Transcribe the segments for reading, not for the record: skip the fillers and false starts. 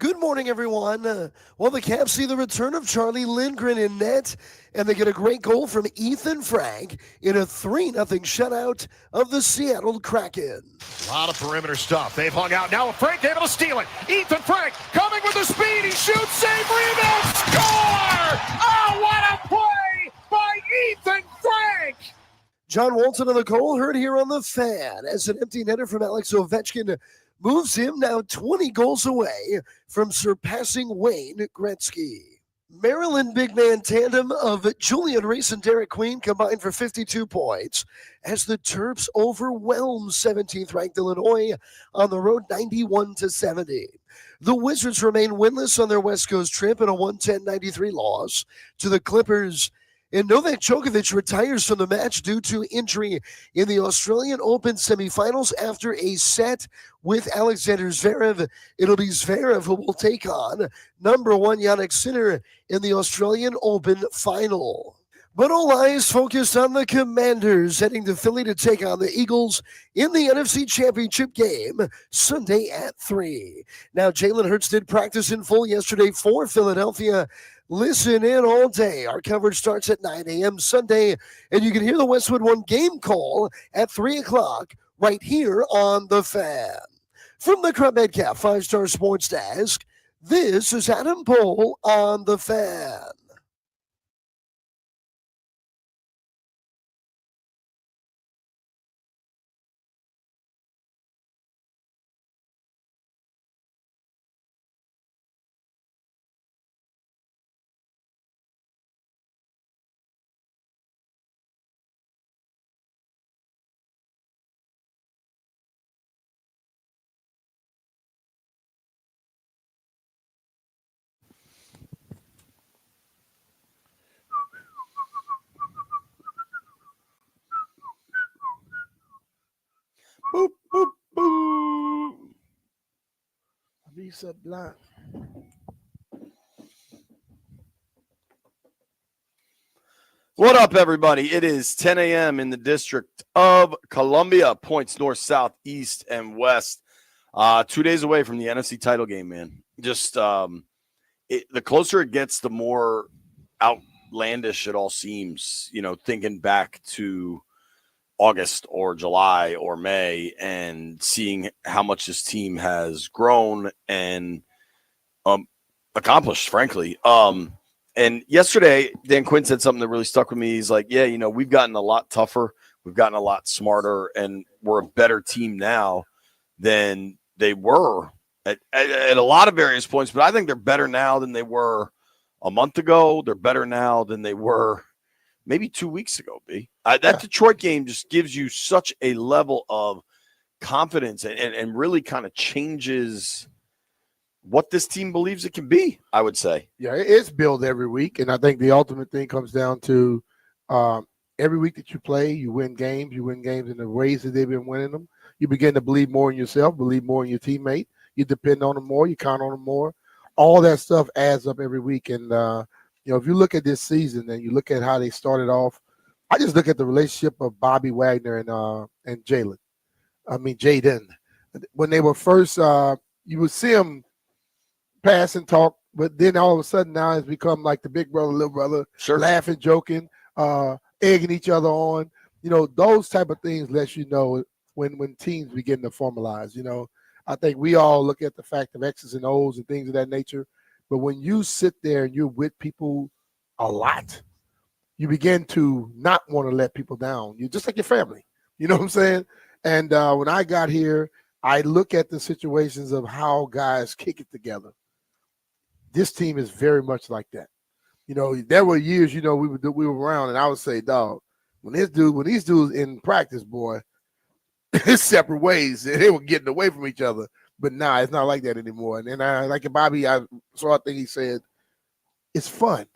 Good morning, everyone. Well, the Caps see the return of Charlie Lindgren in net, and they get a great goal from Ethan Frank in a 3-0 shutout of the Seattle Kraken. A lot of perimeter stuff. They've hung out. Now Frank able to steal it. Ethan Frank coming with the speed. He shoots, save, rebound, score! Oh, what a play by Ethan Frank! John Walton on the goal, heard here on the Fan, as an empty netter from Alex Ovechkin moves him now 20 goals away from surpassing Wayne Gretzky. Maryland big man tandem of Julian Reese and Derek Queen combined for 52 points as the Terps overwhelm 17th ranked Illinois on the road 91-70. The Wizards remain winless on their West Coast trip in a 110-93 loss to the Clippers. And Novak Djokovic retires from the match due to injury in the Australian Open semifinals after a set with Alexander Zverev. It'll be Zverev who will take on number one Jannik Sinner in the Australian Open final. But all eyes focused on the Commanders heading to Philly to take on the Eagles in the NFC Championship game Sunday at 3. Now, Jalen Hurts did practice in full yesterday for Philadelphia. Listen in all day. Our coverage starts at 9 a.m. Sunday, and you can hear the Westwood One game call at 3 o'clock right here on The Fan. From the Crub Medcap 5-Star Sports Desk, this is Adam Pohl on The Fan. Boop, boop, boop. Be sublime. What up, everybody? It is 10 a.m. in the District of Columbia, points north, south, east, and west. 2 days away from the NFC title game, man. Just the closer it gets, the more outlandish it all seems, thinking back to August or July or May and seeing how much this team has grown and accomplished, frankly. And yesterday, Dan Quinn said something that really stuck with me. He's like, yeah, we've gotten a lot tougher. We've gotten a lot smarter, and we're a better team now than they were at a lot of various points. But I think they're better now than they were a month ago. They're better now than they were maybe 2 weeks ago, B. That Detroit game just gives you such a level of confidence and really kind of changes what this team believes it can be, I would say. Yeah, it's built every week, and I think the ultimate thing comes down to every week that you play, you win games in the ways that they've been winning them. You begin to believe more in yourself, believe more in your teammate. You depend on them more, you count on them more. All that stuff adds up every week, and if you look at this season and you look at how they started off, I just look at the relationship of Bobby Wagner and Jalen. Jaden. When they were first, you would see them pass and talk, but then all of a sudden now it's become like the big brother, little brother, Sure. Laughing, joking, egging each other on. Those type of things let you know when teams begin to formalize. I think we all look at the fact of X's and O's and things of that nature. But when you sit there and you're with people a lot, you begin to not want to let people down. You're just like your family. You know what I'm saying? And when I got here, I look at the situations of how guys kick it together. This team is very much like that. There were years, we were around, and I would say, dog, when these dudes in practice, boy, it's separate ways. They were getting away from each other. But nah, it's not like that anymore. And then like Bobby, I saw a thing he said, it's fun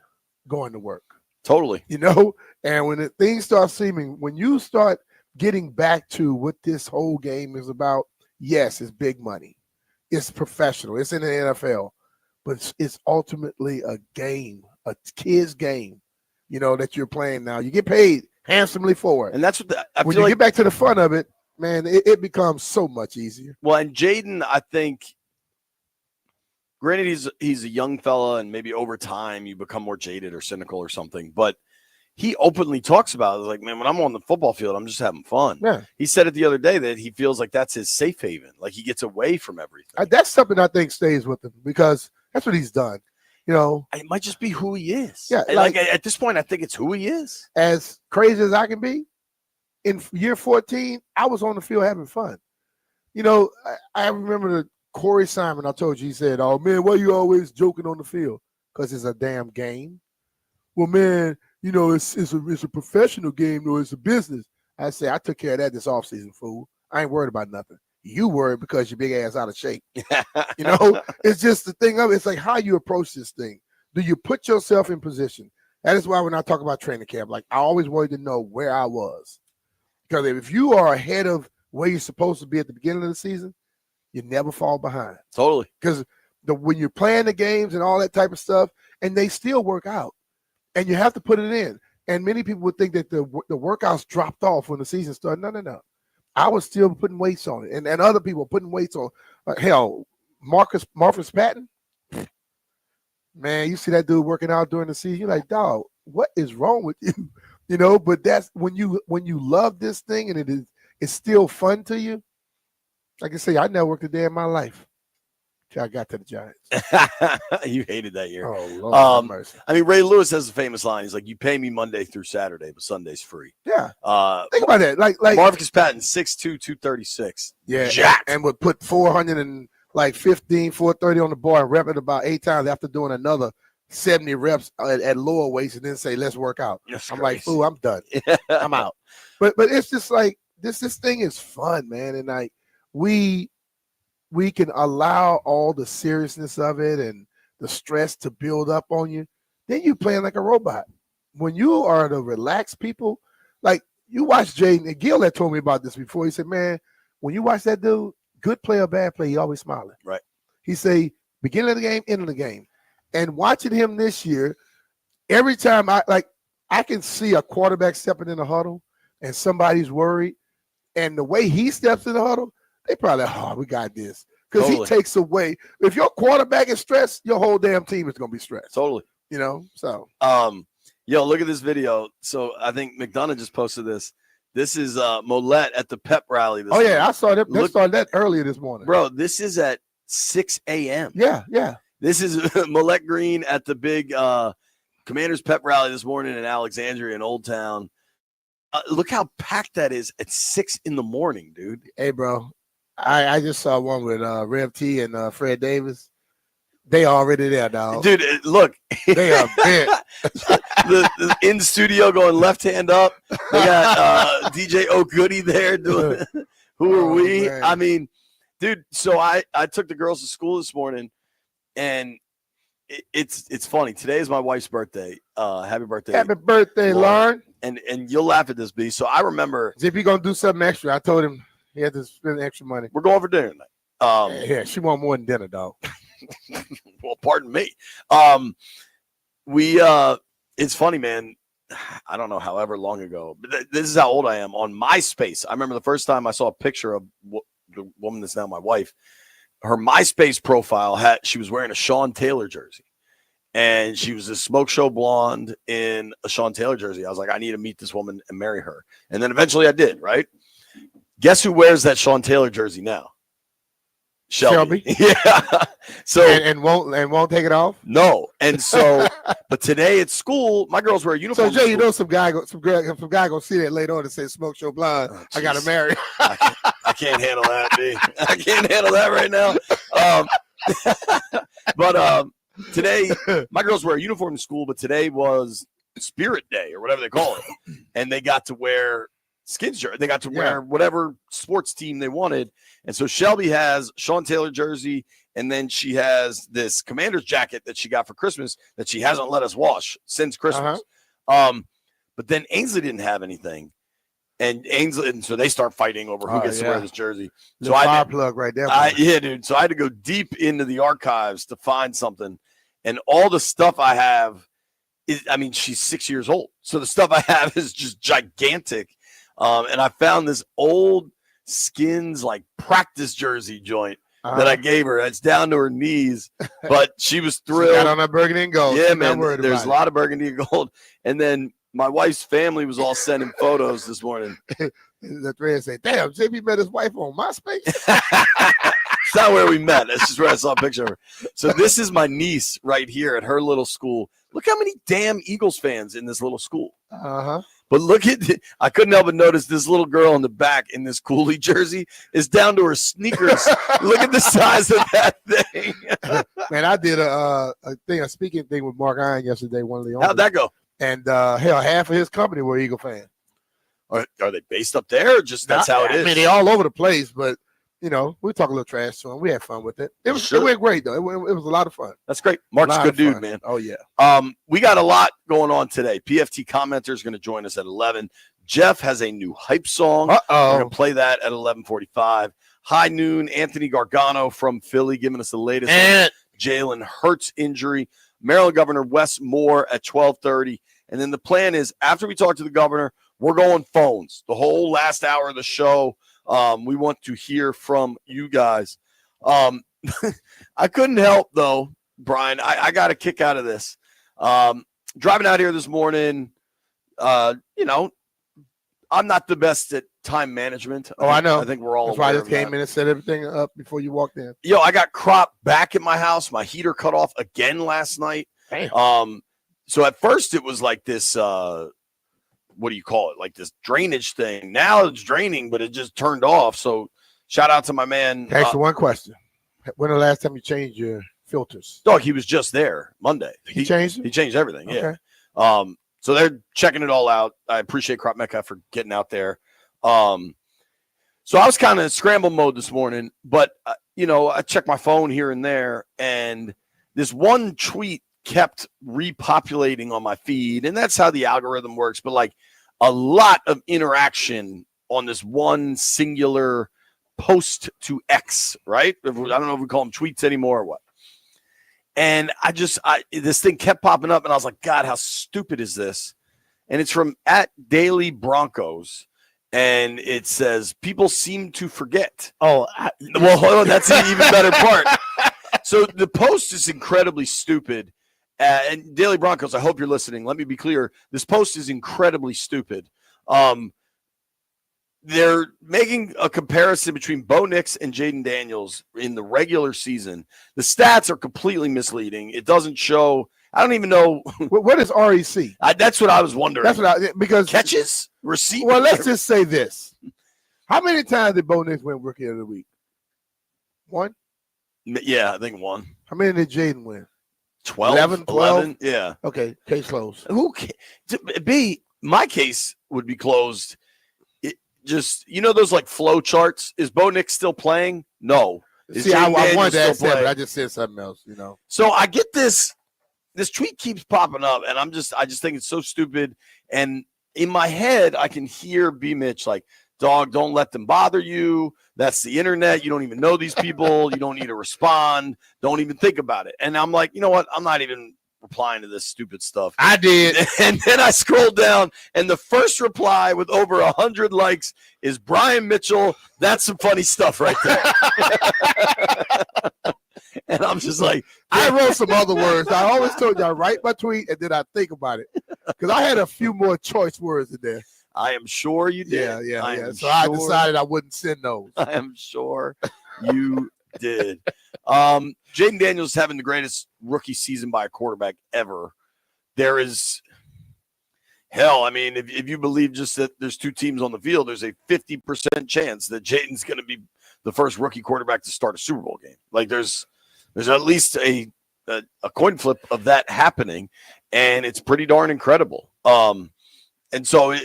going to work. Totally. And when things start when you start getting back to what this whole game is about, yes, it's big money. It's professional. It's in the NFL. But it's ultimately a game, a kid's game, that you're playing now. You get paid handsomely for it. And that's what when you get back to the fun of it, man, it becomes so much easier. Well, and Jaden, I think Granted, he's a young fella, and maybe over time you become more jaded or cynical or something. But he openly talks about it. Like, man, when I'm on the football field, I'm just having fun. Yeah. He said it the other day that he feels like that's his safe haven. Like he gets away from everything. That's something I think stays with him because that's what he's done. You know, it might just be who he is. Yeah, like at this point, I think it's who he is. As crazy as I can be, in year 14, I was on the field having fun. You know, I remember the Corey Simon. I told you, he said, "Oh man, why you always joking on the field? Because it's a damn game." Well, man, you know, it's a professional game, or it's a business. I say, I took care of that this offseason, fool. I ain't worried about nothing. You worried because your big ass out of shape. You know, it's just the thing of it. It's like how you approach this thing. Do you put yourself in position? That is why when I talk about training camp, like I always wanted to know where I was. Because if you are ahead of where you're supposed to be at the beginning of the season, you never fall behind. Totally. Because when you're playing the games and all that type of stuff, and they still work out, and you have to put it in. And many people would think that the workouts dropped off when the season started. No. I was still putting weights on it, and other people putting weights on. Hell, Marcus Patton, man, you see that dude working out during the season. You're like, dog, what is wrong with you? You know, but that's when you love this thing and it's still fun to you. Like I say, I never worked a day in my life till I got to the Giants. You hated that year. Oh, Lord have mercy. I mean, Ray Lewis has a famous line. He's like, "You pay me Monday through Saturday, but Sunday's free." Yeah. Think about that. Like Marcus Patton, 6'2", 236. Yeah, jacked. and would put 415, 430 on the bar and rep it about 8 times after doing another 70 reps at lower weights, and then say, "Let's work out." That's I'm crazy. like, "Ooh, I'm done. I'm out." But it's just like this thing is fun, man, and like we can allow all the seriousness of it and the stress to build up on you. Then you playing like a robot. When you are the relaxed people, like you watch Jaden, and Gil had told me about this before. He said, man, when you watch that dude, good play or bad play, he always smiling. Right. He say, beginning of the game, end of the game. And watching him this year, every time I can see a quarterback stepping in the huddle and somebody's worried. And the way he steps in the huddle, they probably, we got this. Because he takes away. If your quarterback is stressed, your whole damn team is going to be stressed. Totally. You know, so. Yo, look at this video. So I think McDonough just posted this. This is Molette at the pep rally this morning. I saw that. I saw that earlier this morning. Bro, this is at 6 a.m. Yeah. This is Molette Green at the big Commanders pep rally this morning in Alexandria in Old Town. Look how packed that is at 6 in the morning, dude. Hey, bro. I just saw one with Rev T and Fred Davis. They already there, dog. Dude, look. They are big. the in studio going left hand up. We got DJ O'Goody there doing Who Are We? Man. I mean, dude, so I took the girls to school this morning, and it's funny. Today is my wife's birthday. Happy birthday. Happy birthday, Lauren. And you'll laugh at this, B. So I remember. If you're going to do something extra, I told him he had to spend extra money. We're going for dinner tonight. Yeah, she want more than dinner, dog. Well, pardon me. It's funny, man. I don't know, however long ago, but this is how old I am. On MySpace, I remember the first time I saw a picture of the woman that's now my wife. Her MySpace profile she was wearing a Sean Taylor jersey, and she was a smoke show blonde in a Sean Taylor jersey. I was like, I need to meet this woman and marry her. And then eventually I did, right? Guess who wears that Sean Taylor jersey now? Shelby. Yeah. So and won't take it off? No. And so, but today at school, my girls wear a uniform. So Jay, you know some guy gonna see that later on and say smoke show blonde. Oh, I gotta marry. I can't handle that, B. I can't handle that right now. But today, my girls wear a uniform to school, but today was Spirit Day or whatever they call it. And they got to wear Skins jersey. They got to wear whatever sports team they wanted. And so Shelby has Sean Taylor jersey, and then she has this Commander's jacket that she got for Christmas that she hasn't let us wash since Christmas. But then Ainsley didn't have anything. And so they start fighting over who gets to wear this jersey. So fire plug right there. Yeah, dude. So I had to go deep into the archives to find something. And all the stuff I have she's 6 years old. So the stuff I have is just gigantic. And I found this old Skins like practice jersey joint that I gave her. It's down to her knees, but she was thrilled. She got on that burgundy and gold. Yeah, man. There's a lot of burgundy and gold. And then my wife's family was all sending photos this morning. The thread say, "Damn, JP met his wife on MySpace." It's not where we met. That's just where I saw a picture of her. So this is my niece right here at her little school. Look how many damn Eagles fans in this little school. But look at I couldn't help but notice this little girl in the back in this Cooley jersey is down to her sneakers. Look at the size of that thing. Man, I did a speaking thing with Mark Iron yesterday. One of the owners. How'd that go? And hell, half of his company were Eagle fans. Are they based up there? Or just that's how it is. I mean, they're all over the place, but we talk a little trash to them. We had fun with it. It went great though. It was a lot of fun. That's great. Mark's a good dude, man. Oh yeah. We got a lot going on today. PFT Commenter is going to join us at 11. Jeff has a new hype song. We're going to play that at 11:45. High noon. Anthony Gargano from Philly giving us the latest on Jalen Hurts injury. Maryland Governor Wes Moore at 12:30. And then the plan is after we talk to the governor, we're going phones the whole last hour of the show. We want to hear from you guys. I couldn't help, though, Brian. I got a kick out of this. Driving out here this morning, I'm not the best at time management. I know. I think we're all That's why I just came in and set everything up before you walked in. I got crop back at my house. My heater cut off again last night. Damn. So at first it was like this what do you call it? Like this drainage thing. Now it's draining, but it just turned off. So shout out to my man. Thanks for one question. When the last time you changed your filters? Dog, he was just there Monday. He changed it? He changed everything, yeah. Okay. So they're checking it all out. I appreciate Crop Mecca for getting out there. So I was kind of scramble mode this morning, but, I checked my phone here and there, and this one tweet kept repopulating on my feed, and that's how the algorithm works. But like a lot of interaction on this one singular post to X, right? I don't know if we call them tweets anymore or what. And this thing kept popping up, and I was like, God, how stupid is this? And it's from @Daily Broncos, and it says, people seem to forget. Well, hold on, that's the even better part. So the post is incredibly stupid. And Daily Broncos, I hope you're listening. Let me be clear. This post is incredibly stupid. They're making a comparison between Bo Nix and Jaden Daniels in the regular season. The stats are completely misleading. It doesn't show. I don't even know. What is REC? That's what I was wondering. Because catches, receiving. Well, let's just say this. How many times did Bo Nix win Rookie of the Week? One? Yeah, I think one. How many did Jaden win? 12? 11? Yeah. Okay, case closed. My case would be closed. Those like flow charts. Is Bo Nix still playing? No. I wanted to ask that, but I just said something else, So I get this tweet keeps popping up, and I just think it's so stupid. And in my head, I can hear B Mitch like, dog, don't let them bother you. That's the internet. You don't even know these people. You don't need to respond. Don't even think about it. And I'm like, you know what? I'm not even replying to this stupid stuff. I did. And then I scrolled down, and the first reply with over 100 likes is Brian Mitchell. That's some funny stuff right there. And I'm just like, I wrote some other words. I always told you I write my tweet and then I think about it. Because I had a few more choice words in there. I am sure you did. Yeah. So I decided I wouldn't send those. I am sure you did. Jaden Daniels is having the greatest rookie season by a quarterback ever. There is hell. I mean, if you believe just that there's two teams on the field, there's a 50% chance that Jaden's going to be the first rookie quarterback to start a Super Bowl game. Like there's at least a coin flip of that happening, and it's pretty darn incredible. And so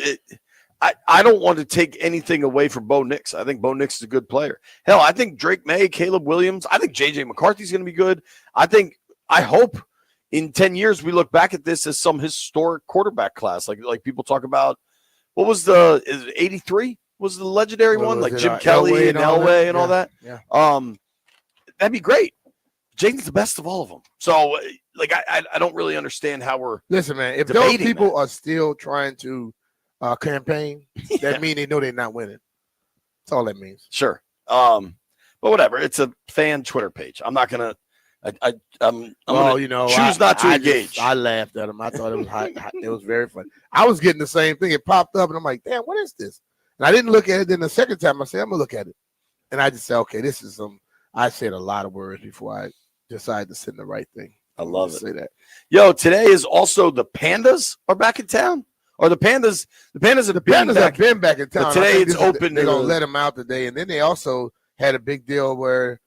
I don't want to take anything away from Bo Nix. I think Bo Nix is a good player. Hell, I think Drake May, Caleb Williams, I think J.J. McCarthy's going to be good. I hope in 10 years we look back at this as some historic quarterback class. Like people talk about, what was the 83? Was the legendary one? Like Jim Kelly and Elway and all that? Yeah. That'd be great. Jaden's the best of all of them. So, like, I don't really understand how we're listen, man. If those people are still trying to campaign, that means they know they're not winning. That's all that means. Sure. But whatever. It's a fan Twitter page. I'm not gonna. I'm gonna choose not to engage. I laughed at him. I thought it was hot. It was very funny. I was getting the same thing. It popped up, and I'm like, damn, what is this? And I didn't look at it. Then the second time, I said, I'm gonna look at it, and I just said, okay, this is some. I said a lot of words before I decided to send the right thing. I love it. Say that. Yo, today is also the Pandas are back in town, or the Pandas have been back in town. But today it's open. They're gonna let them out today, and then they also had a big deal where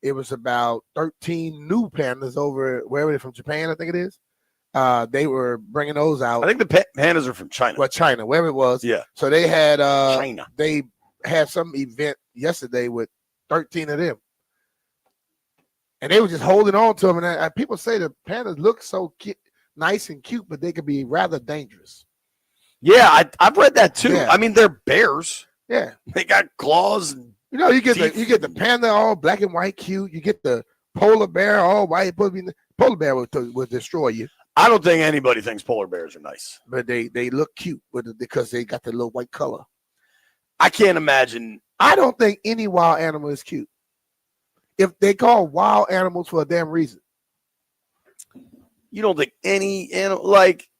it was about 13 new pandas over wherever they're from, Japan, I think it is. They were bringing those out. I think the pandas are from China. Well, China, wherever it was. Yeah. So they had China. They had some event yesterday with 13 of them, and they were just holding on to them. And people say the pandas look so nice and cute, but they could be rather dangerous. Yeah, I've read that too. Yeah. I mean, they're bears. Yeah, they got claws. And you get the panda all black and white cute. You get the polar bear all white. Polar bear will destroy you. I don't think anybody thinks polar bears are nice, but they look cute because they got the little white color. I can't imagine. I don't think any wild animal is cute. If they call wild animals for a damn reason. You don't think any animal, like,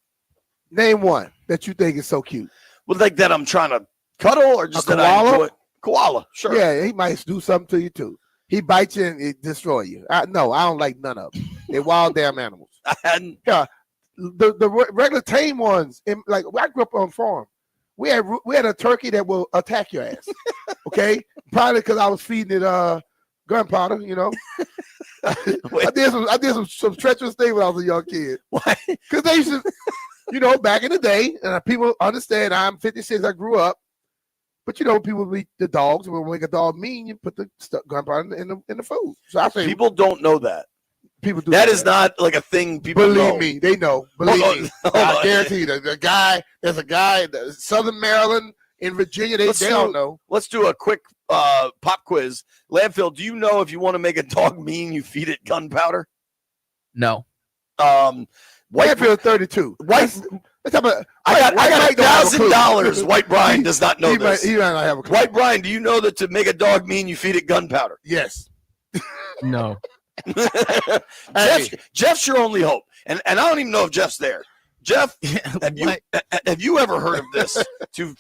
name one that you think is so cute? Well, like that I'm trying to cuddle, or just a that I koala? enjoy it? Koala, sure. Yeah, he might do something to you too. He bites you and it destroy you. No, I don't like none of them. They're wild damn animals. Yeah, the regular tame ones. Like I grew up on farm. We had a turkey that will attack your ass. Okay, probably because I was feeding it gunpowder. You know, I did some treacherous things when I was a young kid. Why? Because they used to, back in the day, and people understand. I'm 56. I grew up. But people eat the dogs. When we make a dog mean, you put the gunpowder in the food. So I say people don't know that. People do. That is not like a thing. People believe know. me, they know. Believe me, I guarantee you. There's a guy in Southern Maryland, in Virginia. They don't know. Let's do a quick pop quiz. Landfill, do you know if you want to make a dog mean, you feed it gunpowder? No. Landfill 32. I got $1,000. White Brian does not know this. He might not have a clue. White Brian, do you know that to make a dog mean, you feed it gunpowder? Yes. No. Jeff's your only hope, and I don't even know if Jeff's there. Jeff, have you ever heard of this? To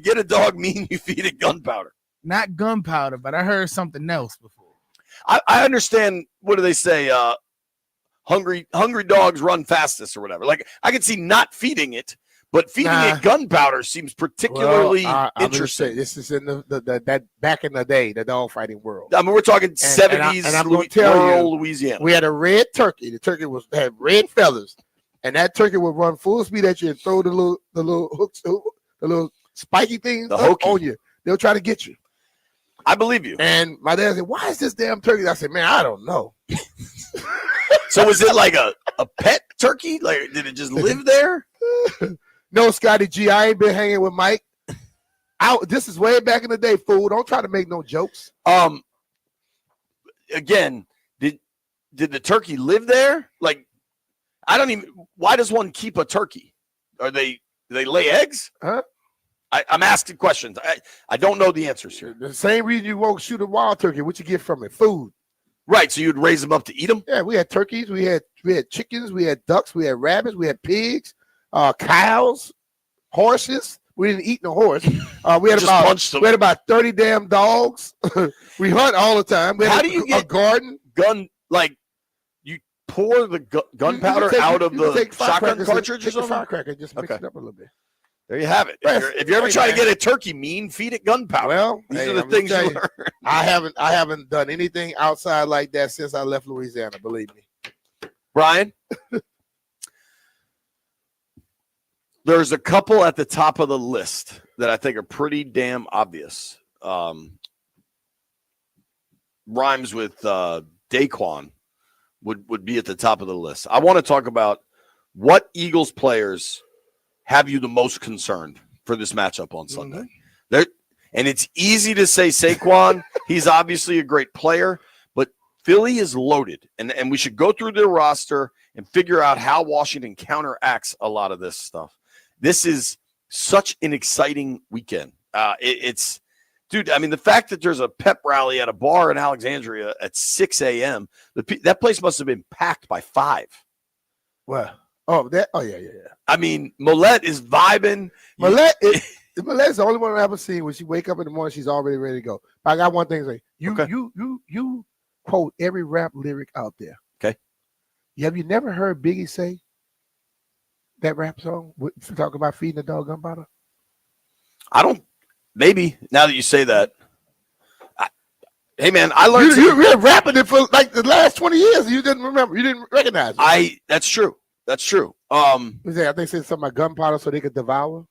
get a dog mean, you feed it gunpowder. Not gunpowder, but I heard something else before. I understand. What do they say? Hungry dogs run fastest, or whatever. Like, I could see not feeding it, but feeding it gunpowder seems particularly interesting. This is in that back in the day, the dog fighting world. I mean, we're talking 70s. And I'm going to tell you, Louisiana. We had a red turkey. The turkey had red feathers, and that turkey would run full speed at you and throw the little hooks, the little spiky things on you. They'll try to get you. I believe you. And my dad said, "Why is this damn turkey?" I said, "Man, I don't know." So was it like a pet turkey? Like, did it just live there? No, Scotty G. I ain't been hanging with Mike. This is way back in the day, fool. Don't try to make no jokes. Again, did the turkey live there? Like, I don't even. Why does one keep a turkey? Do they lay eggs? Huh? I'm asking questions. I don't know the answers here. The same reason you won't shoot a wild turkey. What you get from it? Food. Right, so you'd raise them up to eat them? Yeah, we had turkeys, we had chickens, we had ducks, we had rabbits, we had pigs, cows, horses. We didn't eat no horse. We had about 30 damn dogs. We hunt all the time. How do you get a garden? Like, you pour the gunpowder out of the shotgun cartridge or something? Firecracker, just mix it up a little bit. There you have it. If you're ever trying to get a turkey mean, feed it gunpowder. Well, these are the things you learn. I haven't done anything outside like that since I left Louisiana. Believe me, Brian. There's a couple at the top of the list that I think are pretty damn obvious. Rhymes with Daquan would be at the top of the list. I want to talk about what Eagles players have you the most concerned for this matchup on Sunday. And it's easy to say Saquon. He's obviously a great player, but Philly is loaded. And we should go through their roster and figure out how Washington counteracts a lot of this stuff. This is such an exciting weekend. It's Dude, I mean, the fact that there's a pep rally at a bar in Alexandria at 6 a.m., that place must have been packed by 5. Well, yeah. I mean, Millette is vibing. Millette's the only one I ever seen when she wake up in the morning, she's already ready to go. But I got one thing to say. You quote every rap lyric out there. Okay. Have you never heard Biggie say that rap song talk about feeding the dog gunpowder? I don't. Maybe now that you say that. Hey man, I learned You've been rapping it for like the last 20 years. You didn't remember. You didn't recognize it. That's true. That's true. I think they said something about gunpowder so they could devour.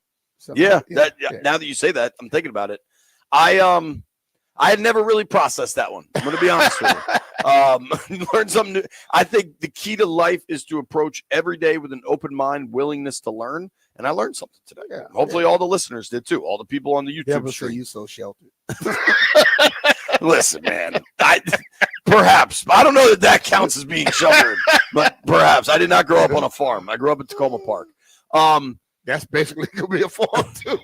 Yeah. Now that you say that, I'm thinking about it. I had never really processed that one. I'm going to be honest with you. Learn something new. I think the key to life is to approach every day with an open mind, willingness to learn. And I learned something today. Yeah, hopefully all the listeners did too. All the people on the YouTube stream. You so sheltered. Listen, man. Perhaps. I don't know that counts as being sheltered, but perhaps. I did not grow up on a farm. I grew up in Tacoma Park. That's basically gonna be a farm too.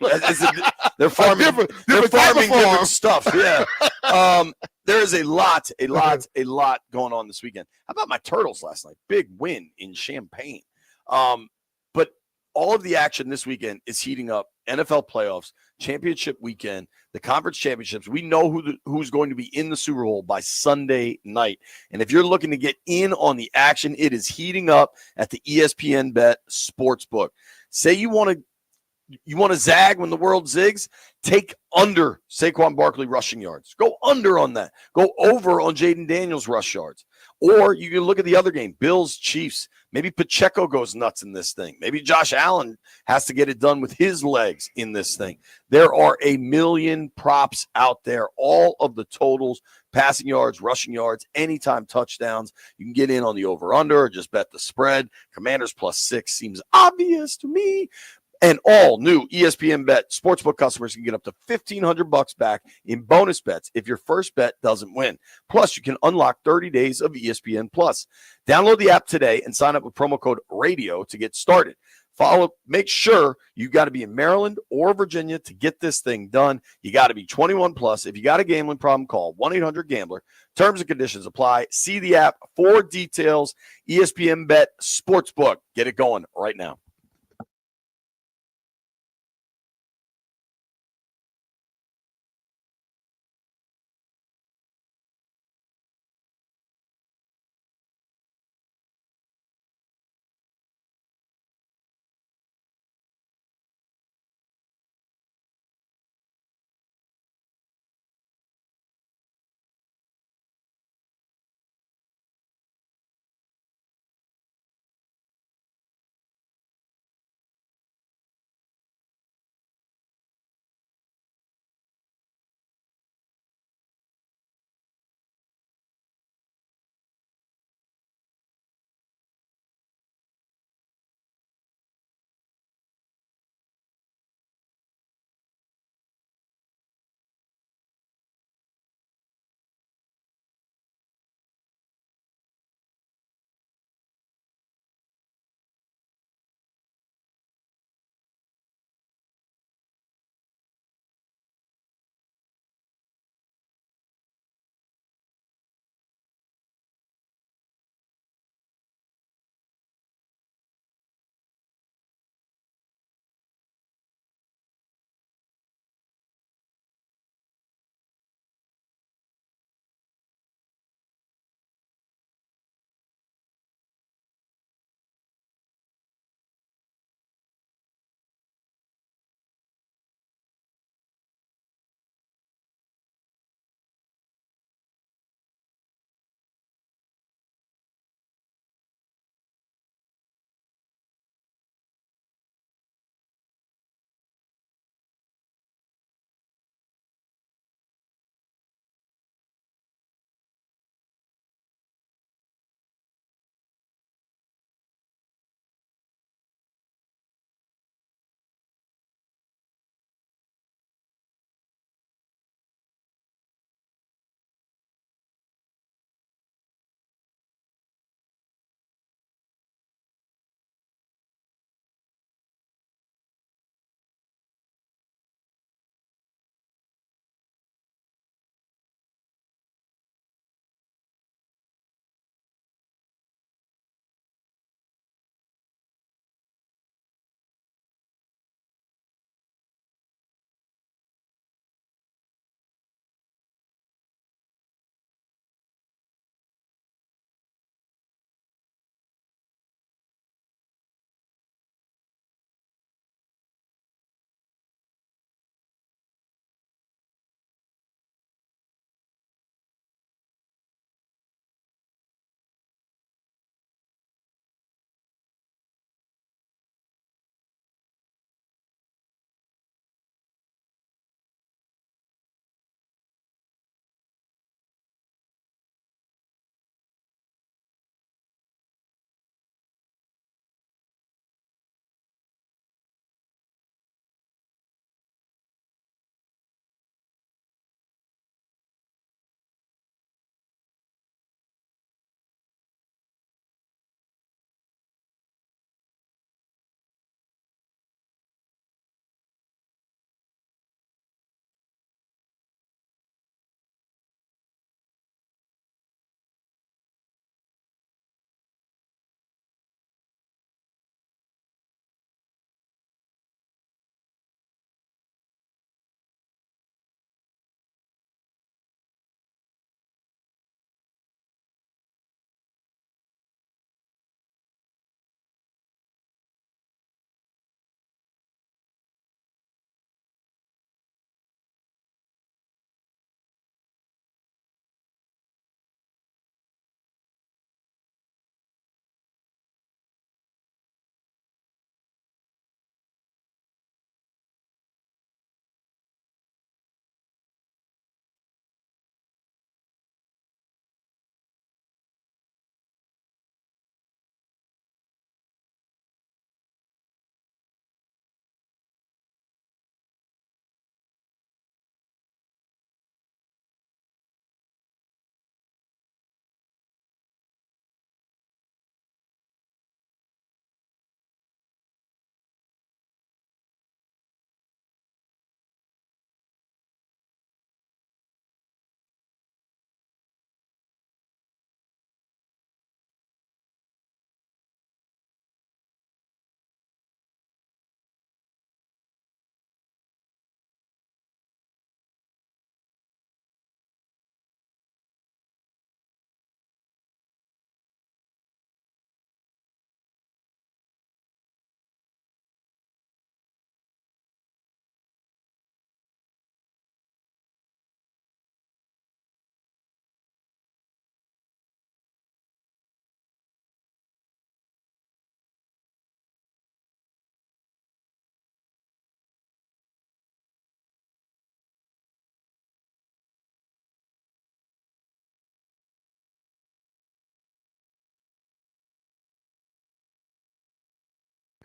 They're farming. They're farming different stuff. Yeah. There is a lot going on this weekend. How about my Turtles last night? Big win in Champaign. But all of the action this weekend is heating up. NFL playoffs, championship weekend, the conference championships. We know who's going to be in the Super Bowl by Sunday night. And if you're looking to get in on the action, it is heating up at the ESPN Bet Sportsbook. Say you want to zag when the world zigs, take under Saquon Barkley rushing yards. Go under on that. Go over on Jaden Daniels rush yards. Or you can look at the other game, Bills, Chiefs. Maybe Pacheco goes nuts in this thing. Maybe Josh Allen has to get it done with his legs in this thing. There are a million props out there, all of the totals, passing yards, rushing yards, anytime touchdowns. You can get in on the over-under or just bet the spread. Commanders +6 seems obvious to me. And all new ESPN Bet Sportsbook customers can get up to $1,500 back in bonus bets if your first bet doesn't win. Plus, you can unlock 30 days of ESPN Plus. Download the app today and sign up with promo code RADIO to get started. Make sure you got to be in Maryland or Virginia to get this thing done. You got to be 21 plus. If you got a gambling problem, call 1-800-GAMBLER. Terms and conditions apply. See the app for details. ESPN Bet Sportsbook. Get it going right now.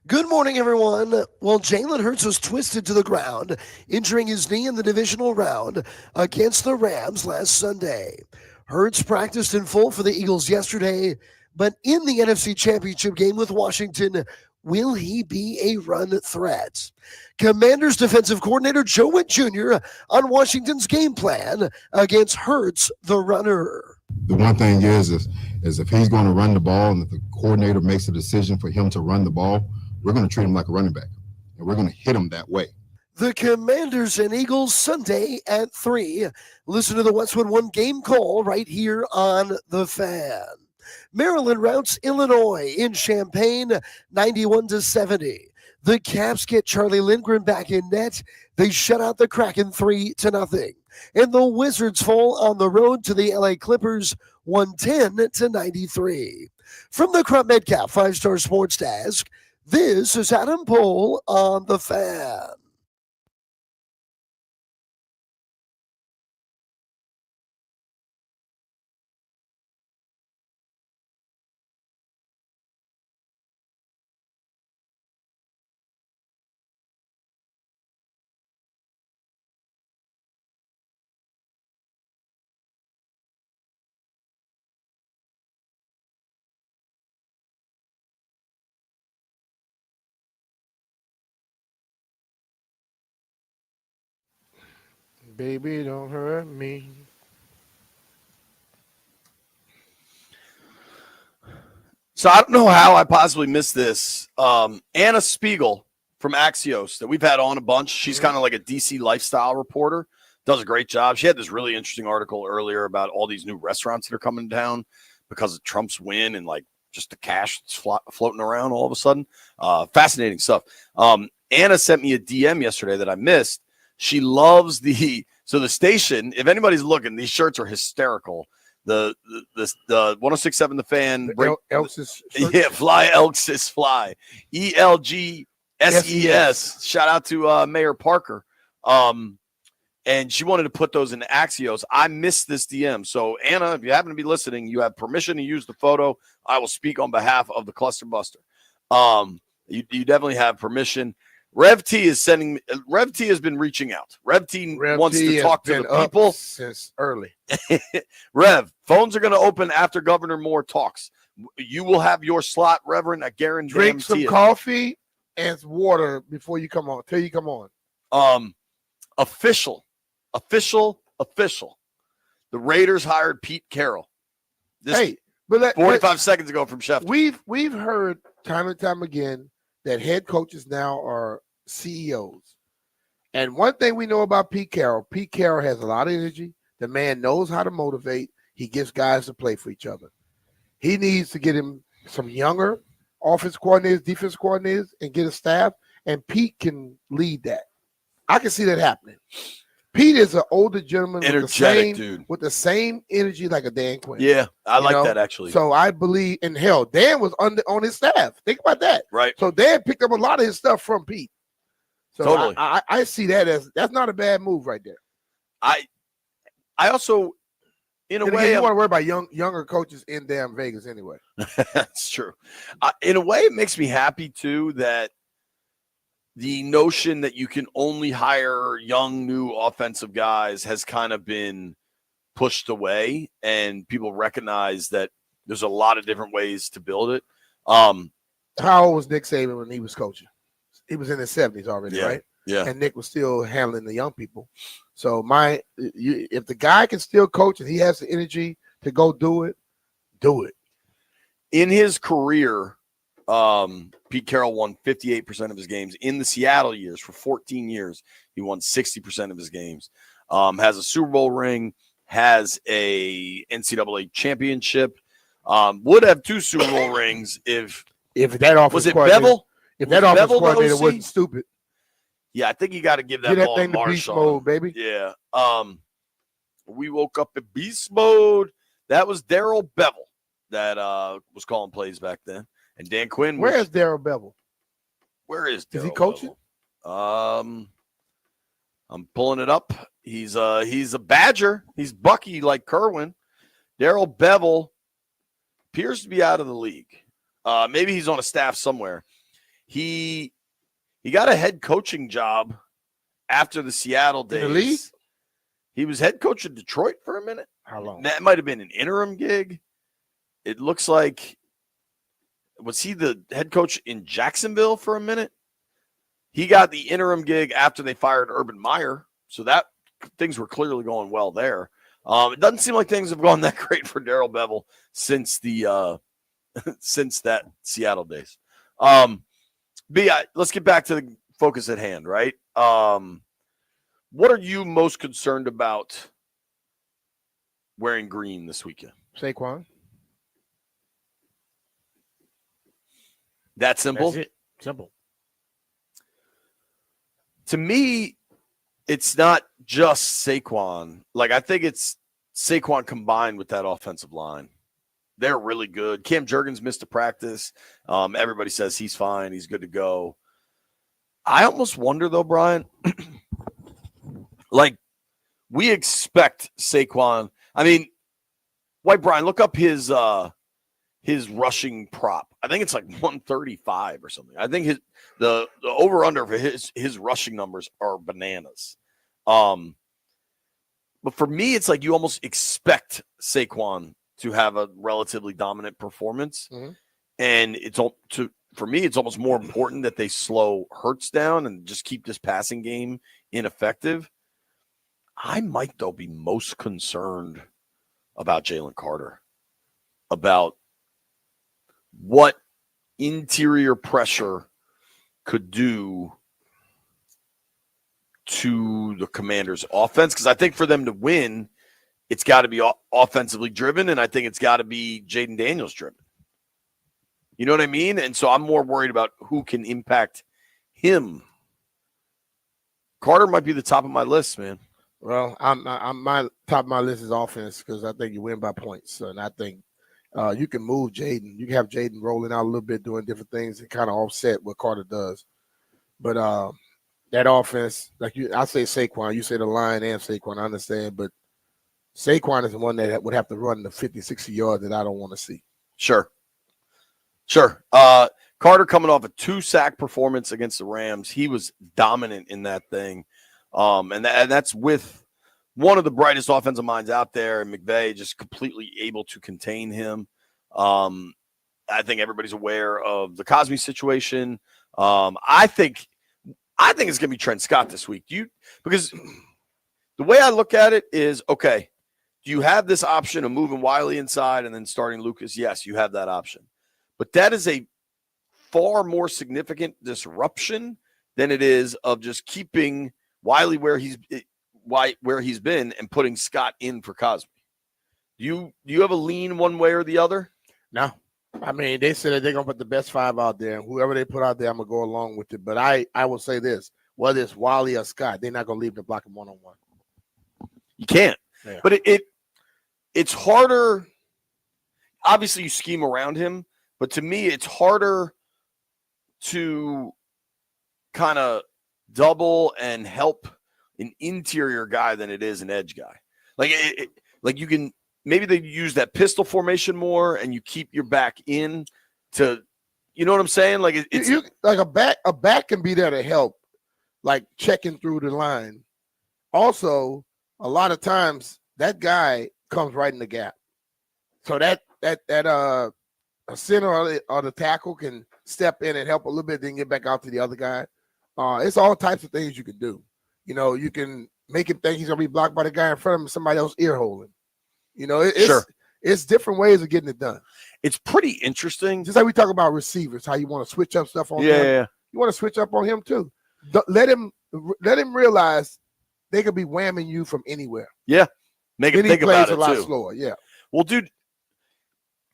Good morning, everyone. Well, Jalen Hurts was twisted to the ground, injuring his knee in the divisional round against the Rams last Sunday. Hurts practiced in full for the Eagles yesterday, but in the NFC Championship game with Washington, will he be a run threat? Commanders defensive coordinator Joe Witt Jr. on Washington's game plan against Hurts, the runner. The one thing is if he's going to run the ball and if the coordinator makes a decision for him to run the ball, we're going to treat him like a running back, and we're going to hit him that way. The Commanders and Eagles Sunday at 3. Listen to the Westwood One game call right here on The Fan. Maryland routs Illinois in Champaign 91-70. The Caps get Charlie Lindgren back in net. They shut out the Kraken 3-0. And the Wizards fall on the road to the LA Clippers 110-93. From the Crump Metcalf 5-Star Sports Desk, this is Adam Pohl on The Fan. Baby, don't hurt me. So I don't know how I possibly missed this. Anna Spiegel from Axios that we've had on a bunch. She's kind of like a DC lifestyle reporter. Does a great job. She had this really interesting article earlier about all these new restaurants that are coming down because of Trump's win and like just the cash that's floating around all of a sudden. Fascinating stuff. Anna sent me a DM yesterday that I missed. She loves the station. If anybody's looking, these shirts are hysterical. The 106.7 The Fan. Elks' Yeah, fly Elks is fly. ELGSES. Shout out to Mayor Parker. And she wanted to put those in Axios. I missed this DM. So Anna, if you happen to be listening, you have permission to use the photo. I will speak on behalf of the Cluster Buster. You definitely have permission. Rev T has been reaching out. Rev T wants to talk to the people since early. Rev, phones are going to open after Governor Moore talks. You will have your slot, Reverend. I guarantee. Drink some coffee and water before you come on. Till you come on. Official. The Raiders hired Pete Carroll. But 45 seconds ago from Chef. We've heard time and time again that head coaches now are CEOs. And one thing we know about Pete Carroll has a lot of energy. The man knows how to motivate. He gets guys to play for each other. He needs to get him some younger offense coordinators, defense coordinators, and get a staff. And Pete can lead that. I can see that happening. Pete is an older gentleman with the same energy like a Dan Quinn. Yeah, I like that actually. So I believe in hell. Dan was on his staff. Think about that. Right. So Dan picked up a lot of his stuff from Pete. So totally. I see that as that's not a bad move right there. I also, in a way, you want to worry about younger coaches in damn Vegas anyway. That's true. In a way, it makes me happy too that the notion that you can only hire young, new offensive guys has kind of been pushed away, and people recognize that there's a lot of different ways to build it. How old was Nick Saban when he was coaching? He was in his 70s already, right? Yeah. And Nick was still handling the young people. So if the guy can still coach and he has the energy to go do it, do it. In his career, Pete Carroll won 58% of his games. In the Seattle years, for 14 years, he won 60% of his games. Has a Super Bowl ring, has a NCAA championship, would have 2 Super Bowl rings if that offense was it Bevel? If that offense coordinator wasn't stupid. Yeah, I think you got to give that ball thing to to beast Marshawn. mode, baby. Yeah. We woke up in beast mode. That was Darrell Bevel that was calling plays back then. And Dan Quinn. Where is Darrell Bevel? Where is Darrell? Is he coaching? Bevel? I'm pulling it up. He's a Badger. He's Bucky like Kerwin. Darrell Bevel appears to be out of the league. Maybe he's on a staff somewhere. He got a head coaching job after the Seattle days. In the league? He was head coach of Detroit for a minute. How long? That might have been an interim gig. It looks like, was he the head coach in Jacksonville for a minute? He got the interim gig after they fired Urban Meyer, so that things were clearly going well there. It doesn't seem like things have gone that great for Darrell Bevell since the since that Seattle days. Let's get back to the focus at hand, right? What are you most concerned about wearing green this weekend? Saquon. That simple? That's it. Simple. To me, it's not just Saquon. Like, I think it's Saquon combined with that offensive line. They're really good. Cam Jurgens missed a practice. Everybody says he's fine. He's good to go. I almost wonder, though, Brian, like, we expect Saquon. I mean, White Brian, look up his rushing prop. I think it's like 135 or something. I think the over-under for his rushing numbers are bananas. But for me, it's like you almost expect Saquon to have a relatively dominant performance. Mm-hmm. And for me, it's almost more important that they slow Hurts down and just keep this passing game ineffective. I might, though, be most concerned about Jalen Carter, about what interior pressure could do to the Commanders' offense. Because I think for them to win, it's got to be offensively driven, and I think it's got to be Jaden Daniels driven. You know what I mean? And so I'm more worried about who can impact him. Carter might be the top of my list, man. Well, I'm my top of my list is offense because I think you win by points, and I think you can move Jaden. You can have Jaden rolling out a little bit, doing different things, and kind of offset what Carter does. But that offense, I say Saquon, you say the line and Saquon, I understand, but Saquon is the one that would have to run the 50, 60 yards that I don't want to see. Sure. Carter coming off a 2-sack performance against the Rams. He was dominant in that thing. And that's with one of the brightest offensive minds out there, and McVay just completely able to contain him. I think everybody's aware of the Cosme situation. I think it's going to be Trent Scott this week. Because the way I look at it is, okay, do you have this option of moving Wiley inside and then starting Lucas? Yes, you have that option. But that is a far more significant disruption than it is of just keeping Wiley where he's been and putting Scott in for Cosme. Do you have a lean one way or the other? No. I mean, they said that they're going to put the best 5 out there. And whoever they put out there, I'm going to go along with it. But I will say this, whether it's Wiley or Scott, they're not going to leave the block him one-on-one. You can't. Yeah. But it's harder. Obviously, you scheme around him. But to me, it's harder to kind of double and help an interior guy than it is an edge guy. Like you can maybe they use that pistol formation more, and you keep your back in to, you know what I'm saying? Like it's like a back can be there to help, like checking through the line. Also, a lot of times that guy comes right in the gap, so that a center or the tackle can step in and help a little bit, then get back out to the other guy. It's all types of things you can do. You know, you can make him think he's going to be blocked by the guy in front of him, somebody else ear holding. You know, it's different ways of getting it done. It's pretty interesting. Just like we talk about receivers, how you want to switch up stuff on him. Yeah. You want to switch up on him too. Let him realize they could be whamming you from anywhere. Yeah. Make him think about it a lot too. slower. Yeah. Well, dude,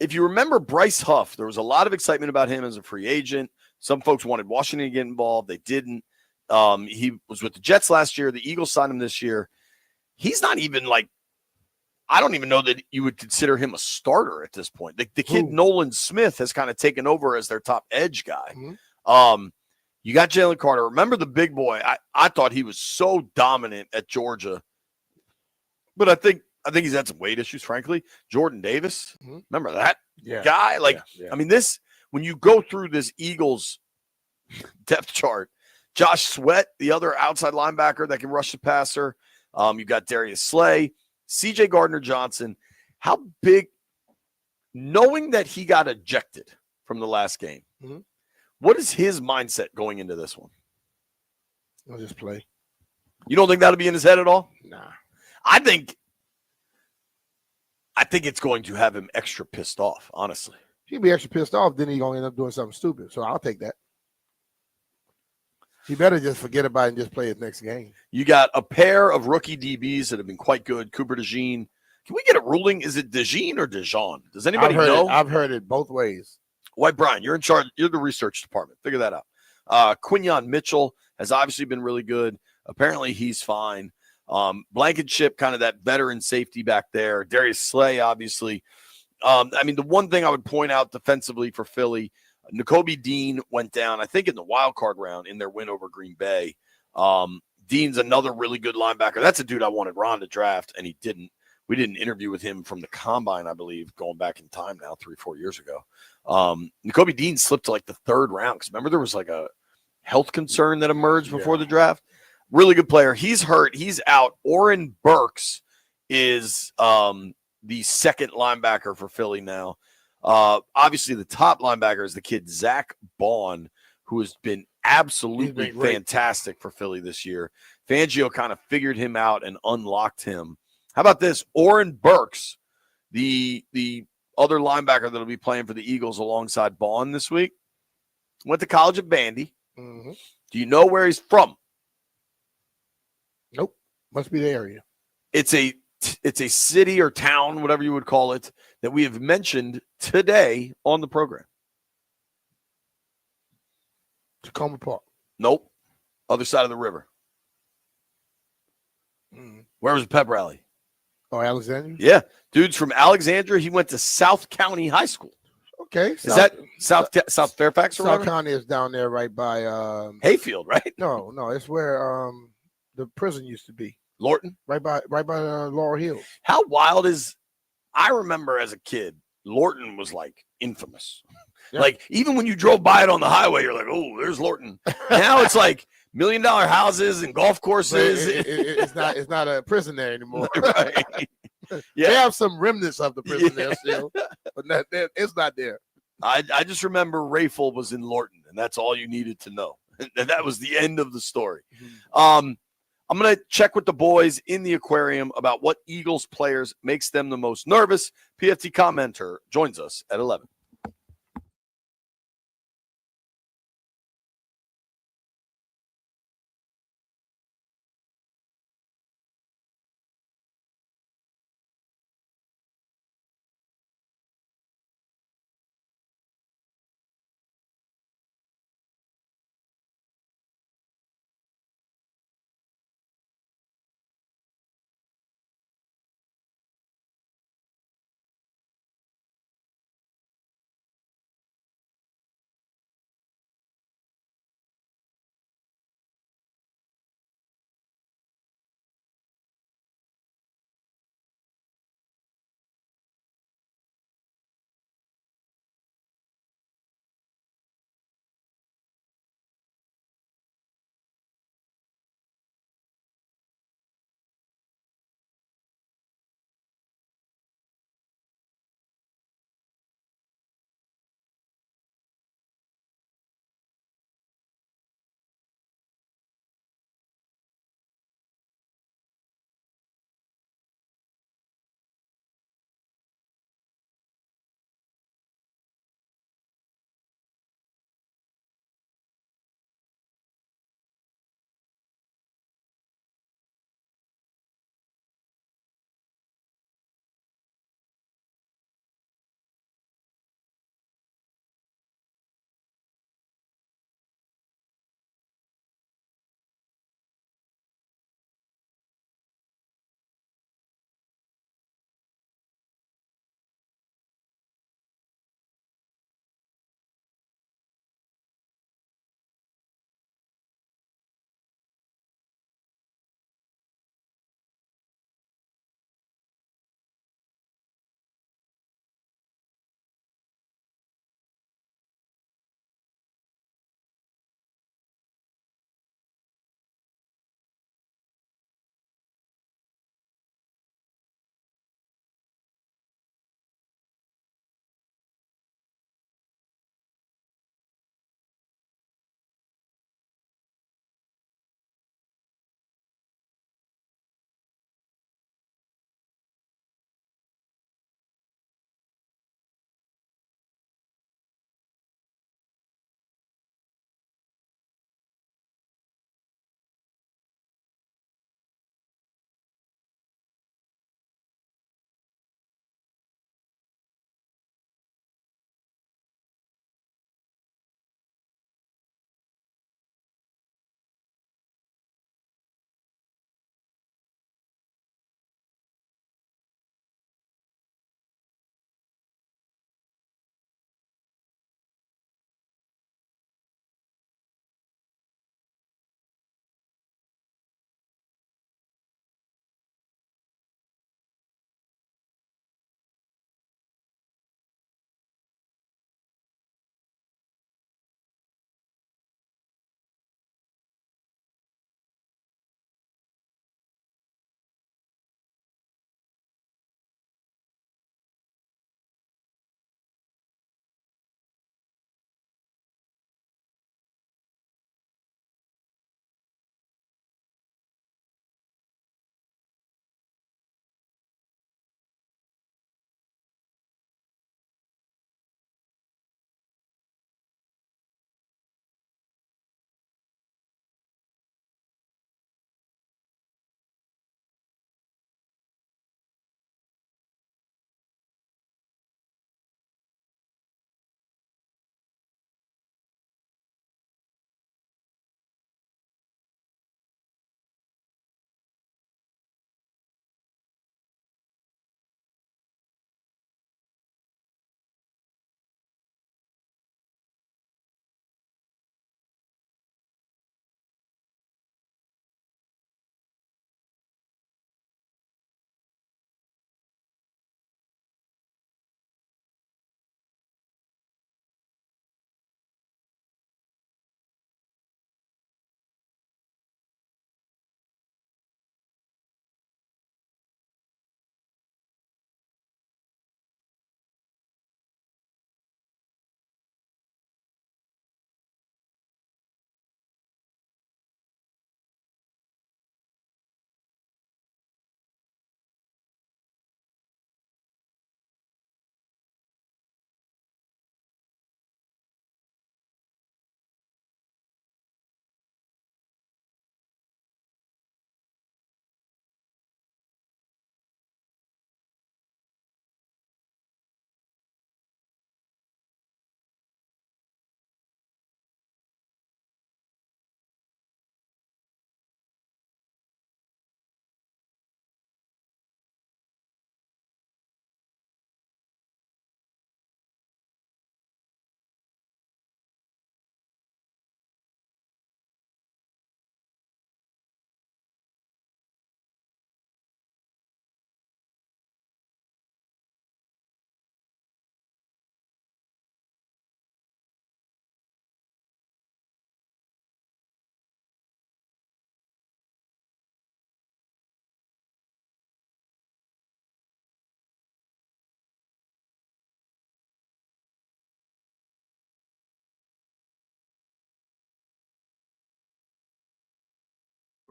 if you remember Bryce Huff, there was a lot of excitement about him as a free agent. Some folks wanted Washington to get involved. They didn't. He was with the Jets last year. The Eagles signed him this year. He's not even like, I don't even know that you would consider him a starter at this point. The kid Nolan Smith has kind of taken over as their top edge guy. Mm-hmm. You got Jalen Carter. Remember the big boy? I thought he was so dominant at Georgia. But I think he's had some weight issues, frankly. Jordan Davis. Mm-hmm. Remember that guy? Like, yeah. I mean, when you go through this Eagles depth chart. Josh Sweat, the other outside linebacker that can rush the passer. You've got Darius Slay, CJ Gardner-Johnson. How big, knowing that he got ejected from the last game, what is his mindset going into this one? I'll just play. You don't think that'll be in his head at all? Nah. I think it's going to have him extra pissed off, honestly. He'll be extra pissed off, then he's going to end up doing something stupid. So I'll take that. He better just forget about it and just play his next game. You got a pair of rookie DBs that have been quite good. Cooper DeJean. Can we get a ruling? Is it DeJean or DeJean? Does anybody know? I've heard it both ways. White Brian, you're in charge. You're the research department. Figure that out. Quinyon Mitchell has obviously been really good. Apparently he's fine. Blankenship, kind of that veteran safety back there. Darius Slay, obviously. The one thing I would point out defensively for Philly, Nakobe Dean went down, I think, in the wild card round in their win over Green Bay. Dean's another really good linebacker. That's a dude I wanted Ron to draft, and he didn't. We did an interview with him from the Combine, I believe, going back in time now, 3-4 years ago. Nakobe Dean slipped to like the third round because remember there was like a health concern that emerged before the draft. Really good player. He's hurt. He's out. Oren Burks is the second linebacker for Philly now. Obviously, the top linebacker is the kid Zach Bond, who has been absolutely fantastic for Philly this year. Fangio kind of figured him out and unlocked him. How about this? Oren Burks, the other linebacker that will be playing for the Eagles alongside Bond this week, went to college at Vandy. Mm-hmm. Do you know where he's from? Nope. Must be the area. It's a city or town, whatever you would call it, that we have mentioned today on the program. Tacoma Park. Nope. Other side of the river. Where was the pep rally? Oh, Alexandria? Yeah. Dude's from Alexandria. He went to South County High School. Okay. Is that South Fairfax or South County is down there right by Hayfield, right? No, it's where the prison used to be. Lorton? Right by Laurel Hill. How wild is I remember as a kid, Lorton was like infamous. Yeah. Like even when you drove by it on the highway, you're like, oh, there's Lorton. Now it's like $1 million houses and golf courses. It's not a prison there anymore. Right. Yeah. They have some remnants of the prison there still, but it's not there. I just remember Rayful was in Lorton, and that's all you needed to know. And that was the end of the story. I'm going to check with the boys in the aquarium about what Eagles players makes them the most nervous. PFT Commenter joins us at 11.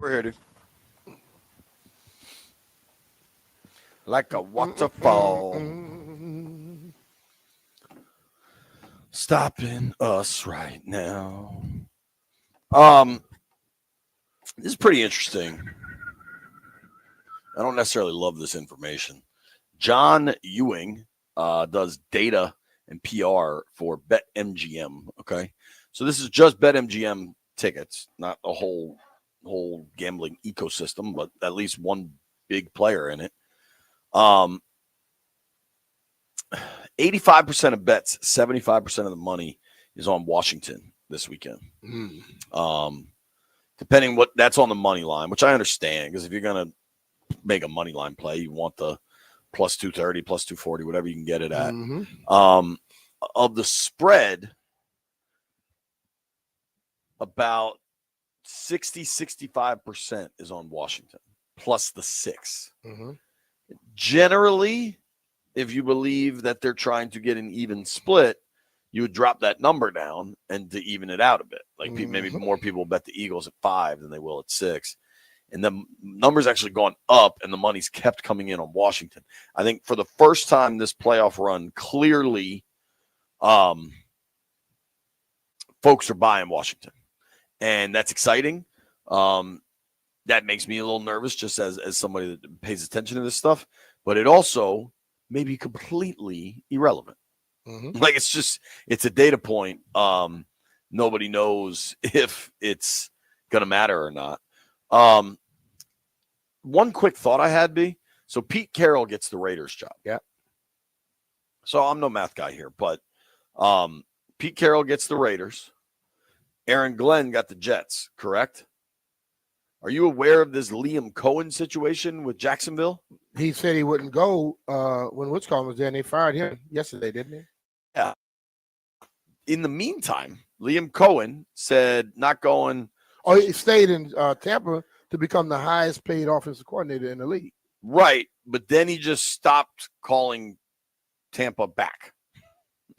We're here, dude. Like a waterfall. Stopping us right now. This is pretty interesting. I don't necessarily love this information. John Ewing does data and PR for BetMGM. Okay, so this is just BetMGM tickets, not a whole gambling ecosystem, but at least one big player in it. 85% of bets, 75% of the money is on Washington this weekend. Depending what that's on the money line, which I understand, because if you're gonna make a money line play, you want the plus 230, plus 240, whatever you can get it at. Of the spread, about 65% is on Washington, plus the 6. Generally, if you believe that they're trying to get an even split, you would drop that number down and to even it out a bit. Like maybe more people bet the Eagles at 5 than they will at 6. And the number's actually gone up and the money's kept coming in on Washington. I think for the first time this playoff run, clearly folks are buying Washington. And that's exciting. That makes me a little nervous just as somebody that pays attention to this stuff. But it also may be completely irrelevant. Like it's a data point. Nobody knows if it's going to matter or not. One quick thought I had, so Pete Carroll gets the Raiders job. Yeah. So I'm no math guy here, but Pete Carroll gets the Raiders. Aaron Glenn got the Jets, correct? Are you aware of this Liam Cohen situation with Jacksonville? He said he wouldn't go when Witzcom was there, and they fired him yesterday, didn't they? Yeah. In the meantime, Liam Cohen said not going. Oh, he stayed in Tampa to become the highest paid offensive coordinator in the league. Right, but then he just stopped calling Tampa back.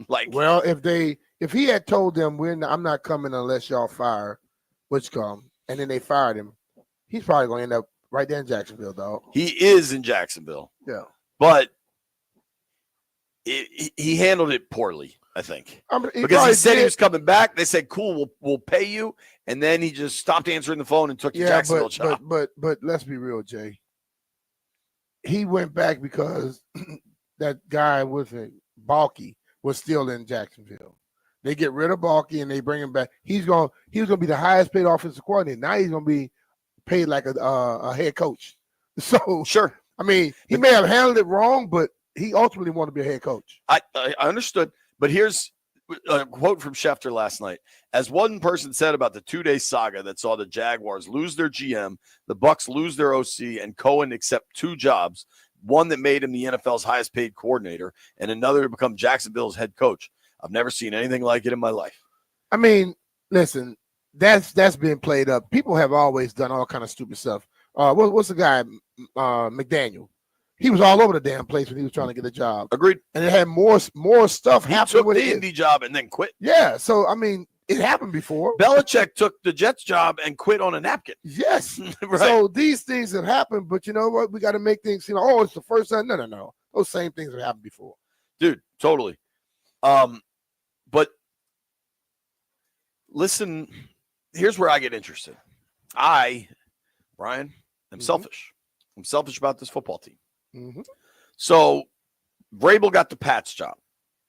Well, if he had told them I'm not coming unless y'all fire Witzcom, and then they fired him, he's probably going to end up right there in Jacksonville, dog. He is in Jacksonville. Yeah. But he handled it poorly, I think. Because he said he was coming back. They said, cool, we'll pay you. And then he just stopped answering the phone and took the Jacksonville job. But let's be real, Jay. He went back because that guy Balky was still in Jacksonville. They get rid of Balky and they bring him back. He was going to be the highest paid offensive coordinator. Now he's going to be paid like a head coach. So sure. I mean, he may have handled it wrong, but he ultimately wanted to be a head coach. I understood. But here's a quote from Schefter last night. As one person said about the 2-day saga that saw the Jaguars lose their GM, the Bucs lose their OC, and Cohen accept 2 jobs, one that made him the NFL's highest paid coordinator and another to become Jacksonville's head coach. I've never seen anything like it in my life. I mean, listen, that's been played up. People have always done all kind of stupid stuff. What's the guy, McDaniel? He was all over the damn place when he was trying to get a job. Agreed. And it had more stuff happen. He took the Indy job and then quit. Yeah. So, I mean, it happened before. Belichick took the Jets job and quit on a napkin. Yes. Right. So these things have happened, but you know what? We got to make things seem like, oh, it's the first time. No. Those same things have happened before. Dude, totally. But listen, here's where I get interested. Brian, am selfish. I'm selfish about this football team. So Vrabel got the Pats job.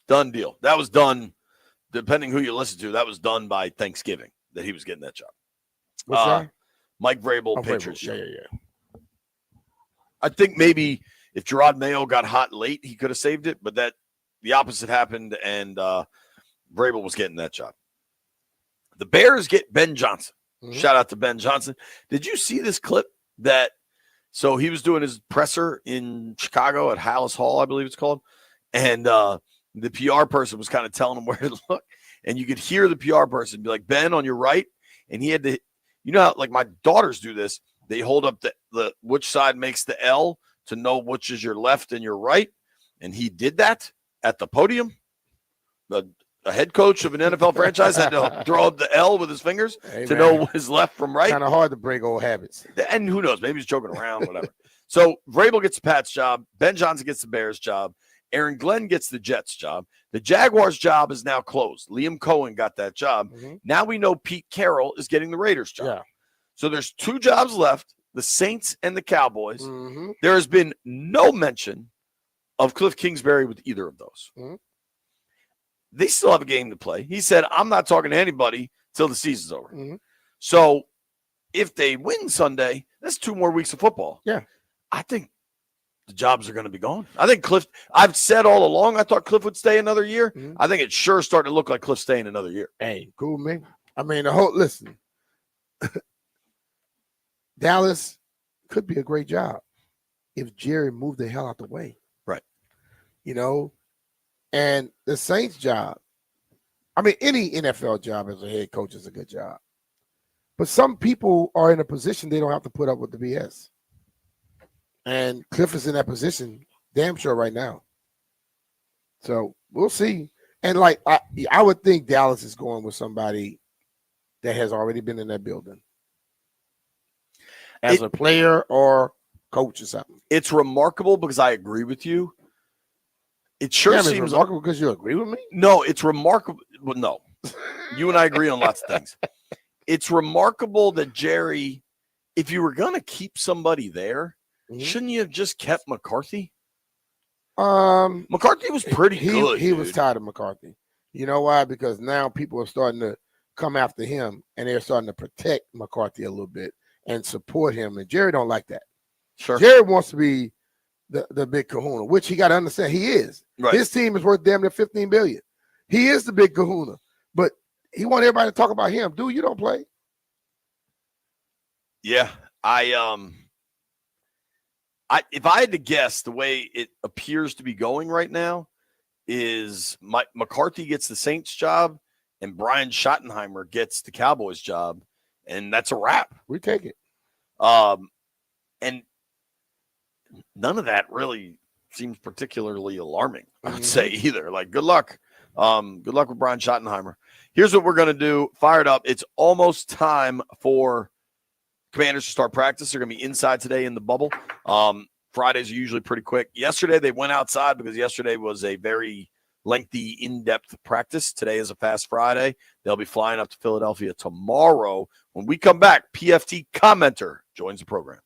Done deal. That was done, depending who you listen to, that was done by Thanksgiving that he was getting that job. What's that? Mike Vrabel, Oh, Patriots. Yeah. I think maybe if Gerard Mayo got hot late, he could have saved it, but that the opposite happened, and Vrabel was getting that job. The Bears get Ben Johnson. Shout out to Ben Johnson. Did you see this clip so he was doing his presser in Chicago at Hallis Hall, I believe it's called. And the PR person was kind of telling him where to look. And you could hear the PR person be like, Ben, on your right. And he had to, how, like my daughters do this. They hold up the which side makes the L to know which is your left and your right. And he did that at the podium. a head coach of an NFL franchise had to throw up the L with his fingers to know his left from right. Kind of hard to break old habits. And who knows? Maybe he's joking around, whatever. So Vrabel gets the Pats job. Ben Johnson gets the Bears job. Aaron Glenn gets the Jets job. The Jaguars job is now closed. Liam Cohen got that job. Mm-hmm. Now we know Pete Carroll is getting the Raiders job. Yeah. So there's 2 jobs left, the Saints and the Cowboys. Mm-hmm. There has been no mention of Cliff Kingsbury with either of those. Mm-hmm. They still have a game to play. He said, I'm not talking to anybody till the season's over. Mm-hmm. So if they win Sunday, that's 2 more weeks of football. Yeah. I think the jobs are going to be gone. I think Cliff, I've said all along, I thought Cliff would stay another year. Mm-hmm. I think it's sure starting to look like Cliff's staying another year. Hey, cool, man. I mean, listen, Dallas could be a great job if Jerry moved the hell out the way. Right. You know, and the Saints job, I mean, any NFL job as a head coach is a good job. But some people are in a position they don't have to put up with the BS. And Cliff is in that position, damn sure, right now. So we'll see. And like I would think Dallas is going with somebody that has already been in that building as a player or coach or something. It's remarkable because I agree with you. It sure seems remarkable because you agree with me. No, it's remarkable. Well, no, you and I agree on lots of things. It's remarkable that Jerry, if you were going to keep somebody there, shouldn't you have just kept McCarthy? McCarthy was pretty good. He was tired of McCarthy. You know why? Because now people are starting to come after him, and they're starting to protect McCarthy a little bit and support him. And Jerry don't like that. Sure. Jerry wants to be the big kahuna, which he got to understand he is. Right. His team is worth damn near $15 billion. He is the big kahuna, but he wants everybody to talk about him. Dude, you don't play. Yeah, if I had to guess, the way it appears to be going right now is McCarthy gets the Saints job and Brian Schottenheimer gets the Cowboys job, and that's a wrap. We take it. And none of that really seems particularly alarming, I would say, either. Like, good luck. Good luck with Brian Schottenheimer. Here's what we're going to do. Fire it up. It's almost time for Commanders to start practice. They're going to be inside today in the bubble. Fridays are usually pretty quick. Yesterday, they went outside because yesterday was a very lengthy, in-depth practice. Today is a fast Friday. They'll be flying up to Philadelphia tomorrow. When we come back, PFT Commenter joins the program.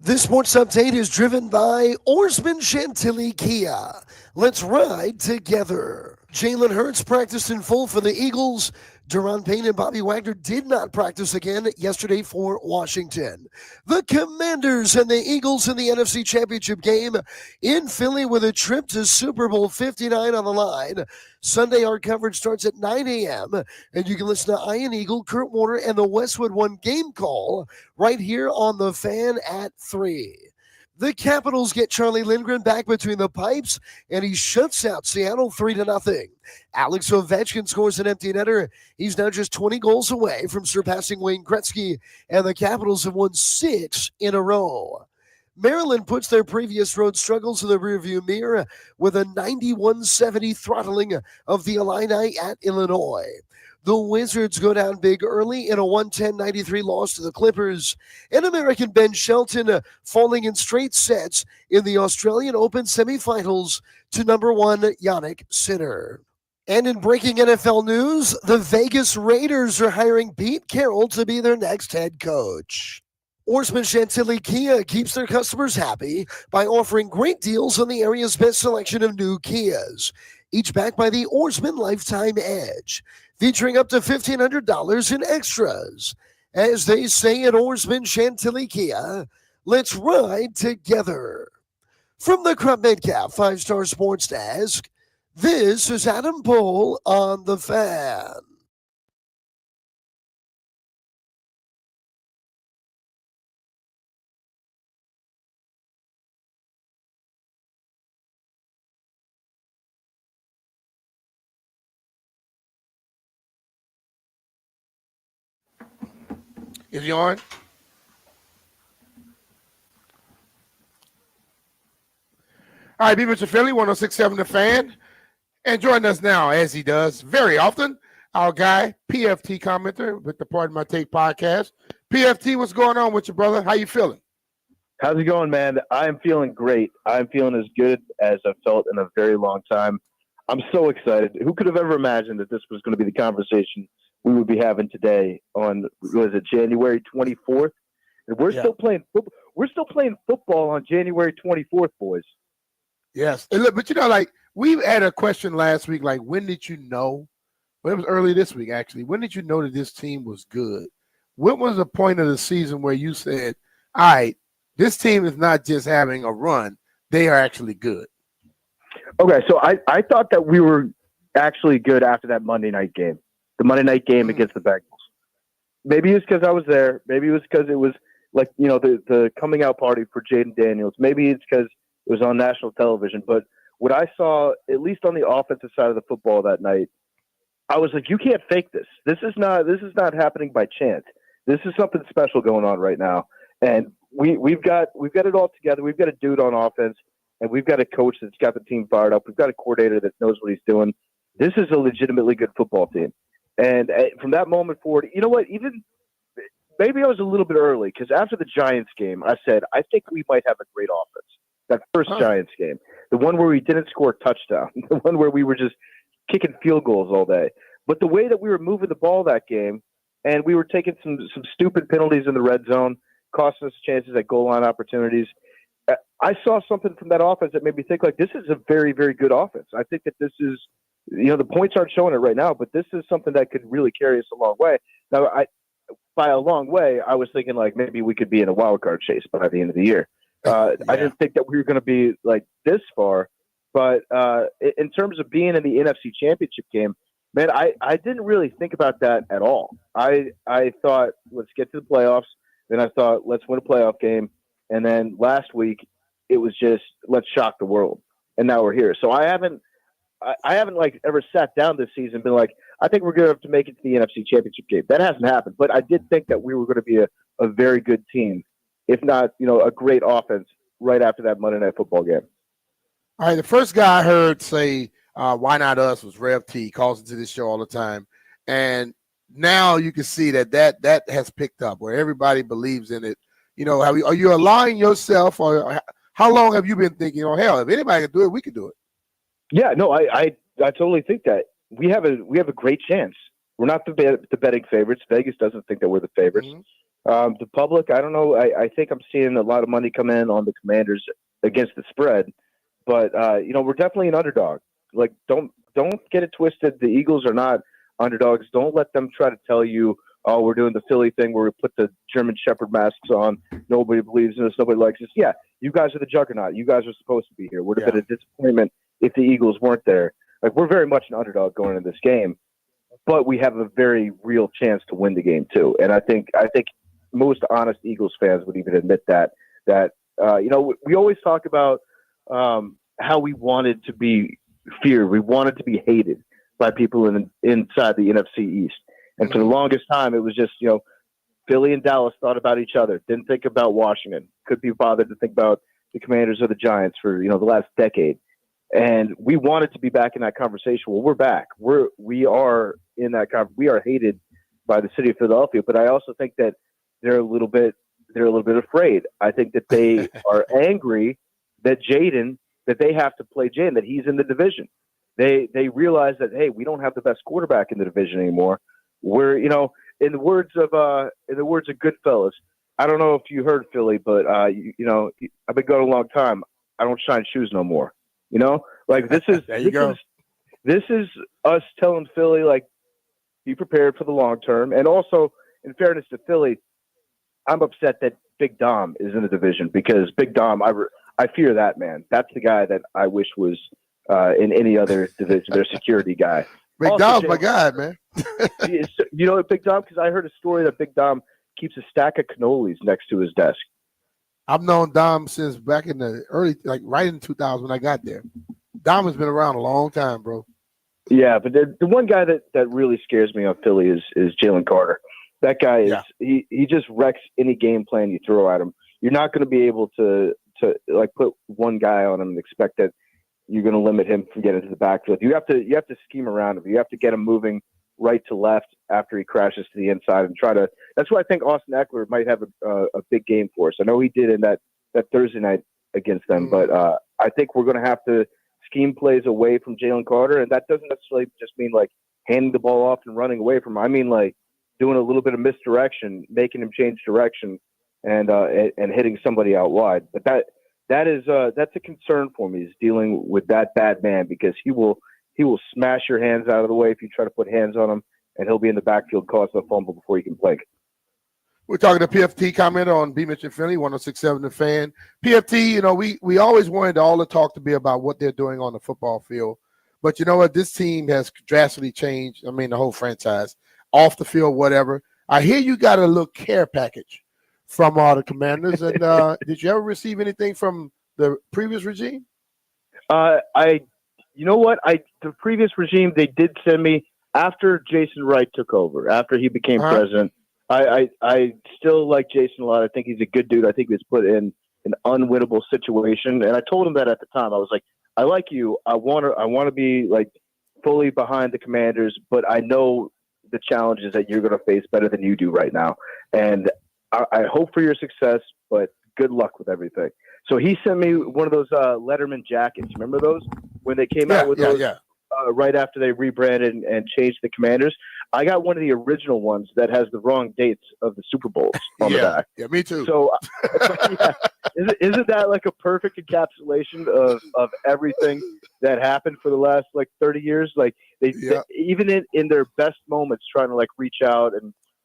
This sports update is driven by Oarsman Chantilly Kia. Let's ride together. Jalen Hurts practiced in full for the Eagles. Deron Payne and Bobby Wagner did not practice again yesterday for Washington. The Commanders and the Eagles in the NFC Championship game in Philly with a trip to Super Bowl 59 on the line. Sunday, our coverage starts at 9 a.m., and you can listen to Ian Eagle, Kurt Warner, and the Westwood One game call right here on The Fan at 3. The Capitals get Charlie Lindgren back between the pipes, and he shuts out Seattle 3-0. Alex Ovechkin scores an empty netter. He's now just 20 goals away from surpassing Wayne Gretzky, and the Capitals have won 6 in a row. Maryland puts their previous road struggles in the rearview mirror with a 91-70 throttling of the Illini at Illinois. The Wizards go down big early in a 110-93 loss to the Clippers. And American Ben Shelton falling in straight sets in the Australian Open semifinals to number 1 Yannick Sinner. And in breaking NFL news, the Vegas Raiders are hiring Pete Carroll to be their next head coach. Oarsman Chantilly Kia keeps their customers happy by offering great deals on the area's best selection of new Kias, each backed by the Oarsman Lifetime Edge, featuring up to $1,500 in extras. As they say at Oarsman Chantilly Kia, let's ride together. From the Crump Metcalf 5-Star Sports Desk, this is Adam Pohl on The Fan. Is he on? All right, Beavers of Philly, 106.7 The Fan. And joining us now, as he does very often, our guy, PFT Commenter with the Pardon My Take podcast. PFT, what's going on with you, brother? How you feeling? How's it going, man? I'm feeling great. I'm feeling as good as I've felt in a very long time. I'm so excited. Who could have ever imagined that this was going to be the conversation we would be having today on, was it January 24th? And we're still playing football. We're still playing football on January 24th, boys. Yes. And look, but like, we had a question last week, like, when did you know? Well, it was early this week, actually. When did you know that this team was good? What was the point of the season where you said, all right, this team is not just having a run, they are actually good? Okay, so I thought that we were actually good after that Monday night game. The Monday night game against the Bengals. Maybe it's because I was there. Maybe it was because it was like, the coming out party for Jaden Daniels. Maybe it's because it was on national television. But what I saw, at least on the offensive side of the football that night, I was like, you can't fake this. This is not happening by chance. This is something special going on right now. And we've got it all together. We've got a dude on offense, and we've got a coach that's got the team fired up. We've got a coordinator that knows what he's doing. This is a legitimately good football team. And from that moment forward, you know what? Even maybe I was a little bit early because after the Giants game, I said, I think we might have a great offense. That first Giants game, the one where we didn't score a touchdown, the one where we were just kicking field goals all day. But the way that we were moving the ball that game, and we were taking some stupid penalties in the red zone, costing us chances at goal line opportunities. I saw something from that offense that made me think, like, this is a very, very good offense. I think that this is, the points aren't showing it right now, but this is something that could really carry us a long way. Now, by a long way, I was thinking, like, maybe we could be in a wild card chase by the end of the year. I didn't think that we were going to be, like, this far. But in terms of being in the NFC Championship game, man, I didn't really think about that at all. I thought, let's get to the playoffs. Then I thought, let's win a playoff game. And then last week, it was just, let's shock the world. And now we're here. So I haven't like ever sat down this season and been like, I think we're going to have to make it to the NFC Championship game. That hasn't happened. But I did think that we were going to be a very good team, if not, a great offense right after that Monday Night Football game. All right, the first guy I heard say, why not us, was Rev T. He calls into this show all the time. And now you can see that has picked up where everybody believes in it. Are you allowing yourself, or how long have you been thinking, hell, if anybody can do it, we can do it? Yeah, no, I totally think that we have a great chance. We're not the betting favorites. Vegas doesn't think that we're the favorites. The public, I don't know. I think I'm seeing a lot of money come in on the Commanders against the spread, but we're definitely an underdog. Like, don't get it twisted. The Eagles are not underdogs. Don't let them try to tell you, oh, we're doing the Philly thing where we put the German Shepherd masks on. Nobody believes in us. Nobody likes us. Yeah, you guys are the juggernaut. You guys are supposed to be here. Would have been a disappointment if the Eagles weren't there. Like, we're very much an underdog going into this game, but we have a very real chance to win the game too. And I think most honest Eagles fans would even admit that we always talk about how we wanted to be feared. We wanted to be hated by people inside the NFC East. And for the longest time, it was just, Philly and Dallas thought about each other, didn't think about Washington, could be bothered to think about the Commanders or the Giants for, the last decade. And we wanted to be back in that conversation. Well, we're back. We are in that we are hated by the city of Philadelphia, but I also think that they're a little bit afraid. I think that they are angry that they have to play Jaden, that he's in the division. They realize that, hey, we don't have the best quarterback in the division anymore. We're, in the words of Goodfellas, I don't know if you heard Philly, but I've been going a long time. I don't shine shoes no more. Like, this is this is us telling Philly, like, be prepared for the long term. And also, in fairness to Philly, I'm upset that Big Dom is in the division, because Big Dom, I fear that man. That's the guy that I wish was in any other division. Their security guy. Big Dom's my guy, man. You know what, Big Dom? Because I heard a story that Big Dom keeps a stack of cannolis next to his desk. I've known Dom since back in the early, like right in 2000 when I got there. Dom has been around a long time, bro. Yeah, but the one guy that really scares me on Philly is Jalen Carter. That guy is he just wrecks any game plan you throw at him. You're not going to be able to like put one guy on him and expect that you're going to limit him from getting to the backfield. You have to scheme around him. You have to get him moving right to left after he crashes to the inside and try to. That's why I think Austin Eckler might have a big game for us. I know he did in that Thursday night against them, but I think we're going to have to scheme plays away from Jalen Carter, and that doesn't necessarily just mean like handing the ball off and running away from him. I mean like doing a little bit of misdirection, making him change direction, and hitting somebody out wide. But that's a concern for me, is dealing with that bad man, because he will smash your hands out of the way if you try to put hands on him, and he'll be in the backfield causing a fumble before he can play. We're talking to PFT Commenter on B. Mitch and Philly, 106.7 The Fan. PFT, we always wanted all the talk to be about what they're doing on the football field. But you know what? This team has drastically changed. I mean, the whole franchise, off the field, whatever. I hear you got a little care package from all the Commanders. And did you ever receive anything from the previous regime? You know what? The previous regime, they did send me after Jason Wright took over, after he became president. I still like Jason a lot. I think he's a good dude. I think he was put in an unwinnable situation, and I told him that at the time. I was like, I like you. I want to be like fully behind the Commanders, but I know the challenges that you're going to face better than you do right now, and I hope for your success. But good luck with everything. So he sent me one of those Letterman jackets. Remember those when they came out with those? Right after they rebranded and changed the Commanders. I got one of the original ones that has the wrong dates of the Super Bowls on the back. Yeah, me too. So isn't that like a perfect encapsulation of everything that happened for the last like 30 years? Like they even in their best moments trying to like reach out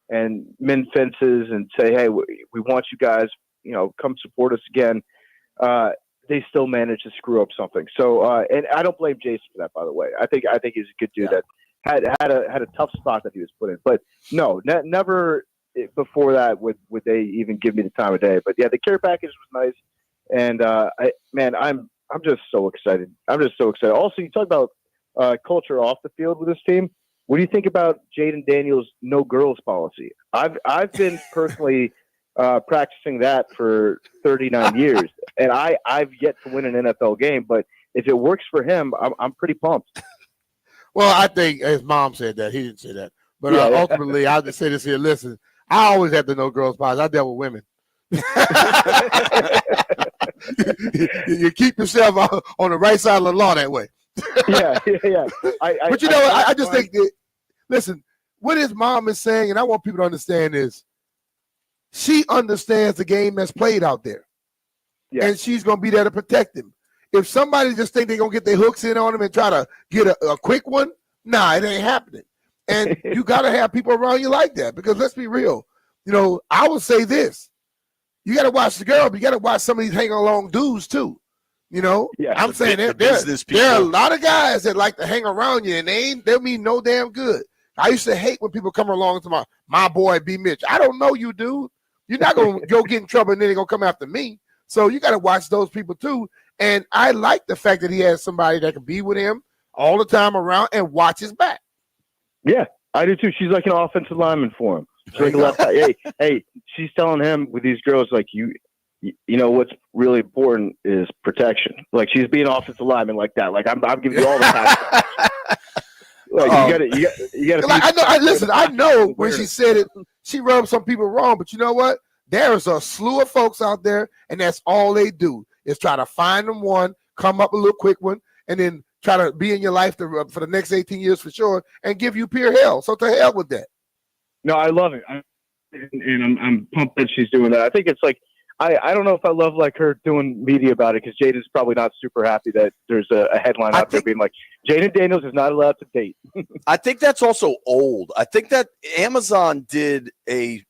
and mend fences and say, hey, we want you guys, come support us again. They still managed to screw up something. So, and I don't blame Jason for that, by the way. I think he's a good dude that had a tough spot that he was put in. But no, never before that would they even give me the time of day. But yeah, the care package was nice, and I'm just so excited. I'm just so excited. Also, you talk about culture off the field with this team. What do you think about Jaden Daniels' no girls policy? I've been personally practicing that for 39 years, and I've yet to win an NFL game. But if it works for him, I'm pretty pumped. Well, I think his mom said that. He didn't say that. But ultimately, I'll just say this here. Listen, I always had the no girls policy. I dealt with women. You keep yourself on the right side of the law that way. Yeah. But I just think that, listen, what his mom is saying, and I want people to understand is, she understands the game that's played out there. Yeah. And she's going to be there to protect him. If somebody just think they're going to get their hooks in on him and try to get a quick one, nah, it ain't happening. And you got to have people around you like that, because let's be real. I would say this. You got to watch the girl, but you got to watch some of these hanging along dudes too. Yeah, I'm saying there are a lot of guys that like to hang around you, and they mean no damn good. I used to hate when people come along to my boy B. Mitch. I don't know you, dude. You're not going to go get in trouble and then they're going to come after me. So you got to watch those people too. And I like the fact that he has somebody that can be with him all the time around and watch his back. Yeah, I do too. She's like an offensive lineman for him. She's like a left side. Hey, she's telling him with these girls, like, you know what's really important is protection. Like, she's being an offensive lineman like that. Like, I'm giving you all the pass. Like, you gotta. Like, I know when she said it, she rubbed some people wrong. But you know what? There's a slew of folks out there, and that's all they do is try to find them one, come up a little quick one, and then try to be in your life for the next 18 years for sure, and give you pure hell. So to hell with that. No, I love it, and I'm pumped that she's doing that. I think it's like I don't know if I love like her doing media about it, because Jaden's probably not super happy that there's a headline out there being like Jaden Daniels is not allowed to date. I think that's also old. I think that Amazon did a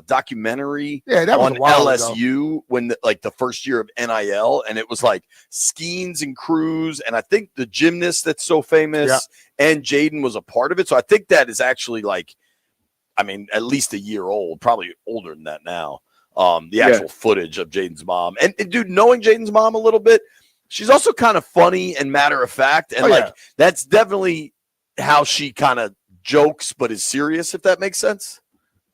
documentary that was on LSU when the first year of NIL, and it was like Skeens and Cruz, and I think the gymnast that's so famous and Jaden was a part of it. So I think that is actually at least a year old, probably older than that now. The actual footage of Jaden's mom. And dude, knowing Jaden's mom a little bit, she's also kind of funny and matter of fact. And that's definitely how she kind of jokes, but is serious, if that makes sense.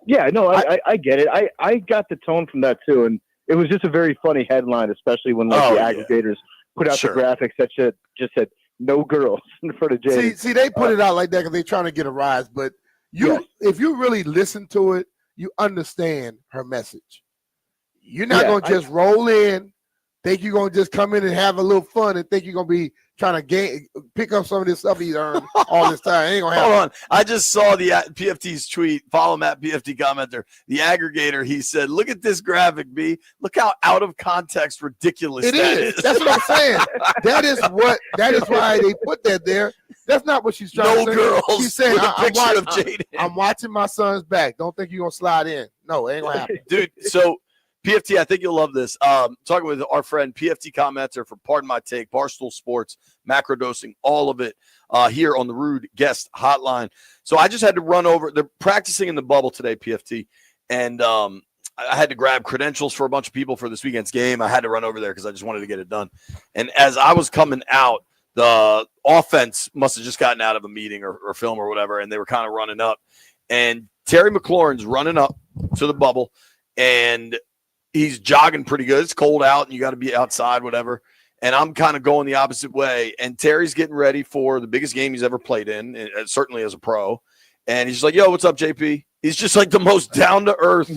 Yeah, no, I get it. I got the tone from that too. And it was just a very funny headline, especially when the aggregators put out the graphics that just said no girls in front of Jaden. See, they put it out like that because they're trying to get a rise. But if you really listen to it, you understand her message. You're not going to just roll in, think you're going to just come in and have a little fun and think you're going to be trying to pick up some of this stuff he's earned all this time. It ain't gonna happen. Hold on. I just saw the PFT's tweet. Follow him at PFT Commenter. The aggregator, he said, look at this graphic, B. Look how out of context ridiculous it that is. That's what I'm saying. That is why they put that there. That's not what she's trying to say. Girls. She's saying, I'm watching my son's back. Don't think you're going to slide in. No, it ain't going to happen. Dude, so PFT, I think you'll love this. Talking with our friend PFT Commenter for Pardon My Take, Barstool Sports, macrodosing, all of it here on the Rude Guest Hotline. So I just had to run over. They're practicing in the bubble today, PFT, and I had to grab credentials for a bunch of people for this weekend's game. I had to run over there because I just wanted to get it done. And as I was coming out, the offense must have just gotten out of a meeting or film or whatever, and they were kind of running up. And Terry McLaurin's running up to the bubble, and he's jogging pretty good. It's cold out, and you got to be outside, whatever. And I'm kind of going the opposite way. And Terry's getting ready for the biggest game he's ever played in, certainly as a pro. And he's like, yo, what's up, JP? He's just like the most down-to-earth,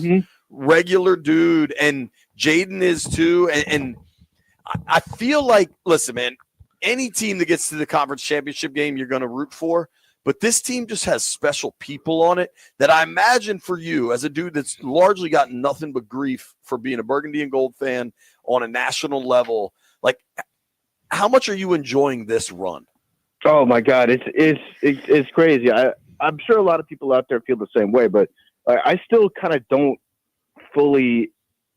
regular dude. And Jaden is too. And I feel like, listen, man, any team that gets to the conference championship game, you're going to root for. But this team just has special people on it that I imagine for you, as a dude that's largely gotten nothing but grief for being a Burgundy and Gold fan on a national level, like, how much are you enjoying this run? Oh my God, it's crazy. I'm sure a lot of people out there feel the same way, but I still kind of don't fully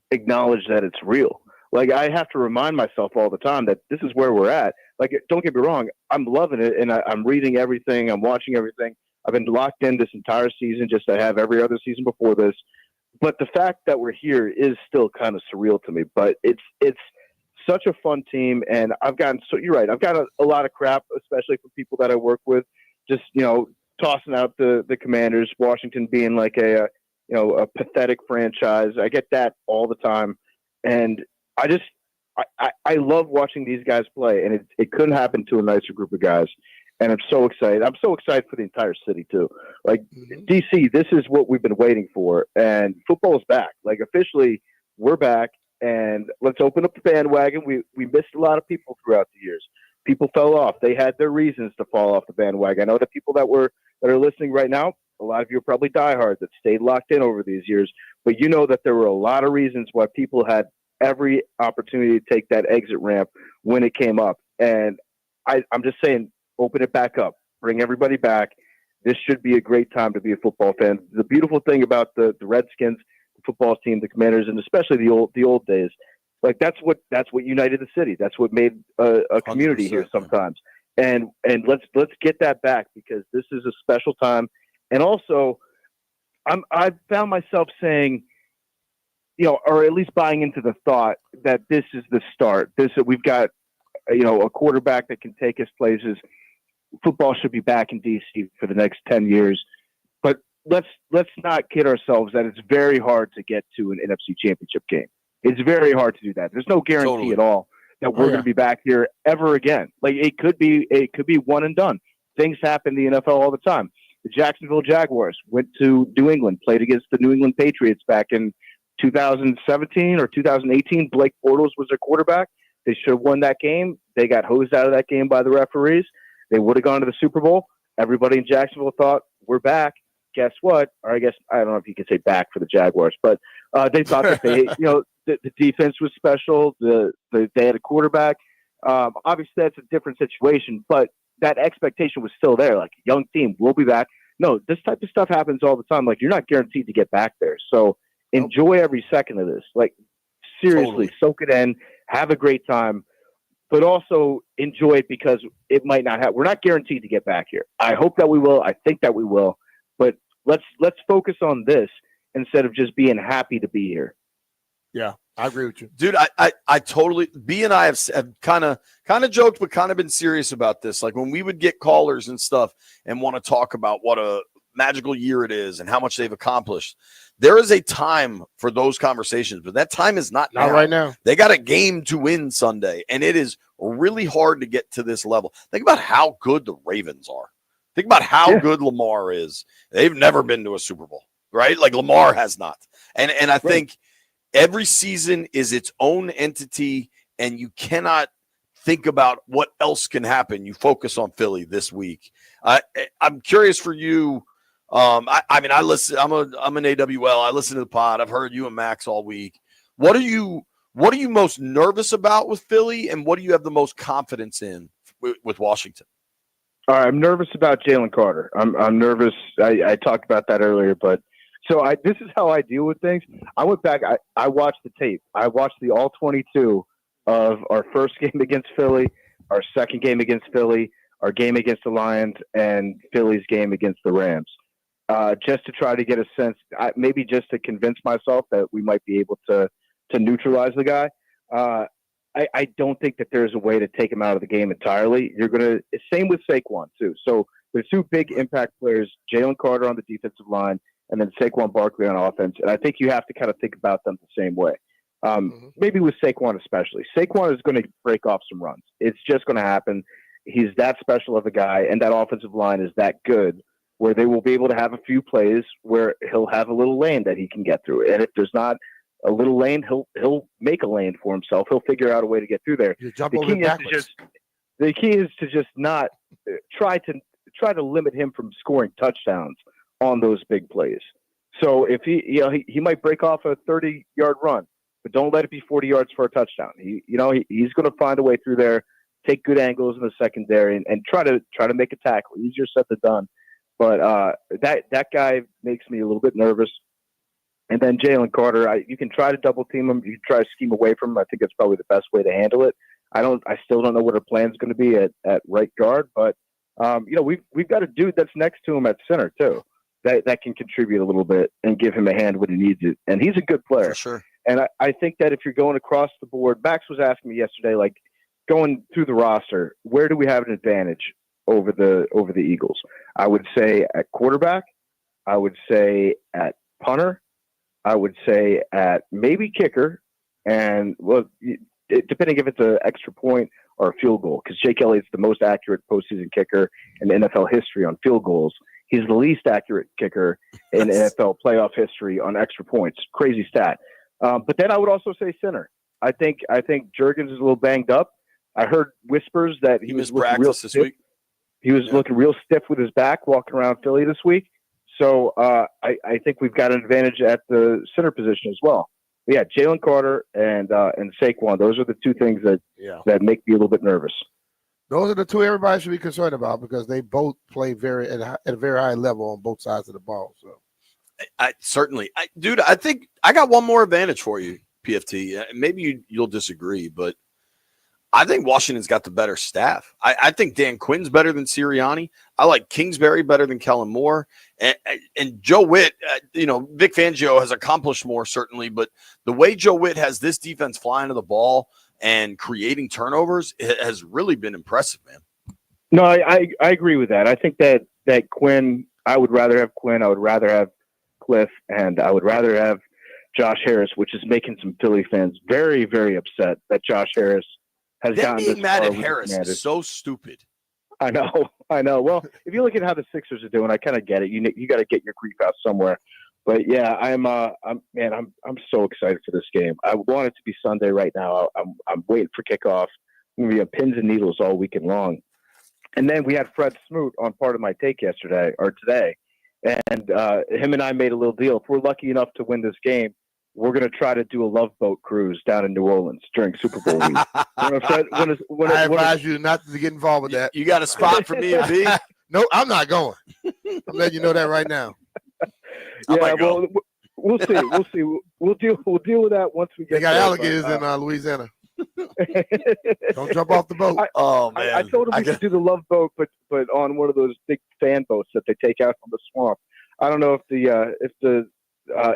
acknowledge that it's real. Like, I have to remind myself all the time that this is where we're at. Like, don't get me wrong, I'm loving it, and I'm reading everything, I'm watching everything. I've been locked in this entire season, just to have every other season before this. But the fact that we're here is still kind of surreal to me. But it's such a fun team, and you're right, I've got a lot of crap, especially for people that I work with, just, tossing out the Commanders, Washington being like a pathetic franchise. I get that all the time, and I love watching these guys play, and it couldn't happen to a nicer group of guys. And I'm so excited. I'm so excited for the entire city too. Like, DC, this is what we've been waiting for, and football is back. Like, officially, we're back, and let's open up the bandwagon. We missed a lot of people throughout the years. People fell off. They had their reasons to fall off the bandwagon. I know the people that are listening right now, A lot of you are probably diehards that stayed locked in over these years, but you know that there were a lot of reasons why people had every opportunity to take that exit ramp when it came up. And I'm just saying, open it back up, bring everybody back. This should be a great time to be a football fan. The beautiful thing about the Redskins, the football team, the Commanders, and especially the old days, like that's what united the city. That's what made a community here sometimes. And let's get that back, because this is a special time. And also, I've found myself saying, or at least buying into the thought that this is the start. We've got, a quarterback that can take us places. Football should be back in DC for the next 10 years. But let's not kid ourselves that it's very hard to get to an NFC Championship game. It's very hard to do that. There's no guarantee at all that we're going to be back here ever again. Like it could be one and done. Things happen in the NFL all the time. The Jacksonville Jaguars went to New England, played against the New England Patriots back in 2017 or 2018. Blake Bortles was their quarterback. They should have won that game. They got hosed out of that game by the referees. They would have gone to the Super Bowl. Everybody in Jacksonville thought, we're back. Guess what? Or I guess, I don't know if you could say back for the Jaguars, but they thought that the defense was special. They had a quarterback. Obviously, that's a different situation, but that expectation was still there. Like, young team, we'll be back. No, this type of stuff happens all the time. Like, you're not guaranteed to get back there. So enjoy every second of this. Like, seriously, soak it in. Have a great time. But also enjoy it, because it might not happen. We're not guaranteed to get back here. I hope that we will. I think that we will. But let's focus on this instead of just being happy to be here. Yeah, I agree with you, dude. I totally. B and I have kind of joked, but kind of been serious about this. Like, when we would get callers and stuff and want to talk about what a magical year it is and how much they've accomplished. There is a time for those conversations, but that time is not right now. They got a game to win Sunday, and it is really hard to get to this level. Think about how good the Ravens are. Think about how good Lamar is. They've never been to a Super Bowl, right? Like, Lamar has not. And I think every season is its own entity, and you cannot think about what else can happen. You focus on Philly this week. I'm curious for you. I mean, I listen. I'm an AWL. I listen to the pod. I've heard you and Max all week. What are you most nervous about with Philly, and what do you have the most confidence in with Washington? All right, I'm nervous about Jalen Carter. I'm nervous. I talked about that earlier, but this is how I deal with things. I went back. I watched the tape. I watched the all 22 of our first game against Philly, our second game against Philly, our game against the Lions, and Philly's game against the Rams. Just to try to get a sense, maybe just to convince myself that we might be able to neutralize the guy. I don't think that there's a way to take him out of the game entirely. Same with Saquon too. So there's two big impact players, Jalen Carter on the defensive line, and then Saquon Barkley on offense. And I think you have to kind of think about them the same way. Maybe with Saquon especially. Saquon is going to break off some runs. It's just going to happen. He's that special of a guy, and that offensive line is that good, where they will be able to have a few plays where he'll have a little lane that he can get through. And if there's not a little lane, he'll make a lane for himself. He'll figure out a way to get through there. The key is to just not try to limit him from scoring touchdowns on those big plays. So if he might break off a 30-yard run, but don't let it be 40 yards for a touchdown. He's going to find a way through there, take good angles in the secondary, and try to make a tackle. Easier said than done. But that guy makes me a little bit nervous. And then Jalen Carter, you can try to double team him. You can try to scheme away from him. I think that's probably the best way to handle it. I still don't know what our plan is going to be at right guard, but we've got a dude that's next to him at center too, that can contribute a little bit and give him a hand when he needs it. And he's a good player. For sure. And I think that if you're going across the board, Max was asking me yesterday, like, going through the roster, where do we have an advantage over the Eagles? I would say at quarterback. I would say at punter. I would say at maybe kicker. And, well, depending if it's an extra point or a field goal, because Jake Elliott's the most accurate postseason kicker in NFL history on field goals. He's the least accurate kicker in NFL playoff history on extra points. Crazy stat. But then I would also say center. I think Juergens is a little banged up. I heard whispers that he was looking real stiff. this week. He was looking real stiff with his back walking around Philly this week. So I think we've got an advantage at the center position as well. But yeah, Jalen Carter and Saquon. Those are the two things that make me a little bit nervous. Those are the two everybody should be concerned about because they both play at a very high level on both sides of the ball. So, Dude, I think I got one more advantage for you, PFT. Maybe you'll disagree, but I think Washington's got the better staff. I think Dan Quinn's better than Sirianni. I like Kingsbury better than Kellen Moore. And Joe Witt, Vic Fangio has accomplished more, certainly, but the way Joe Witt has this defense flying to the ball and creating turnovers has really been impressive, man. No, I agree with that. I think that Quinn, I would rather have Quinn. I would rather have Cliff, and I would rather have Josh Harris, which is making some Philly fans very, very upset that Josh Harris has Them gotten being this mad far at with the Harris Commanders. is so stupid. I know. Well, if you look at how the Sixers are doing, I kind of get it. You got to get your grief out somewhere. But yeah, I'm so excited for this game. I want it to be Sunday right now. I'm waiting for kickoff. I'm gonna be on pins and needles all weekend long. And then we had Fred Smoot on part of my take today, and him and I made a little deal. If we're lucky enough to win this game, we're going to try to do a Love Boat cruise down in New Orleans during Super Bowl week. I advise you not to get involved with that. You got a spot for me and B? No, I'm not going. I'm letting you know that right now. Yeah, well, we'll see. We'll deal with that once we get. They got there, alligators in Louisiana. Don't jump off the boat. Man! I told him we could do the Love Boat, but on one of those big fan boats that they take out from the swamp. I don't know if the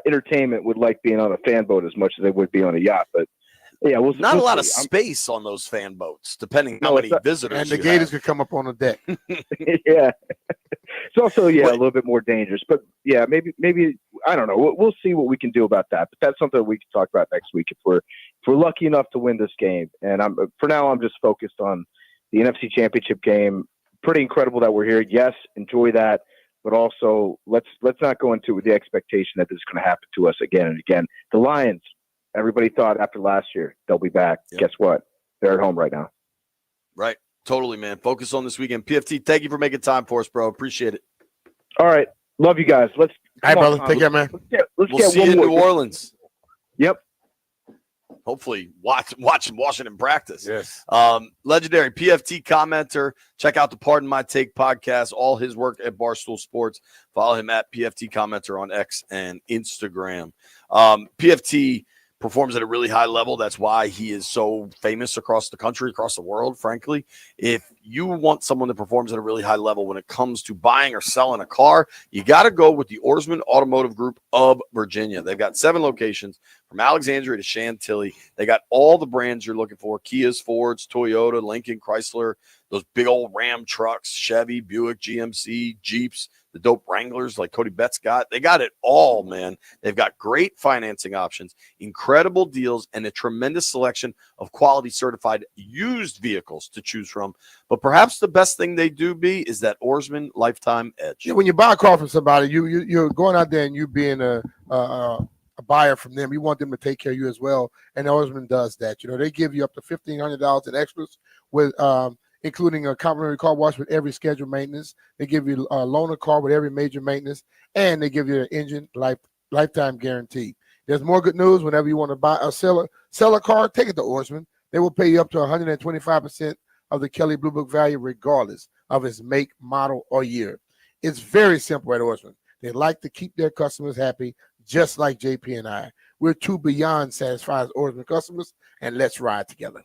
entertainment would like being on a fan boat as much as they would be on a yacht, but yeah, we'll a lot see. of space on those fan boats, depending how many visitors. And the gators could come up on the deck. Yeah, it's also a little bit more dangerous, but yeah, maybe I don't know. We'll see what we can do about that. But that's something we can talk about next week if we're lucky enough to win this game. And for now I'm just focused on the NFC Championship game. Pretty incredible that we're here. Yes, enjoy that. But also, let's not go into it with the expectation that this is going to happen to us again and again. The Lions, everybody thought after last year they'll be back. Yep. Guess what? They're at home right now. Right. Totally, man. Focus on this weekend. PFT, thank you for making time for us, bro. Appreciate it. All right. Love you guys. All right, brother. Take care, man. Let's we'll get see one you in more. New Orleans. Yep. Hopefully watching Washington practice. Yes. Legendary PFT commenter. Check out the Pardon My Take podcast. All his work at Barstool Sports. Follow him at PFT commenter on X and Instagram. PFT performs at a really high level. That's why he is so famous across the country, across the world, frankly. If you want someone that performs at a really high level when it comes to buying or selling a car, you got to go with the Oarsman Automotive Group of Virginia. They've got 7 locations from Alexandria to Chantilly. They got all the brands you're looking for: Kias, Fords, Toyota, Lincoln, Chrysler, those big old Ram trucks, Chevy, Buick, GMC, Jeeps, the dope Wranglers like Cody Betts got. They got it all, man. They've got great financing options, incredible deals, and a tremendous selection of quality certified used vehicles to choose from. But perhaps the best thing they do is that Oarsman Lifetime Edge. Yeah, when you buy a car from somebody, you're going out there and you being a buyer from them. You want them to take care of you as well. And Oarsman does that. They give you up to $1,500 in extras with including a complimentary car wash with every scheduled maintenance. They give you a loaner car with every major maintenance, and they give you an engine lifetime guarantee. There's more good news. Whenever you want to buy or sell a car, take it to Oarsman. They will pay you up to 125% of the Kelley Blue Book value, regardless of its make, model, or year. It's very simple at Oarsman. They like to keep their customers happy, just like JP and I. We're two beyond satisfied Oarsman customers, and let's ride together.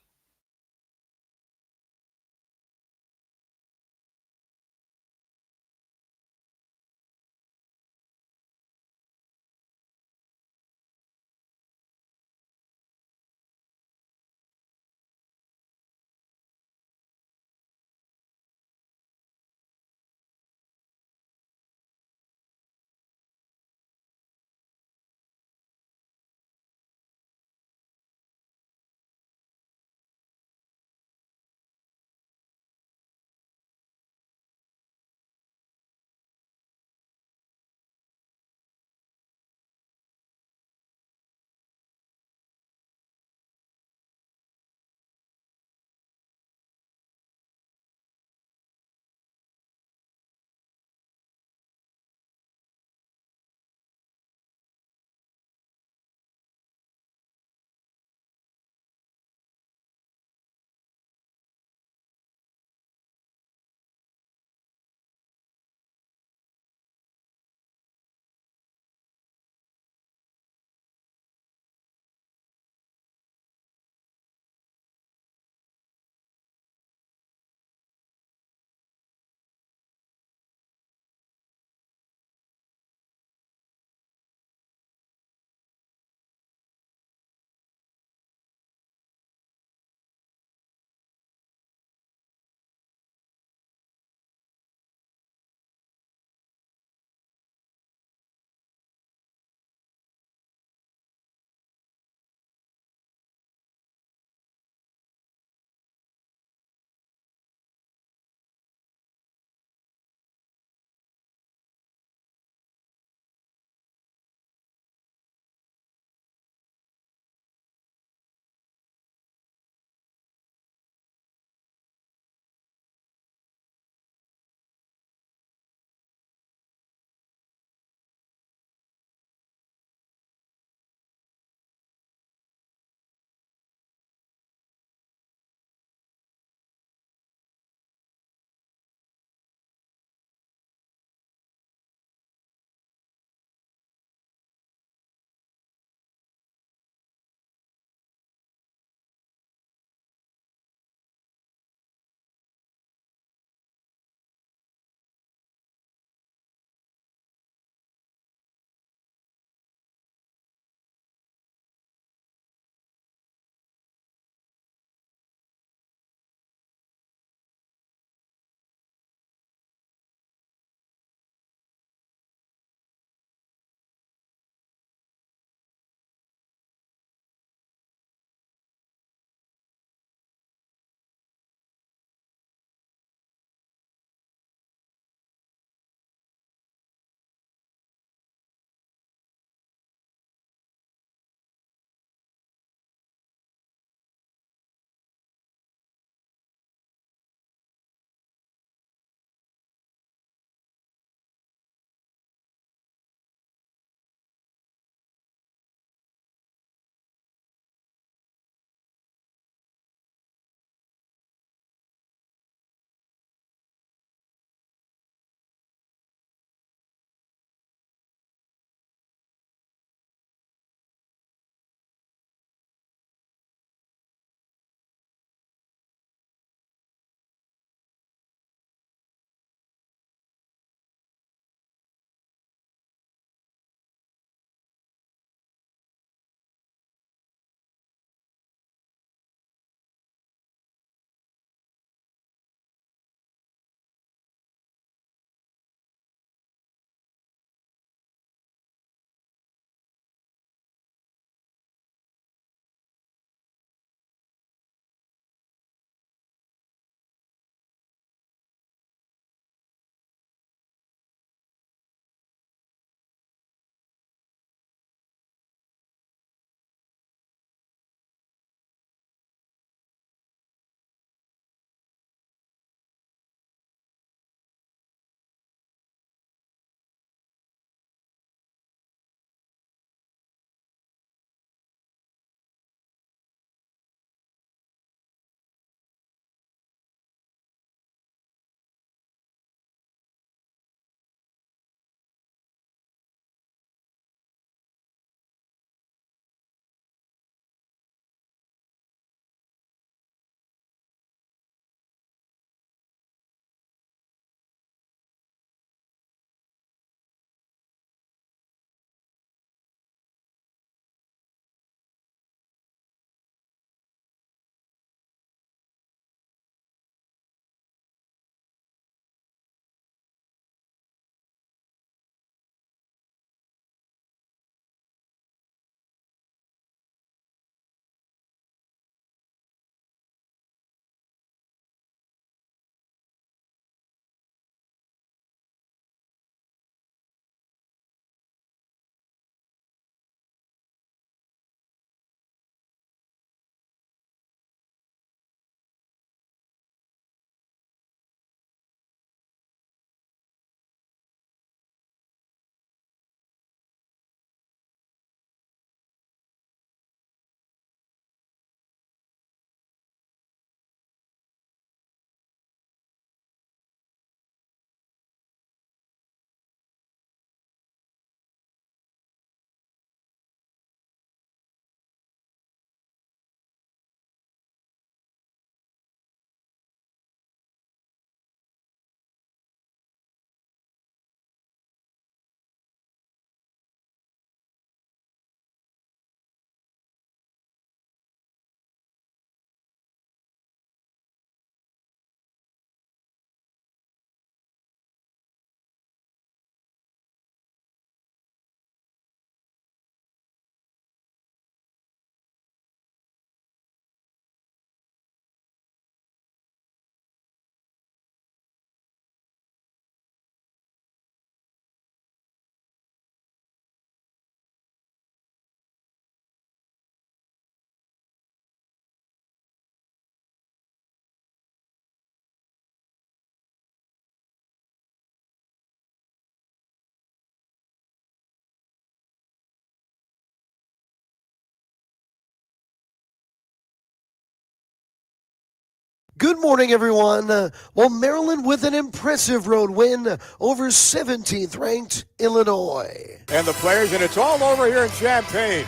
Good morning, everyone. Maryland with an impressive road win over 17th ranked Illinois. And the players, and it's all over here in Champaign.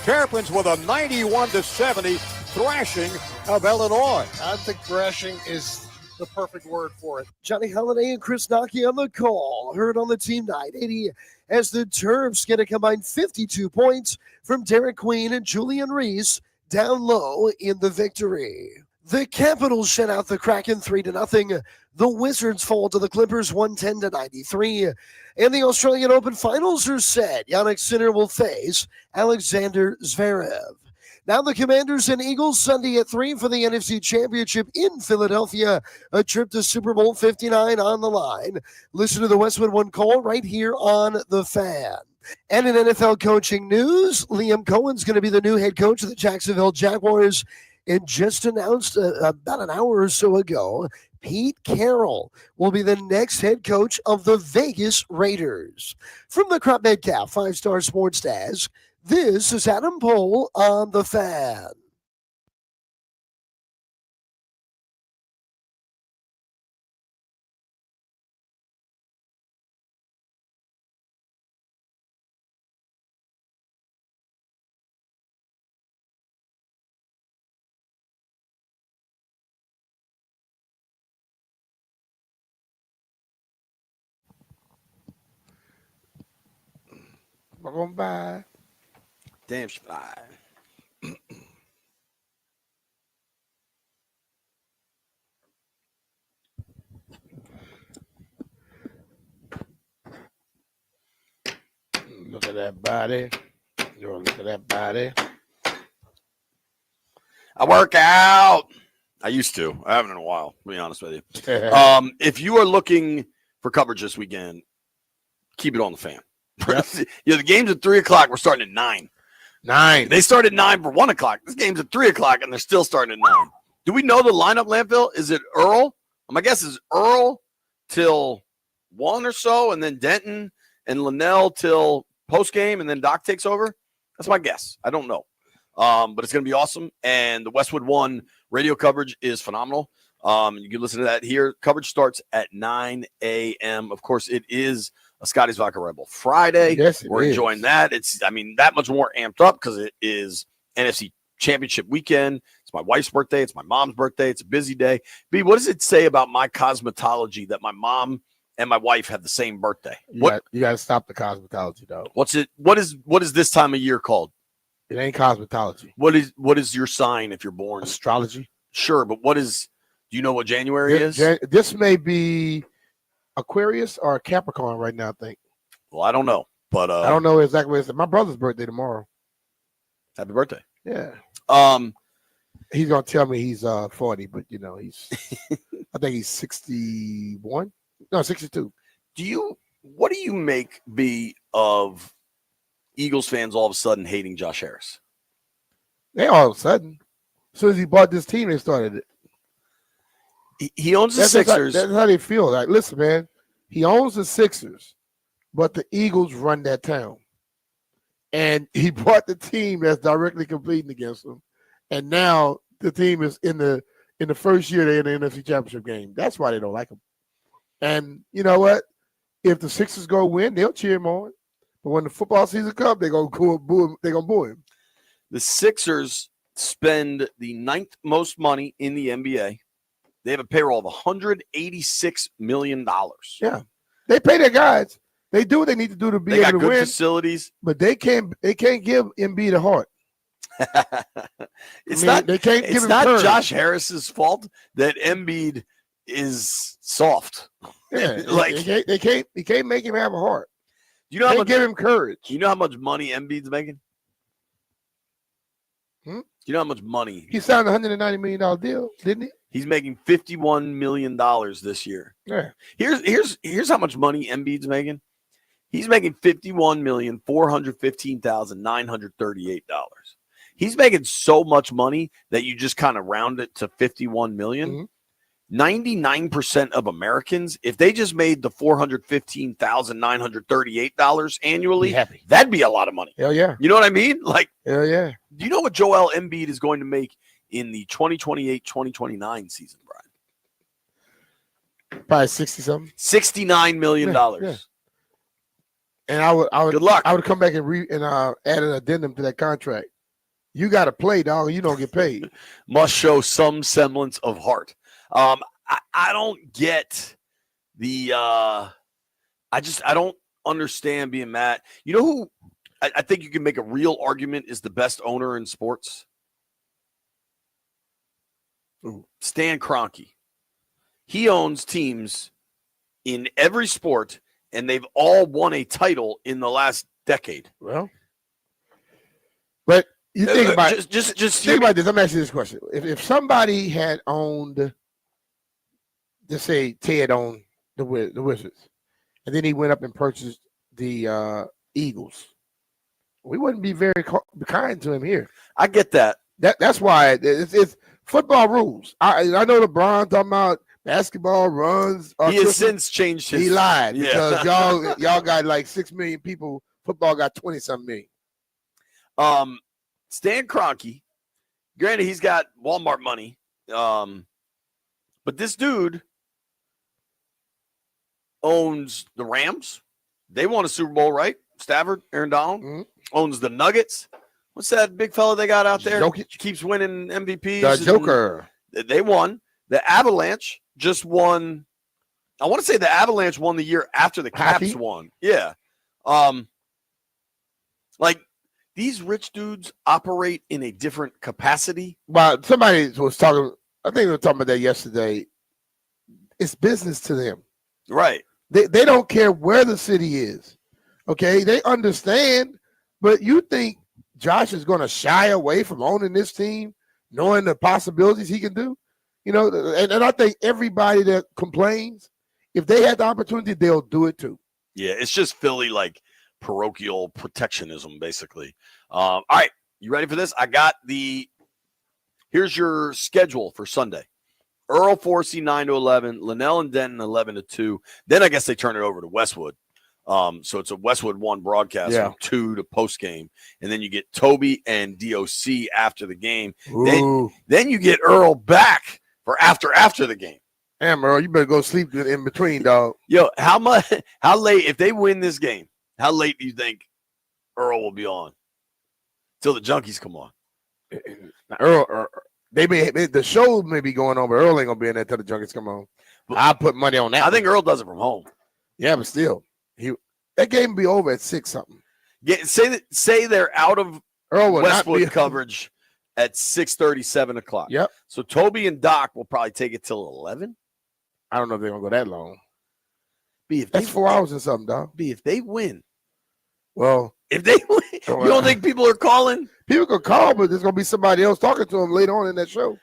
Terrapins with a 91-70 thrashing of Illinois. I think thrashing is the perfect word for it. Johnny Holiday and Chris Nocky on the call. Heard on the Team 980 as the Terps get a combined 52 points from Derek Queen and Julian Reese down low in the victory. The Capitals shut out the Kraken 3-0. The Wizards fall to the Clippers 110-93. And the Australian Open finals are set. Jannik Sinner will face Alexander Zverev. Now the Commanders and Eagles Sunday at 3 for the NFC Championship in Philadelphia. A trip to Super Bowl 59 on the line. Listen to the Westwood One call right here on The Fan. And in NFL coaching news, Liam Cohen's going to be the new head coach of the Jacksonville Jaguars. And just announced about an hour or so ago, Pete Carroll will be the next head coach of the Vegas Raiders. From the Crop Metcalf 5-Star Sports Desk, this is Adam Pohl on The Fan. Welcome by. Damn spy. Look at that body. Yo, look at that body. I work out. I used to. I haven't in a while, to be honest with you. If you are looking for coverage this weekend, keep it on The Fan. Yep. The game's at 3 o'clock. We're starting at 9. 9. They started at 9 for 1 o'clock. This game's at 3 o'clock, and they're still starting at 9. Do we know the lineup, Landfill? Is it Earl? My guess is Earl till 1 or so, and then Denton and Linnell till postgame, and then Doc takes over? That's my guess. I don't know. But it's going to be awesome, and the Westwood One radio coverage is phenomenal. You can listen to that here. Coverage starts at 9 a.m. Of course, it is a Scotty's Vodka Rebel Friday. Yes, we're enjoying that. It's, that much more amped up because it is NFC Championship weekend. It's my wife's birthday. It's my mom's birthday. It's a busy day. B, what does it say about my cosmetology that my mom and my wife have the same birthday? You got to stop the cosmetology, though. What is this time of year called? It ain't cosmetology. What is your sign if you're born? Astrology. Sure, but do you know what January is? This may be Aquarius or Capricorn right now, I think. Well, I don't know, but I don't know exactly what it's. My brother's birthday tomorrow. Happy birthday. Yeah. He's gonna tell me he's 40, but he's I think he's 61. No, 62. What do you make of Eagles fans all of a sudden hating Josh Harris? They all of a sudden, as soon as he bought this team, they started it. He owns the Sixers. That's how they feel. Like, listen, man, he owns the Sixers, but the Eagles run that town. And he bought the team that's directly competing against them. And now the team is in the first year they're in the NFC Championship game. That's why they don't like him. And you know what? If the Sixers go win, they'll cheer him on. But when the football season comes, they're gonna boo him. They're gonna boo him. The Sixers spend the 9th most money in the NBA. They have a payroll of $186 million. Yeah, they pay their guys. They do what they need to do to be able to win. They got good facilities, but they can't give Embiid a heart. It's not courage. Josh Harris's fault that Embiid is soft. Yeah, they can't make him have a heart. You know how much, give him courage. You know how much money Embiid's making? You know how much money he signed a $190 million deal, didn't he? He's making $51 million this year. Yeah. Here's how much money Embiid's making. He's making $51,415,938. He's making so much money that you just kind of round it to $51 million. Mm-hmm. 99% of Americans, if they just made the $415,938 annually, that'd be a lot of money. Hell yeah. You know what I mean? Like, hell yeah. Do you know what Joel Embiid is going to make in the 2028-2029 season, Brian? Probably 60 something. $69 million. Yeah. And I would Good luck. I would come back and add an addendum to that contract. You got to play, dog. You don't get paid. Must show some semblance of heart. I don't get the I don't understand being mad. You know who I think you can make a real argument is the best owner in sports? Stan Kroenke. He owns teams in every sport, and they've all won a title in the last decade. Well, but you think about just think about this. Let me ask you this question: If somebody had owned, just say Ted owned the Wizards, and then he went up and purchased the Eagles, we wouldn't be very kind to him here. I get that. That's why it's football rules. I know LeBron talking about basketball runs. He has since changed his. He lied Yeah. because y'all got like 6 million people. Football got 20-something million. Stan Kroenke, granted he's got Walmart money, but this dude owns the Rams. They won a Super Bowl, right? Stafford, Aaron Donald owns the Nuggets. What's that big fella they got out there? Jokic. Keeps winning MVPs. The Joker. They won. The Avalanche just won. I want to say the Avalanche won the year after the Caps Hockey? won. Yeah. Like these rich dudes operate in a different capacity. Well, somebody was talking. I think we were talking about that yesterday. It's business to them. Right. They don't care where the city is. Okay, they understand. But you think Josh is going to shy away from owning this team, knowing the possibilities he can do? You know, and I think everybody that complains, if they had the opportunity, they'll do it too. Yeah, it's just Philly like parochial protectionism, basically. All right, you ready for this? Here's your schedule for Sunday. Earl Forsey 9 to 11, Linnell and Denton 11 to 2. Then I guess they turn it over to Westwood. So it's a Westwood 1 broadcast from 2 to post game, and then you get Toby and DOC after the game. Then you get Earl back for after the game. Damn, Earl, you better go sleep in between, dog. Yo, how late, if they win this game, how late do you think Earl will be on? Till the junkies come on. Earl, the show may be going on, but Earl ain't gonna be in there till the junkies come on. I'll put money on that. I think Earl does it from home. Yeah, but still, that game will be over at 6 something. Yeah, say they're out of Earl will Westwood not be coverage at 6:30, 7 o'clock. Yep. So Toby and Doc will probably take it till 11. I don't know if they're gonna go that long. If That's 4 hours and something, dog. If they win. Well, if they win, you don't think people are calling? People could call, but there's gonna be somebody else talking to them later on in that show.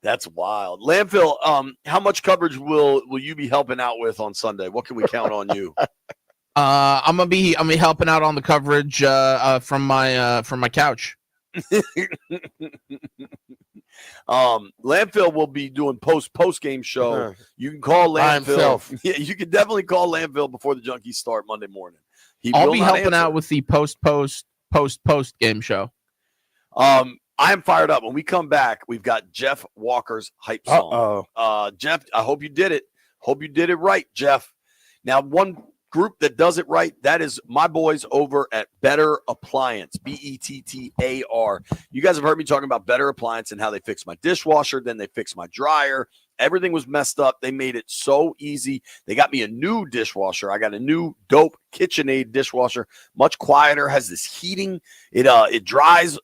That's wild. Landfill, how much coverage will you be helping out with on Sunday? What can we count on you? I'm gonna be helping out on the coverage from my couch. Landfill will be doing post game show. You can call Landfill. Yeah, you can definitely call Landfill before the Junkies start Monday morning. I'll be helping out with the post game show. I am fired up. When we come back, we've got Jeff Walker's hype song. Jeff, I hope you did it. Hope you did it right, Jeff. Now, one group that does it right, that is my boys over at Better Appliance, Bettar. You guys have heard me talking about Better Appliance and how they fixed my dishwasher, then they fixed my dryer. Everything was messed up. They made it so easy. They got me a new dishwasher. I got a new dope KitchenAid dishwasher, much quieter, has this heating. It dries.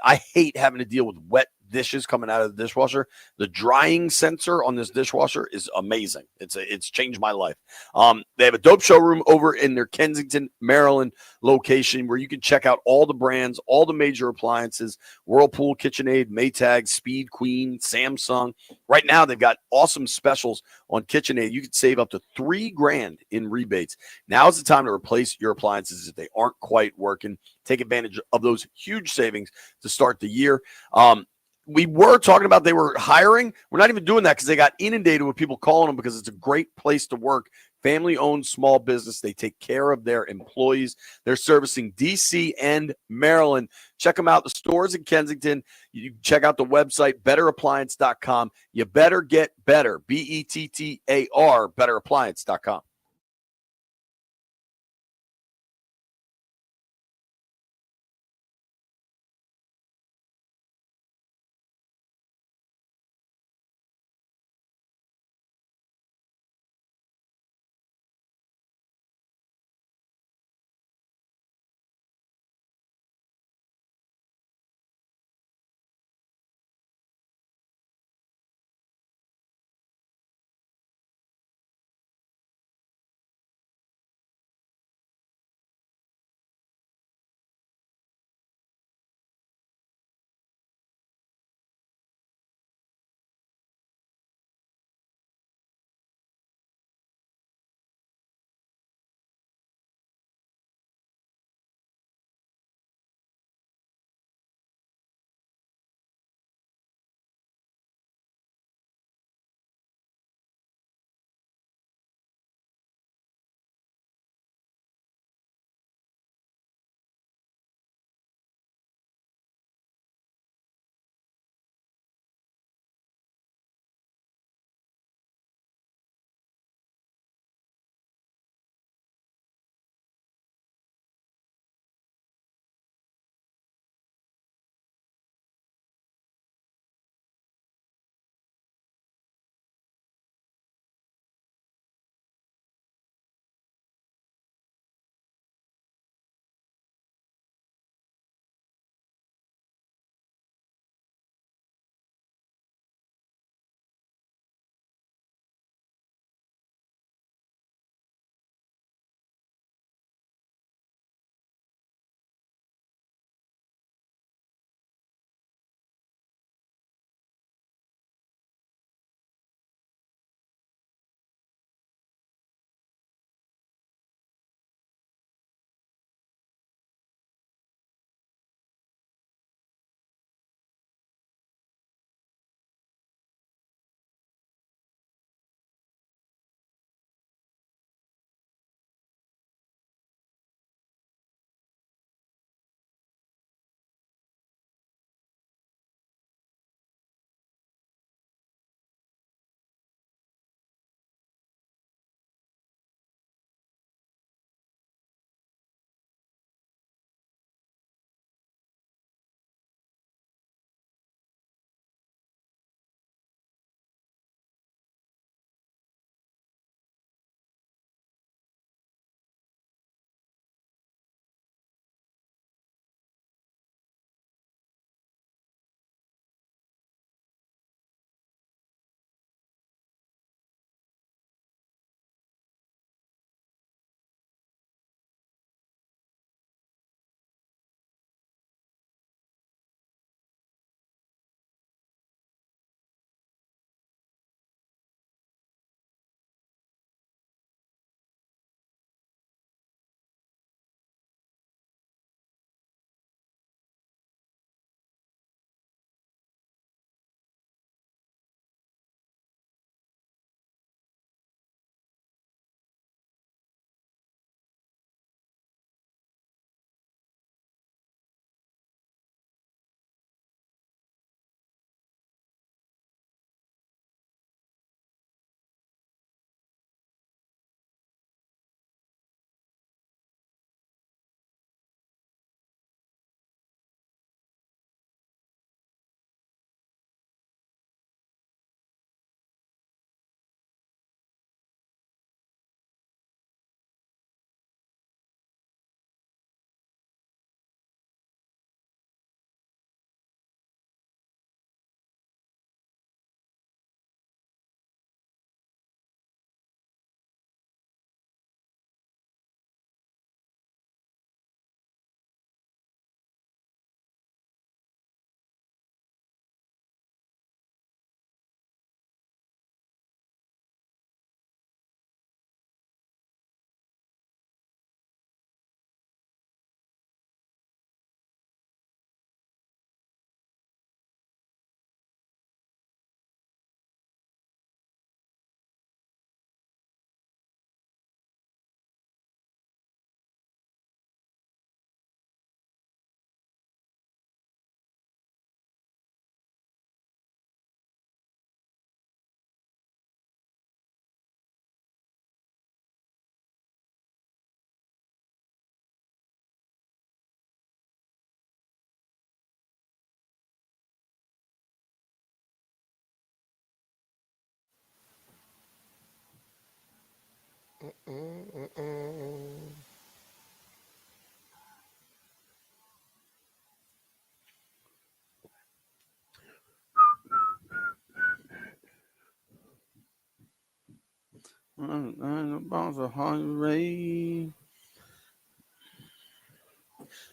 I hate having to deal with wet dishes coming out of the dishwasher. The drying sensor on this dishwasher is amazing. It's changed my life. They have a dope showroom over in their Kensington, Maryland location where you can check out all the brands, all the major appliances, Whirlpool, KitchenAid, Maytag, Speed Queen, Samsung. Right now they've got awesome specials on KitchenAid. You can save up to $3,000 in rebates. Now is the time to replace your appliances if they aren't quite working. Take advantage of those huge savings to start the year. We were talking about they were hiring. We're not even doing that because they got inundated with people calling them because it's a great place to work. family-owned small business. They take care of their employees. They're servicing D.C. and Maryland. Check them out. The stores in Kensington. You can check out the website, betterappliance.com. You better get better, BETTAR, betterappliance.com.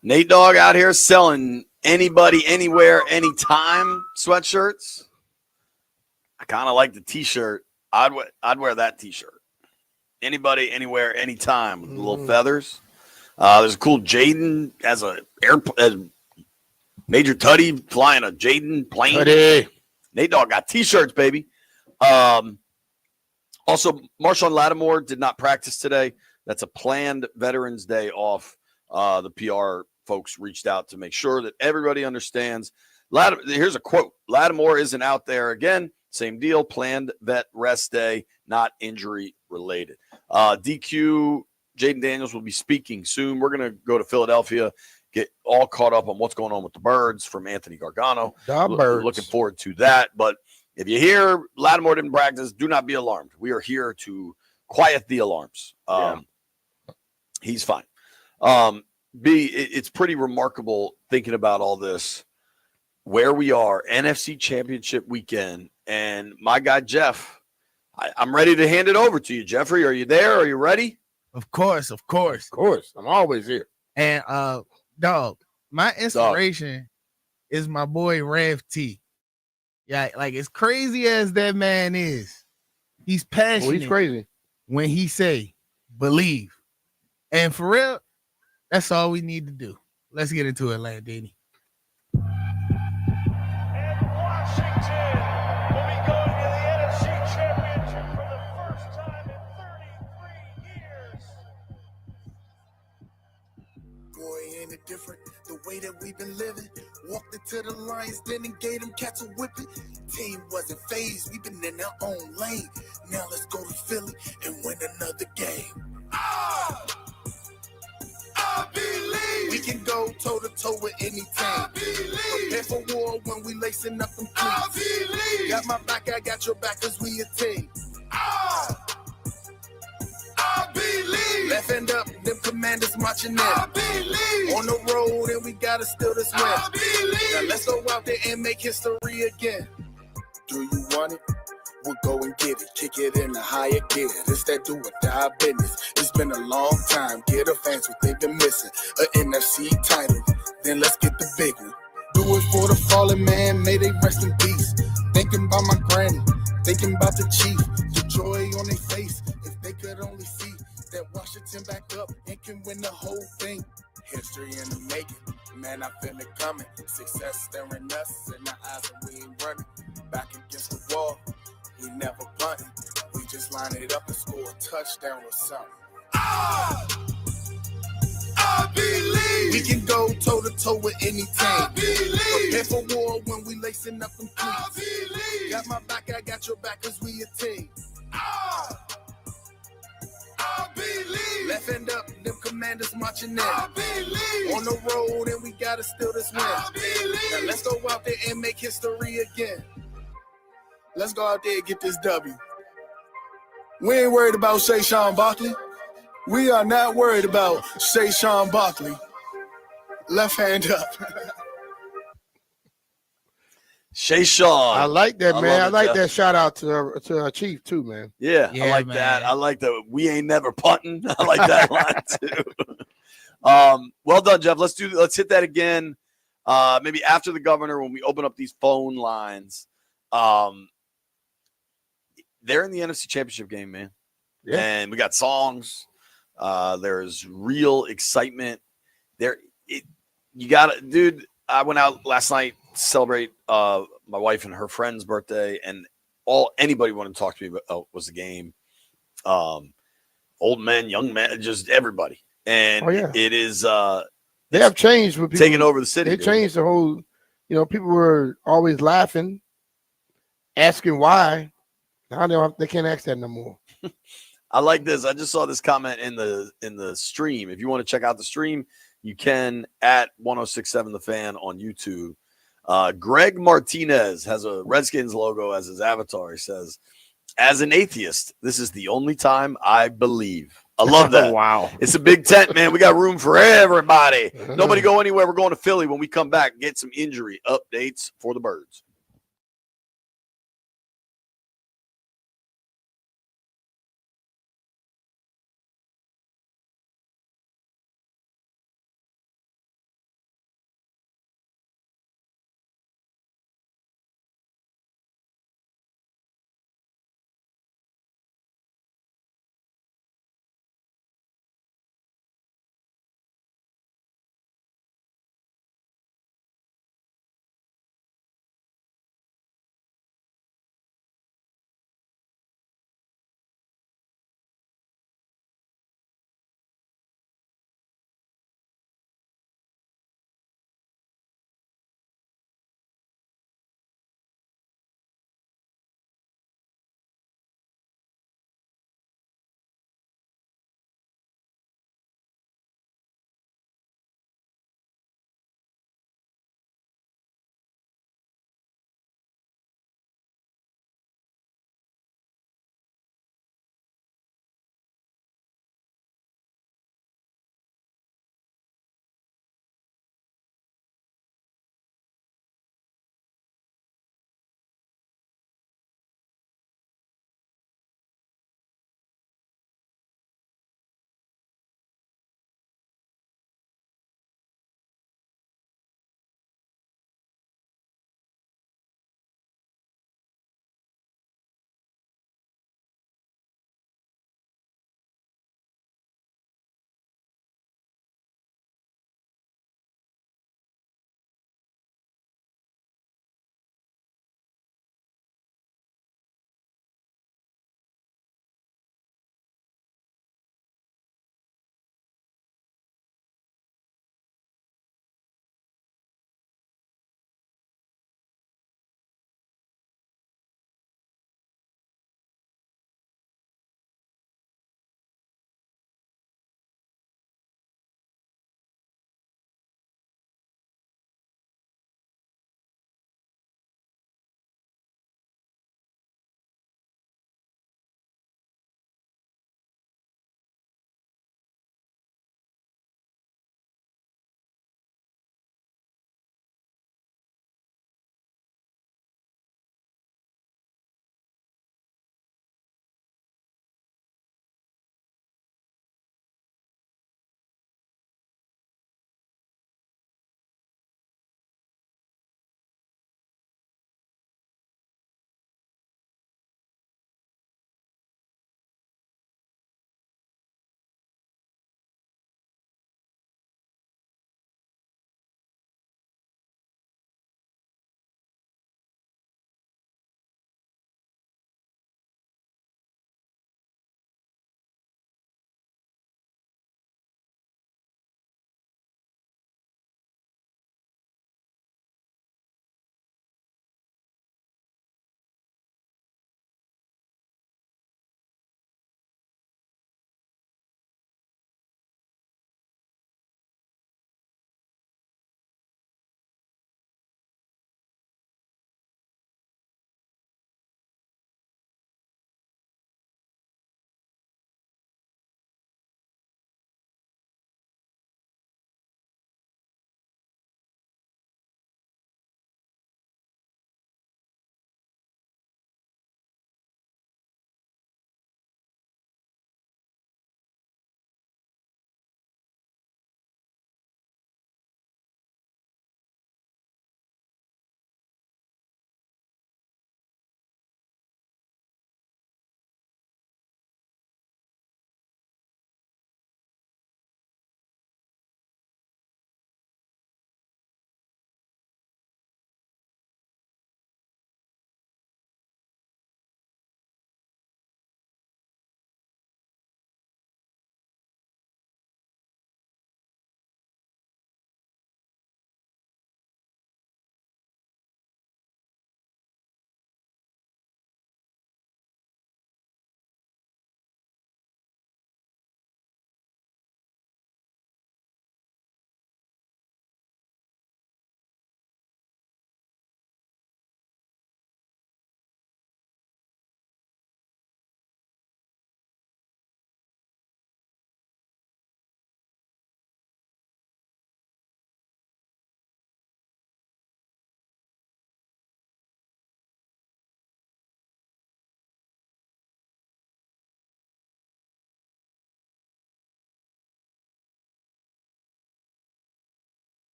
Nate Dogg out here selling anybody, anywhere, anytime sweatshirts. I kind of like the T-shirt. I'd wear that T-shirt. Anybody, anywhere, anytime with the little feathers. There's a cool Jaden as a Major Tuddy flying a Jaden plane. Tuddy. Nate Dogg got T-shirts, baby. Also, Marshawn Lattimore did not practice today. That's a planned Veterans Day off. The PR folks reached out to make sure that everybody understands. Here's a quote. Lattimore isn't out there again. Same deal. Planned vet rest day, not injury related. DQ, Jaden Daniels will be speaking soon. We're going to go to Philadelphia, get all caught up on what's going on with the Birds from Anthony Gargano. Looking forward to that. But if you hear Lattimore didn't practice, do not be alarmed. We are here to quiet the alarms. He's fine. It's pretty remarkable thinking about all this, where we are, NFC Championship weekend, and my guy Jeff, I'm ready to hand it over to you. Jeffrey, are you there? Are you ready? Of course. Of course. I'm always here. And dog, my inspiration is my boy Rev T. Yeah, like as crazy as that man is, he's passionate. He's crazy when he say believe. And for real, that's all we need to do. Let's get into it, Landini. And Washington will be going to the NFC Championship for the first time in 33 years. Boy, ain't it different the way that we've been living. Walked into the Lions, then and gave them cats a whipping. Team wasn't phased, we've been in our own lane. Now let's go to Philly and win another game. I believe we can go toe to toe with any team. I believe prepare for war when we lacing up them cleats. I believe got my back, I got your back, cause we a team. I believe left end up, them commanders marching in. I believe on the road and we gotta steal this win. I believe now let's go out there and make history again. Do you want it? We'll go and get it, kick it in a higher gear. This that do or die business. It's been a long time. Get the fans what they've been missing. A NFC title, then let's get the big one. Do it for the fallen man, may they rest in peace. Thinking about my granny, thinking about the chief. The joy on their face, if they could only see that Washington back up and can win the whole thing. History in the making, man, I feel it coming. Success staring us in the eyes and we ain't running. Back against the wall. We never bunting. We just line it up and score a touchdown or something. I believe we can go toe to toe with any team. I believe prepare for war when we lacing up them cleats. I believe got my back, I got your back, cause we a team. I believe left end up, them commanders marching in. I believe on the road and we gotta steal this win. I believe now let's go out there and make history again. Let's go out there and get this W. We ain't worried about Saquon Barkley. We are not worried about Saquon Barkley. Left hand up. Saquon. I like that, man. I like Jeff. that shout out to our chief too, man. Yeah, I like that. I like that. We ain't never punting. I like that line too. Well done, Jeff. Let's hit that again. Maybe after the governor when we open up these phone lines. They're in the NFC Championship game, man. Yeah. And we got songs. There's real excitement. You got to, dude, I went out last night to celebrate my wife and her friend's birthday, and anybody wanted to talk to me about was the game. Old men, young men, just everybody. And it is they have changed with people taking over the city. They changed the whole, people were always laughing, asking why. Now they can't ask that no more. I like this. I just saw this comment in the stream. If you want to check out the stream, you can at 1067 The Fan on YouTube. Greg Martinez has a Redskins logo as his avatar. He says, as an atheist, this is the only time I believe. I love that. Wow. It's a big tent, man. We got room for everybody. Nobody go anywhere. We're going to Philly when we come back. Get some injury updates for the Birds.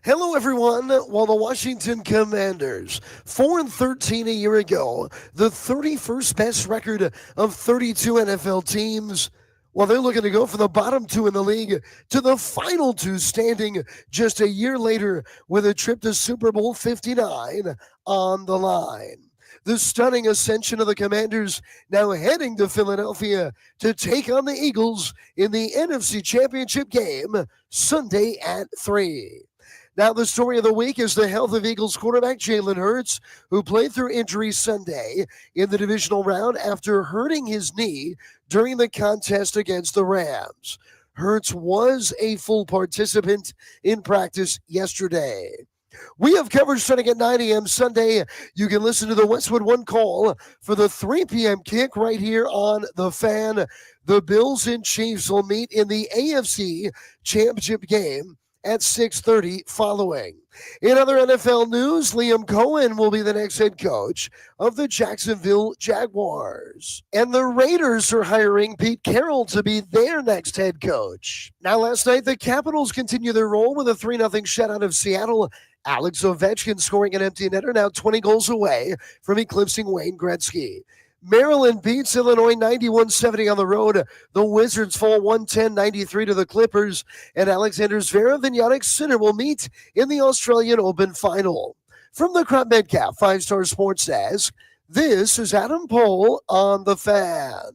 Hello, everyone. While the Washington Commanders, 4-13 a year ago, the 31st best record of 32 NFL teams, while they're looking to go from the bottom two in the league to the final two standing just a year later with a trip to Super Bowl 59 on the line. The stunning ascension of the Commanders now heading to Philadelphia to take on the Eagles in the NFC Championship game Sunday at 3. Now, the story of the week is the health of Eagles quarterback Jalen Hurts, who played through injury Sunday in the divisional round after hurting his knee during the contest against the Rams. Hurts was a full participant in practice yesterday. We have coverage starting at 9 a.m. Sunday. You can listen to the Westwood One call for the 3 p.m. kick right here on The Fan. The Bills and Chiefs will meet in the AFC Championship game at 6:30 following. In other NFL news, Liam Cohen will be the next head coach of the Jacksonville Jaguars. And the Raiders are hiring Pete Carroll to be their next head coach. Now, last night, the Capitals continue their roll with a 3-0 shutout of Seattle. Alex Ovechkin scoring an empty netter, now 20 goals away from eclipsing Wayne Gretzky. Maryland beats Illinois 91-70 on the road. The Wizards fall 110-93 to the Clippers. And Alexander Zverev and Jannik Sinner will meet in the Australian Open final. From the Crop Medcalf 5-Star Sports Desk, this is Adam Pohl on The Fan.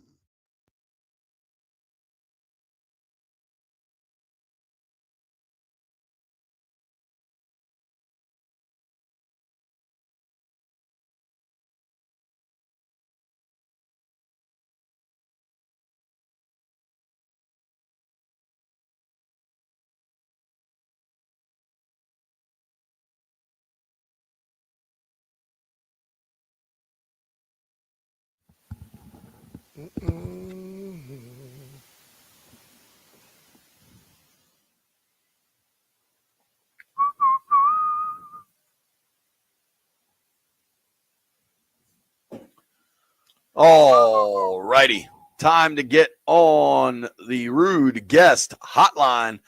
All righty. Time to get on the Rude Guest Hotline.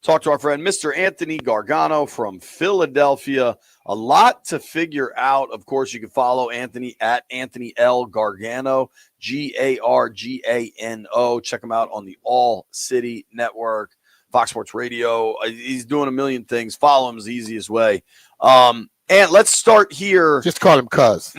Talk to our friend, Mr. Anthony Gargano from Philadelphia. A lot to figure out. Of course, you can follow Anthony at Anthony L. Gargano, Gargano. Check him out on the All City Network, Fox Sports Radio. He's doing a million things. Follow him is the easiest way. And let's start here. Just call him Cuz.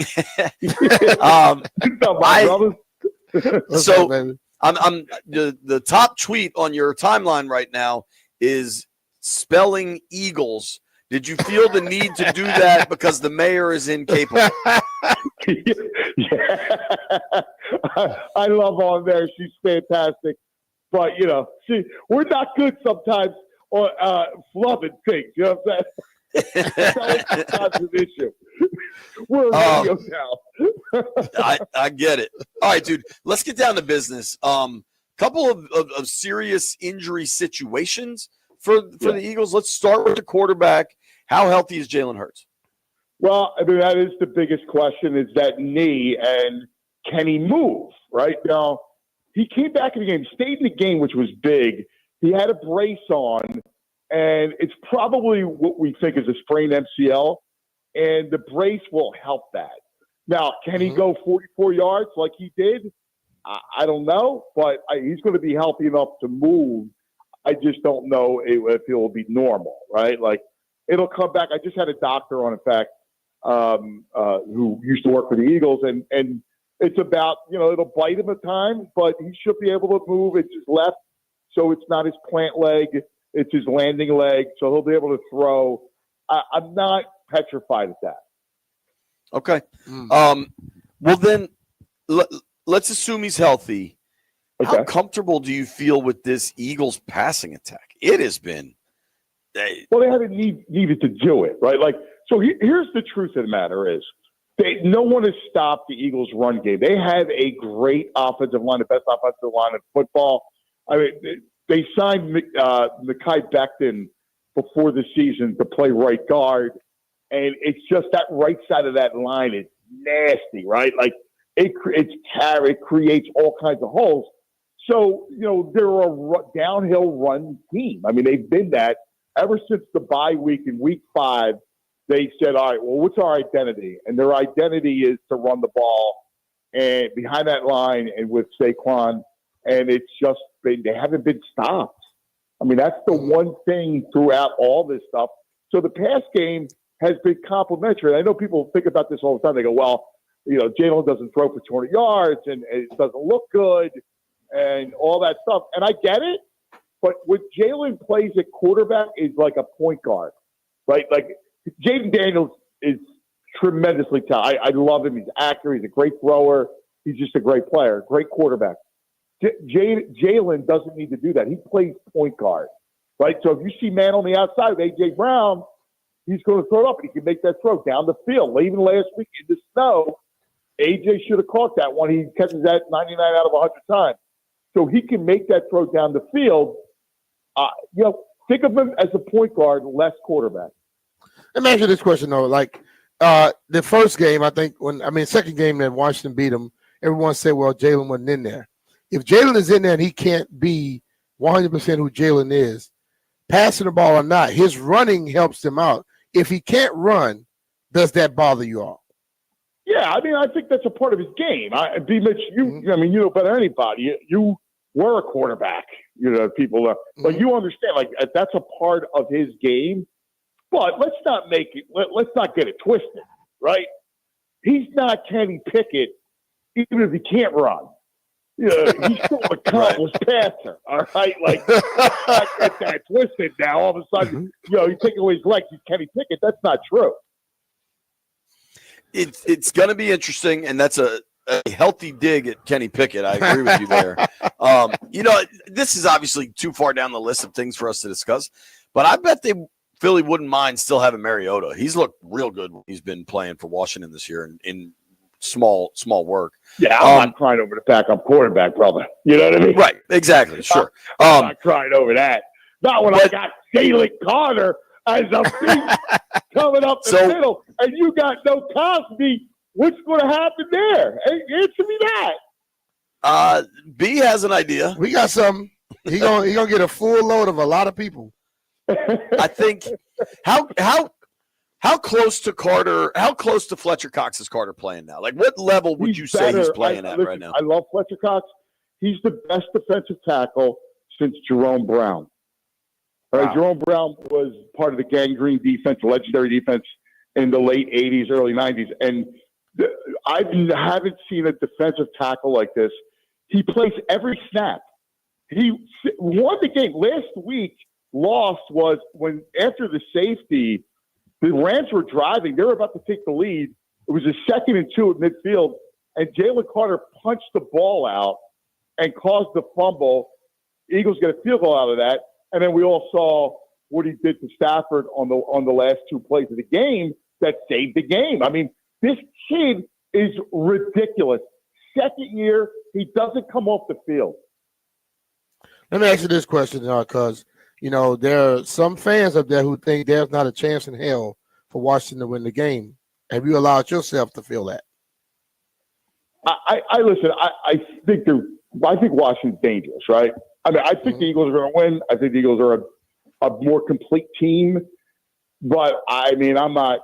So I'm the top tweet on your timeline right now is spelling Eagles. Did you feel the need to do that because the mayor is incapable? Yeah. I love on there. She's fantastic. But, we're not good sometimes on flubbing things. You know what I'm saying? That's an issue. We're radio now. I get it. All right, dude. Let's get down to business. Couple of serious injury situations for the Eagles. Let's start with the quarterback. How healthy is Jalen Hurts? Well, I mean, that is the biggest question, is that knee, and can he move? Right now, he came back in the game, stayed in the game, which was big. He had a brace on, and it's probably what we think is a sprained MCL, and the brace will help that. Now, can he go 44 yards like he did? I don't know, but he's going to be healthy enough to move. I just don't know if it will be normal, right? Like, it'll come back. I just had a doctor on, in fact, who used to work for the Eagles, and it's about, it'll bite him at times, but he should be able to move. It's his left, so it's not his plant leg. It's his landing leg, so he'll be able to throw. I'm not petrified at that. Okay. Well, then let's assume he's healthy. Okay. How comfortable do you feel with this Eagles passing attack? It has been. Well, they haven't needed to do it, right? Like, so here's the truth of the matter is, no one has stopped the Eagles' run game. They have a great offensive line, the best offensive line in football. I mean, they signed Mekhi Becton before the season to play right guard, and it's just that right side of that line is nasty, right? Like, it creates all kinds of holes. So, they're a downhill run team. I mean, they've been that ever since the bye week in week 5, they said, all right, well, what's our identity? And their identity is to run the ball and behind that line and with Saquon. And it's just they haven't been stopped. I mean, that's the one thing throughout all this stuff. So the pass game has been complimentary. I know people think about this all the time. They go, well, Jalen doesn't throw for 200 yards and it doesn't look good and all that stuff. And I get it. But what Jalen plays at quarterback is like a point guard, right? Like Jaden Daniels is tremendously talented. I love him. He's accurate. He's a great thrower. He's just a great player, great quarterback. Jalen doesn't need to do that. He plays point guard, right? So if you see man on the outside of A.J. Brown, he's going to throw it up, and he can make that throw down the field. Even last week in the snow, A.J. should have caught that one. He catches that 99 out of 100 times. So he can make that throw down the field. Think of him as a point guard, less quarterback. Let me ask you this question, though. Like the first game, second game that Washington beat them, everyone said, well, Jalen wasn't in there. If Jalen is in there and he can't be 100% who Jalen is, passing the ball or not, his running helps him out. If he can't run, does that bother you all? Yeah, I think that's a part of his game. B-Mitch, you know better than anybody. You were a quarterback. People are, but you understand, like, that's a part of his game. But let's not get it twisted, right? He's not Kenny Pickett, even if he can't run. He's still an accomplished passer, all right? Like, not get that twisted now. All of a sudden, you take away his legs, he's Kenny Pickett. That's not true. It's going to be interesting, and that's a healthy dig at Kenny Pickett. I agree with you there. This is obviously too far down the list of things for us to discuss, but I bet Philly wouldn't mind still having Mariota. He's looked real good when he's been playing for Washington this year in small work. Yeah, I'm not crying over the backup quarterback, brother. You know what I mean? Right, exactly, sure. I'm not crying over that. Not when I got Jalen Carter as a beast coming up the middle, and you got no Cosby. What's going to happen there? Answer me that. B has an idea. We got something. He gonna get a full load of a lot of people. I think how close to Carter? How close to Fletcher Cox is Carter playing now? Like, what level would you say he's playing at right now? I love Fletcher Cox. He's the best defensive tackle since Jerome Brown. All right, Jerome Brown was part of the gangrene defense, legendary defense in the late 80s, early 90s. And I haven't seen a defensive tackle like this. He plays every snap. He won the game. Last week, lost was when after the safety, the Rams were driving. They were about to take the lead. It was a 2nd and 2 at midfield, and Jalen Carter punched the ball out and caused the fumble. Eagles get a field goal out of that. And then we all saw what he did to Stafford on the last 2 plays of the game that saved the game. I mean, this kid is ridiculous. Second year, he doesn't come off the field. Let me ask you this question, because there are some fans up there who think there's not a chance in hell for Washington to win the game. Have you allowed yourself to feel that? I listen. I think Washington's dangerous, right? I mean, I think the Eagles are going to win. I think the Eagles are a more complete team. But I mean, I'm not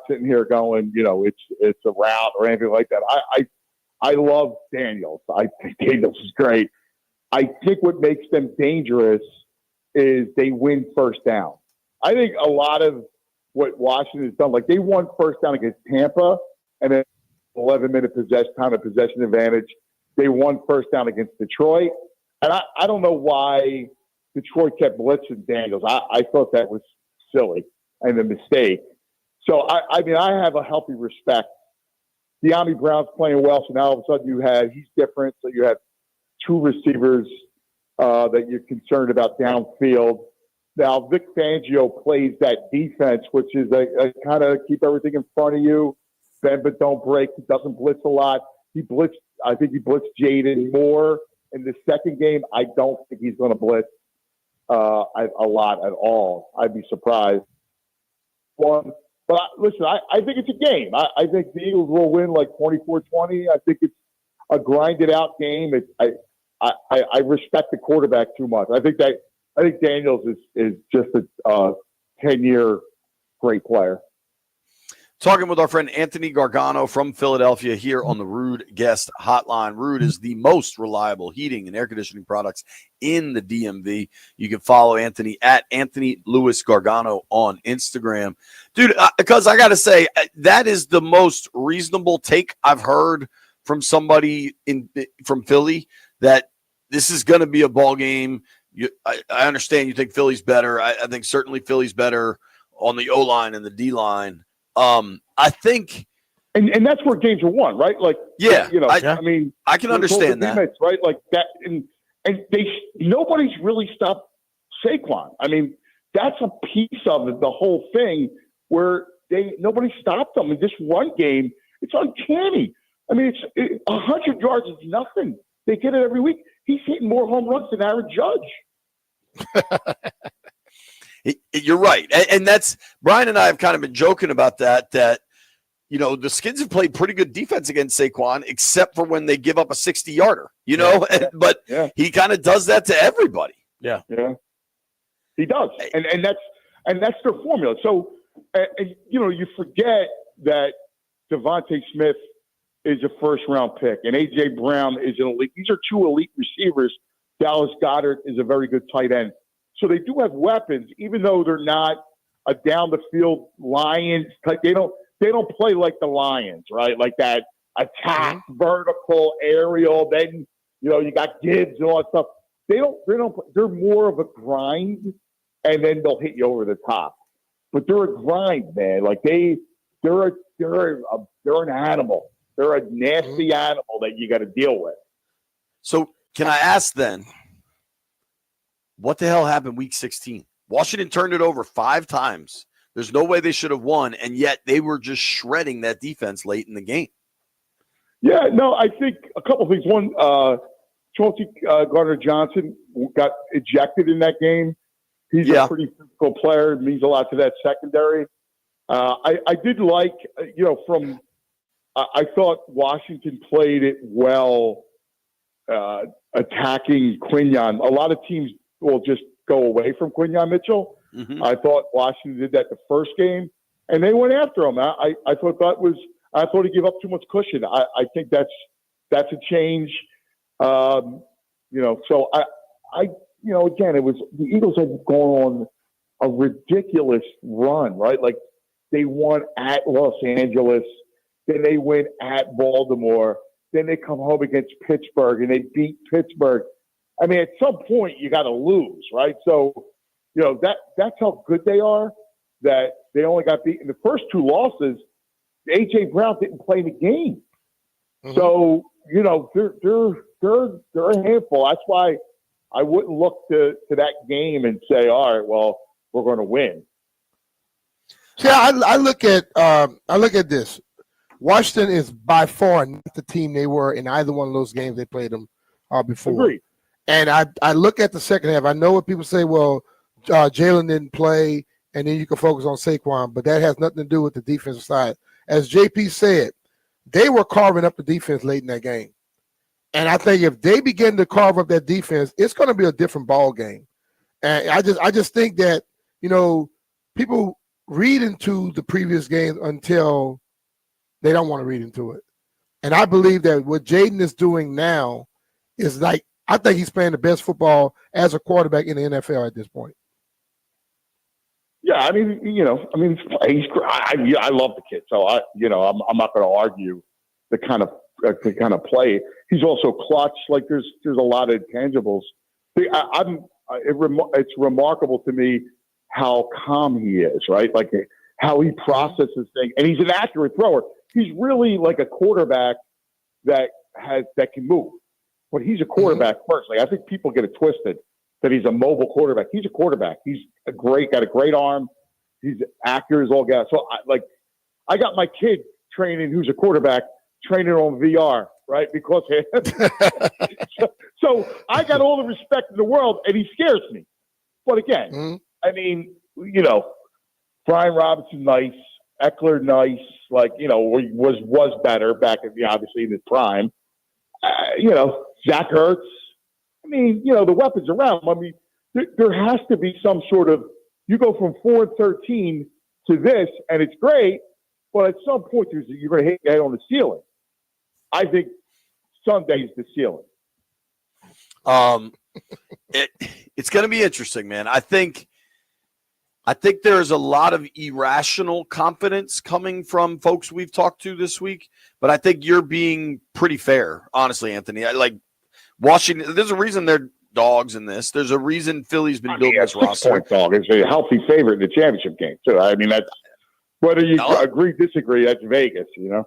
sitting here going, it's a rout or anything like that. I love Daniels. I think Daniels is great. I think what makes them dangerous is they win first down. I think a lot of what Washington has done, like they won first down against Tampa, and then 11-minute time of possession advantage. They won first down against Detroit. And I don't know why Detroit kept blitzing Daniels. I thought that was silly and a mistake. So, I mean, I have a healthy respect. De'Ami Brown's playing well, so now all of a sudden he's different. So you have 2 receivers that you're concerned about downfield. Now, Vic Fangio plays that defense, which is a kind of keep everything in front of you, bend but don't break. He doesn't blitz a lot. I think he blitzed Jaden Moore in the second game. I don't think he's going to blitz a lot at all. I'd be surprised. But listen, I think it's a game. I think the Eagles will win like 24-20. I think it's a grinded out game. I respect the quarterback too much. I I think Daniels is just a 10-year great player. Talking with our friend Anthony Gargano from Philadelphia here on the Rude Guest Hotline. Rude is the most reliable heating and air conditioning products in the DMV. You can follow Anthony at Anthony Lewis Gargano on Instagram. Dude, because I got to say, that is the most reasonable take I've heard from somebody from Philly, that this is going to be a ball game. I understand you think Philly's better. I think certainly Philly's better on the O-line and the D-line. I think, and that's where games are won, right? Like, yeah, I mean, I can understand that, teammates, right? Like that, and nobody's really stopped Saquon. I mean, that's a piece of it, the whole thing, where nobody stopped them. In this run game, it's uncanny. I mean, 100 yards is nothing. They get it every week. He's hitting more home runs than Aaron Judge. You're right. And that's Brian and I have kind of been joking about that, the Skins have played pretty good defense against Saquon, except for when they give up a 60-yarder, but he kind of does that to everybody. Yeah. He does. And that's their formula. So, you forget that Devontae Smith is a first-round pick, and A.J. Brown is an elite. These are two elite receivers. Dallas Goedert is a very good tight end. So they do have weapons, even though they're not a down-the-field Lions. Like they don't play like the Lions, right? Like that attack, vertical, aerial. Then you got Gibbs and all that stuff. They don't. They're more of a grind, and then they'll hit you over the top. But they're a grind, man. Like they're an animal. They're a nasty animal that you got to deal with. So can I ask then, what the hell happened week 16? Washington turned it over 5 times. There's no way they should have won, and yet they were just shredding that defense late in the game. Yeah, no, I think a couple of things. One, Chauncey Gardner-Johnson got ejected in that game. He's a pretty physical player. It means a lot to that secondary. I did like, I thought Washington played it well attacking Quinyon. A lot of teams will just go away from Quinyon Mitchell. Mm-hmm. I thought Washington did that the first game, and they went after him. I thought he gave up too much cushion. I think that's a change. So again, it was the Eagles had gone on a ridiculous run, right? Like they won at Los Angeles, then they win at Baltimore, then they come home against Pittsburgh and they beat Pittsburgh. I mean, at some point you got to lose, right? So, that's how good they are, that they only got beaten. The first 2 losses, A.J. Brown didn't play in the game. Mm-hmm. So, they're a handful. That's why I wouldn't look to that game and say, all right, well, we're going to win. Yeah, I look at this. Washington is by far not the team they were in either one of those games they played them before. Agreed. And I look at the second half. I know what people say, well, Jalen didn't play, and then you can focus on Saquon, but that has nothing to do with the defensive side. As JP said, they were carving up the defense late in that game. And I think if they begin to carve up that defense, it's going to be a different ball game. And I just think that, people read into the previous games until they don't want to read into it. And I believe that what Jaden is doing now is I think he's playing the best football as a quarterback in the NFL at this point. Yeah, I mean, I love the kid, so I'm not going to argue the kind of play. He's also clutch. Like there's a lot of intangibles. It's remarkable to me how calm he is, right? Like how he processes things, and he's an accurate thrower. He's really like a quarterback that can move. But he's a quarterback first. Like I think people get it twisted that he's a mobile quarterback. He's a quarterback. He's got a great arm. He's accurate as all gas. So I got my kid training, who's a quarterback, training on VR, right? Because so I got all the respect in the world, and he scares me. But again, I mean, Brian Robinson, nice. Eckler, nice. Like, was better back obviously in his prime. Zach Ertz. I mean, the weapons around him. I mean, there has to be some sort of, you go from 4-13 to this, and it's great, but at some point you're going to hit your head on the ceiling. I think Sunday's the ceiling. It's going to be interesting, man. I think there's a lot of irrational confidence coming from folks we've talked to this week, but I think you're being pretty fair, honestly, Anthony. I like Washington. There's a reason they're dogs in this. There's a reason Philly's been building this roster. 6-point dog. It's a healthy favorite in the championship game, too. I mean, that's whether you agree, disagree, that's Vegas, you know?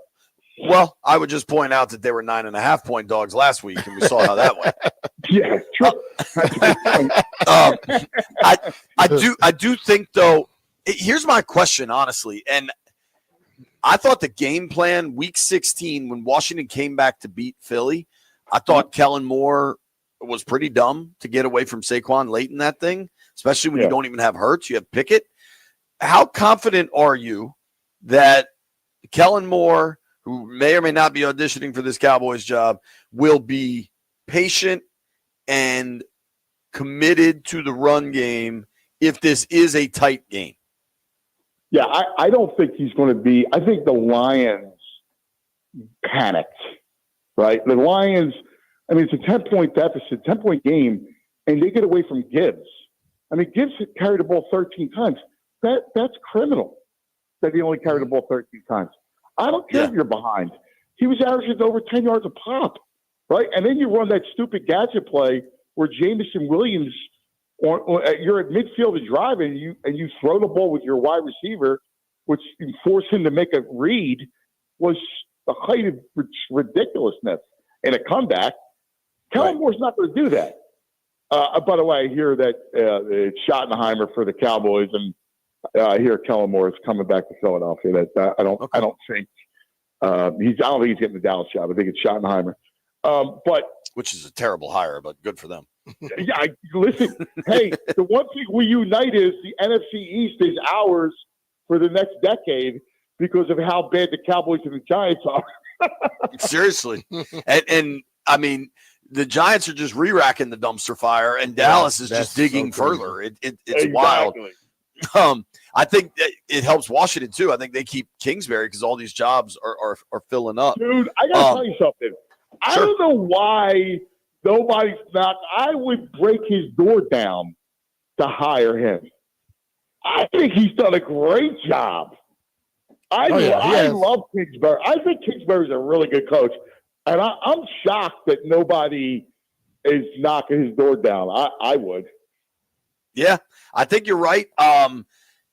Well, I would just point out that they were 9.5-point dogs last week, and we saw how that went. Yeah, true. I do think, though, here's my question, honestly, and I thought the game plan week 16 when Washington came back to beat Philly, I thought Kellen Moore was pretty dumb to get away from Saquon late in that thing, especially when you don't even have Hurts, you have Pickett. How confident are you that Kellen Moore, who may or may not be auditioning for this Cowboys job, will be patient and committed to the run game if this is a tight game? Yeah, I don't think he's going to be – I think the Lions panicked, right? The Lions – I mean, it's a 10-point deficit, 10-point game, and they get away from Gibbs. I mean, Gibbs carried the ball 13 times. That's criminal that he only carried the ball 13 times. I don't care if you're behind. He was averaging over 10 yards a pop, right? And then you run that stupid gadget play where Jamison Williams, you're at midfield and driving, and you throw the ball with your wide receiver, which you force him to make a read, was the height of ridiculousness in a comeback. Kellen Moore's not going to do that. By the way, I hear that it's Schottenheimer for the Cowboys, and I hear Kellen Moore is coming back to Philadelphia. That I don't think I don't think he's getting the Dallas job. I think it's Schottenheimer. But which is a terrible hire, but good for them. Yeah, listen. Hey, the one thing we unite is the NFC East is ours for the next decade because of how bad the Cowboys and the Giants are. Seriously, and I mean. The Giants are just re-racking the dumpster fire, and Dallas is just digging further. It's wild. I think it helps Washington, too. I think they keep Kingsbury because all these jobs are filling up. Dude, I got to tell you something. I don't know why nobody's not. I would break his door down to hire him. I think he's done a great job. I love Kingsbury. I think Kingsbury's a really good coach. And I'm shocked that nobody is knocking his door down. I would. Yeah, I think you're right.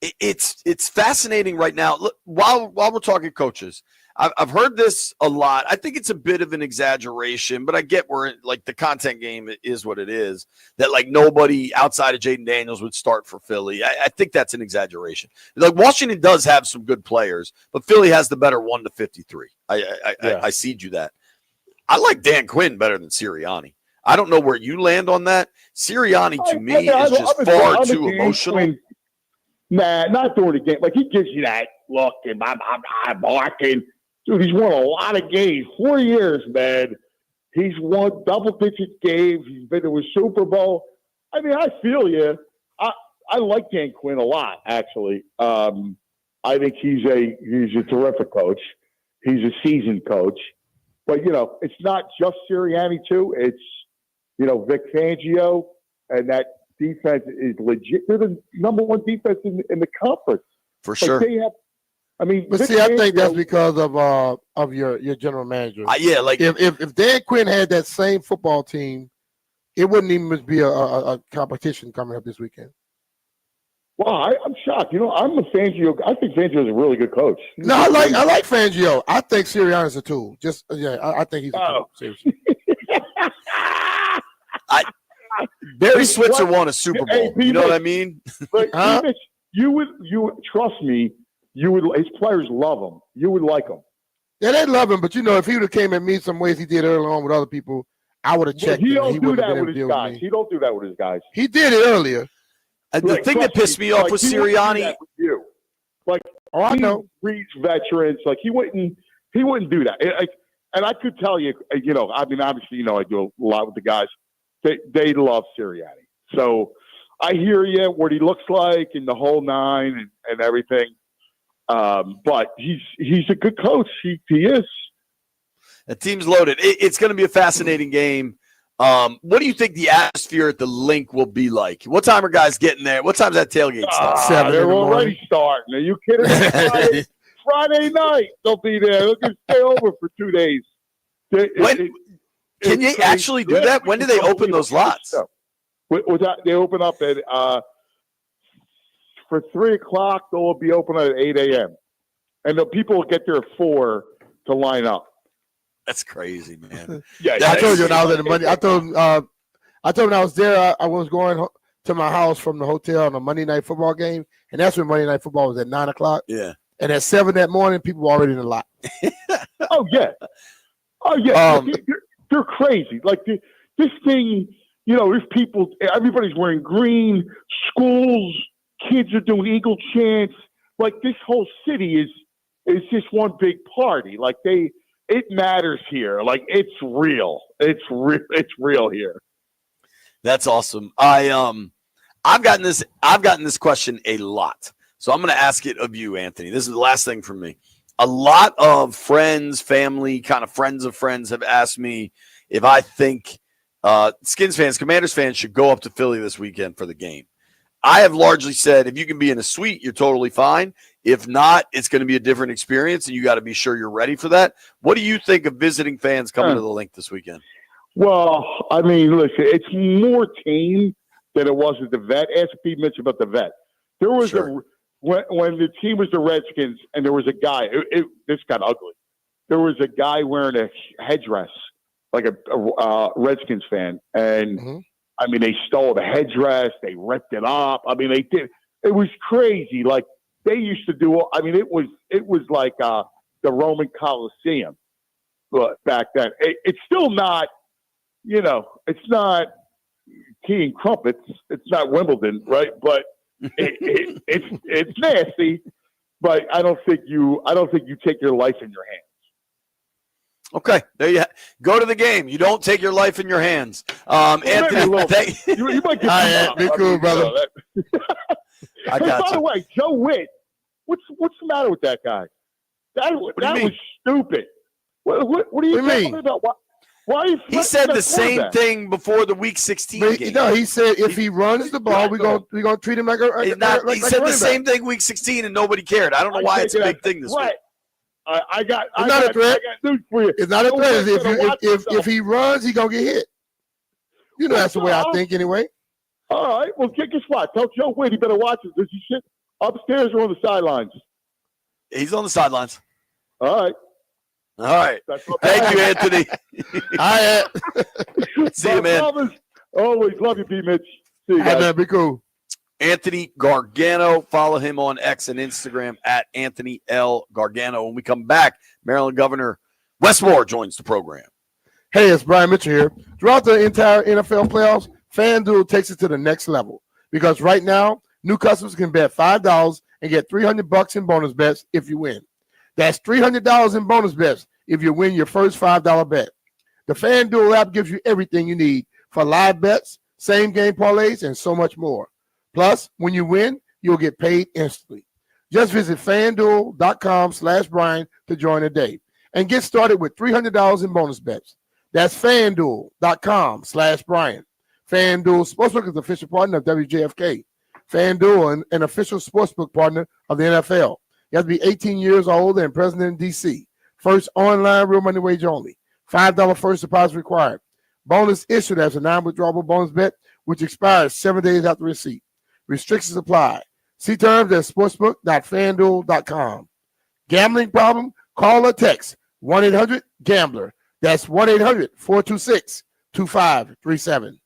It's fascinating right now. Look, while we're talking coaches, I've heard this a lot. I think it's a bit of an exaggeration, but I get where like the content game is what it is. That like nobody outside of Jaden Daniels would start for Philly. I think that's an exaggeration. Like Washington does have some good players, but Philly has the better 1-53. I cede you that. I like Dan Quinn better than Sirianni. I don't know where you land on that. Sirianni, to me, is just far too emotional. Nah, not during the game. Like, he gives you that look, and I'm barking. Dude, he's won a lot of games. 4 years, man. He's won double-digit games. He's been to a Super Bowl. I mean, I feel you. I like Dan Quinn a lot, actually. I think he's a terrific coach. He's a seasoned coach. But, you know, it's not just Sirianni, too. It's, you know, Vic Fangio, and that defense is legit. They're the number one defense in the conference. For sure. They have, I mean, but see, I think that's because of your general manager. Yeah, like if Dan Quinn had that same football team, it wouldn't even be a competition coming up this weekend. Well, I'm shocked. You know, I'm a Fangio. I think Fangio is a really good coach. No, I like Fangio. I think Sirianni's a tool. I think he's a tool. Seriously. Barry Switzer won a Super Bowl. Hey, you know what I mean? But you would trust me. His players love him. You would like him. Yeah, they love him. But you know, if he would have came at me some ways he did early on with other people, I would have checked. He don't do that with his guys. He don't do that with his guys. He did it earlier. The thing that pissed me off with Sirianni. I know. Reads veterans. Like he wouldn't do that. And I could tell you, you know, I mean, obviously, you know, I do a lot with the guys. They love Sirianni. So I hear you what he looks like and the whole nine and everything. But he's a good coach. He is. The team's loaded. It's going to be a fascinating game. What do you think the atmosphere at the link will be like? What time are guys getting there? What time's that tailgate start? 7 They're in the already starting. Are you kidding me? Friday night they'll be there. They'll just stay over for 2 days. Can you actually do that? When do they open those lots? They open up at for 3 o'clock. They'll be open at 8 a.m. And the people will get there at 4 to line up. That's crazy, man. Yeah, I told you when I was at the Monday. I told him when I was there. I was going to my house from the hotel on a Monday night football game, and that's when Monday night football was at 9 o'clock. Yeah. And at 7 that morning, people were already in the lot. Oh yeah. They're crazy. Like this thing, there's people. Everybody's wearing green. Schools, kids are doing Eagle chants. Like this whole city is just one big party. Like it matters here. Like it's real. It's real here. That's awesome. I've gotten this question a lot. So I'm going to ask it of you, Anthony. This is the last thing from me. A lot of friends, family, kind of friends of friends have asked me if I think Skins fans, Commanders fans should go up to Philly this weekend for the game. I have largely said if you can be in a suite, you're totally fine. If not, it's going to be a different experience, and you got to be sure you're ready for that. What do you think of visiting fans coming to the link this weekend? Well, I mean, listen, it's more tame than it was at the Vet. Ask Pete Mitch about the Vet. There was when the team was the Redskins, and there was a guy. This got ugly. There was a guy wearing a headdress, like a Redskins fan, and I mean, they stole the headdress. They ripped it up. I mean, they did. It was crazy. Like they used to do. I mean, it was like the Roman Coliseum, but back then, it's still not. It's not tea and crumpets. It's not Wimbledon, right? But it's nasty. But I don't think you take your life in your hands. Okay, there you go to the game. You don't take your life in your hands. Anthony, you might get be cool, brother. I got by the way, Joe Witt, what's the matter with that guy? That was stupid. What are you talking about? Why are you he said the same thing before the Week 16 game. No, he said if he runs the ball, we're gonna treat him like a. He said the same thing Week 16, and nobody cared. I don't know why it's a big thing this week. I got a threat. I got news for you. It's not a threat. If he runs, he gonna get hit. That's the way I think anyway. All right. Well, kick his spot. Tell Joe Witt he better watch it. Does he sit upstairs or on the sidelines? He's on the sidelines. All right. Thank you, Anthony. All right. See you, man. Always love you, B. Mitch. See you guys. Man, be cool. Anthony Gargano. Follow him on X and Instagram at Anthony L. Gargano. When we come back, Maryland Governor Wes Moore joins the program. Hey, it's Brian Mitchell here. Throughout the entire NFL playoffs, FanDuel takes it to the next level because right now, new customers can bet $5 and get $300 in bonus bets if you win. That's $300 in bonus bets if you win your first $5 bet. The FanDuel app gives you everything you need for live bets, same-game parlays, and so much more. Plus, when you win, you'll get paid instantly. Just visit FanDuel.com/Brian to join today and get started with $300 in bonus bets. That's FanDuel.com/Brian. FanDuel Sportsbook is the official partner of WJFK. FanDuel, an official sportsbook partner of the NFL. You have to be 18 years old and present in D.C. First online real money wage only. $5 first deposit required. Bonus issued as a non-withdrawable bonus bet, which expires 7 days after receipt. Restrictions apply. See terms at sportsbook.fanduel.com. Gambling problem? Call or text 1-800-GAMBLER. That's 1-800-426-2537.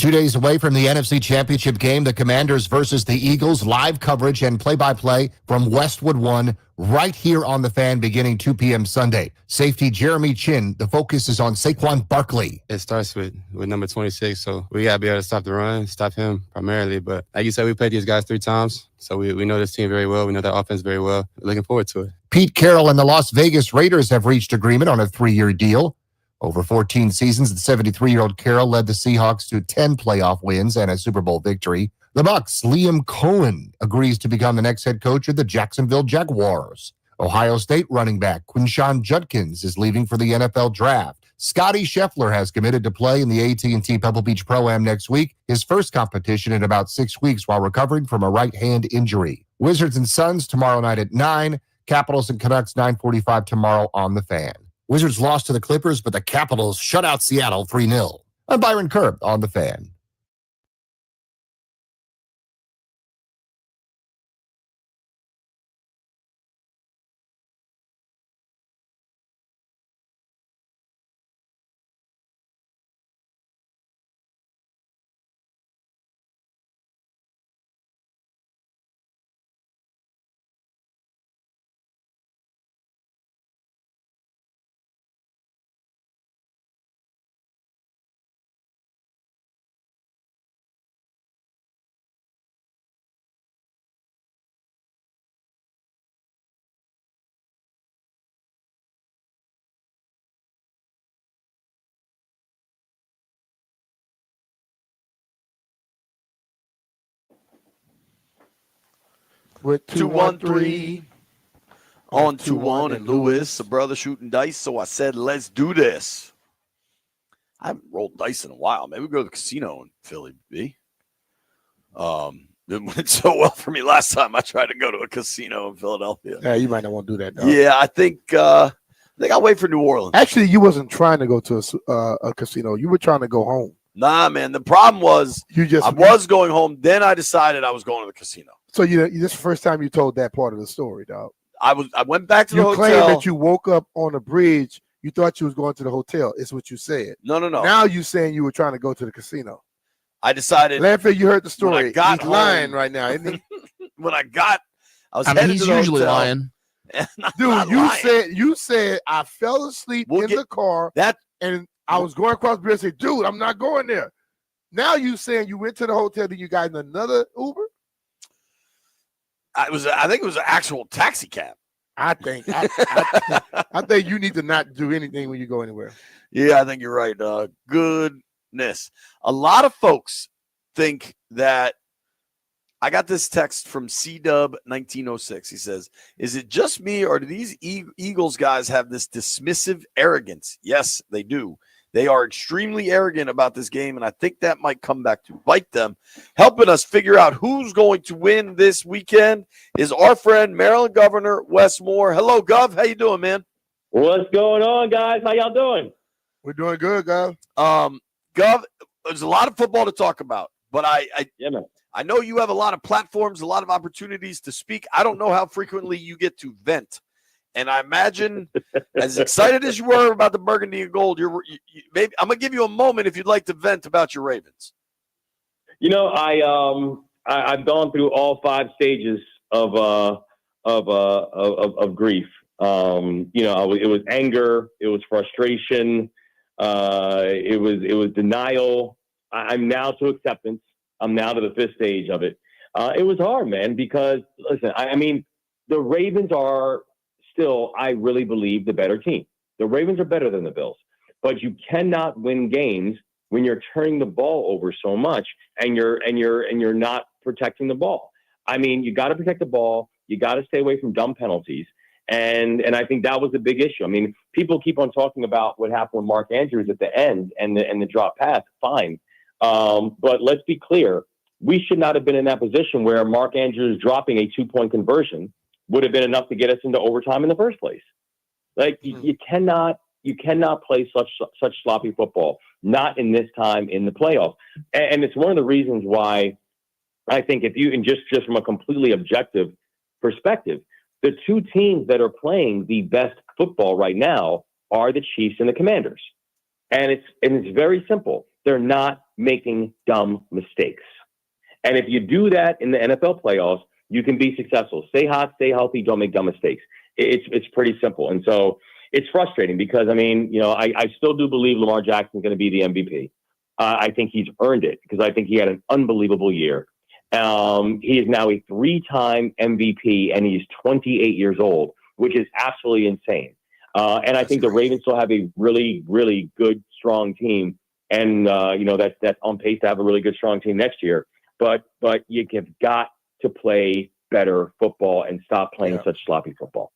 2 days away from the NFC Championship game, the Commanders versus the Eagles. Live coverage and play-by-play from Westwood One right here on The Fan beginning 2 p.m. Sunday. Safety Jeremy Chin. The focus is on Saquon Barkley. It starts with number 26, so we got to be able to stop the run, stop him primarily. But like you said, we played these guys 3 times, so we know this team very well. We know their offense very well. Looking forward to it. Pete Carroll and the Las Vegas Raiders have reached agreement on a 3-year deal. Over 14 seasons, the 73-year-old Carroll led the Seahawks to 10 playoff wins and a Super Bowl victory. The Bucs' Liam Cohen agrees to become the next head coach of the Jacksonville Jaguars. Ohio State running back Quinshon Judkins is leaving for the NFL Draft. Scotty Scheffler has committed to play in the AT&T Pebble Beach Pro-Am next week, his first competition in about 6 weeks while recovering from a right hand injury. Wizards and Suns tomorrow night at 9, Capitals and Canucks 9:45 tomorrow on The Fan. Wizards lost to the Clippers, but the Capitals shut out Seattle 3-0. I'm Byron Kerb on The Fan. With 213 on 2-1 and Lewis, a brother shooting dice. So I said, let's do this. I haven't rolled dice in a while. Maybe we go to the casino in Philly, B. It went so well for me last time I tried to go to a casino in Philadelphia. Yeah, you might not want to do that, dog. Yeah, I think I'll wait for New Orleans. Actually, you wasn't trying to go to a casino. You were trying to go home. Nah, man. The problem was I was going home. Then I decided I was going to the casino. So this is the first time you told that part of the story, dog. I went back to the hotel. You claimed that you woke up on a bridge. You thought you was going to the hotel. It's what you said. No. Now you saying you were trying to go to the casino. I decided. Landfill, you heard the story. He's home, lying right now, isn't he? I was headed he's to the usually hotel. lying. Dude, you said I fell asleep in the car and I was going across the bridge and said, dude, I'm not going there. Now you saying you went to the hotel, then you got in another Uber? I think it was an actual taxi cab. I think you need to not do anything when you go anywhere. Yeah, I think you're right. Goodness. A lot of folks think that I got this text from CDub1906. He says, is it just me or do these Eagles guys have this dismissive arrogance? Yes, they do. They are extremely arrogant about this game, and I think that might come back to bite them. Helping us figure out who's going to win this weekend is our friend, Maryland Governor Wes Moore. Hello, Gov. How you doing, man? What's going on, guys? How y'all doing? We're doing good, Gov. Gov, there's a lot of football to talk about, but I know you have a lot of platforms, a lot of opportunities to speak. I don't know how frequently you get to vent. And I imagine, as excited as you were about the burgundy and gold, maybe I'm gonna give you a moment if you'd like to vent about your Ravens. You know, I've gone through all 5 stages of grief. It was anger, it was frustration, it was denial. I'm now to acceptance. I'm now to the 5th stage of it. It was hard, man, because listen, I mean, the Ravens are still, I really believe, the better team. The Ravens are better than the Bills, but you cannot win games when you're turning the ball over so much and you're not protecting the ball. I mean, you got to protect the ball. You got to stay away from dumb penalties. And I think that was a big issue. I mean, people keep on talking about what happened with Mark Andrews at the end and the drop pass. Fine. But let's be clear. We should not have been in that position where Mark Andrews dropping a 2-point conversion would have been enough to get us into overtime in the first place. Like you cannot play such sloppy football, not in this time in the playoffs. And it's one of the reasons why I think if you, and just from a completely objective perspective, the 2 teams that are playing the best football right now are the Chiefs and the Commanders. And it's very simple. They're not making dumb mistakes. And if you do that in the NFL playoffs, you can be successful. Stay hot, stay healthy, don't make dumb mistakes. It's pretty simple. And so it's frustrating because, I mean, you know, I still do believe Lamar Jackson is going to be the MVP. I think he's earned it because I think he had an unbelievable year. He is now a 3-time MVP, and he's 28 years old, which is absolutely insane. And I think the Ravens still have a really, really good, strong team. And, you know, that's on pace to have a really good, strong team next year. But you have got to play better football and stop playing such sloppy football.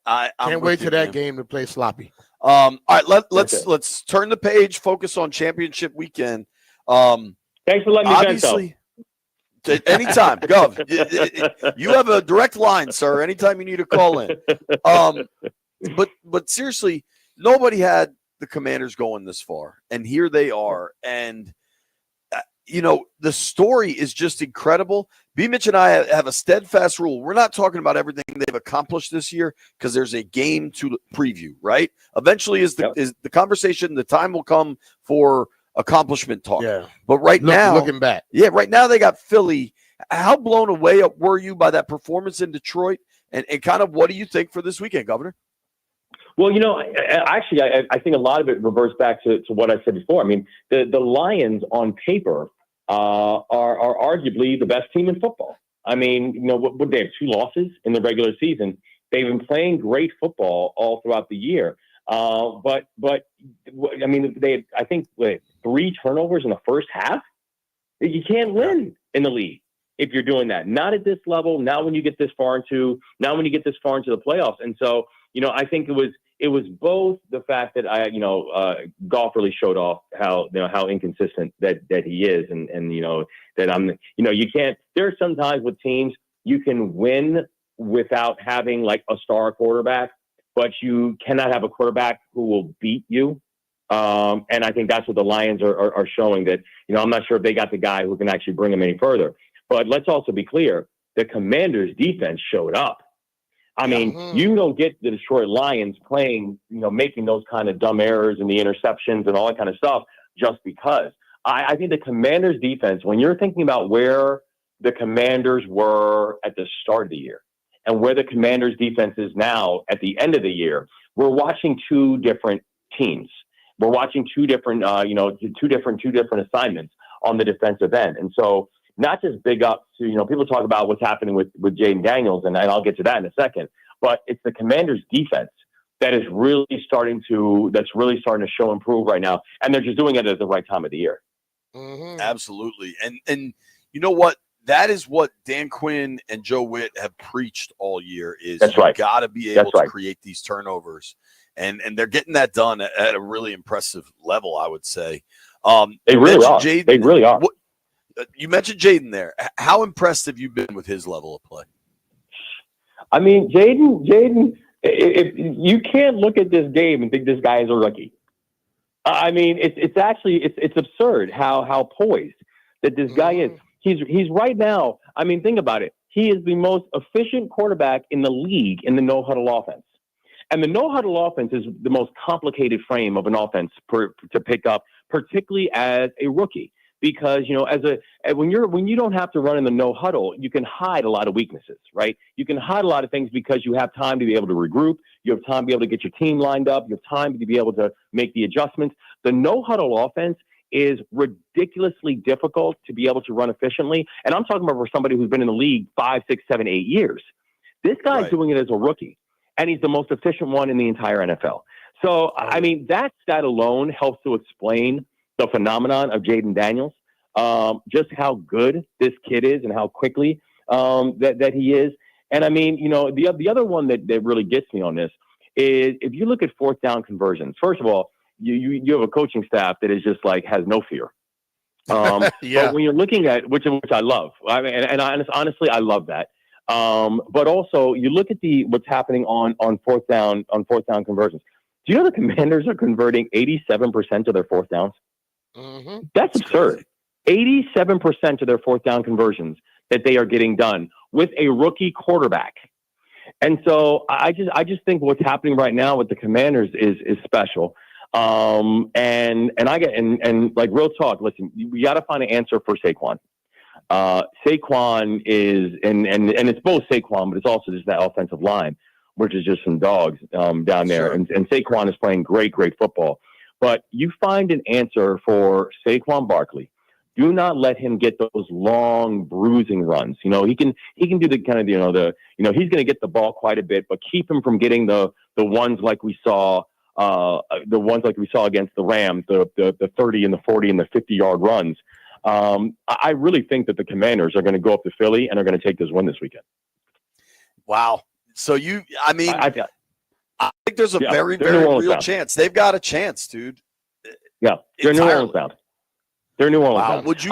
I'm Can't wait till that game to play sloppy. All right, let's turn the page, focus on championship weekend. Thanks for letting me obviously, vent, though. Anytime, Gov. You have a direct line, sir. Anytime you need to call in. But seriously, nobody had the Commanders going this far, and here they are. And you know, the story is just incredible. B. Mitch and I have a steadfast rule. We're not talking about everything they've accomplished this year because there's a game to preview, right? Eventually is the conversation, the time will come for accomplishment talk. Yeah. But now, looking back. Yeah, right now they got Philly. How blown away were you by that performance in Detroit? And kind of what do you think for this weekend, Governor? Well, you know, actually, I think a lot of it reverts back to what I said before. I mean, the Lions on paper are arguably the best team in football. I mean, you know, what they have 2 losses in the regular season. They've been playing great football all throughout the year. But I mean, they had, I think 3 turnovers in the first half. You can't win in the league if you're doing that. Not at this level. Not when you get this far into the playoffs. And so, you know, I think it was both the fact that Goff really showed off how inconsistent that he is, and you know that you can't. There are some times with teams you can win without having like a star quarterback, but you cannot have a quarterback who will beat you. And I think that's what the Lions are showing, that, you know, I'm not sure if they got the guy who can actually bring them any further. But let's also be clear, the Commanders' defense showed up. I mean, you don't get the Detroit Lions playing, you know, making those kind of dumb errors and the interceptions and all that kind of stuff just because. I think the Commanders' defense, when you're thinking about where the Commanders were at the start of the year and where the Commanders' defense is now at the end of the year, we're watching 2 different teams. We're watching 2 different, two different assignments on the defensive end. And so, not just big up to, you know, people talk about what's happening with Jaden Daniels, and I'll get to that in a second, but it's the Commanders' defense that is really starting to show improve right now, and they're just doing it at the right time of the year. Absolutely. And you know what? That is what Dan Quinn and Joe Witt have preached all year, is you got to be able to create these turnovers. And they're getting that done at a really impressive level, I would say. They really are. They really are. You mentioned Jaden there. How impressed have you been with his level of play? I mean, Jaden, if you can't look at this game and think this guy is a rookie. I mean, it's actually absurd how poised that this guy is. He's right now. I mean, think about it. He is the most efficient quarterback in the league in the no-huddle offense. And the no-huddle offense is the most complicated frame of an offense to pick up, particularly as a rookie. Because, you know, when you don't have to run in the no-huddle, you can hide a lot of weaknesses, right? You can hide a lot of things because you have time to be able to regroup. You have time to be able to get your team lined up. You have time to be able to make the adjustments. The no-huddle offense is ridiculously difficult to be able to run efficiently. And I'm talking about for somebody who's been in the league 5, 6, 7, 8 years. This guy's doing it as a rookie, and he's the most efficient one in the entire NFL. So, I mean, that stat alone helps to explain the phenomenon of Jaden Daniels, just how good this kid is and how quickly that he is. And I mean, you know, the other one that really gets me on this is if you look at 4th down conversions. First of all, you have a coaching staff that is just like has no fear. But when you're looking at which I love, I mean, and honestly, I love that. But also, you look at what's happening on 4th down conversions. Do you know the Commanders are converting 87% of their 4th downs? That's absurd. 87% of their 4th down conversions that they are getting done with a rookie quarterback. And so I just think what's happening right now with the Commanders is special. And like real talk, listen, we got to find an answer for Saquon. Saquon is, and it's both Saquon, but it's also just that offensive line, which is just some dogs down there. Sure. And Saquon is playing great football. But you find an answer for Saquon Barkley. Do not let him get those long bruising runs. You know, he can do the kind of, he's going to get the ball quite a bit, but keep him from getting the ones like we saw, against the Rams, the 30 and the 40 and the 50-yard runs. I really think that the Commanders are going to go up to Philly and are going to take this win this weekend. Wow. So I think there's a very, very real chance. They've got a chance, dude. Yeah, they're New Orleans bound. They're New Orleans bound. Would you?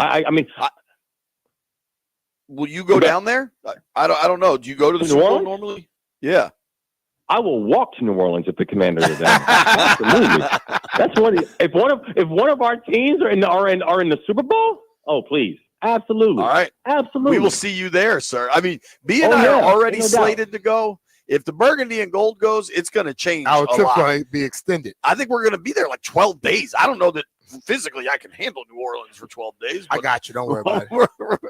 Will you go Okay. down there? I don't know. Do you go to the New Super Bowl Orleans? normally? Yeah. I will walk to New Orleans if the Commanders are there. Absolutely. That's what. If one of our teams are in the Super Bowl, oh please, absolutely. All right. Absolutely. We will see you there, sir. I mean, B and I are already slated to go. If the burgundy and gold goes, it's going to change Our a trip's lot. going to be extended. I think we're going to be there like 12 days. I don't know that physically I can handle New Orleans for 12 days. I got you. Don't worry about it.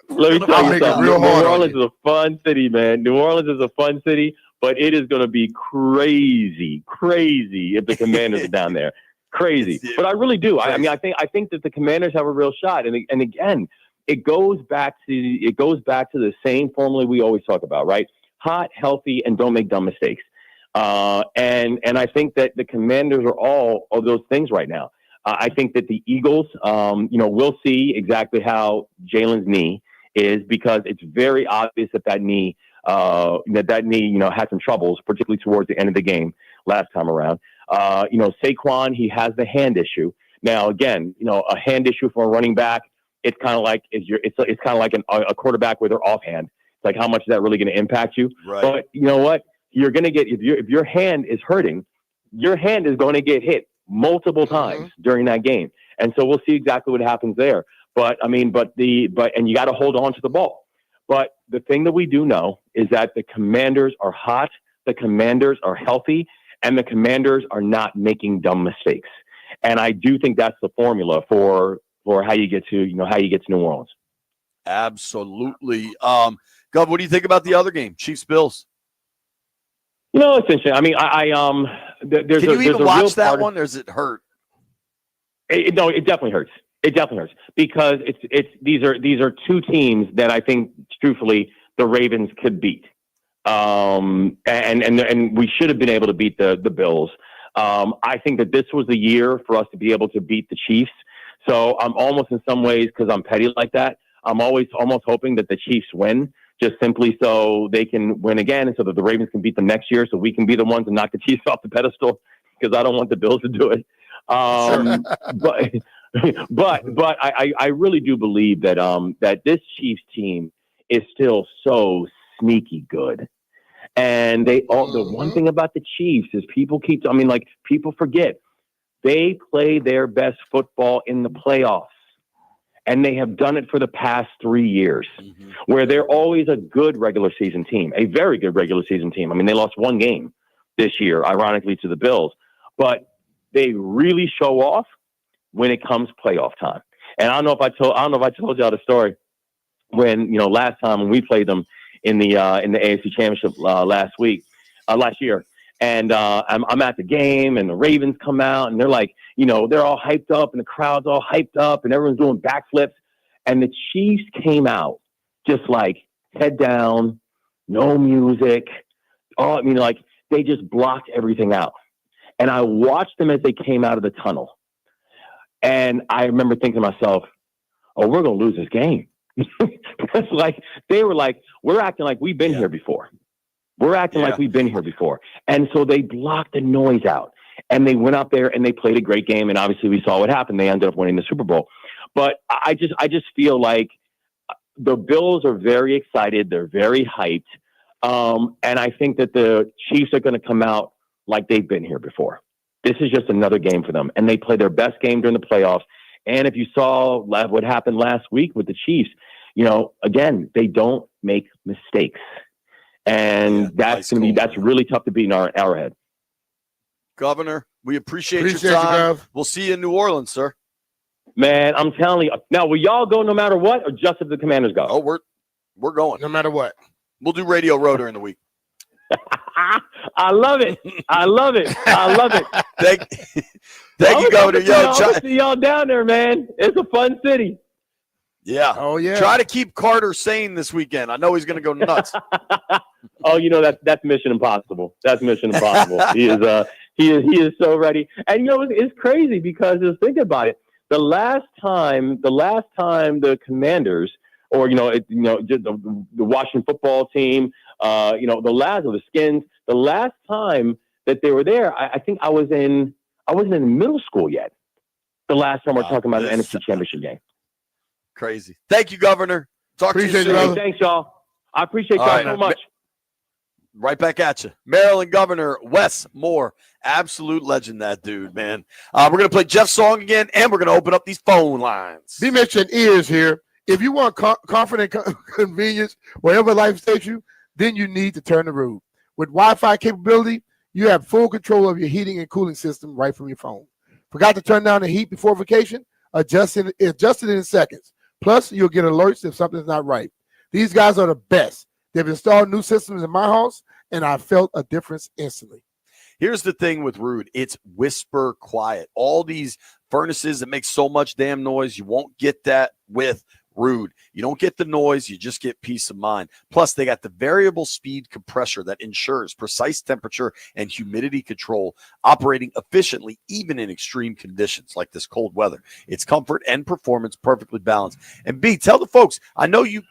Let me tell you something. New hard on Orleans is a fun city, man. New Orleans is a fun city, but it is going to be crazy if the Commanders are down there. Crazy. But I really do. I think that the Commanders have a real shot. And again, it goes back to the same formula we always talk about, right? Hot, healthy, and don't make dumb mistakes. And I think that the Commanders are all of those things right now. I think that the Eagles, we'll see exactly how Jalen's knee is, because it's very obvious that knee had some troubles, particularly towards the end of the game last time around. Saquon, he has the hand issue. Now, again, a hand issue for a running back, it's kind of like it's kind of like a quarterback with their offhand. It's like, how much is that really going to impact you? Right. But you know what? You're going to get, if your hand is hurting, your hand is going to get hit multiple times during that game. And so we'll see exactly what happens there. But and you got to hold on to the ball. But the thing that we do know is that the Commanders are hot, the Commanders are healthy, and the Commanders are not making dumb mistakes. And I do think that's the formula for how you get to New Orleans. Absolutely. Gov, what do you think about the other game, Chiefs Bills? It's interesting. I mean, there's Can you even watch that part one, or does it hurt? No, it definitely hurts. It definitely hurts because these are two teams that I think, truthfully, the Ravens could beat. And we should have been able to beat the Bills. I think that this was the year for us to be able to beat the Chiefs. So I'm almost, in some ways, because I'm petty like that, I'm always almost hoping that the Chiefs win, just simply so they can win again, and so that the Ravens can beat them next year, so we can be the ones and knock the Chiefs off the pedestal, because I don't want the Bills to do it. But I really do believe that this Chiefs team is still so sneaky good. And the one thing about the Chiefs is people forget they play their best football in the playoffs. And they have done it for the past 3 years, where they're always a good regular season team, a very good regular season team. I mean, they lost one game this year, ironically, to the Bills, but they really show off when it comes playoff time. And I don't know if I told y'all the story when, last time when we played them in the AFC Championship last year. And I'm at the game, and the Ravens come out, and they're like, they're all hyped up, and the crowd's all hyped up, and everyone's doing backflips. And the Chiefs came out just like head down, no music. They just blocked everything out. And I watched them as they came out of the tunnel. And I remember thinking to myself, oh, we're going to lose this game. Because they were like, we're acting like we've been here before. We're acting like we've been here before. And so they blocked the noise out. And they went out there and they played a great game. And obviously we saw what happened. They ended up winning the Super Bowl. But I just feel like the Bills are very excited. They're very hyped. And I think that the Chiefs are going to come out like they've been here before. This is just another game for them. And they play their best game during the playoffs. And if you saw what happened last week with the Chiefs, again, they don't make mistakes. And that's really tough to beat in our head. Governor, We appreciate Appreciate your you, time. Gov. We'll see you in New Orleans, sir. Man, I'm telling you. Now, will y'all go no matter what, or just if the Commanders go? Oh, we're going. No matter what. We'll do Radio Row during the week. I love it. I love it. I love it. Thank you, Governor. I'll see y'all down there, man. It's a fun city. Yeah. Oh, yeah. Try to keep Carter sane this weekend. I know he's going to go nuts. Oh, that's Mission Impossible. That's Mission Impossible. He is so ready. And it's crazy because just think about it. The last time the Commanders, or just the Washington football team, the Skins, the last time that they were there, I think I wasn't in middle school yet. The last time we're talking about an NFC Championship game. Crazy. Thank you, Governor. Talk to you soon. Hey, thanks, y'all. I appreciate y'all so much. Right back at you. Maryland Governor Wes Moore. Absolute legend, that dude, man. We're going to play Jeff's song again, and we're going to open up these phone lines. Be mentioned ears here. If you want comfort and convenience wherever life takes you, then you need to turn to Rude. With Wi-Fi capability, you have full control of your heating and cooling system right from your phone. Forgot to turn down the heat before vacation? Adjust it in seconds. Plus, you'll get alerts if something's not right. These guys are the best. They've installed new systems in my house, and I felt a difference instantly. Here's the thing with Rude. It's whisper quiet. All these furnaces that make so much damn noise, you won't get that with Rude. You don't get the noise, you just get peace of mind. Plus, they got the variable speed compressor that ensures precise temperature and humidity control, operating efficiently even in extreme conditions like this cold weather. It's comfort and performance perfectly balanced. And B, tell the folks, I know you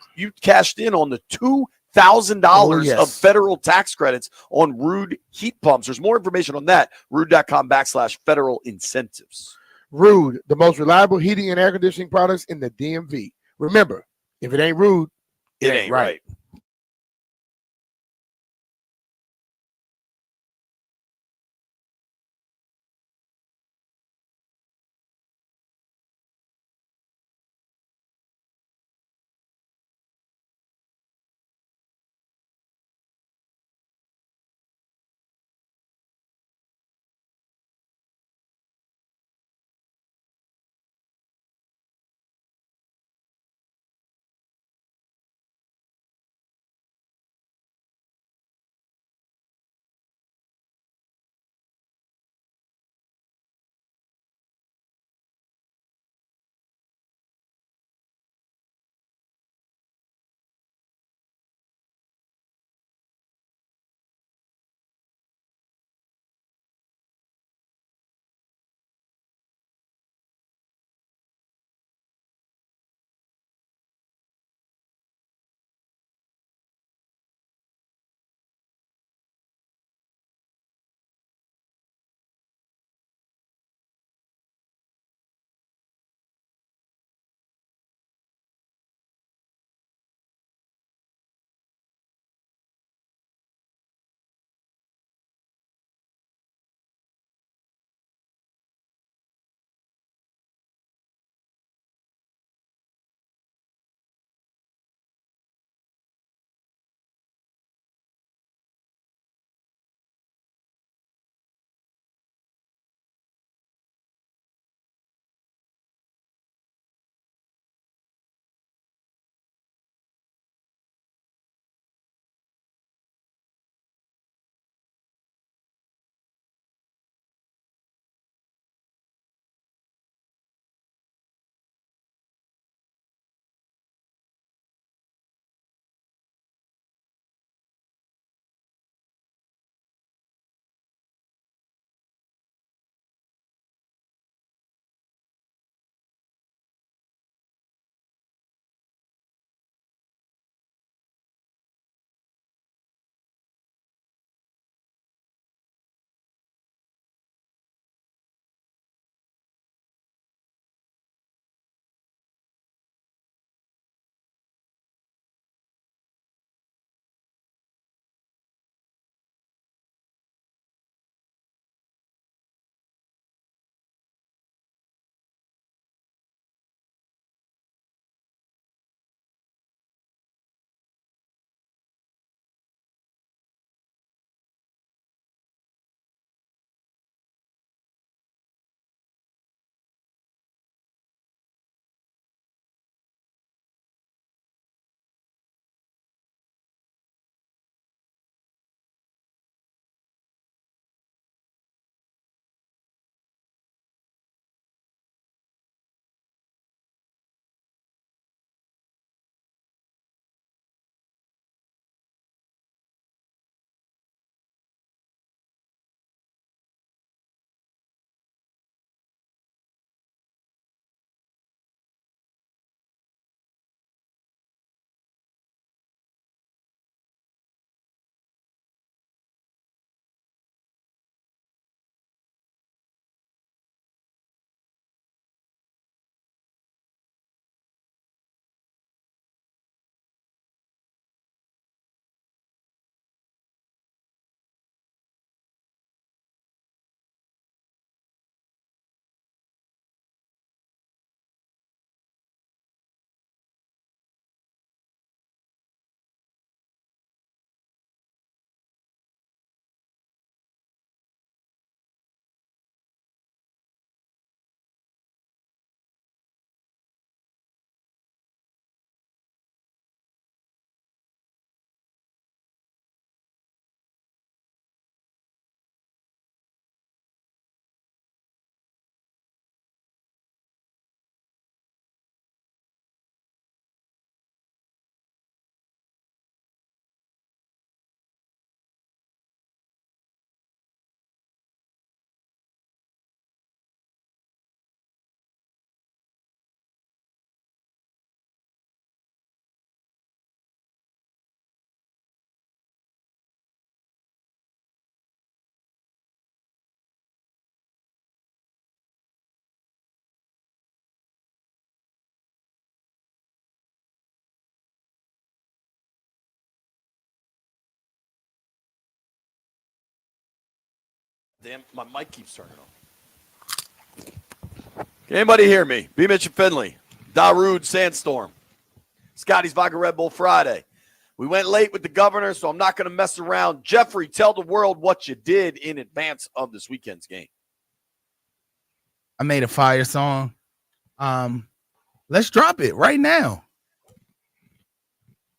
cashed in on the $2,000 of federal tax credits on Rude heat pumps. There's more information on that, rude.com/federal incentives. Rude, the most reliable heating and air conditioning products in the DMV. Remember, if it ain't Rude, it ain't right. Damn, my mic keeps turning on. Can anybody hear me? B. Mitch and Finley. Darude Sandstorm. Scotty's Vodka Red Bull Friday. We went late with the governor, so I'm not going to mess around. Jeffrey, tell the world what you did in advance of this weekend's game. I made a fire song. Let's drop it right now.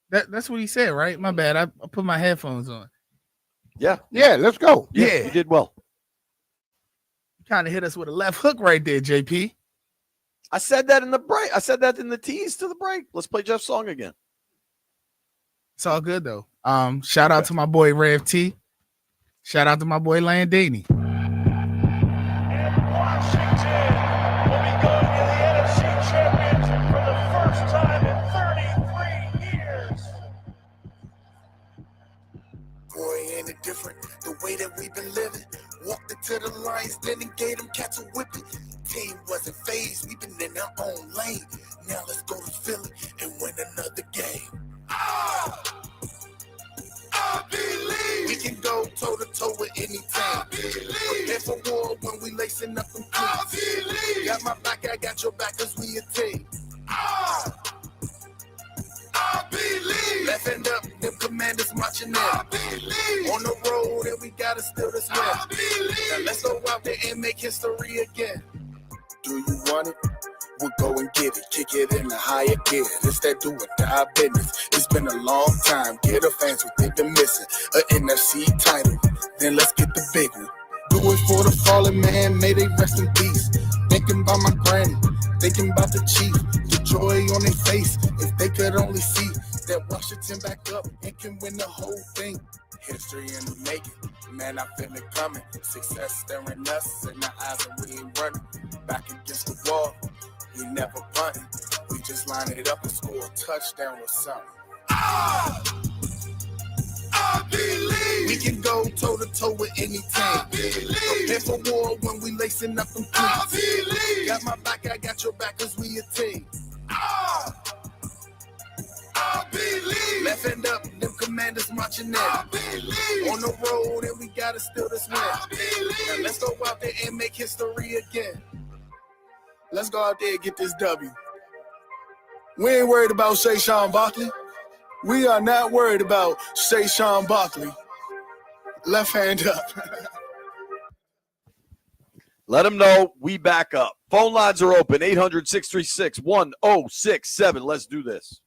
That's what he said, right? My bad. I put my headphones on. Yeah. Yeah, let's go. Yeah. You did well. You kind of hit us with a left hook right there, JP. I said that in the break. I said that in the tease to the break. Let's play Jeff's song again. It's all good though. Shout out to my boy Rev T. Shout out to my boy Landini. Washington will be going to the AFC Championship for the first time in 33 years. Boy, ain't it different the way that we've been living. Walked into the Lions, then and gave them cats a whipping. Team wasn't phased, we've been in our own lane. Now let's go to Philly and win another game. I believe we can go toe to toe with any team. Prepare for war when we lacing up them cleats. Got my back, I got your back, cause we a team. I believe. Left end up, them commanders marching in. I believe. On the road, and we gotta steal this win. I believe. Now let's go out there and make history again. Do you want it? We'll go and get it. Kick it in a higher gear. It's that do or die business. It's been a long time. Get the fans what they've been missing. A NFC title. Then let's get the big one. Do it for the fallen man. May they rest in peace. Thinking about my granny. Thinking about the chief. The joy on their face. If they could only see that Washington back up and can win the whole thing. History in the making. Man, I feel it coming. Success staring us in the eyes and we ain't running. Back against the wall. We never bunting. We just line it up and score a touchdown or something. I believe we can go toe to toe with any team. Prepare for war when we lacing up them cleats. Got my back, I got your back, cause we a team. I believe. Left end up, them commanders marching in. I believe. On the road, and we gotta steal this win. I believe. Now let's go out there and make history again. Let's go out there and get this W. We ain't worried about Saquon Barkley. We are not worried about Saquon Barkley. Left hand up. Let them know we back up. Phone lines are open, 800-636-1067. Let's do this.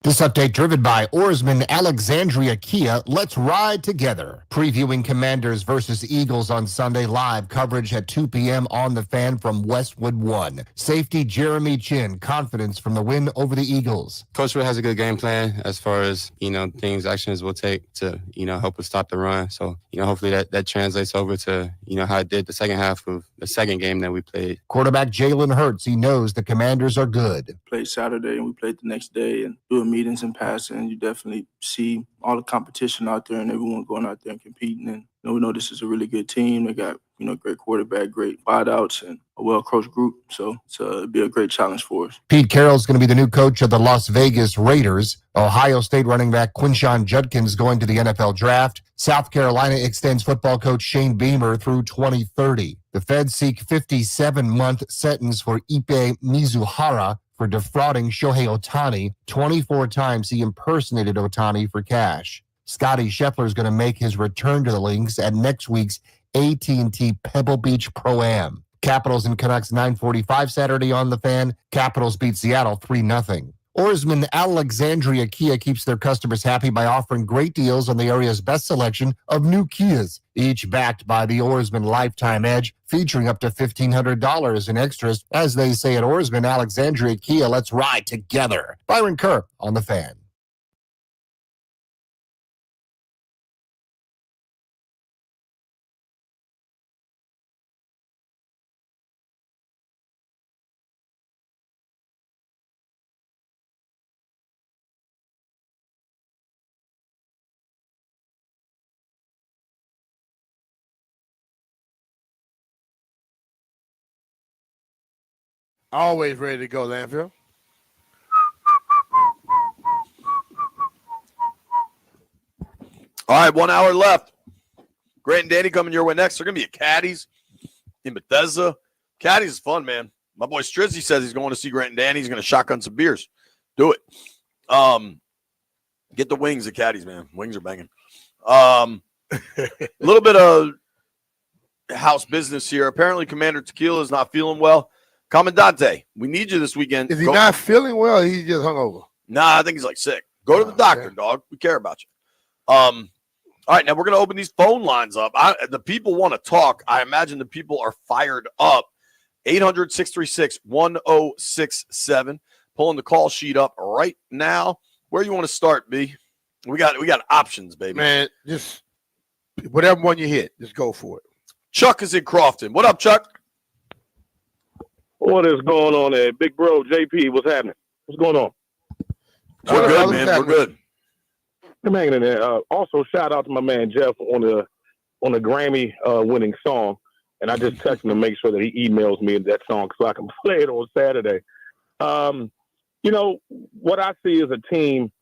This update driven by Oarsman Alexandria Kia. Let's ride together. Previewing Commanders versus Eagles on Sunday. Live coverage at 2 p.m. on the Fan from Westwood One. Safety Jeremy Chin. Confidence from the win over the Eagles. Coach really has a good game plan as far as, actions we'll take to, help us stop the run. So, hopefully that translates over to, how it did the second half of the second game that we played. Quarterback Jalen Hurts. He knows the Commanders are good. Played Saturday and we played the next day and doing meetings and passing. You definitely see all the competition out there and everyone going out there and competing. And we know this is a really good team. They got great quarterback, great wideouts, and a well-coached group. So it'll be a great challenge for us. Pete Carroll's going to be the new coach of the Las Vegas Raiders. Ohio State running back Quinshon Judkins going to the NFL draft. South Carolina extends football coach Shane Beamer through 2030. The feds seek 57-month sentence for Ipe Mizuhara for defrauding Shohei Ohtani. 24 times he impersonated Ohtani for cash. Scotty Scheffler is going to make his return to the links at next week's AT&T Pebble Beach Pro-Am. Capitals and Canucks 9:45 Saturday on the Fan. Capitals beat Seattle 3-0. Oarsman Alexandria Kia keeps their customers happy by offering great deals on the area's best selection of new Kias, each backed by the Oarsman Lifetime Edge, featuring up to $1,500 in extras. As they say at Oarsman Alexandria Kia, let's ride together. Byron Kerr on the Fan. Always ready to go, Landfill. All right, 1 hour left. Grant and Danny coming your way next. They're going to be at Caddies in Bethesda. Caddies is fun, man. My boy Strizzy says he's going to see Grant and Danny. He's going to shotgun some beers. Do it. Get the wings at Caddies, man. Wings are banging. A little bit of house business here. Apparently, Commander Tequila is not feeling well. Commandante, we need you this weekend. Is he not feeling well? He's just hungover. Nah, I think he's like sick. Go to the doctor, dog. We care about you. All right, now we're going to open these phone lines up. The people want to talk. I imagine the people are fired up. 800-636-1067. Pulling the call sheet up right now. Where you want to start, B? We got options, baby. Man, just whatever one you hit, just go for it. Chuck is in Crofton. What up, Chuck? What is going on there? Big bro, JP, what's happening? What's going on? We're good, man. We're good. I'm hanging in there. Also, shout out to my man Jeff on the Grammy winning song. And I just texted him to make sure that he emails me that song so I can play it on Saturday. What I see is a team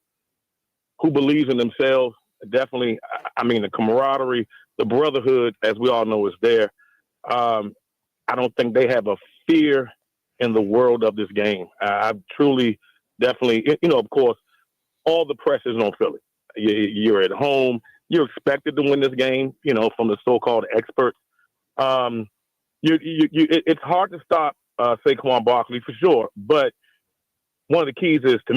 who believes in themselves. Definitely, I mean, the camaraderie, the brotherhood, as we all know, is there. I don't think they have a fear in the world of this game. I truly, definitely, of course, all the pressure is on Philly. You're at home. You're expected to win this game, from the so-called experts. It's hard to stop Saquon Barkley for sure, but one of the keys is to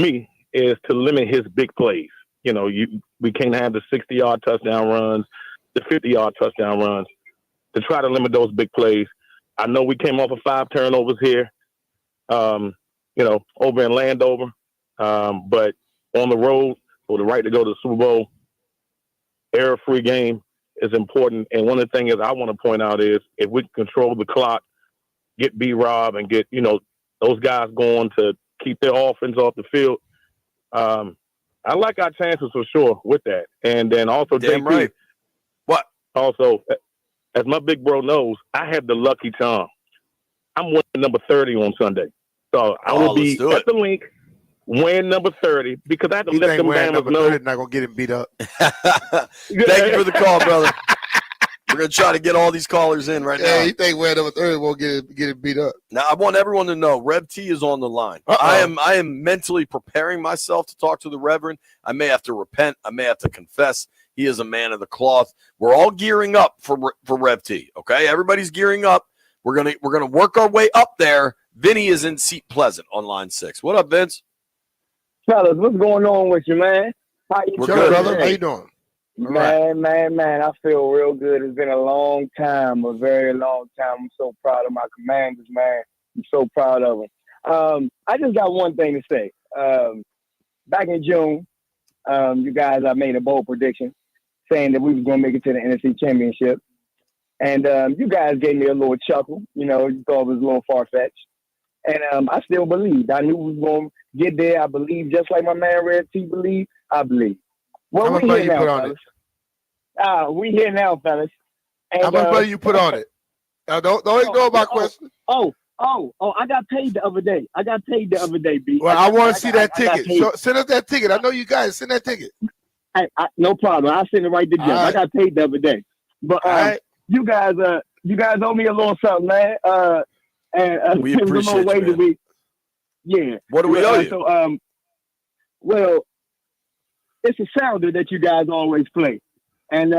limit his big plays. We can't have the 60-yard touchdown runs, the 50-yard touchdown runs, to try to limit those big plays. I know we came off of 5 turnovers here, over in Landover, but on the road for the right to go to the Super Bowl, error-free game is important. And one of the things I want to point out is if we can control the clock, get B-Rob and get, those guys going to keep their offense off the field, I like our chances for sure with that. And then also, Damn JP, right. What? Also, as my big bro knows, I have the lucky charm. I'm wearing number 30 on Sunday. So I will be at the link wearing number 30 because I have to let them Bama's know. Not going to get him beat up. Thank you for the call, brother. We're going to try to get all these callers in right now. Yeah, you think wearing number 30 won't get him beat up. Now, I want everyone to know Rev T is on the line. I am mentally preparing myself to talk to the Reverend. I may have to repent. I may have to confess. He is a man of the cloth. We're all gearing up for Rev T, okay? Everybody's gearing up. We're gonna work our way up there. Vinny is in Seat Pleasant on line 6. What up, Vince? Fellas, what's going on with you, man? How you We're doing? good, brother. How you doing? Man, I feel real good. It's been a long time, a very long time. I'm so proud of my Commanders, man. I'm so proud of them. I just got one thing to say. Back in June, you guys, I made a bold prediction saying that we was going to make it to the NFC Championship. And you guys gave me a little chuckle. You know, you thought it was a little far-fetched. And I still believed. I knew we was going to get there. I believe just like my man Reverend T believed. I believe. Well, How much we money here you put now, on fellas. it? We here now, fellas. And, How much money you put on it? Now, don't ignore my question. Oh, I got paid the other day. B. Well, I want to see that ticket. Send us that ticket. I know you guys. Send that ticket. No problem. I'll send it right to Jeff. Right. I got paid the other day. But you guys owe me a little something, man. And we appreciate you, man. Yeah. What do we owe you? So, well, it's a sounder that you guys always play, and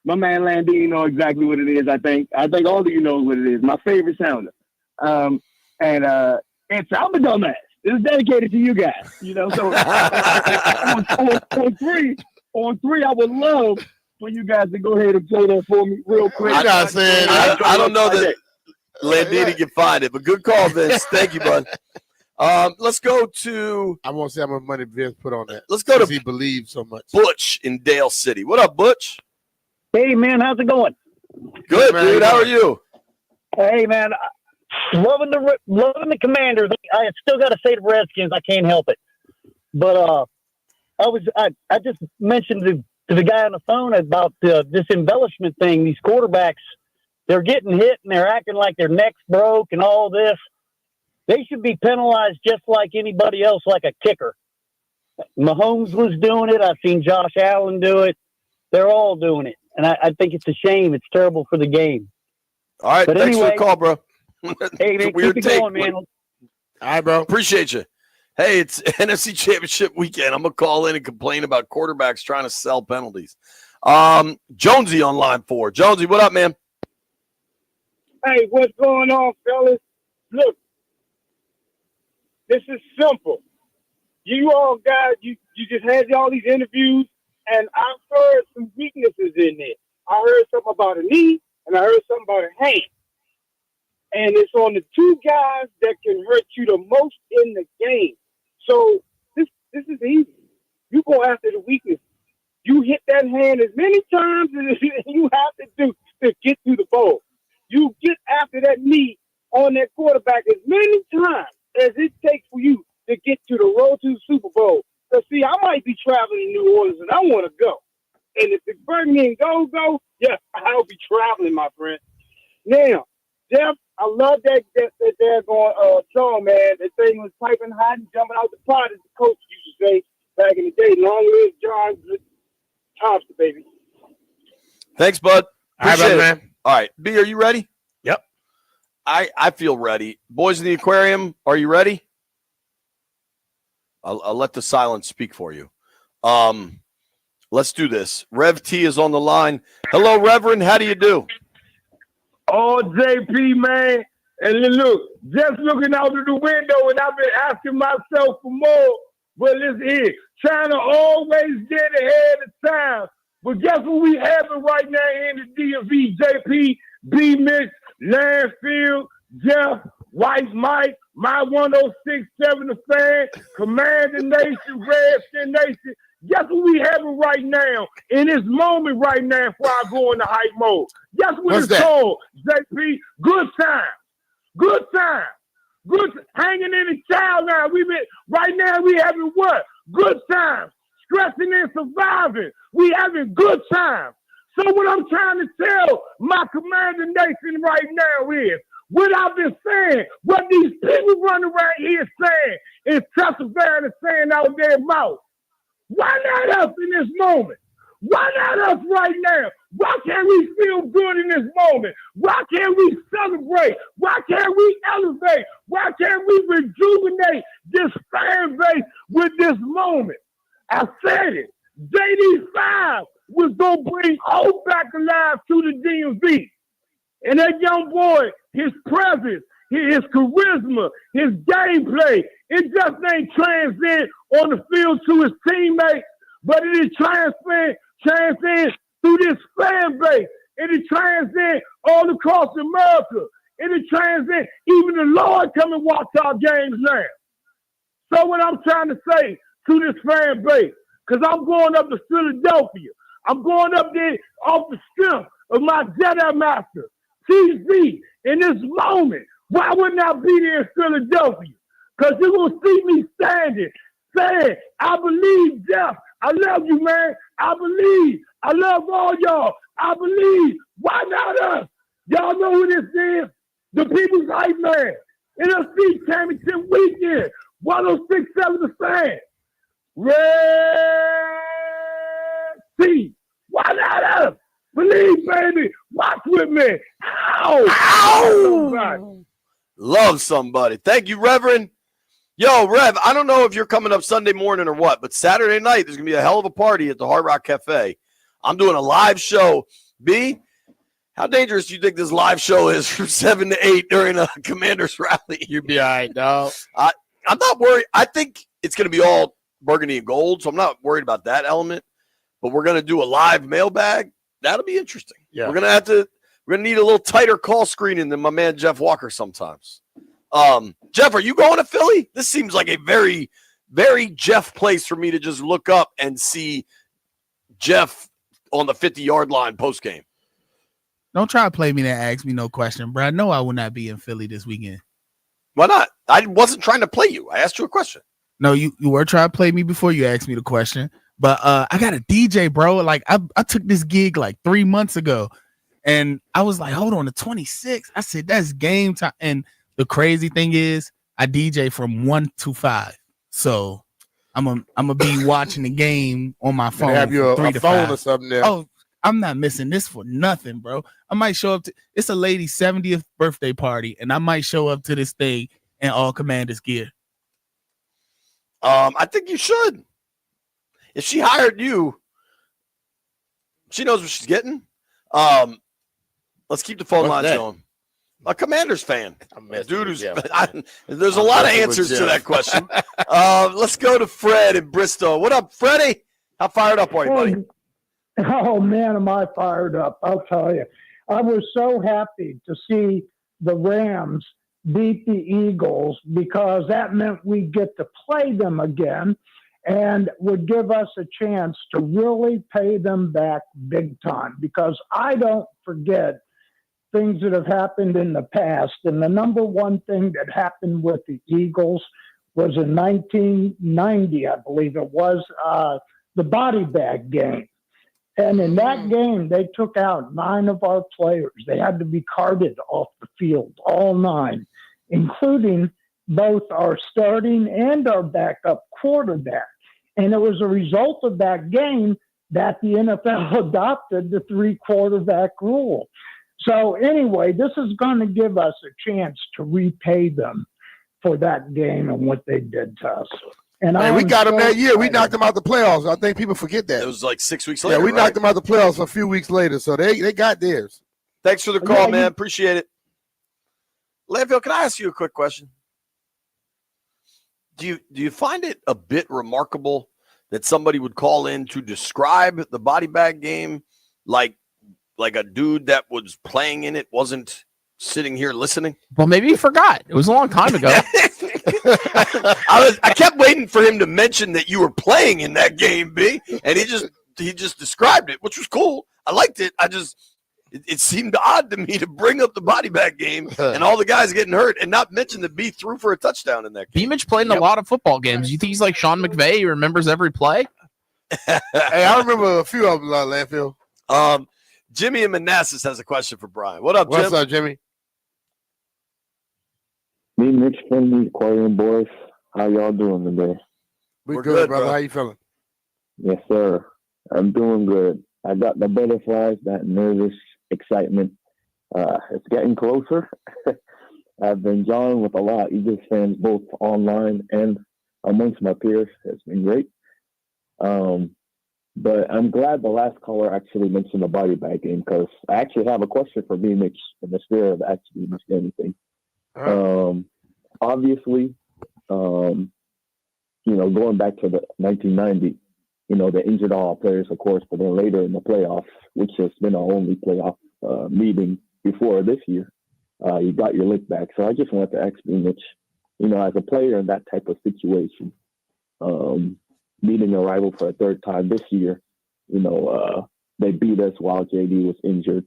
my man Landini know exactly what it is. I think all of you know what it is. My favorite sounder, and it's I'm a dumbass. It's dedicated to you guys. You know, so on three, I would love for you guys to go ahead and play that for me real quick. I don't know that Landini can find it, but good call, Vince. Thank you, bud. Let's go to. I won't say how much money Vince put on that. Let's go to. He believes so much. Butch in Dale City. What up, Butch? Hey, man, how's it going? Good, man, dude. How are you? Hey, man, loving the Commanders. I still got to say the Redskins. I can't help it. But I just mentioned to the guy on the phone about this embellishment thing. These quarterbacks, they're getting hit and they're acting like their necks broke and all this. They should be penalized just like anybody else, like a kicker. Mahomes was doing it. I've seen Josh Allen do it. They're all doing it. And I think it's a shame. It's terrible for the game. All right. But Thanks anyway, for the call, bro. Hey, man, keep it going, man. All right, bro. Appreciate you. Hey, it's NFC Championship weekend. I'm going to call in and complain about quarterbacks trying to sell penalties. Jonesy on line 4. Jonesy, what up, man? Hey, what's going on, fellas? Look, this is simple. You all guys, you just had all these interviews, and I've heard some weaknesses in there. I heard something about a knee, and I heard something about a hand. And it's on the two guys that can hurt you the most in the game. So this is easy. You go after the weakness. You hit that hand as many times as you have to do to get to the bowl. You get after that knee on that quarterback as many times as it takes for you to get to the road to the Super Bowl. Because, see, I might be traveling to New Orleans and I want to go. And if it's Birmingham go, yes, I'll be traveling, my friend. Now, Jeff, I love that they're going, song, man. That thing was piping hot and jumping out the pot, as the coach used to say back in the day. Long live John Thompson, baby. Thanks, bud. Appreciate All right, it. man. All right. B, are you ready? Yep. I feel ready. Boys in the aquarium, are you ready? I'll let the silence speak for you. Let's do this. Rev T is on the line. Hello, Reverend. How do you do? Oh, JP, man. And look, just looking out of the window, and I've been asking myself for more. But listen here, trying to always get ahead of time. But guess what we having right now in the DMV? JP, B. Mitch, Landfield, Jeff, White Mike, my 1067 The Fan, Commander Nation, Redskin Nation. Guess what we having right now in this moment right now before I go into hype mode? Guess what What's it's that? called, JP? Good time. Good time. Good hanging in the child now. Right now we having what? Good times. Stressing and surviving. We having good times. So what I'm trying to tell my Commander Nation right now is, what I've been saying, what these people running around here saying, is testifying and saying out their mouth. Why not us in this moment? Why not us right now? Why can't we feel good in this moment? Why can't we celebrate? Why can't we elevate? Why can't we rejuvenate this fan base with this moment? I said it. JD5 was going to bring hope back alive to the DMV. And that young boy, his presence, his charisma, his gameplay. It just ain't transcend on the field to his teammates, but it is transcend through this fan base. It is transcend all across America. It is transcend even the Lord come and watch our games now. So what I'm trying to say to this fan base, because I'm going up to Philadelphia. I'm going up there off the strength of my Jedi Master, TZ, in this moment. Why wouldn't I be there in Philadelphia? Because you're going to see me standing, saying, I believe, Jeff. I love you, man. I believe. I love all y'all. I believe. Why not us? Y'all know who this is? The People's Hype Man. NFC Championship weekend. 106.7 The Fan. Red T. Why not us? Believe, baby. Watch with me. Ow! Love somebody. Thank you, Reverend. Yo, Rev, I don't know if you're coming up Sunday morning or what, but Saturday night there's going to be a hell of a party at the Hard Rock Cafe. I'm doing a live show. B, how dangerous do you think this live show is from 7 to 8 during a Commanders rally? You'd be all right, dog. I'm not worried. I think it's going to be all burgundy and gold, so I'm not worried about that element. But we're going to do a live mailbag. That'll be interesting. Yeah. We're going to need a little tighter call screening than my man Jeff Walker sometimes. Jeff, are you going to Philly? This seems like a very, very Jeff place for me to just look up and see Jeff on the 50-yard line post game. Don't try to play me that ask me no question, bro. I know I will not be in Philly this weekend. Why not? I wasn't trying to play you. I asked you a question. No, you were trying to play me before you asked me the question. But I got a DJ, bro. Like I took this gig like 3 months ago, and I was like, hold on, the 26th. I said that's game time. And the crazy thing is, I DJ from 1 to 5. So I'm gonna be watching the game on my phone. Have you a 3 to phone 5. or something there? Oh, I'm not missing this for nothing, bro. I might show up to it's a lady's 70th birthday party, and I might show up to this thing in all Commanders gear. I think you should. If she hired you, she knows what she's getting. Let's keep the phone lines going. A Commanders fan. Dude who's there's a lot of answers to that question. Let's go to Fred in Bristol. What up, Freddie? How fired up are you, buddy? Oh, man, am I fired up. I'll tell you. I was so happy to see the Rams beat the Eagles because that meant we'd get to play them again and would give us a chance to really pay them back big time, because I don't forget things that have happened in the past. And the number one thing that happened with the Eagles was in 1990, I believe it was, the body bag game. And in that game, they took out 9 of our players. They had to be carted off the field, all 9, including both our starting and our backup quarterback. And it was a result of that game that the NFL adopted the 3-quarterback rule. So anyway, this is going to give us a chance to repay them for that game and what they did to us. And we got them that year. We knocked them out the playoffs. I think people forget that. It was like 6 weeks later. Yeah, we knocked them out the playoffs a few weeks later, so they got theirs. Thanks for the call, man. Appreciate it. Landfill, can I ask you a quick question? Do you find it a bit remarkable that somebody would call in to describe the body bag game like a dude that was playing in it wasn't sitting here listening? Well, maybe he forgot. It was a long time ago. I kept waiting for him to mention that you were playing in that game, B, and he just described it, which was cool. I liked it. It seemed odd to me to bring up the body bag game and all the guys getting hurt and not mention that B threw for a touchdown in that game. Beamish played in a lot of football games. You think he's like Sean McVay? He remembers every play? Hey, I remember a few of them, Landfill. Jimmy in Manassas has a question for Brian. What up, Jim? What's up, Jimmy? Me, Mitch Finley, Aquarium Boys. How y'all doing today? We're good, brother. How you feeling? Yes, sir. I'm doing good. I got the butterflies, that nervous excitement. It's getting closer. I've been jawing with a lot of Eagles fans, both online and amongst my peers. It's been great. But I'm glad the last caller actually mentioned the body bag game, because I actually have a question for me, Mitch, in the spirit of actually missing anything. Obviously, going back to the 1990, they injured all our players, of course, but then later in the playoffs, which has been our only playoff meeting before this year, you got your lick back. So I just want to ask Mitch, as a player in that type of situation, meeting a rival for a third time this year, they beat us while JD was injured.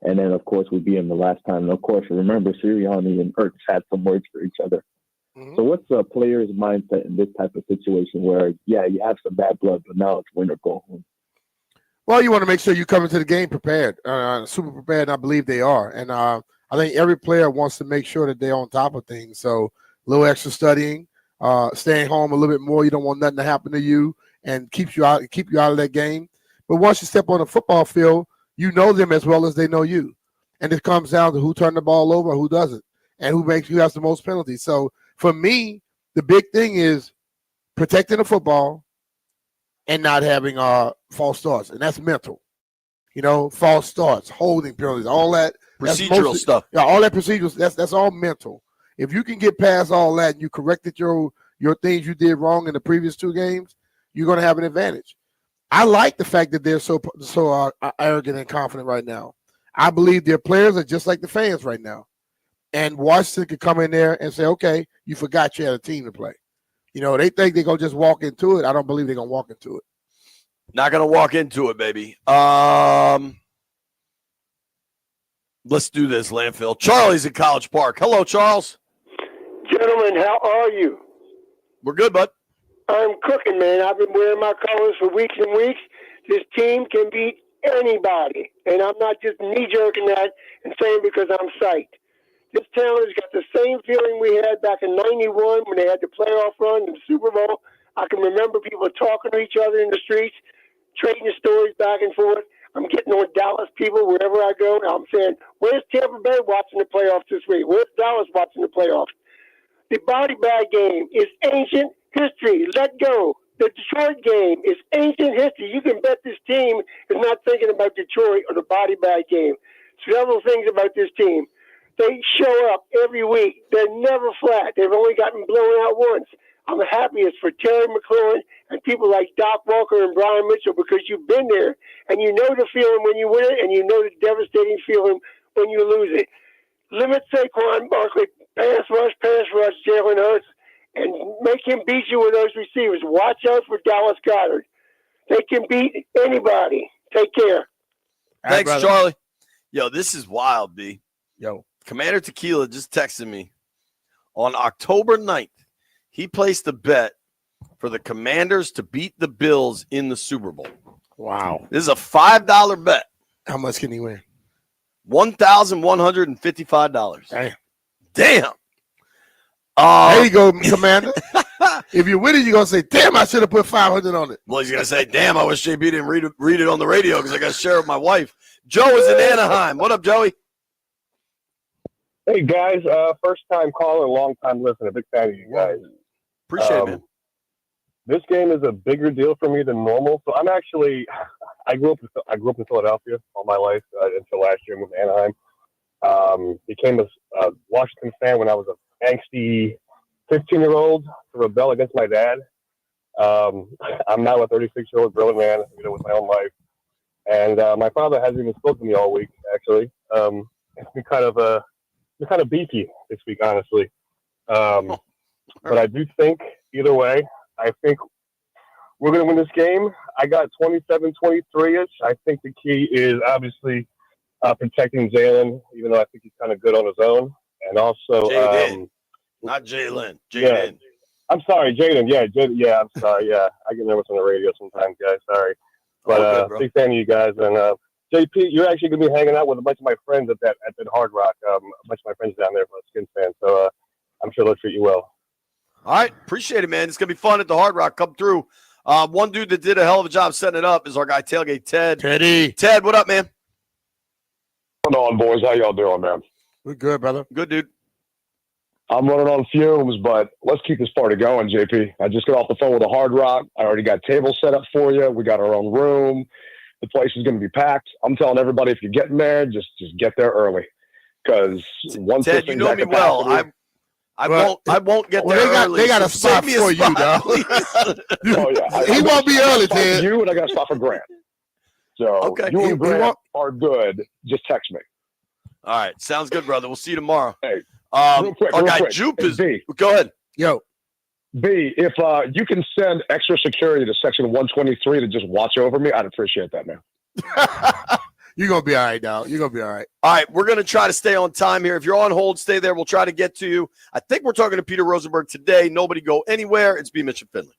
And then, of course, we beat him the last time. And, of course, remember, Sirianni and Ertz had some words for each other. Mm-hmm. So what's a player's mindset in this type of situation where, yeah, you have some bad blood, but now it's win or go home? Well, you want to make sure you come into the game prepared, super prepared, and I believe they are. And I think every player wants to make sure that they're on top of things. So a little extra studying, staying home a little bit more. You don't want nothing to happen to you and keep you out of that game. But once you step on the football field, you know them as well as they know you. And it comes down to who turned the ball over, who doesn't, and who has the most penalties. So for me, the big thing is protecting the football and not having false starts. And that's mental. False starts, holding penalties, all that. Procedural stuff. Yeah, all that procedural, that's all mental. If you can get past all that and you corrected your things you did wrong in the previous two games, you're going to have an advantage. I like the fact that they're so arrogant and confident right now. I believe their players are just like the fans right now. And Washington could come in there and say, okay, you forgot you had a team to play. They think they're going to just walk into it. I don't believe they're going to walk into it. Not going to walk into it, baby. Let's do this, Landfill. Charlie's in College Park. Hello, Charles. Gentlemen, how are you? We're good, bud. I'm cooking, man. I've been wearing my colors for weeks and weeks. This team can beat anybody. And I'm not just knee-jerking that and saying because I'm psyched. This town has got the same feeling we had back in 91 when they had the playoff run and the Super Bowl. I can remember people talking to each other in the streets, trading stories back and forth. I'm getting on Dallas people wherever I go. I'm saying, where's Tampa Bay watching the playoffs this week? Where's Dallas watching the playoffs? The body bag game is ancient history. Let go. The Detroit game is ancient history. You can bet this team is not thinking about Detroit or the body bag game. Several things about this team. They show up every week. They're never flat. They've only gotten blown out once. I'm happiest for Terry McLaurin and people like Doc Walker and Brian Mitchell because you've been there and you know the feeling when you win it and you know the devastating feeling when you lose it. Limit Saquon Barkley, pass rush, Jalen Hurts, and make him beat you with those receivers. Watch out for Dallas Goedert. They can beat anybody. Take care. Thanks, brother. Charlie. Yo, this is wild, B. Yo. Commander Tequila just texted me. On October 9th, he placed a bet for the Commanders to beat the Bills in the Super Bowl. Wow. This is a $5 bet. How much can he win? $1,155. Damn. There you go, Commander. If you win it, you're going to say, damn, I should have put 500 on it. Well, he's going to say, damn, I wish JB didn't read it on the radio because I got to share it with my wife. Joe is in Anaheim. What up, Joey? Hey, guys. First time caller, long time listener. Big fan of you guys. Appreciate it, man. This game is a bigger deal for me than normal. So I grew up in Philadelphia all my life until last year I moved to Anaheim. Became a Washington fan when I was an angsty 15-year-old to rebel against my dad. I'm now a 36-year-old grown man, with my own life. And my father hasn't even spoken to me all week, actually. It's been kind of beefy this week, honestly. But I do think, either way, I think we're going to win this game. I got 27-23-ish. I think the key is obviously protecting Jalen, even though I think he's kind of good on his own. And also, not Jalen. Jaden. Yeah. I'm sorry, Jaden. Yeah, I'm sorry. Yeah, I get nervous on the radio sometimes, guys. Sorry. But big fan of you guys. And JP, you're actually going to be hanging out with a bunch of my friends at that Hard Rock. A bunch of my friends down there from the Skins fan. So I'm sure they'll treat you well. All right. Appreciate it, man. It's going to be fun at the Hard Rock. Come through. One dude that did a hell of a job setting it up is our guy, Tailgate Ted. Teddy. Ted, what up, man? What's going on, boys? How y'all doing, man? We're good, brother. Good, dude. I'm running on fumes, but let's keep this party going, JP. I just got off the phone with a Hard Rock. I already got tables set up for you. We got our own room. The place is going to be packed. I'm telling everybody, if you're getting there, just get there early. because one Ted, you know me well. I won't get there early. They got a so spot save me for you, dog. Oh yeah, He won't be early, I got a spot for Ted. you, and I got a spot for Grant. So Okay. you He and Grant won't- are good. Just text me. All right, sounds good, brother. We'll see you tomorrow. Hey, our real quick. guy Hey, Jupe is. B, Go ahead. Yo, B, if you can send extra security to Section 123 to just watch over me, I'd appreciate that, man. you're gonna be all right, dog. You're gonna be all right. All right, we're going to try to stay on time here. If you're on hold, stay there. We'll try to get to you. I think we're talking to Peter Rosenberg today. Nobody go anywhere. It's B. Mitch and Finley.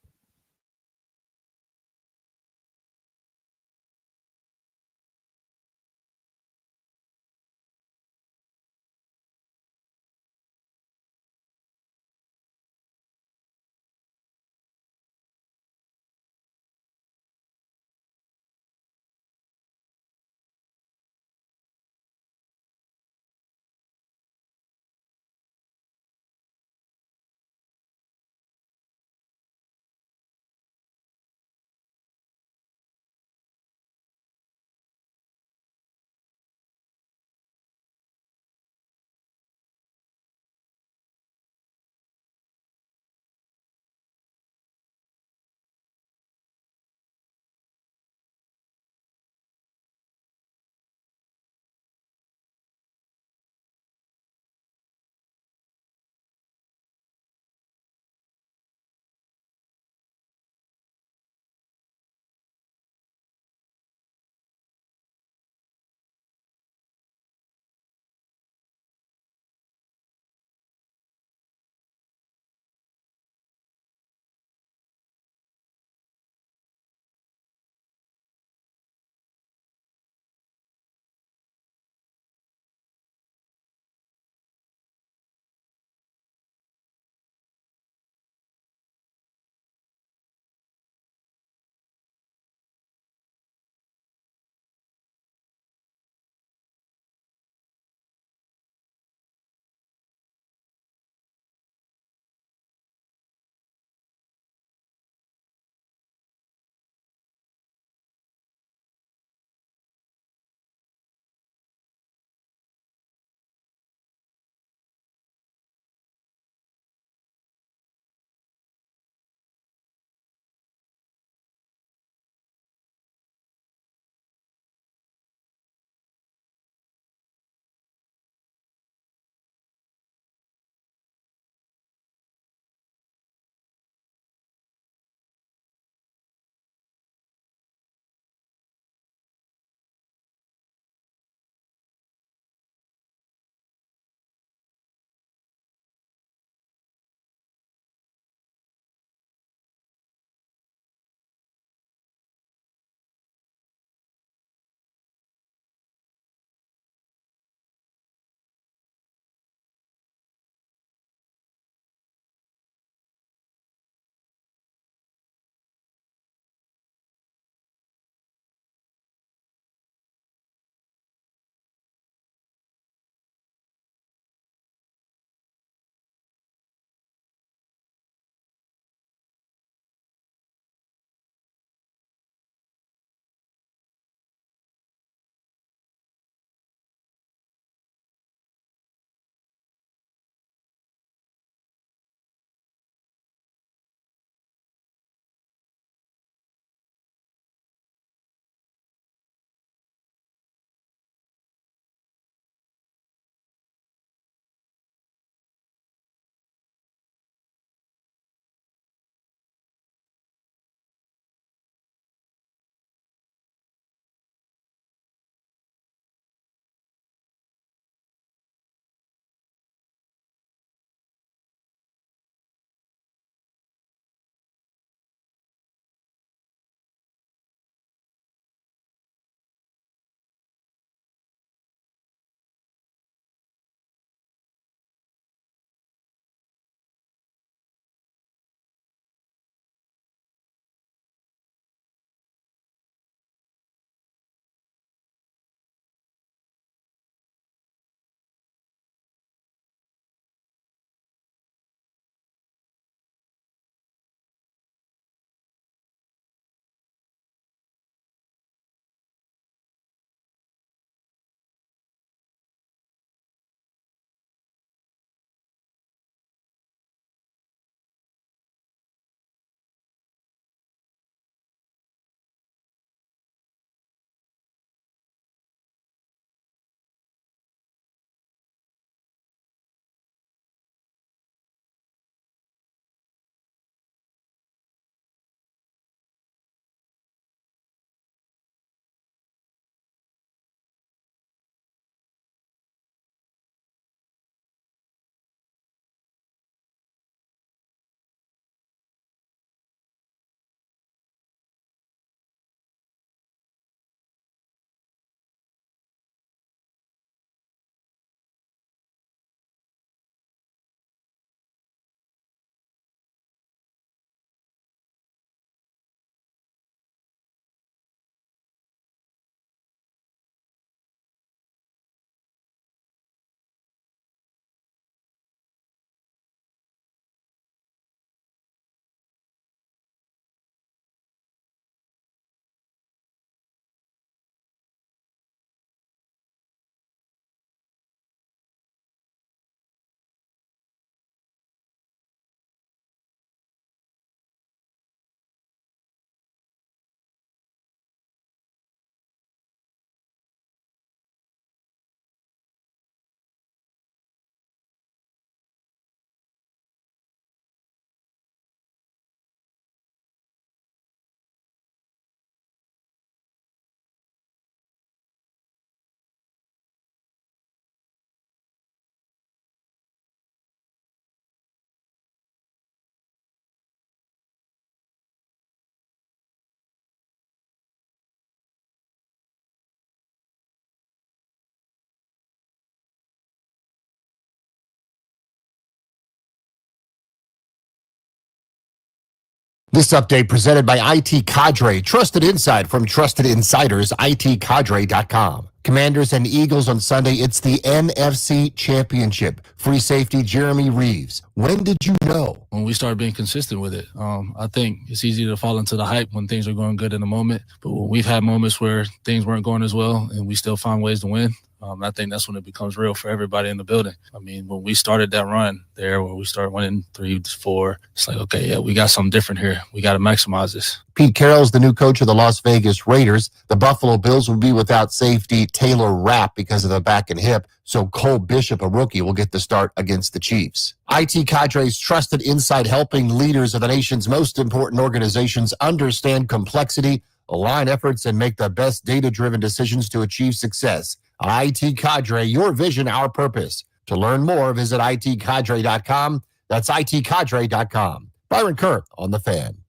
This update presented by IT Cadre, trusted insight from trusted insiders, itcadre.com. Commanders and Eagles on Sunday, it's the NFC Championship. Free safety Jeremy Reeves. When did you know? When we start being consistent with it. I think it's easy to fall into the hype when things are going good in the moment, but when we've had moments where things weren't going as well and we still find ways to win, I think that's when it becomes real for everybody in the building. I mean, when we started that run there, where we started winning 3-4, it's like, okay, yeah, we got something different here. We got to maximize this. Pete Carroll's the new coach of the Las Vegas Raiders. The Buffalo Bills will be without safety Taylor Rapp because of the back and hip, so Cole Bishop, a rookie, will get the start against the Chiefs. IT Cadre's trusted insight helping leaders of the nation's most important organizations understand complexity, align efforts, and make the best data-driven decisions to achieve success. IT Cadre, your vision, our purpose. To learn more, visit itcadre.com. That's itcadre.com. Byron Kirk on The Fan.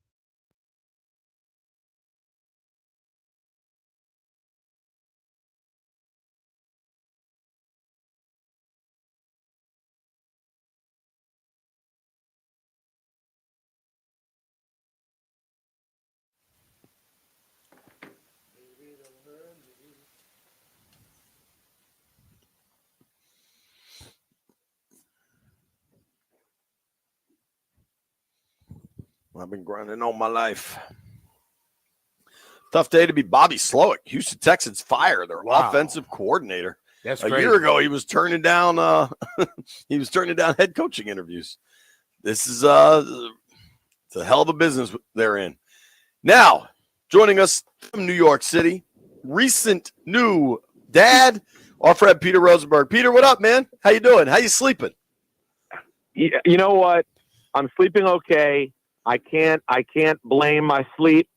I've been grinding all my life. Tough day to be Bobby Slowick. Houston Texans fire their offensive coordinator. That's a crazy. year ago. He was turning down. Head coaching interviews. This is it's a hell of a business they're in. Now, joining us from New York City, recent new dad, our friend Peter Rosenberg. Peter, what up, man? How you doing? How you sleeping? You know what? I'm sleeping okay. I can't blame my sleep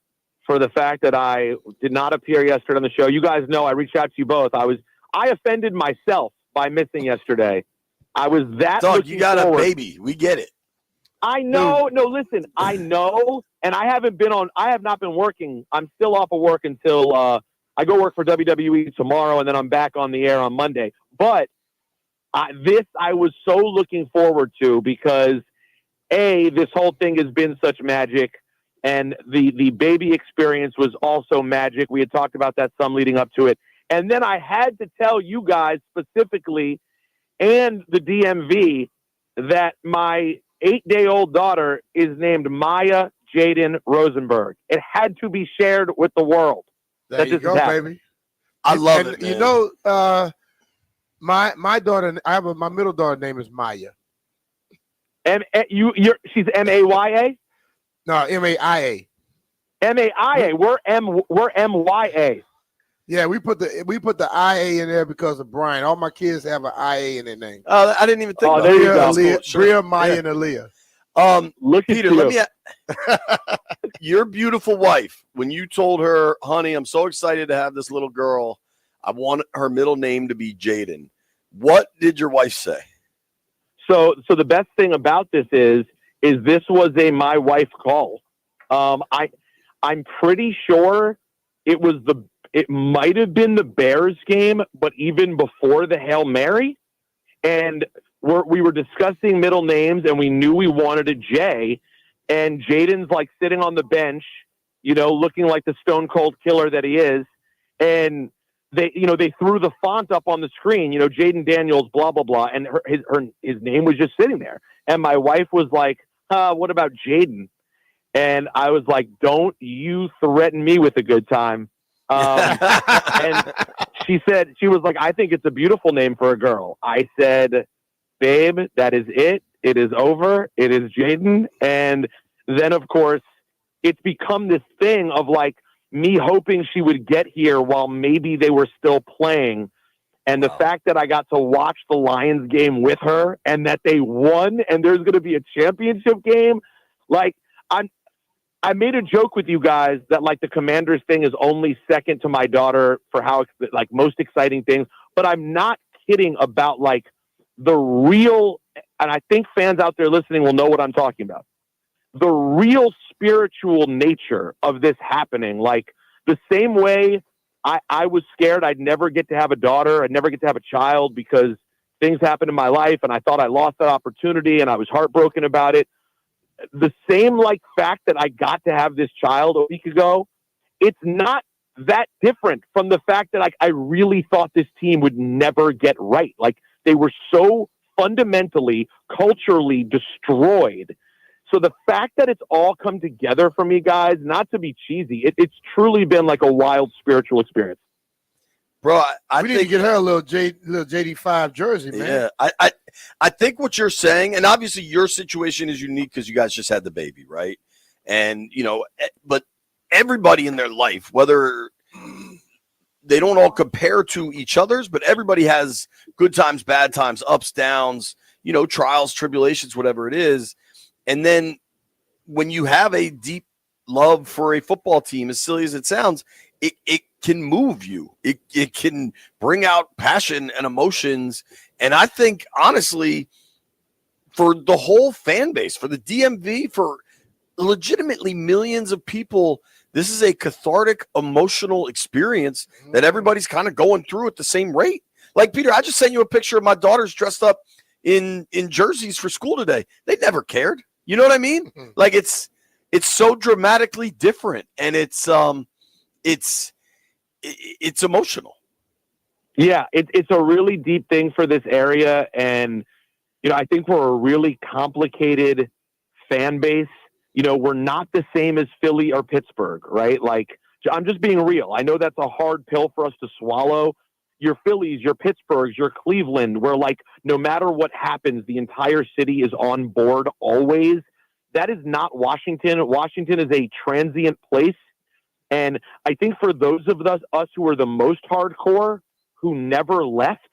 for the fact that I did not appear yesterday on the show. You guys know I reached out to you both. I offended myself by missing yesterday. I was that Dog, you got forward. a baby. We get it. I know. No, listen, I know, and I have not been working. I'm still off of work until I go work for WWE tomorrow, and then I'm back on the air on Monday. But this I was so looking forward to because this whole thing has been such magic, and the baby experience was also magic. We had talked about that some leading up to it. And then I had to tell you guys specifically and the DMV that my 8-day-old daughter is named Maya Jaden Rosenberg. It had to be shared with the world. There you go, baby. I love it, man. You know, my daughter, my middle daughter name is Maya. She's M-A-Y-A? No, M-A-I-A. M-A-I-A. We're M-Y-A. Yeah, we put the I-A in there because of Brian. All my kids have an I-A in their name. Oh, I didn't even think about there you go. Bria, Maya, and Aaliyah. Peter, let me your beautiful wife, when you told her, honey, I'm so excited to have this little girl, I want her middle name to be Jaden. What did your wife say? So the best thing about this is this was a my wife call. I'm pretty sure it might have been the Bears game, but even before the Hail Mary, and we were discussing middle names, and we knew we wanted a J, and Jaden's like sitting on the bench, looking like the stone cold killer that he is, and they threw the font up on the screen, Jaden Daniels, blah, blah, blah. And his name was just sitting there. And my wife was like, what about Jaden? And I was like, don't you threaten me with a good time. And she was like, I think it's a beautiful name for a girl. I said, babe, that is it. It is over. It is Jaden. And then, of course, it's become this thing of like, me hoping she would get here while maybe they were still playing. And the fact that I got to watch the Lions game with her and that they won and there's going to be a championship game. Like I made a joke with you guys that like the Commanders thing is only second to my daughter for how like most exciting things, but I'm not kidding about like the real, and I think fans out there listening will know what I'm talking about. The real spiritual nature of this happening, like the same way I was scared I'd never get to have a daughter, I'd never get to have a child because things happened in my life and I thought I lost that opportunity and I was heartbroken about it. the same like fact that I got to have this child a week ago, it's not that different from the fact that I really thought this team would never get right. Like, they were so fundamentally, culturally destroyed. So the fact that it's all come together for me, guys, not to be cheesy, it's truly been like a wild spiritual experience. Bro, we need to get her a little JD5 jersey, man. Yeah, I think what you're saying, and obviously your situation is unique because you guys just had the baby, right? And, but everybody in their life, whether they don't all compare to each other's, but everybody has good times, bad times, ups, downs, trials, tribulations, whatever it is. And then when you have a deep love for a football team, as silly as it sounds, it can move you. It can bring out passion and emotions. And I think, honestly, for the whole fan base, for the DMV, for legitimately millions of people, this is a cathartic, emotional experience that everybody's kind of going through at the same rate. Like, Peter, I just sent you a picture of my daughters dressed up in jerseys for school today. They never cared. You know what I mean? Like, it's so dramatically different, and it's emotional. Yeah, it's a really deep thing for this area, and I think we're a really complicated fan base. We're not the same as Philly or Pittsburgh, right? Like, I'm just being real. I know that's a hard pill for us to swallow. Your Phillies, your Pittsburghs, your Cleveland, where, like, no matter what happens, the entire city is on board always. That is not Washington. Washington is a transient place. And I think for those of us who are the most hardcore, who never left,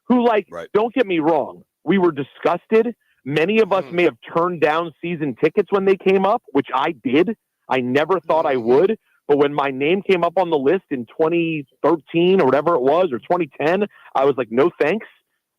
who, like, don't get me wrong, we were disgusted. Many of us may have turned down season tickets when they came up, which I did. I never thought I would. But when my name came up on the list in 2013 or whatever it was, or 2010, I was like, no thanks.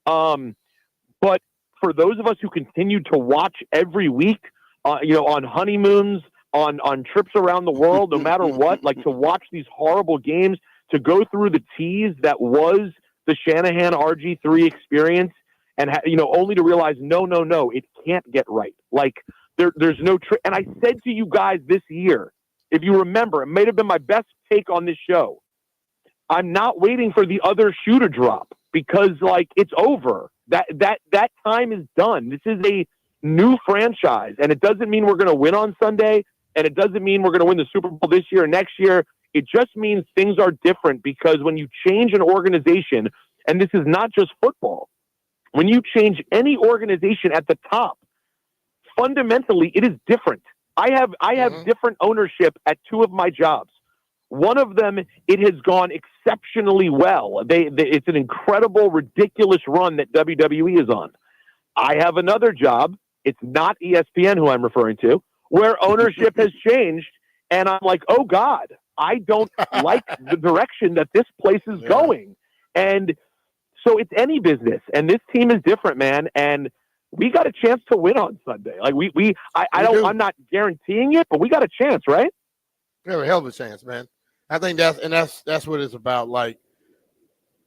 But for those of us who continued to watch every week, on honeymoons, on trips around the world, no matter what, like, to watch these horrible games, to go through the tease that was the Shanahan RG3 experience, and only to realize, no, it can't get right. Like, there's no trick. And I said to you guys this year, if you remember, it may have been my best take on this show, I'm not waiting for the other shoe to drop, because, like, it's over. That time is done. This is a new franchise, and it doesn't mean we're going to win on Sunday, and it doesn't mean we're going to win the Super Bowl this year or next year. It just means things are different, because when you change an organization, and this is not just football, when you change any organization at the top, fundamentally it is different. I have different ownership at two of my jobs. One of them, it has gone exceptionally well. It's an incredible, ridiculous run that WWE is on. I have another job. It's not ESPN, who I'm referring to, where ownership has changed, and I'm like, oh God, I don't like the direction that this place is going. And so it's any business, and this team is different, man. And we got a chance to win on Sunday. Like, I'm not guaranteeing it, but we got a chance, right? We have a hell of a chance, man. I think that's what it's about. Like,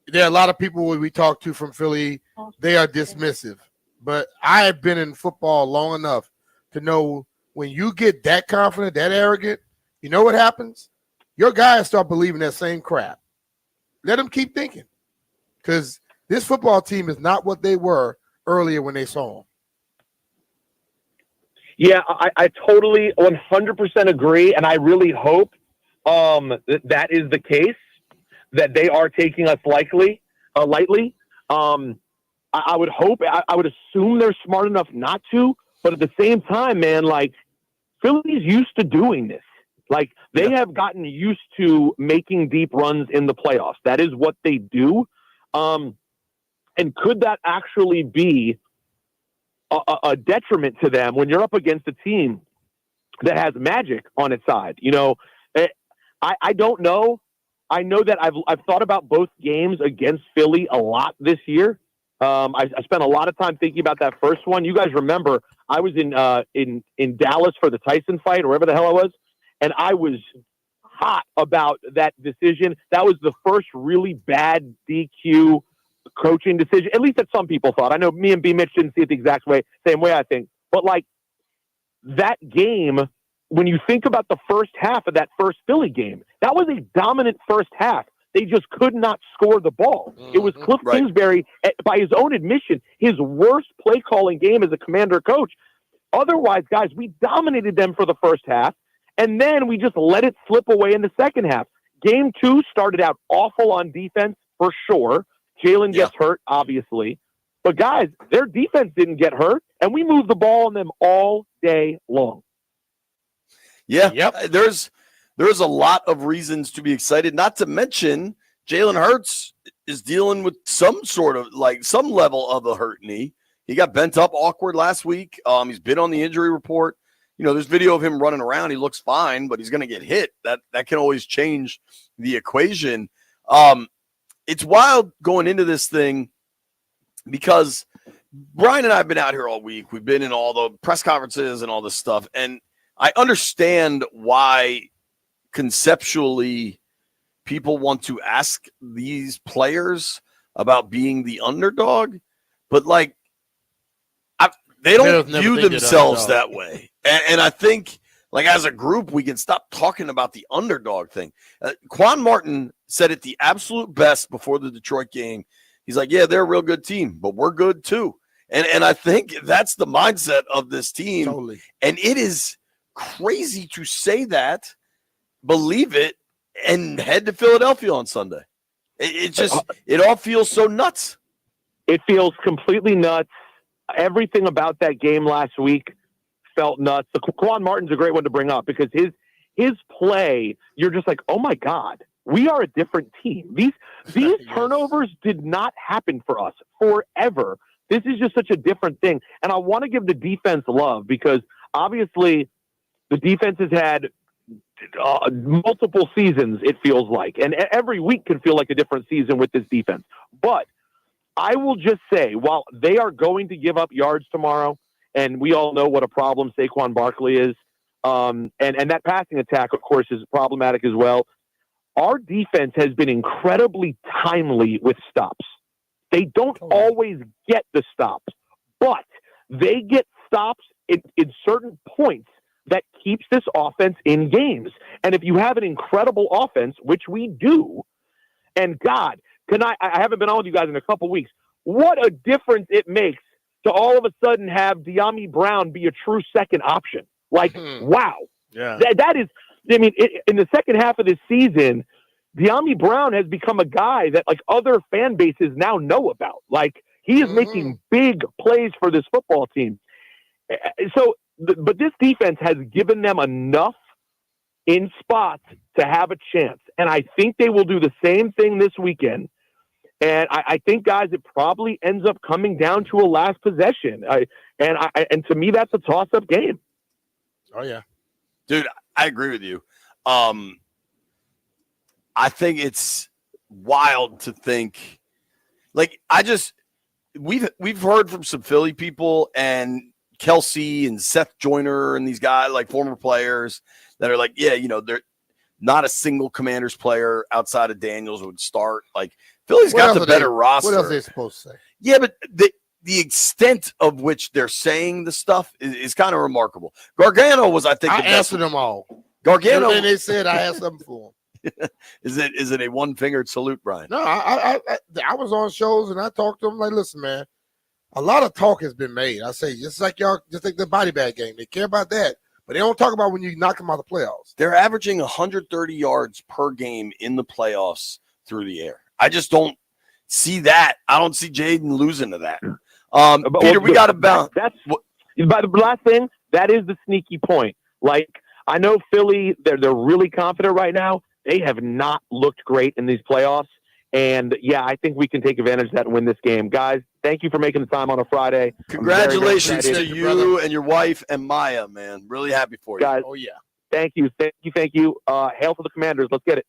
there are a lot of people we talk to from Philly, they are dismissive. But I have been in football long enough to know when you get that confident, that arrogant, you know what happens? Your guys start believing that same crap. Let them keep thinking, because this football team is not what they were earlier when they saw them. Yeah, I totally 100% agree, and I really hope that is the case, that they are taking us lightly. I would hope, I would assume they're smart enough not to, but at the same time, man, like, Philly's used to doing this. Like, they have gotten used to making deep runs in the playoffs. That is what they do. And could that actually be a detriment to them when you're up against a team that has magic on its side? I don't know. I know that I've thought about both games against Philly a lot this year. I spent a lot of time thinking about that first one. You guys remember I was in Dallas for the Tyson fight, or wherever the hell I was, and I was hot about that decision. That was the first really bad DQ coaching decision, at least that some people thought. I know me and B. Mitch didn't see it the exact same way, I think. But, like, that game, when you think about the first half of that first Philly game, that was a dominant first half. They just could not score the ball. It was Cliff Kingsbury, by his own admission, his worst play calling game as a Commander coach. Otherwise, guys, we dominated them for the first half, and then we just let it slip away in the second half. Game 2 started out awful on defense, for sure. Jalen gets hurt, obviously. But, guys, their defense didn't get hurt, and we moved the ball on them all day long. Yeah, there's a lot of reasons to be excited, not to mention Jalen Hurts is dealing with some sort of, some level of a hurt knee. He got bent up awkward last week. He's been on the injury report. There's video of him running around. He looks fine, but he's going to get hit. That can always change the equation. It's wild going into this thing because Brian and I have been out here all week. We've been in all the press conferences and all this stuff. And I understand why conceptually people want to ask these players about being the underdog, but they don't view themselves that way. And I think, as a group, we can stop talking about the underdog thing. Quan Martin said it the absolute best before the Detroit game. He's like, yeah, they're a real good team, but we're good too. And I think that's the mindset of this team. Totally. And it is crazy to say that, believe it, and head to Philadelphia on Sunday. It all feels so nuts. It feels completely nuts. Everything about that game last week felt nuts. Quan Martin's a great one to bring up because his play, you're just like, oh my God, we are a different team. These turnovers did not happen for us forever. This is just such a different thing. And I want to give the defense love because obviously the defense has had multiple seasons, it feels like. And every week can feel like a different season with this defense. But I will just say, while they are going to give up yards tomorrow, and we all know what a problem Saquon Barkley is, and that passing attack, of course, is problematic as well, our defense has been incredibly timely with stops. They don't always get the stops, but they get stops in certain points that keeps this offense in games. And if you have an incredible offense, which we do, and God, I haven't been on with you guys in a couple weeks. What a difference it makes to all of a sudden have De'Ami Brown be a true second option. Wow. Yeah. That is, in the second half of this season, De'Ami Brown has become a guy that other fan bases now know about. He is making big plays for this football team. So, but this defense has given them enough in spots to have a chance. And I think they will do the same thing this weekend. And I think, guys, it probably ends up coming down to a last possession. And to me, that's a toss-up game. Oh, yeah. Dude, I agree with you. I think it's wild to think. We've heard from some Philly people and Kelsey and Seth Joyner and these guys, former players that are they're not a single Commanders player outside of Daniels would start. Philly's got the better roster. What else are they supposed to say? Yeah, but the extent of which they're saying the stuff is kind of remarkable. Gargano was, I think, I answered them all. Gargano, and they said I had something for them. Is it a one-fingered salute, Brian? No, I was on shows and I talked to them listen, man, a lot of talk has been made. I say, just like the body bag game. They care about that, but they don't talk about when you knock them out of the playoffs. They're averaging 130 yards per game in the playoffs through the air. I just don't see that. I don't see Jaden losing to that. Peter, we got to bounce. By the last thing, that is the sneaky point. I know Philly, they're really confident right now. They have not looked great in these playoffs. And, yeah, I think we can take advantage of that and win this game. Guys, thank you for making the time on a Friday. Congratulations to you and your wife and Maya, man. Really happy for you. Guys, oh, yeah. Thank you. Hail to the Commanders. Let's get it.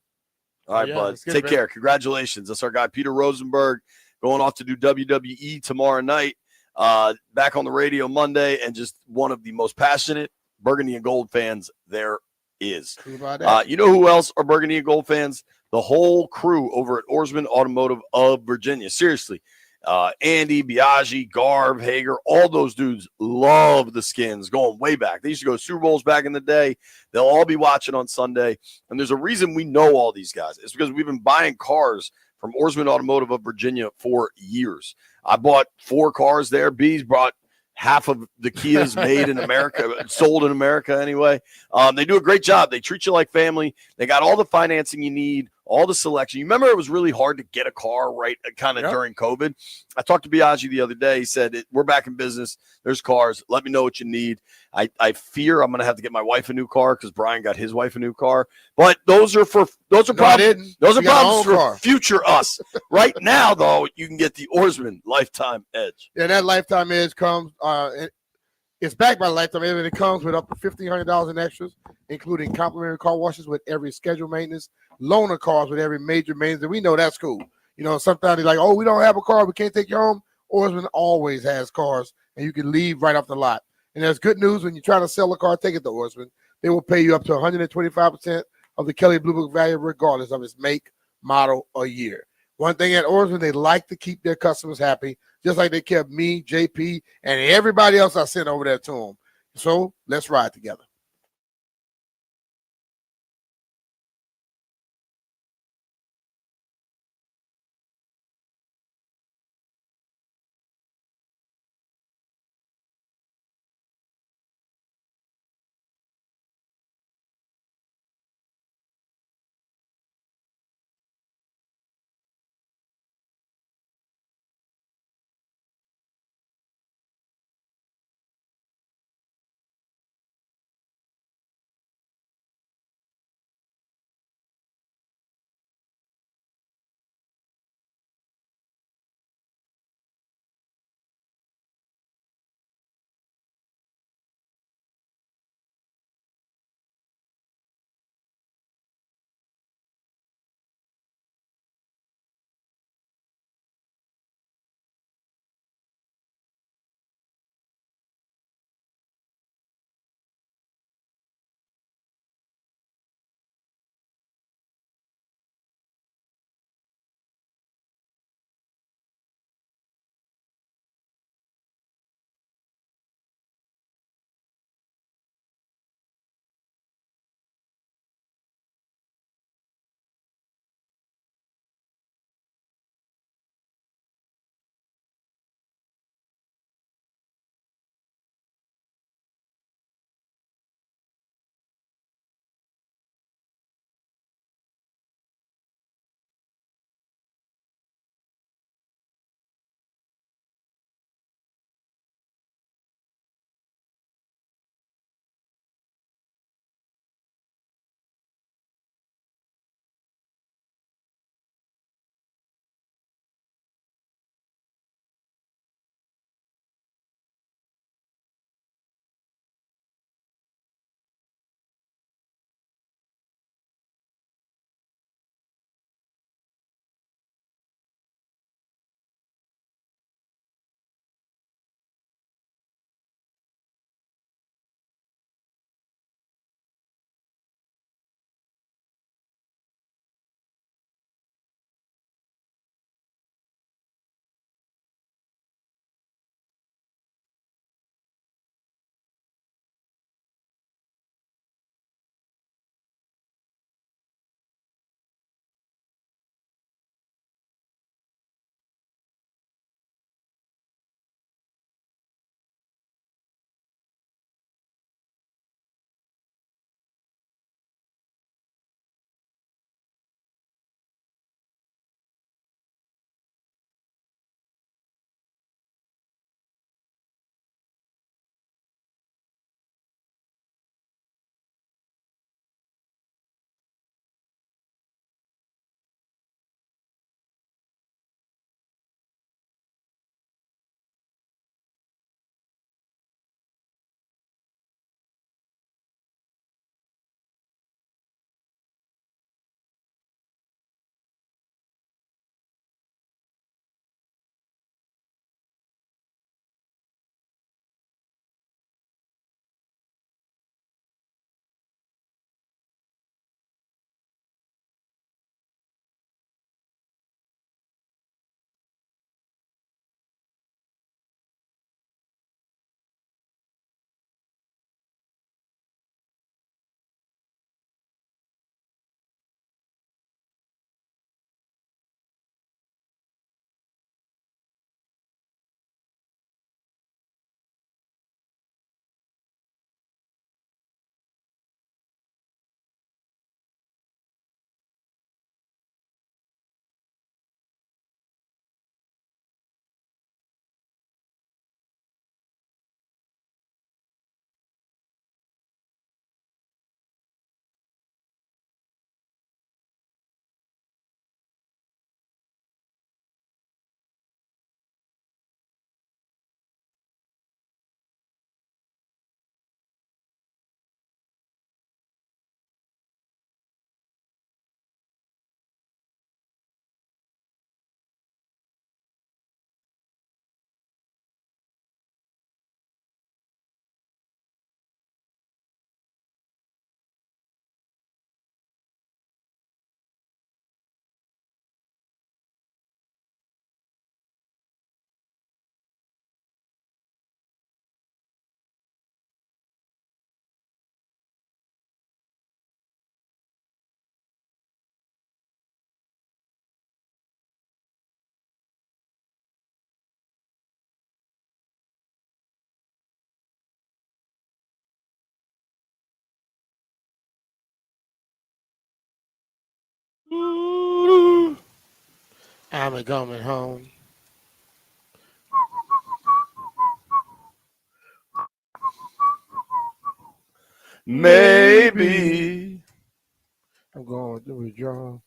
All right, bud. Take care. Congratulations. That's our guy, Peter Rosenberg, going off to do WWE tomorrow night. Back on the radio Monday, and just one of the most passionate Burgundy and Gold fans there is. You know who else are Burgundy and Gold fans? The whole crew over at Oarsman Automotive of Virginia. Seriously, Andy, Biaggi, Garb, Hager, all those dudes love the Skins going way back. They used to go to Super Bowls back in the day. They'll all be watching on Sunday. And there's a reason we know all these guys. It's because we've been buying cars from Oarsman Automotive of Virginia for years. I bought 4 cars there. B's brought half of the Kias made in America, sold in America anyway. They do a great job. They treat you like family. They got all the financing you need, all the selection. You remember it was really hard to get a car right kind of during COVID? I talked to Biaggi the other day. He said, we're back in business. There's cars. Let me know what you need. I fear I'm going to have to get my wife a new car because Brian got his wife a new car. But those are problems for future us. Right now, though, you can get the Oarsman Lifetime Edge. Yeah, that Lifetime Edge comes. It's backed by Lifetime Edge, and it comes with up to $1,500 in extras, including complimentary car washes with every scheduled maintenance, loaner cars with every major maintenance. And we know that's cool. You know, sometimes they're like, oh, we don't have a car, we can't take you home. Oarsman always has cars, and you can leave right off the lot. And there's good news when you're trying to sell a car, take it to Oarsman. They will pay you up to 125% of the Kelley Blue Book value, regardless of its make, model, or year. One thing at Oarsman, they like to keep their customers happy, just like they kept me, JP, and everybody else I sent over there to them. So let's ride together. I'm coming home. Maybe. I'm going to withdraw.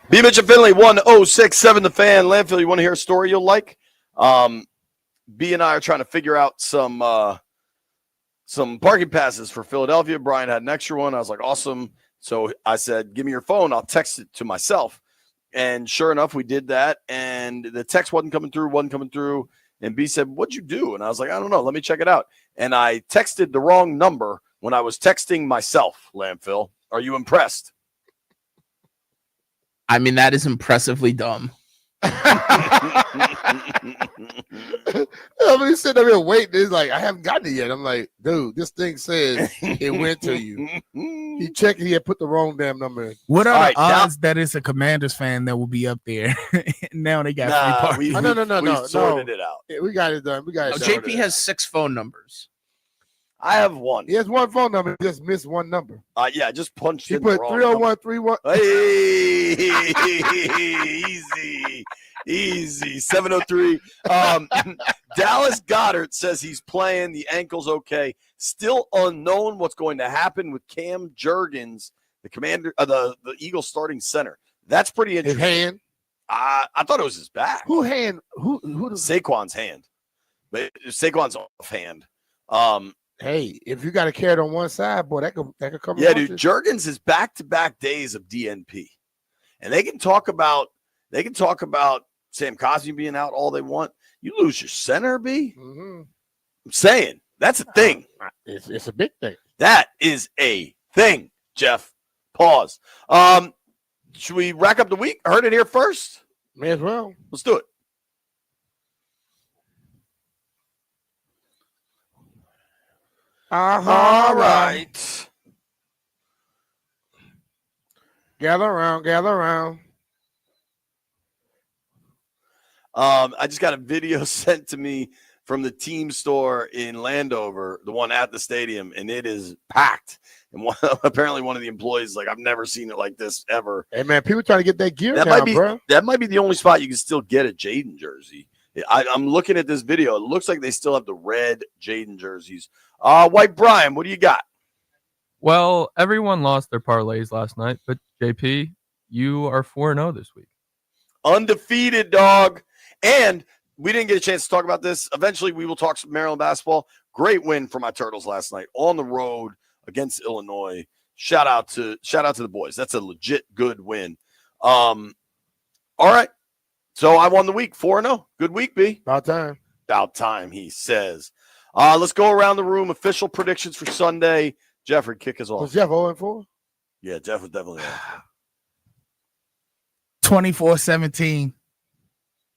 B. Mitchell Finley, 1067 The Fan. Landfill, you want to hear a story you'll like? B and I are trying to figure out some parking passes for Philadelphia. Brian had an extra one. I was like, awesome. So I said, give me your phone. I'll text it to myself. And sure enough, we did that. And the text wasn't coming through. And B said, what'd you do? And I was like, I don't know. Let me check it out. And I texted the wrong number when I was texting myself, Landfill. Are you impressed? I mean, that is impressively dumb. I'm sitting there waiting. It's like, I haven't gotten it yet. I'm like, dude, this thing says it went to you. He checked it. He had put the wrong damn number in. What are the odds that it's a Commanders fan that will be up there? Now they got free parking. No. Sorted it out. Yeah, we got it done. JP has 6 phone numbers. I have one. He has one phone number. He just missed one number. Yeah, I just punched He in put the wrong 30131. Hey, easy. 703. Dallas Goedert says he's playing. The ankle's okay. Still unknown what's going to happen with Cam Jurgens, the commander, the Eagles starting center. That's pretty interesting. His hand. I thought it was his back. Who hand? Who? Saquon's hand. But Saquon's off hand. Hey, if you got to carry it on one side, boy, that could come. Yeah, dude. Jurgens is back-to-back days of DNP, and they can talk about Sam Cosmi being out all they want. You lose your center, B. Mm-hmm. I'm saying that's a thing. It's a big thing. That is a thing, Jeff. Pause. Should we rack up the week? Heard it here first. May as well. Let's do it. All right. Gather around. I just got a video sent to me from the team store in Landover, the one at the stadium, and it is packed. And apparently one of the employees, like, I've never seen it like this ever. Hey, man, people trying to get that gear bro. That might be the only spot you can still get a Jaden jersey. I'm looking at this video. It looks like they still have the red Jaden jerseys. White Brian, what do you got? Well, everyone lost their parlays last night, but JP, you are 4-0 this week. Undefeated, dog. And we didn't get a chance to talk about this. Eventually, we will talk some Maryland basketball. Great win for my Turtles last night on the road against Illinois. Shout out to the boys. That's a legit good win. All right. So I won the week, 4-0. Good week, B. About time. About time, he says. Let's go around the room. Official predictions for Sunday. Jeffrey, kick us off. Was Jeff 0-4? Yeah, Jeff was definitely 24-17.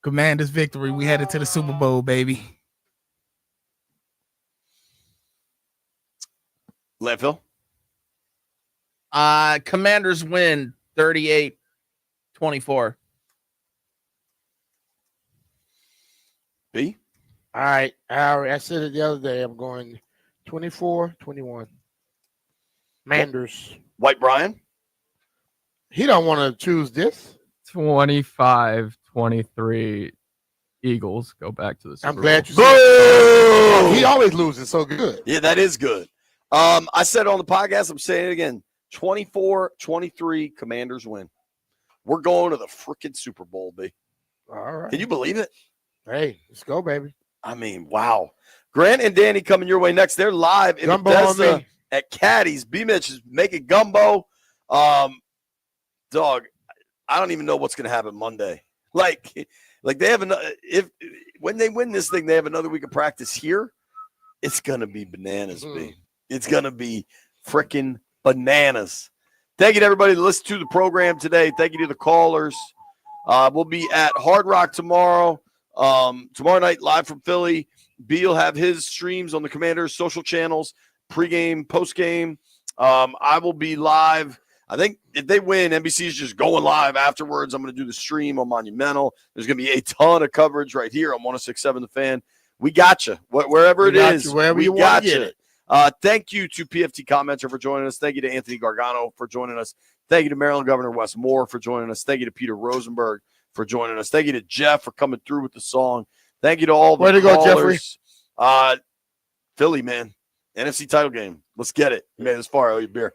Commanders victory. We headed to the Super Bowl, baby. Landfill. Commanders win 38-24. B. All right. I said it the other day. I'm going 24-21. Manders. White Brian. He don't want to choose this. 25-23. Eagles go back to the Super I'm glad Bowl. you said he always loses so good. Yeah, that is good. I said it on the podcast. I'm saying it again. 24-23 Commanders win. We're going to the freaking Super Bowl, B. All right. Can you believe it? Hey, let's go, baby. I mean, wow. Grant and Danny coming your way next. They're live in Gumbo on Bethesda me. at Caddies. B-Mitch is making gumbo. Dog, I don't even know what's going to happen Monday. Like they have when they win this thing, they have another week of practice here. It's going to be bananas, B. It's going to be freaking bananas. Thank you to everybody that listened to the program today. Thank you to the callers. We'll be at Hard Rock tomorrow. Tomorrow night, live from Philly. B will have his streams on the Commanders' social channels, pregame, postgame. I will be live. I think if they win, NBC is just going live afterwards. I'm going to do the stream on Monumental. There's going to be a ton of coverage right here on 106.7 The Fan. We got you. Wherever it is, wherever you got want to get you. it. Thank you to PFT Commenter for joining us. Thank you to Anthony Gargano for joining us. Thank you to Maryland Governor Wes Moore for joining us. Thank you to Peter Rosenberg for joining us. Thank you to Jeff for coming through with the song. Thank you to all the Way to go, callers. Philly, man. NFC title game. Let's get it. You made it this far. I owe you a beer.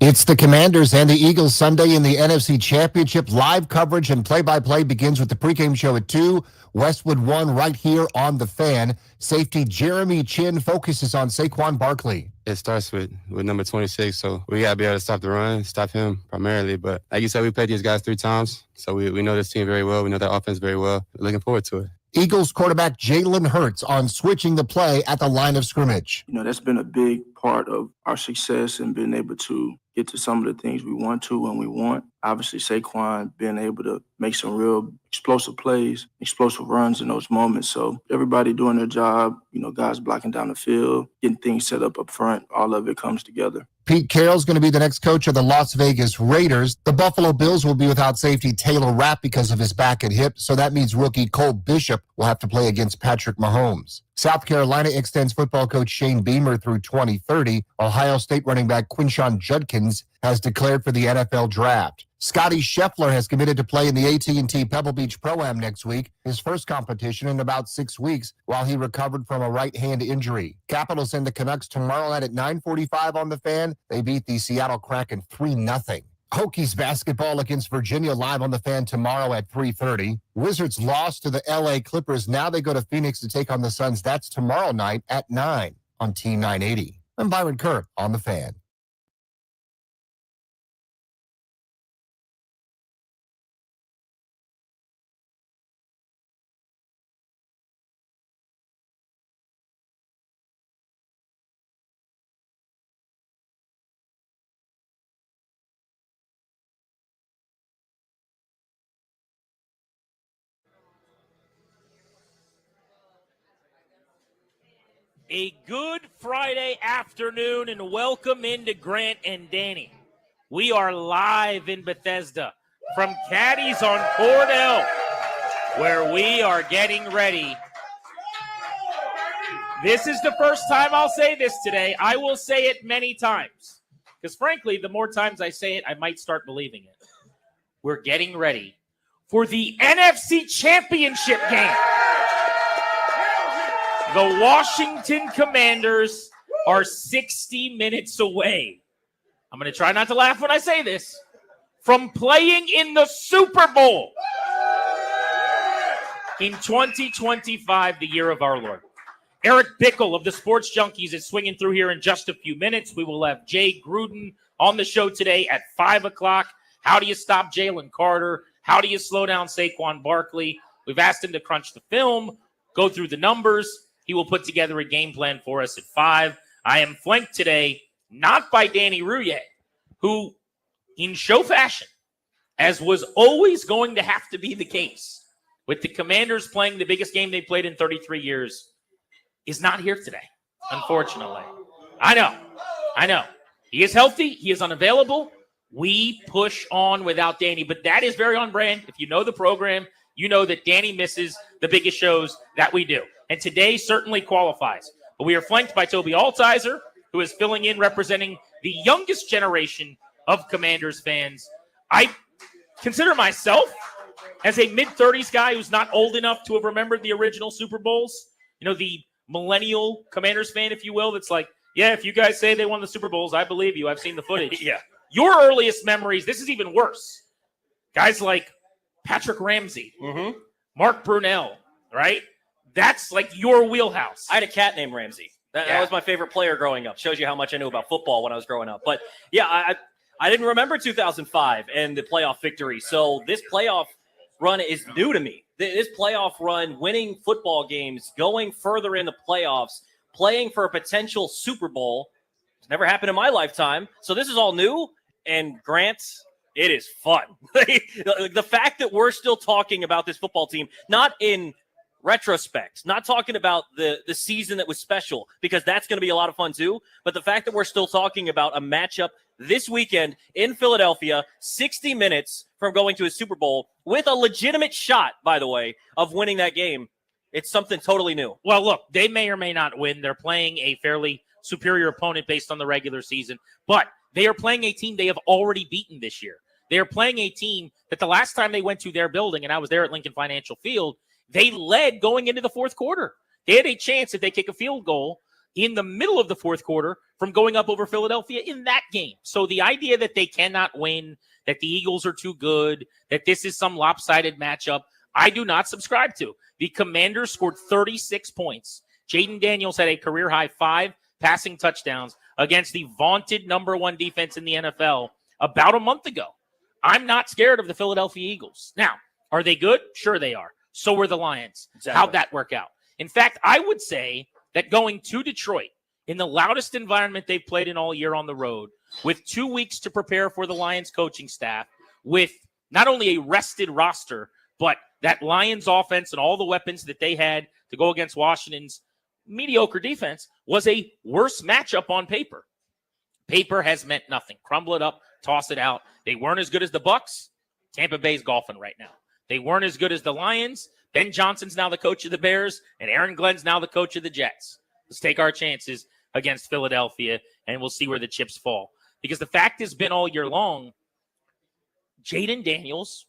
It's the Commanders and the Eagles Sunday in the NFC Championship. Live coverage and play-by-play begins with the pregame show at 2. Westwood 1 right here on The Fan. Safety Jeremy Chin focuses on Saquon Barkley. It starts with number 26, so we got to be able to stop the run, stop him primarily. But like you said, we played these guys 3 times, so we know this team very well. We know their offense very well. Looking forward to it. Eagles quarterback Jalen Hurts on switching the play at the line of scrimmage. That's been a big part of our success and being able to get to some of the things we want to when we want. Obviously, Saquon being able to make some real explosive plays, explosive runs in those moments. So everybody doing their job, guys blocking down the field, getting things set up front, all of it comes together. Pete Carroll's going to be the next coach of the Las Vegas Raiders. The Buffalo Bills will be without safety Taylor Rapp because of his back and hip, so that means rookie Cole Bishop will have to play against Patrick Mahomes. South Carolina extends football coach Shane Beamer through 2030. Ohio State running back Quinshon Judkins has declared for the NFL draft. Scotty Scheffler has committed to play in the AT&T Pebble Beach Pro-Am next week, his first competition in about 6 weeks, while he recovered from a right hand injury. Capitals send the Canucks tomorrow night at 9:45 on The Fan. They beat the Seattle Kraken 3-0. Hokies basketball against Virginia live on The Fan tomorrow at 3:30. Wizards lost to the LA Clippers. Now they go to Phoenix to take on the Suns. That's tomorrow night at 9 on Team 980. I'm Byron Kerr on The Fan. A good Friday afternoon and welcome into Grant and Danny. We are live in Bethesda from Caddies on Cordell, where we are getting ready. This is the first time I'll say this today. I will say it many times because, frankly, the more times I say it, I might start believing it. We're getting ready for the NFC Championship game. The Washington Commanders are 60 minutes away. I'm going to try not to laugh when I say this. From playing in the Super Bowl in 2025, the year of our Lord. Eric Bickle of the Sports Junkies is swinging through here in just a few minutes. We will have Jay Gruden on the show today at 5 o'clock. How do you stop Jalen Carter? How do you slow down Saquon Barkley? We've asked him to crunch the film, go through the numbers. He will put together a game plan for us at 5. I am flanked today not by Danny Rouillet, who, in show fashion, as was always going to have to be the case, with the Commanders playing the biggest game they played in 33 years, is not here today, unfortunately. I know. He is healthy. He is unavailable. We push on without Danny, but that is very on brand. If you know the program, you know that Danny misses the biggest shows that we do. And today certainly qualifies. But we are flanked by Toby Altizer, who is filling in representing the youngest generation of Commanders fans. I consider myself as a mid-30s guy who's not old enough to have remembered the original Super Bowls. The millennial Commanders fan, if you will, that's like, yeah, if you guys say they won the Super Bowls, I believe you. I've seen the footage. Yeah. Your earliest memories, this is even worse. Guys like Patrick Ramsey, Mark Brunell, right? That's like your wheelhouse. I had a cat named Ramsey. That was my favorite player growing up. Shows you how much I knew about football when I was growing up. But, yeah, I didn't remember 2005 and the playoff victory. So this playoff run is new to me. This playoff run, winning football games, going further in the playoffs, playing for a potential Super Bowl, it's never happened in my lifetime. So this is all new. And, Grant, it is fun. The fact that we're still talking about this football team, not in – retrospect, not talking about the season that was special, because that's going to be a lot of fun too, but the fact that we're still talking about a matchup this weekend in Philadelphia, 60 minutes from going to a Super Bowl with a legitimate shot, by the way, of winning that game, it's something totally new. Well, look, they may or may not win. They're playing a fairly superior opponent based on the regular season, but they are playing a team they have already beaten this year. They are playing a team that the last time they went to their building, and I was there at Lincoln Financial Field, they led going into the fourth quarter. They had a chance if they kick a field goal in the middle of the fourth quarter from going up over Philadelphia in that game. So the idea that they cannot win, that the Eagles are too good, that this is some lopsided matchup, I do not subscribe to. The Commanders scored 36 points. Jaden Daniels had a career-high 5 passing touchdowns against the vaunted number 1 defense in the NFL about a month ago. I'm not scared of the Philadelphia Eagles. Now, are they good? Sure they are. So were the Lions. Exactly. How'd that work out? In fact, I would say that going to Detroit in the loudest environment they've played in all year on the road, with 2 weeks to prepare for the Lions coaching staff, with not only a rested roster, but that Lions offense and all the weapons that they had to go against Washington's mediocre defense, was a worse matchup on paper. Paper has meant nothing. Crumble it up, toss it out. They weren't as good as the Bucs. Tampa Bay's golfing right now. They weren't as good as the Lions. Ben Johnson's now the coach of the Bears, and Aaron Glenn's now the coach of the Jets. Let's take our chances against Philadelphia, and we'll see where the chips fall. Because the fact has been all year long, Jaden Daniels,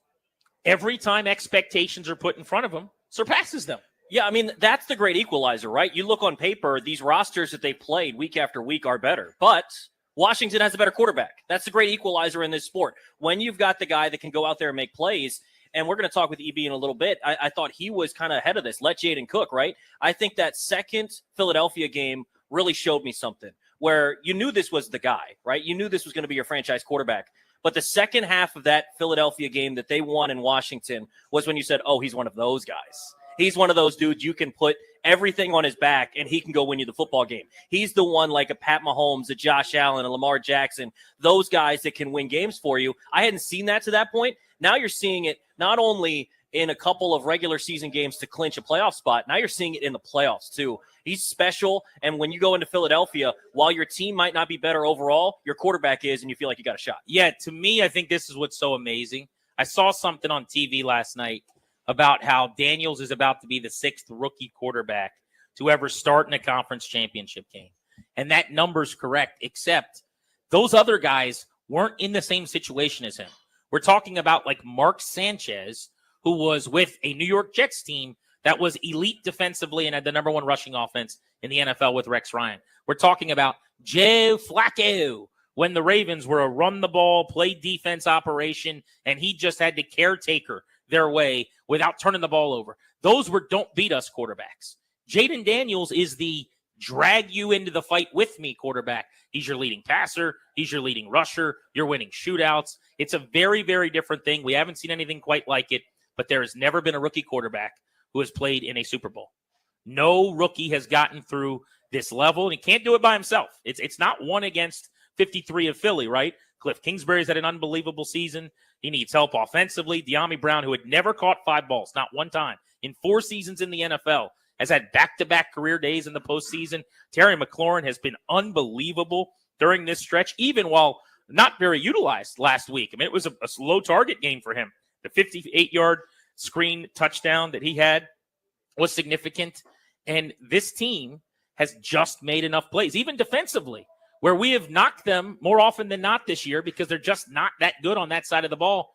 every time expectations are put in front of him, surpasses them. Yeah, I mean, that's the great equalizer, right? You look on paper, these rosters that they played week after week are better. But Washington has a better quarterback. That's the great equalizer in this sport. When you've got the guy that can go out there and make plays, and we're going to talk with EB in a little bit, I thought he was kind of ahead of this. Let Jaden cook, right? I think that second Philadelphia game really showed me something where you knew this was the guy, right? You knew this was going to be your franchise quarterback. But the second half of that Philadelphia game that they won in Washington was when you said, oh, he's one of those guys. He's one of those dudes you can put everything on his back and he can go win you the football game. He's the one like a Pat Mahomes, a Josh Allen, a Lamar Jackson, those guys that can win games for you. I hadn't seen that to that point. Now you're seeing it not only in a couple of regular season games to clinch a playoff spot. Now you're seeing it in the playoffs too. He's special. And when you go into Philadelphia, while your team might not be better overall, your quarterback is, and you feel like you got a shot. Yeah, to me, I think this is what's so amazing. I saw something on TV last night about how Daniels is about to be the 6th rookie quarterback to ever start in a conference championship game. And that number's correct, except those other guys weren't in the same situation as him. We're talking about like Mark Sanchez, who was with a New York Jets team that was elite defensively and had the number 1 rushing offense in the NFL with Rex Ryan. We're talking about Joe Flacco when the Ravens were a run-the-ball, play defense operation, and he just had to caretaker their way without turning the ball over. Those were don't beat us quarterbacks. Jaden Daniels is the drag you into the fight with me quarterback. He's your leading passer. He's your leading rusher. You're winning shootouts. It's a very, very different thing. We haven't seen anything quite like it, but there has never been a rookie quarterback who has played in a Super Bowl. No rookie has gotten through this level, and he can't do it by himself. It's not 1 against 53 of Philly, right? Cliff Kingsbury's had an unbelievable season. He needs help offensively. De'Ami Brown, who had never caught 5 balls, not one time, in 4 seasons in the NFL, has had back-to-back career days in the postseason. Terry McLaurin has been unbelievable during this stretch, even while not very utilized last week. I mean, it was a low target game for him. The 58-yard screen touchdown that he had was significant. And this team has just made enough plays, even defensively, where we have knocked them more often than not this year because they're just not that good on that side of the ball.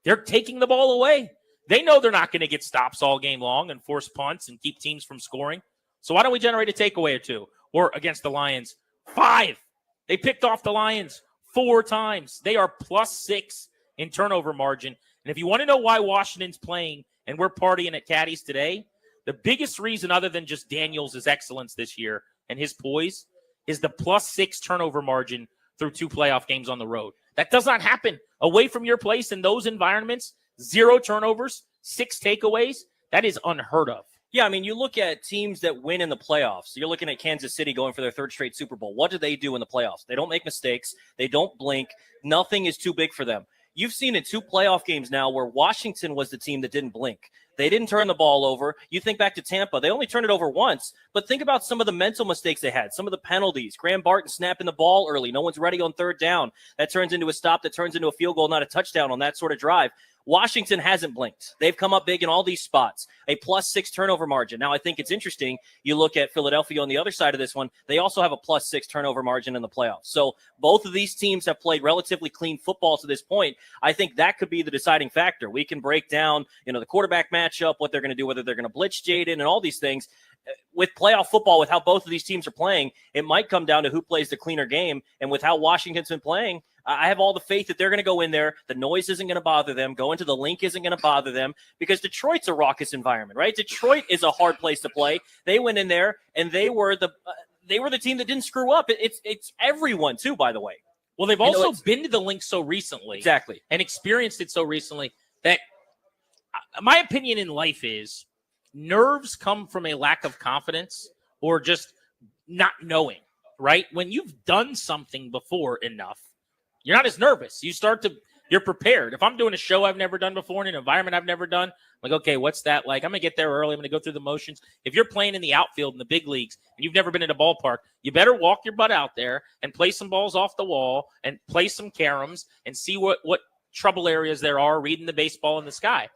They're taking the ball away. They know they're not going to get stops all game long and force punts and keep teams from scoring. So why don't we generate a takeaway or 2? Or against the Lions, 5. They picked off the Lions 4 times. They are +6 in turnover margin. And if you want to know why Washington's playing and we're partying at Caddies today, the biggest reason other than just Daniels' excellence this year and his poise is the +6 turnover margin through 2 playoff games on the road. That does not happen away from your place in those environments. 0 turnovers, 6 takeaways. That is unheard of. Yeah, I mean, you look at teams that win in the playoffs. You're looking at Kansas City going for their 3rd straight Super Bowl. What do they do in the playoffs? They don't make mistakes. They don't blink. Nothing is too big for them. You've seen in 2 playoff games now where Washington was the team that didn't blink. They didn't turn the ball over. You think back to Tampa. They only turned it over once. But think about some of the mental mistakes they had, some of the penalties. Graham Barton snapping the ball early. No one's ready on 3rd down. That turns into a stop. That turns into a field goal, not a touchdown on that sort of drive. Washington hasn't blinked. They've come up big in all these spots. A +6 turnover margin. Now, I think it's interesting. You look at Philadelphia on the other side of this one. They also have a +6 turnover margin in the playoffs. So both of these teams have played relatively clean football to this point. I think that could be the deciding factor. We can break down, the quarterback matchup, what they're going to do, whether they're going to blitz Jaden and all these things. with playoff football, with how both of these teams are playing, it might come down to who plays the cleaner game. And with how Washington's been playing, I have all the faith that they're going to go in there. The noise isn't going to bother them. Going to the link isn't going to bother them because Detroit's a raucous environment, right? Detroit is a hard place to play. They went in there and they were the team that didn't screw up. It's everyone too, by the way. Well, they've also been to the link so recently. Exactly. And experienced it so recently that my opinion in life is nerves come from a lack of confidence or just not knowing, right? When you've done something before enough, you're not as nervous. You're prepared. If I'm doing a show I've never done before in an environment I've never done, I'm like, okay, what's that like? I'm going to get there early. I'm going to go through the motions. If you're playing in the outfield in the big leagues and you've never been in a ballpark, you better walk your butt out there and play some balls off the wall and play some caroms and see what trouble areas there are reading the baseball in the sky.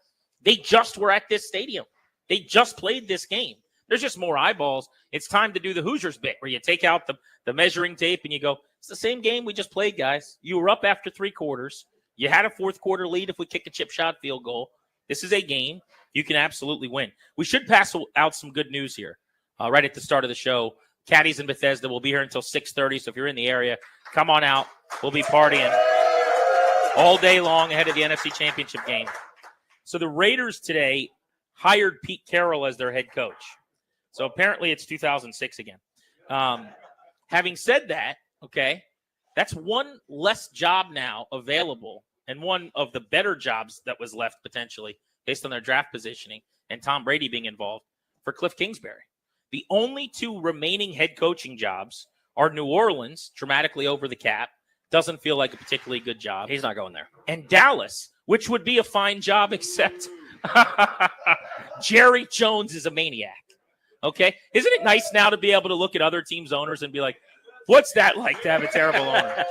They just were at this stadium. They just played this game. There's just more eyeballs. It's time to do the Hoosiers bit where you take out the measuring tape and you go, it's the same game we just played, guys. You were up after 3 quarters. You had a fourth quarter lead if we kick a chip shot field goal. This is a game you can absolutely win. We should pass out some good news here right at the start of the show. Caddies in Bethesda will be here until 6:30, so if you're in the area, come on out. We'll be partying all day long ahead of the NFC Championship game. So the Raiders today hired Pete Carroll as their head coach. So apparently it's 2006 again. Having said that, okay, that's one less job now available and one of the better jobs that was left potentially based on their draft positioning and Tom Brady being involved for Cliff Kingsbury. The only 2 remaining head coaching jobs are New Orleans, dramatically over the cap. Doesn't feel like a particularly good job. He's not going there. And Dallas, which would be a fine job, except Jerry Jones is a maniac. Okay? Isn't it nice now to be able to look at other teams' owners and be like, what's that like to have a terrible owner?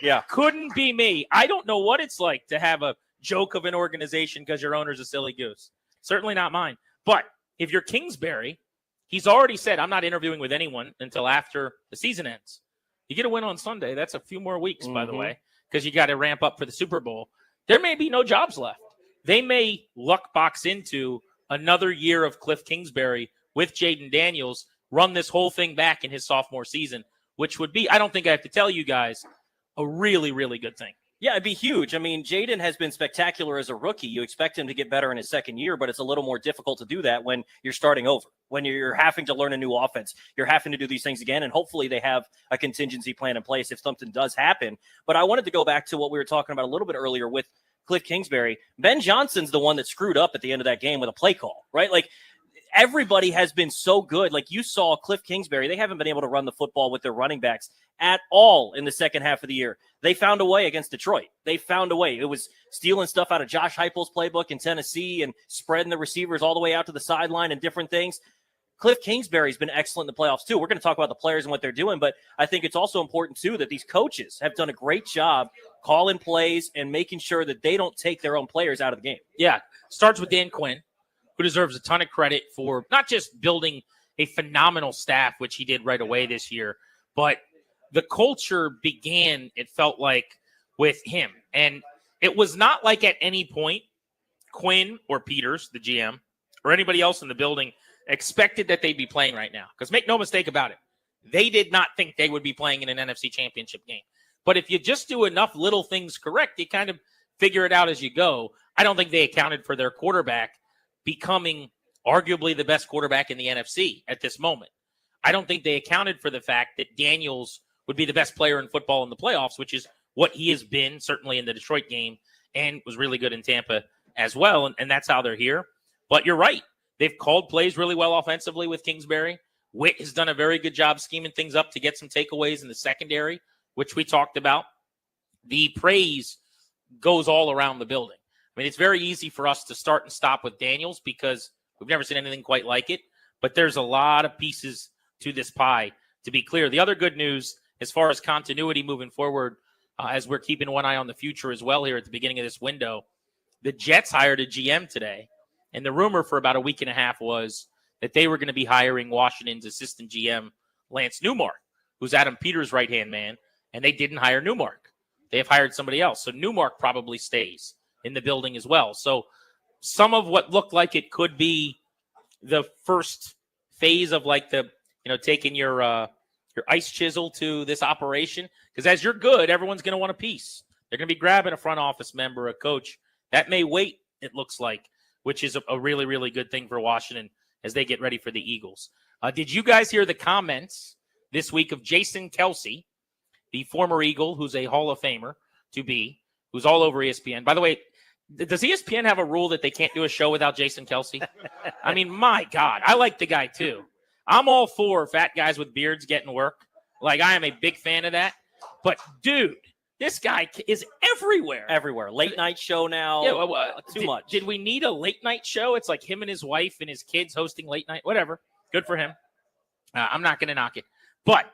Yeah. Couldn't be me. I don't know what it's like to have a joke of an organization because your owner's a silly goose. Certainly not mine. But if you're Kingsbury, he's already said, I'm not interviewing with anyone until after the season ends. You get a win on Sunday. That's a few more weeks, by the way, because you got to ramp up for the Super Bowl. There may be no jobs left. They may luck box into another year of Cliff Kingsbury with Jaden Daniels, run this whole thing back in his sophomore season, which would be, I don't think I have to tell you guys, a really, really good thing. Yeah, it'd be huge. I mean, Jaden has been spectacular as a rookie. You expect him to get better in his second year, but it's a little more difficult to do that when you're starting over, when you're having to learn a new offense. You're having to do these things again, and hopefully they have a contingency plan in place if something does happen. But I wanted to go back to what we were talking about a little bit earlier with Cliff Kingsbury. Ben Johnson's the one that screwed up at the end of that game with a play call, right? Like, everybody has been so good. Like you saw Cliff Kingsbury, they haven't been able to run the football with their running backs at all in the second half of the year. They found a way against Detroit. They found a way. It was stealing stuff out of Josh Heupel's playbook in Tennessee and spreading the receivers all the way out to the sideline and different things. Cliff Kingsbury's been excellent in the playoffs too. We're going to talk about the players and what they're doing, but I think it's also important too that these coaches have done a great job calling plays and making sure that they don't take their own players out of the game. Yeah, starts with Dan Quinn, who deserves a ton of credit for not just building a phenomenal staff, which he did right away this year, but the culture began, it felt like, with him. And it was not like at any point Quinn or Peters, the GM, or anybody else in the building expected that they'd be playing right now. Because make no mistake about it, they did not think they would be playing in an NFC Championship game. But if you just do enough little things correct, you kind of figure it out as you go. I don't think they accounted for their quarterback becoming arguably the best quarterback in the NFC at this moment. I don't think they accounted for the fact that Daniels would be the best player in football in the playoffs, which is what he has been, certainly in the Detroit game, and was really good in Tampa as well, and that's how they're here. But you're right. They've called plays really well offensively with Kingsbury. Witt has done a very good job scheming things up to get some takeaways in the secondary, which we talked about. The praise goes all around the building. I mean, it's very easy for us to start and stop with Daniels because we've never seen anything quite like it. But there's a lot of pieces to this pie, to be clear. The other good news, as far as continuity moving forward, as we're keeping one eye on the future as well here at the beginning of this window, the Jets hired a GM today. And the rumor for about a week and a half was that they were going to be hiring Washington's assistant GM, Lance Newmark, who's Adam Peters' right-hand man. And they didn't hire Newmark. They have hired somebody else. So Newmark probably stays in the building as well. So some of what looked like it could be the first phase of like the, taking your ice chisel to this operation? Because as you're good, everyone's going to want a piece. They're going to be grabbing a front office member, a coach. That may wait, it looks like, which is a really, really good thing for Washington as they get ready for the Eagles. Did you guys hear the comments this week of Jason Kelce, the former Eagle, who's a Hall of Famer to be, who's all over ESPN? By the way, does ESPN have a rule that they can't do a show without Jason Kelce? I mean, my God, I like the guy too. I'm all for fat guys with beards getting work. Like, I am a big fan of that. But, dude, this guy is everywhere. Everywhere. Late night show now. Yeah, too much. Did we need a late night show? It's like him and his wife and his kids hosting late night. Whatever. Good for him. I'm not going to knock it. But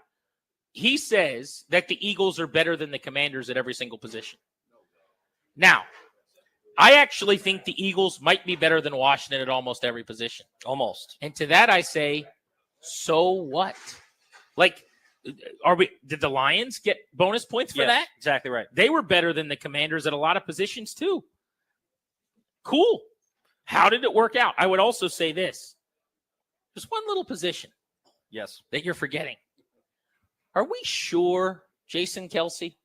he says that the Eagles are better than the Commanders at every single position. Now, I actually think the Eagles might be better than Washington at almost every position. Almost. And to that I say, so what? Like, did the Lions get bonus points for that? Exactly right. They were better than the Commanders at a lot of positions too. Cool. How did it work out? I would also say this. There's one little position. Yes. That you're forgetting. Are we sure, Jason Kelce,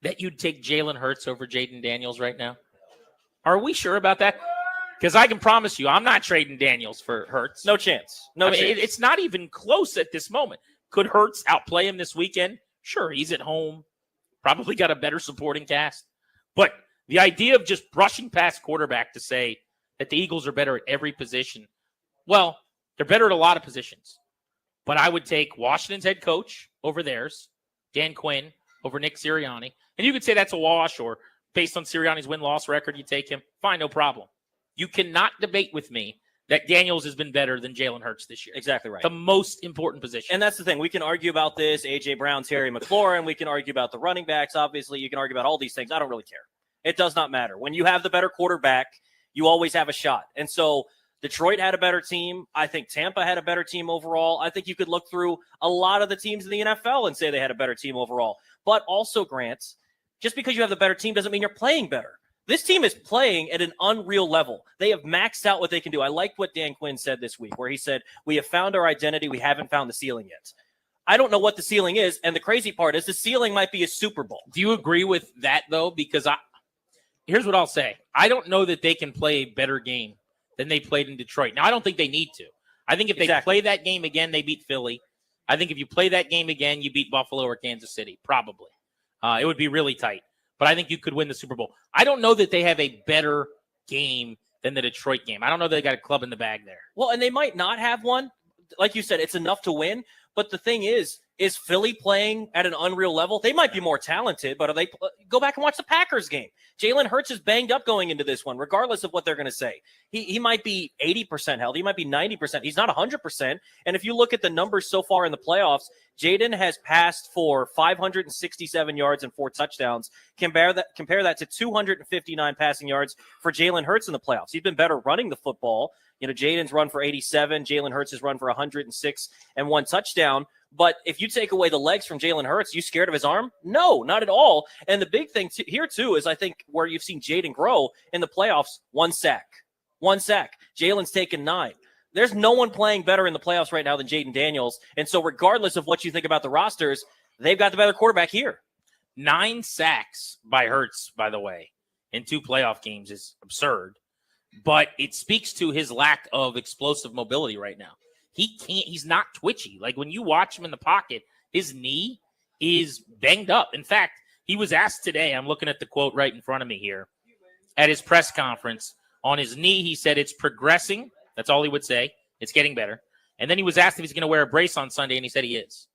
that you'd take Jalen Hurts over Jaden Daniels right now? Are we sure about that? Because I can promise you, I'm not trading Daniels for Hurts. No chance. No chance. It's not even close at this moment. Could Hurts outplay him this weekend? Sure, he's at home. Probably got a better supporting cast. But the idea of just brushing past quarterback to say that the Eagles are better at every position, well, they're better at a lot of positions. But I would take Washington's head coach over theirs, Dan Quinn, over Nick Sirianni. And you could say that's a wash, or based on Sirianni's win-loss record, you take him. Fine, no problem. You cannot debate with me that Daniels has been better than Jalen Hurts this year. Exactly right. The most important position. And that's the thing. We can argue about this, A.J. Brown, Terry McLaurin. We can argue about the running backs, obviously. You can argue about all these things. I don't really care. It does not matter. When you have the better quarterback, you always have a shot. And so Detroit had a better team. I think Tampa had a better team overall. I think you could look through a lot of the teams in the NFL and say they had a better team overall. But also, Grant, just because you have the better team doesn't mean you're playing better. This team is playing at an unreal level. They have maxed out what they can do. I liked what Dan Quinn said this week, where he said, we have found our identity. We haven't found the ceiling yet. I don't know what the ceiling is. And the crazy part is the ceiling might be a Super Bowl. Do you agree with that, though? Because here's what I'll say. I don't know that they can play a better game than they played in Detroit. Now, I don't think they need to. I think if they play that game again, they beat Philly. I think if you play that game again, you beat Buffalo or Kansas City, probably. It would be really tight. But I think you could win the Super Bowl. I don't know that they have a better game than the Detroit game. I don't know that they got a club in the bag there. Well, and they might not have one. Like you said, it's enough to win. But the thing is Philly playing at an unreal level? They might be more talented, but go back and watch the Packers game. Jalen Hurts is banged up going into this one, regardless of what they're going to say. He might be 80% healthy. He might be 90%. He's not 100%. And if you look at the numbers so far in the playoffs, Jaden has passed for 567 yards and 4 touchdowns. Compare that to 259 passing yards for Jalen Hurts in the playoffs. He's been better running the football. You know, Jaden's run for 87. Jalen Hurts has run for 106 and 1 touchdown. But if you take away the legs from Jalen Hurts, you scared of his arm? No, not at all. And the big thing here, too, is I think where you've seen Jaden grow in the playoffs, 1 sack. 1 sack. Jalen's taken 9. There's no one playing better in the playoffs right now than Jaden Daniels. And so regardless of what you think about the rosters, they've got the better quarterback here. 9 sacks by Hurts, by the way, in 2 playoff games is absurd. But it speaks to his lack of explosive mobility right now. He's not twitchy. Like when you watch him in the pocket, his knee is banged up. In fact, he was asked today, I'm looking at the quote right in front of me here, at his press conference, on his knee, he said it's progressing. That's all he would say. It's getting better. And then he was asked if he's going to wear a brace on Sunday, and he said he is.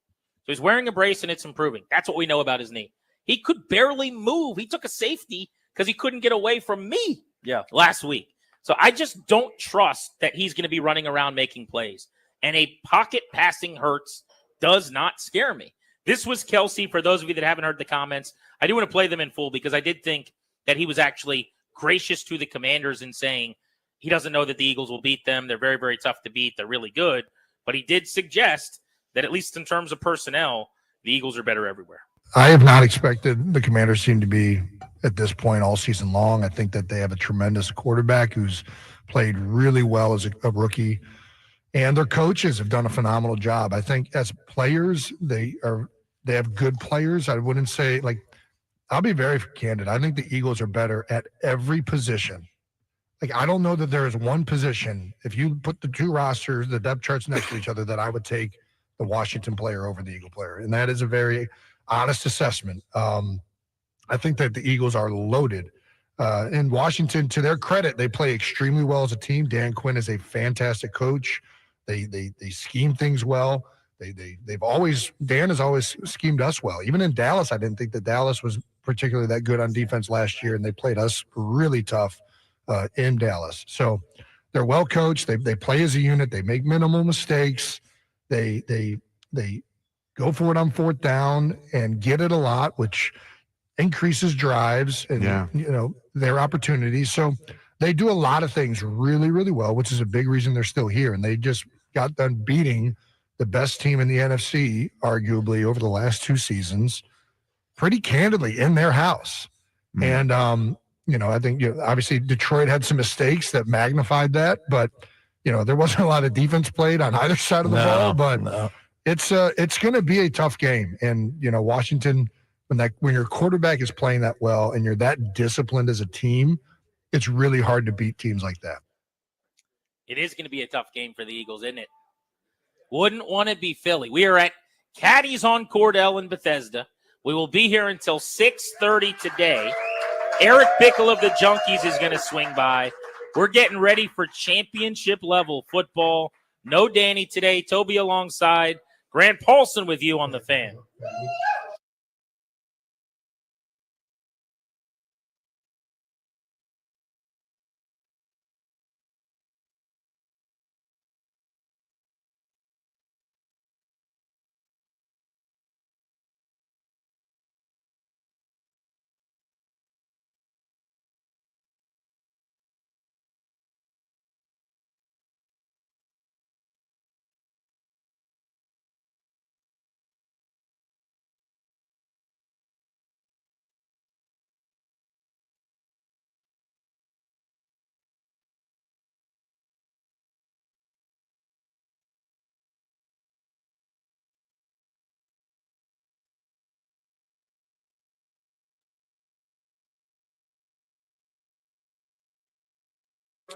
So he's wearing a brace, and it's improving. That's what we know about his knee. He could barely move. He took a safety because he couldn't get away from me last week. So I just don't trust that he's going to be running around making plays. And a pocket passing Hurts does not scare me. This was Kelce. For those of you that haven't heard the comments, I do want to play them in full because I did think that he was actually gracious to the Commanders in saying he doesn't know that the Eagles will beat them. They're very, very tough to beat. They're really good. But he did suggest that at least in terms of personnel, the Eagles are better everywhere. I have not expected the Commanders team to be at this point all season long. I think that they have a tremendous quarterback who's played really well as a rookie. and their coaches have done a phenomenal job. I think as players, they have good players. I wouldn't say, like, I'll be very candid. I think the Eagles are better at every position. Like, I don't know that there is one position, if you put the two rosters, the depth charts next to each other, that I would take the Washington player over the Eagle player. And that is a very honest assessment. I think that the Eagles are loaded. In Washington, to their credit, they play extremely well as a team. Dan Quinn is a fantastic coach. They scheme things well. Dan has always schemed us well. Even in Dallas, I didn't think that Dallas was particularly that good on defense last year, and they played us really tough in Dallas. So they're well coached. They play as a unit. They make minimal mistakes. They go for it on fourth down and get it a lot, which increases drives and their opportunities. So they do a lot of things really, really well, which is a big reason they're still here. And they just got done beating the best team in the NFC, arguably, over the last 2 seasons, pretty candidly in their house. And I think obviously Detroit had some mistakes that magnified that, but there wasn't a lot of defense played on either side of the ball. But it's going to be a tough game. And Washington, when your quarterback is playing that well and you're that disciplined as a team, it's really hard to beat teams like that. It is going to be a tough game for the Eagles, isn't it? Wouldn't want to be Philly. We are at Caddies on Cordell in Bethesda. We will be here until 6:30 today. Eric Bickle of the Junkies is going to swing by. We're getting ready for championship level football. No Danny today. Toby alongside. Grant Paulson with you on the Fan.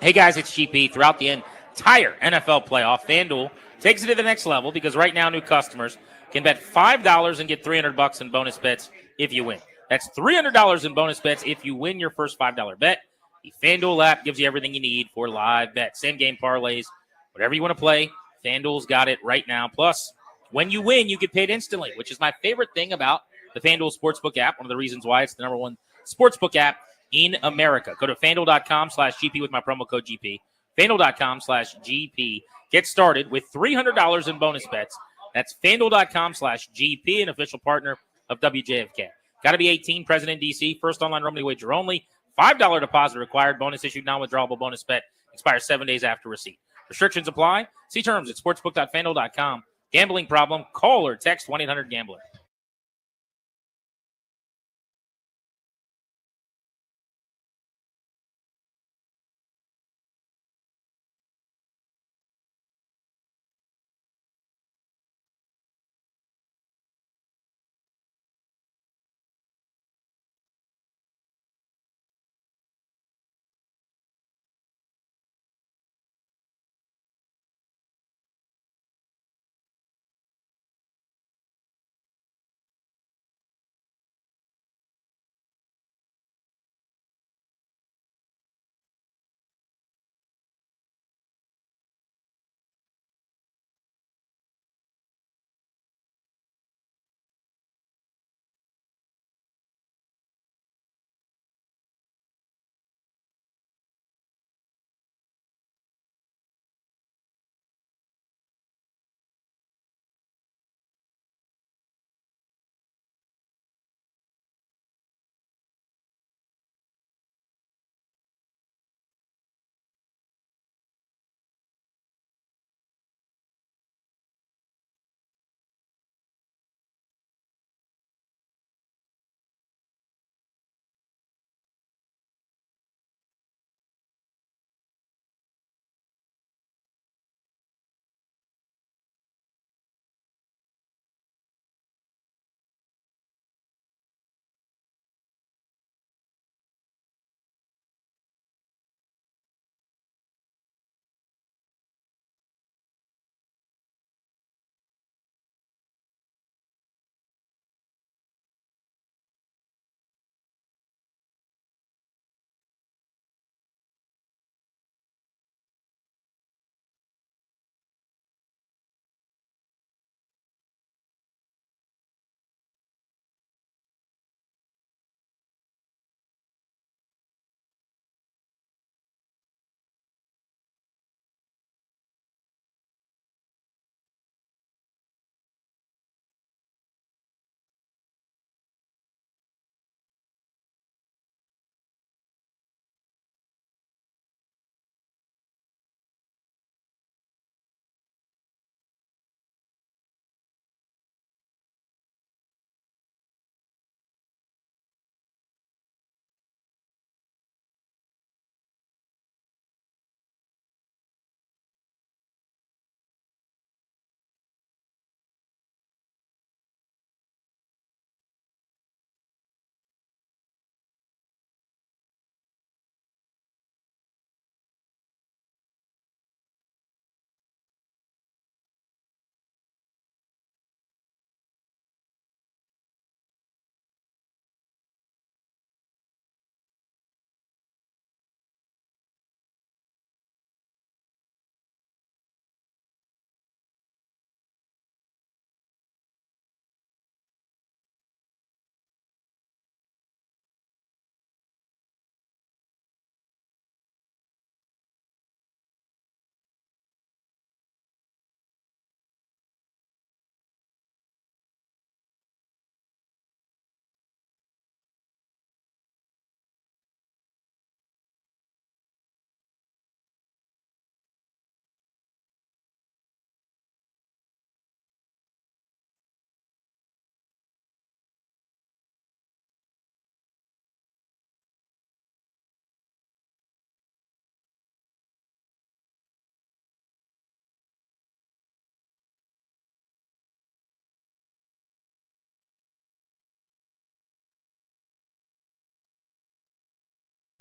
Hey, guys, it's GP. Throughout the entire NFL playoff, FanDuel takes it to the next level because right now new customers can bet $5 and get $300 in bonus bets if you win. That's $300 in bonus bets if you win your first $5 bet. The FanDuel app gives you everything you need for live bets, same-game parlays, whatever you want to play. FanDuel's got it right now. Plus, when you win, you get paid instantly, which is my favorite thing about the FanDuel Sportsbook app, one of the reasons why it's the number one sportsbook app in America. Go to FanDuel.com/GP with my promo code GP. FanDuel.com/GP. Get started with $300 in bonus bets. That's FanDuel.com/GP, an official partner of WJFK. Got to be 18, present in D.C., first online Romney wager only. $5 deposit required. Bonus issued, non-withdrawable bonus bet. Expires 7 days after receipt. Restrictions apply. See terms at sportsbook.fanduel.com. Gambling problem? Call or text 1-800-GAMBLER.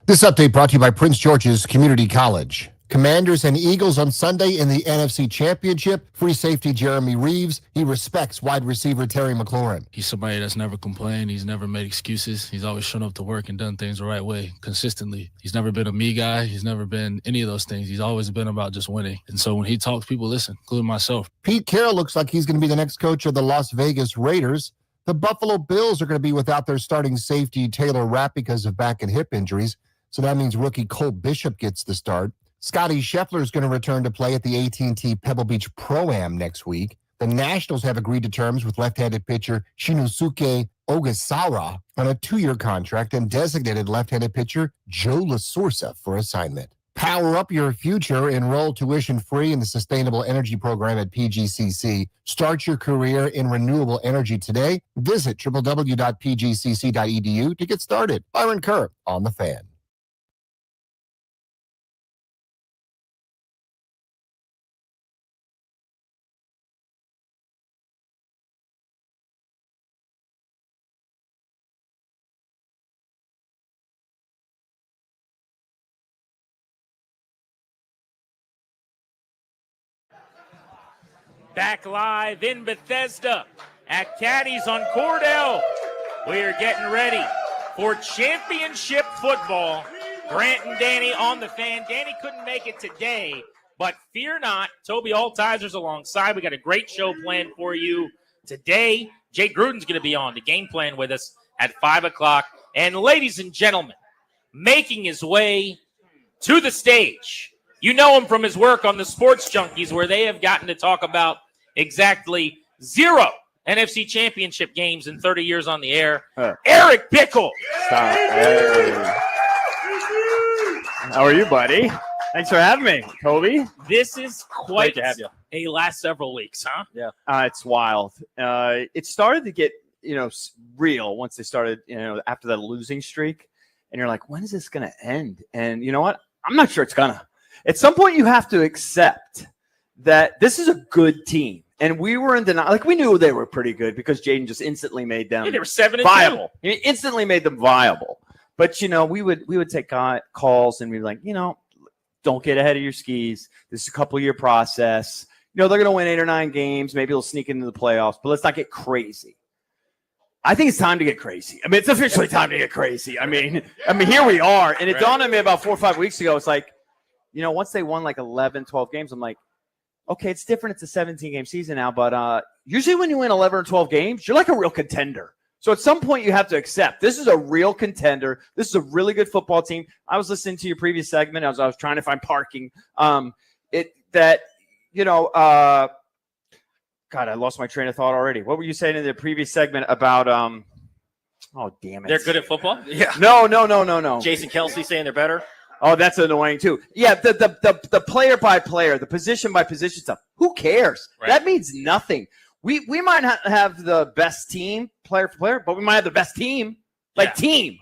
This update brought to you by Prince George's Community College. Commanders and Eagles on Sunday in the NFC Championship. Free safety Jeremy Reeves. He respects wide receiver Terry McLaurin. He's somebody that's never complained. He's never made excuses. He's always shown up to work and done things the right way, consistently. He's never been a me guy. He's never been any of those things. He's always been about just winning. And so when he talks, people listen, including myself. Pete Carroll looks like he's going to be the next coach of the Las Vegas Raiders. The Buffalo Bills are going to be without their starting safety Taylor Rapp because of back and hip injuries. So that means rookie Cole Bishop gets the start. Scotty Scheffler is going to return to play at the AT&T Pebble Beach Pro-Am next week. The Nationals have agreed to terms with left-handed pitcher Shinosuke Ogasawara on a 2-year contract and designated left-handed pitcher Joe LaSorsa for assignment. Power up your future. Enroll tuition-free in the Sustainable Energy Program at PGCC. Start your career in renewable energy today. Visit www.pgcc.edu to get started. Byron Kerr on The Fan. Back live in Bethesda at Caddies on Cordell. We are getting ready for championship football. Grant and Danny on The Fan. Danny couldn't make it today, but fear not. Toby Altizer's alongside. We got a great show planned for you today. Jay Gruden's going to be on the game plan with us at 5 o'clock. And ladies and gentlemen, making his way to the stage. You know him from his work on the Sports Junkies, where they have gotten to talk about exactly 0 NFC Championship games in 30 years on the air. Eric Bickle. Stop. Hey. How are you, buddy? Thanks for having me, Toby. This is quite Great to have you. a last several weeks, huh? Yeah. It's wild. It started to get, real once they started, after that losing streak. And you're like, when is this going to end? And you know what? I'm not sure it's going to. At some point, you have to accept that this is a good team. And we were in denial. Like, we knew they were pretty good because Jaden just instantly made them they were 7-2. viable. He instantly made them viable. But, we would take calls and we'd be like, don't get ahead of your skis. This is a couple-year process. They're going to win 8 or 9 games. Maybe they'll sneak into the playoffs. But let's not get crazy. I think it's time to get crazy. I mean, it's officially time to get crazy. I mean, here we are. And it dawned on me about 4 or 5 weeks ago. It's like, once they won like 11, 12 games, I'm like, okay, it's different. It's a 17-game season now. But usually when you win 11 or 12 games, you're like a real contender. So at some point you have to accept this is a real contender. This is a really good football team. I was listening to your previous segment as I was trying to find parking. God, I lost my train of thought already. What were you saying in the previous segment about oh, damn it. They're good at football? Yeah. No. Jason Kelsey saying they're better? Oh, that's annoying too. Yeah, the player by player, the position by position stuff. Who cares? Right. That means nothing. We might not have the best team player for player, but we might have the best team, team.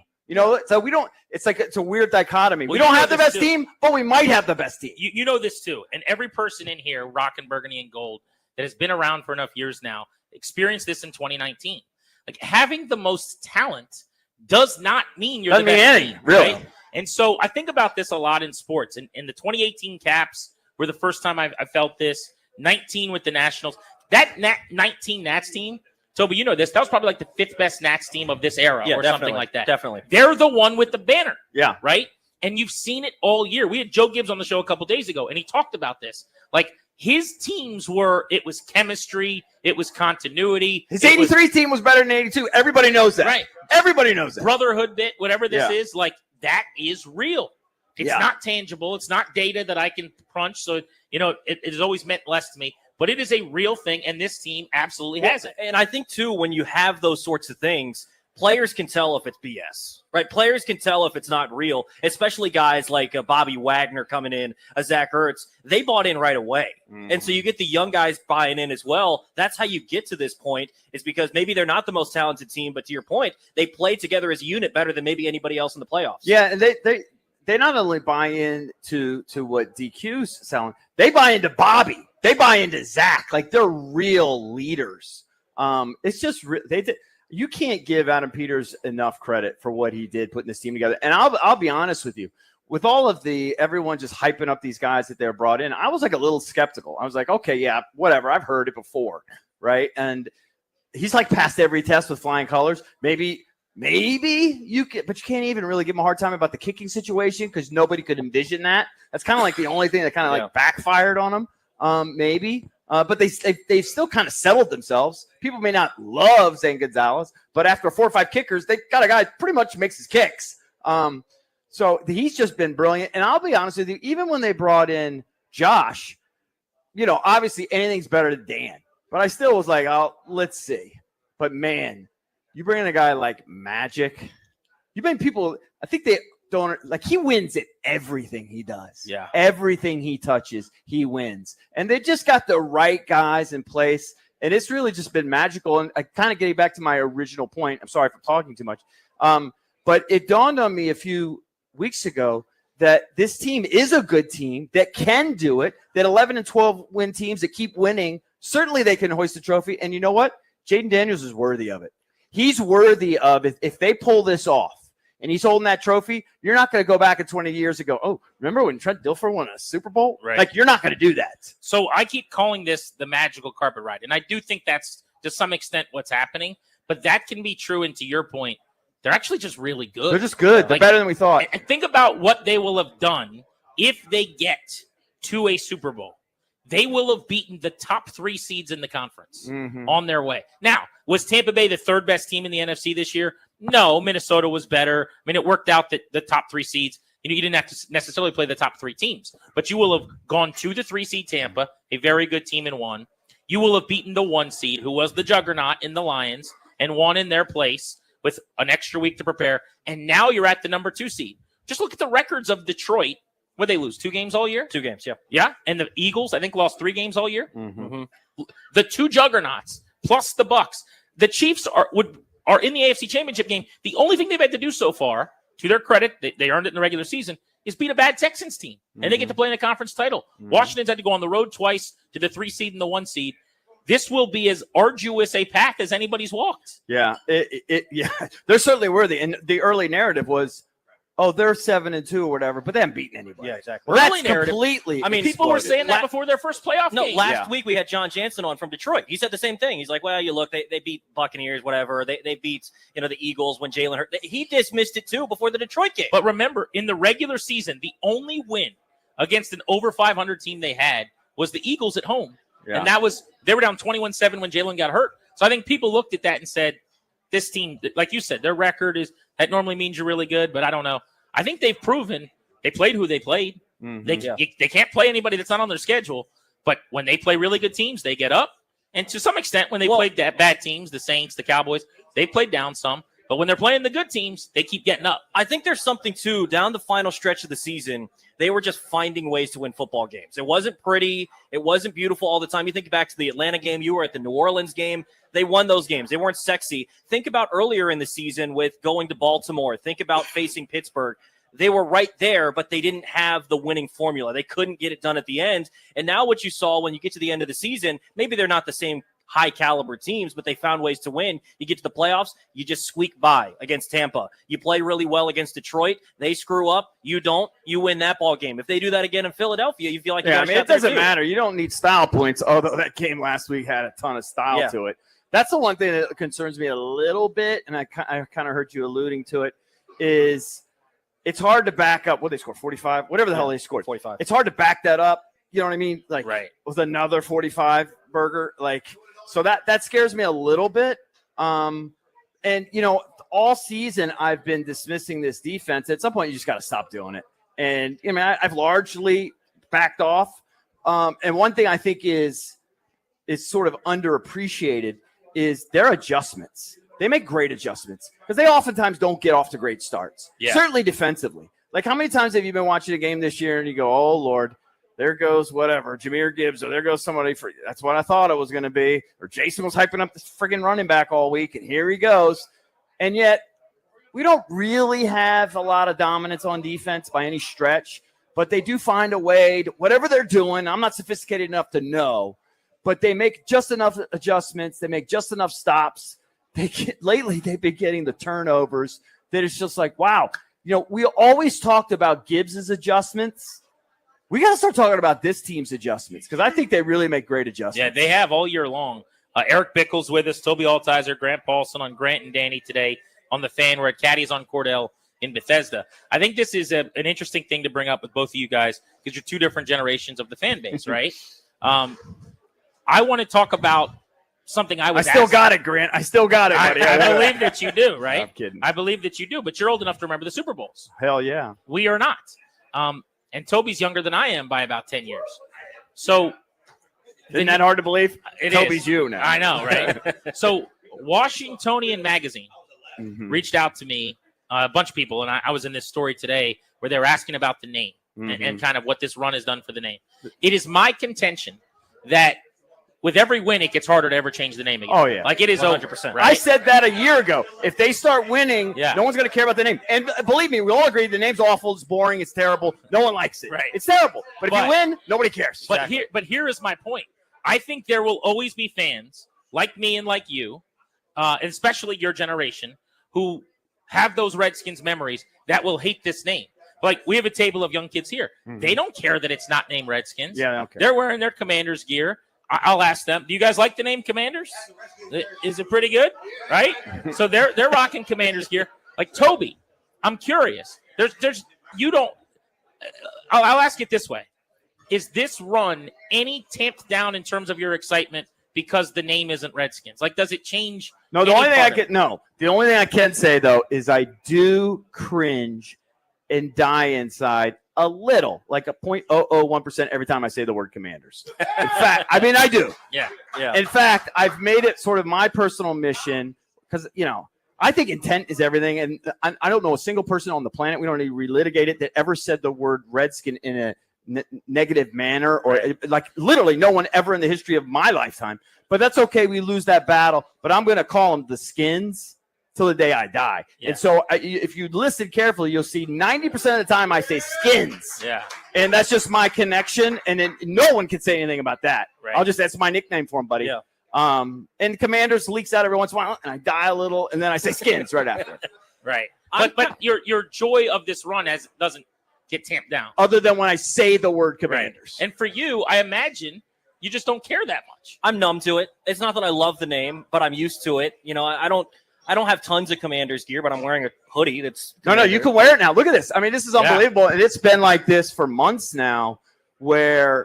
So we don't. It's like it's a weird dichotomy. Well, we don't have the best team, but we might have the best team. You know this too, and every person in here, rocking burgundy and gold, that has been around for enough years now, experienced this in 2019. Like having the most talent does not mean you're the best team, really. Right? And so I think about this a lot in sports. And in the 2018 Caps were the first time I felt this. 19 with the Nationals. That 19 Nats team, Toby, you know this. That was probably like the 5th best Nats team of this era or something like that. Definitely. They're the one with the banner. Yeah. Right? And you've seen it all year. We had Joe Gibbs on the show a couple days ago, and he talked about this. Like, his teams it was chemistry, it was continuity. His 83 team was better than 82. Everybody knows that. Right. Everybody knows that. Brotherhood bit, whatever this is, like, that is real. It's not tangible. It's not data that I can crunch. So, it has always meant less to me. But it is a real thing, and this team absolutely has it. And I think, too, when you have those sorts of things, players can tell if it's BS, right? Players can tell if it's not real, especially guys like Bobby Wagner coming in, Zach Ertz. They bought in right away. Mm-hmm. And so you get the young guys buying in as well. That's how you get to this point, is because maybe they're not the most talented team, but to your point, they play together as a unit better than maybe anybody else in the playoffs. Yeah, and they not only buy in to what DQ's selling, they buy into Bobby. They buy into Zach. Like, they're real leaders. It's just you can't give Adam Peters enough credit for what he did putting this team together. And I'll be honest with you. With all of everyone just hyping up these guys that they're brought in, I was like a little skeptical. I was like, okay, yeah, whatever. I've heard it before, right? And he's like passed every test with flying colors. Maybe you can, but you can't even really give him a hard time about the kicking situation because nobody could envision that. That's kind of like the only thing that kind of like backfired on him, maybe. But they've still kind of settled themselves. People may not love Zane Gonzalez, but after 4 or 5 kickers, they got a guy that pretty much makes his kicks. So he's just been brilliant. And I'll be honest with you, even when they brought in Josh, obviously anything's better than Dan. But I still was like, oh, let's see. But, man, you bring in a guy like Magic. You bring people – I think they don't – like he wins at everything he does. Yeah. Everything he touches, he wins. And they just got the right guys in place. And it's really just been magical. And I kind of getting back to my original point. I'm sorry for talking too much. But it dawned on me a few weeks ago that this team is a good team that can do it, that 11 and 12 win teams that keep winning, certainly they can hoist the trophy. And you know what? Jaden Daniels is worthy of it. He's worthy of it. If they pull this off and he's holding that trophy, you're not going to go back in 20 years and go, oh, remember when Trent Dilfer won a Super Bowl? Right. Like, you're not going to do that. So I keep calling this the magical carpet ride. And I do think that's to some extent what's happening. But that can be true. And to your point, they're actually just really good. They're just good. They're better than we thought. And think about what they will have done if they get to a Super Bowl. They will have beaten the top 3 seeds in the conference on their way. Now, was Tampa Bay the 3rd best team in the NFC this year? No, Minnesota was better. I mean, it worked out that the top 3 seeds, you didn't have to necessarily play the top 3 teams, but you will have gone to the 3 seed Tampa, a very good team, and won. You will have beaten the 1 seed, who was the juggernaut in the Lions, and won in their place with an extra week to prepare. And now you're at the number 2 seed. Just look at the records of Detroit. Would they lose 2 games all year? 2 games, yeah. Yeah, and the Eagles, I think, lost 3 games all year. The 2 juggernauts plus the Bucks. The Chiefs are in the AFC Championship game. The only thing they've had to do so far, to their credit, they earned it in the regular season, is beat a bad Texans team. And they get to play in the conference title. Washington's had to go on the road twice to the 3 seed and the 1 seed. This will be as arduous a path as anybody's walked. Yeah, they're certainly worthy. And the early narrative was, oh, they're 7-2 or whatever, but they haven't beaten anybody. Yeah, exactly. Well, Early that's narrative. completely. I mean, People were saying that before their first playoff game. Last week we had John Jansen on from Detroit. He said the same thing. He's like, well, you look, they beat Buccaneers, whatever. They beat, the Eagles when Jalen hurt. He dismissed it too before the Detroit game. But remember, in the regular season, the only win against an over 500 team they had was the Eagles at home. Yeah. And they were down 21-7 when Jalen got hurt. So I think people looked at that and said, this team, like you said, their record that normally means you're really good, but I don't know. I think they've proven they played who they played. They can't play anybody that's not on their schedule. But when they play really good teams, they get up. And to some extent, when they played bad teams, the Saints, the Cowboys, they played down some. But when they're playing the good teams, they keep getting up. I think there's something, too, down the final stretch of the season, they were just finding ways to win football games. It wasn't pretty. It wasn't beautiful all the time. You think back to the Atlanta game. You were at the New Orleans game. They won those games. They weren't sexy. Think about earlier in the season with going to Baltimore. Think about facing Pittsburgh. They were right there, but they didn't have the winning formula. They couldn't get it done at the end. And now what you saw when you get to the end of the season, maybe they're not the same high caliber teams, but they found ways to win. You get to the playoffs, you just squeak by against Tampa. You play really well against Detroit. They screw up. You don't. You win that ball game. If they do that again in Philadelphia, you feel like it doesn't matter. You don't need style points, although that game last week had a ton of style to it. That's the one thing that concerns me a little bit, and I kind of heard you alluding to it, is it's hard to back up what they scored, 45, whatever the hell they scored. 45. It's hard to back that up. You know what I mean? Like with another 45 burger, so that scares me a little bit. And all season I've been dismissing this defense. At some point, you just got to stop doing it. And I've largely backed off. And one thing I think is sort of underappreciated is their adjustments. They make great adjustments because they oftentimes don't get off to great starts. Yeah. Certainly defensively. Like, how many times have you been watching a game this year and you go, oh, Lord, there goes whatever, Jahmyr Gibbs, or there goes somebody for – that's what I thought it was going to be. Or Jason was hyping up this friggin' running back all week, and here he goes. And yet we don't really have a lot of dominance on defense by any stretch, but they do find a way to – whatever they're doing, I'm not sophisticated enough to know, but they make just enough adjustments. They make just enough stops lately they've been getting the turnovers that it's just like, wow. You know, we always talked about Gibbs's adjustments. We got to start talking about this team's adjustments because I think they really make great adjustments. Yeah, they have all year long. Eric Bickle's with us, Toby Altizer, Grant Paulson on Grant and Danny today on the Fan. We're at Caddies on Cordell in Bethesda. I think this is an interesting thing to bring up with both of you guys because you're two different generations of the fan base, right? I want to talk about something I was I still asked. got it, Grant. I still got it, buddy. I believe that you do, right? No, I'm kidding. I believe that you do, but you're old enough to remember the Super Bowls. Hell yeah. We are not. And Toby's younger than I am by about 10 years. So isn't that hard to believe? Toby's is. you now. I know, right? So Washingtonian Magazine reached out to me, a bunch of people, and I was in this story today where they were asking about the name and kind of what this run has done for the name. It is my contention that with every win, it gets harder to ever change the name again. Oh, yeah. Like it is 100%. over. I said that a year ago. If they start winning, Yeah. no one's going to care about the name. And believe me, we all agree the name's awful, it's boring, it's terrible. No one likes it. Right. It's terrible. But if you win, nobody cares. But here is my point. I think there will always be fans like me and like you, especially your generation, who have those Redskins memories that will hate this name. Like, we have a table of young kids here. They don't care that it's not named Redskins. Yeah, they don't care. They're wearing their Commanders gear. I'll ask them, do you guys like the name Commanders? Is it pretty good? Right? So they're rocking Commanders gear. Like, Toby, I'm curious. I'll ask it this way. Is this run any tamped down in terms of your excitement because the name isn't Redskins? Like, does it change? No, the only thing I can say, though, is I do cringe and die inside a little, like a 0.001% every time I say the word Commanders. In fact, I mean, I do. Yeah. In fact, I've made it sort of my personal mission because, I think intent is everything. And I don't know a single person on the planet, we don't need to relitigate it, that ever said the word Redskin in a negative manner or like literally no one ever in the history of my lifetime. But that's okay. We lose that battle. But I'm going to call them the Skins till the day I die. Yeah. And so if you listen carefully, you'll see 90% of the time I say Skins. Yeah. And that's just my connection. And then no one can say anything about that. Right. That's my nickname for him, buddy. Yeah. And Commanders leaks out every once in a while, and I die a little, and then I say Skins right after. Right. But your joy of this run doesn't get tamped down. Other than when I say the word Commanders. Right. And for you, I imagine you just don't care that much. I'm numb to it. It's not that I love the name, but I'm used to it. I don't have tons of Commanders gear, but I'm wearing a hoodie that's No, you can wear it now. Look at this. I mean, this is unbelievable. And it's been like this for months now where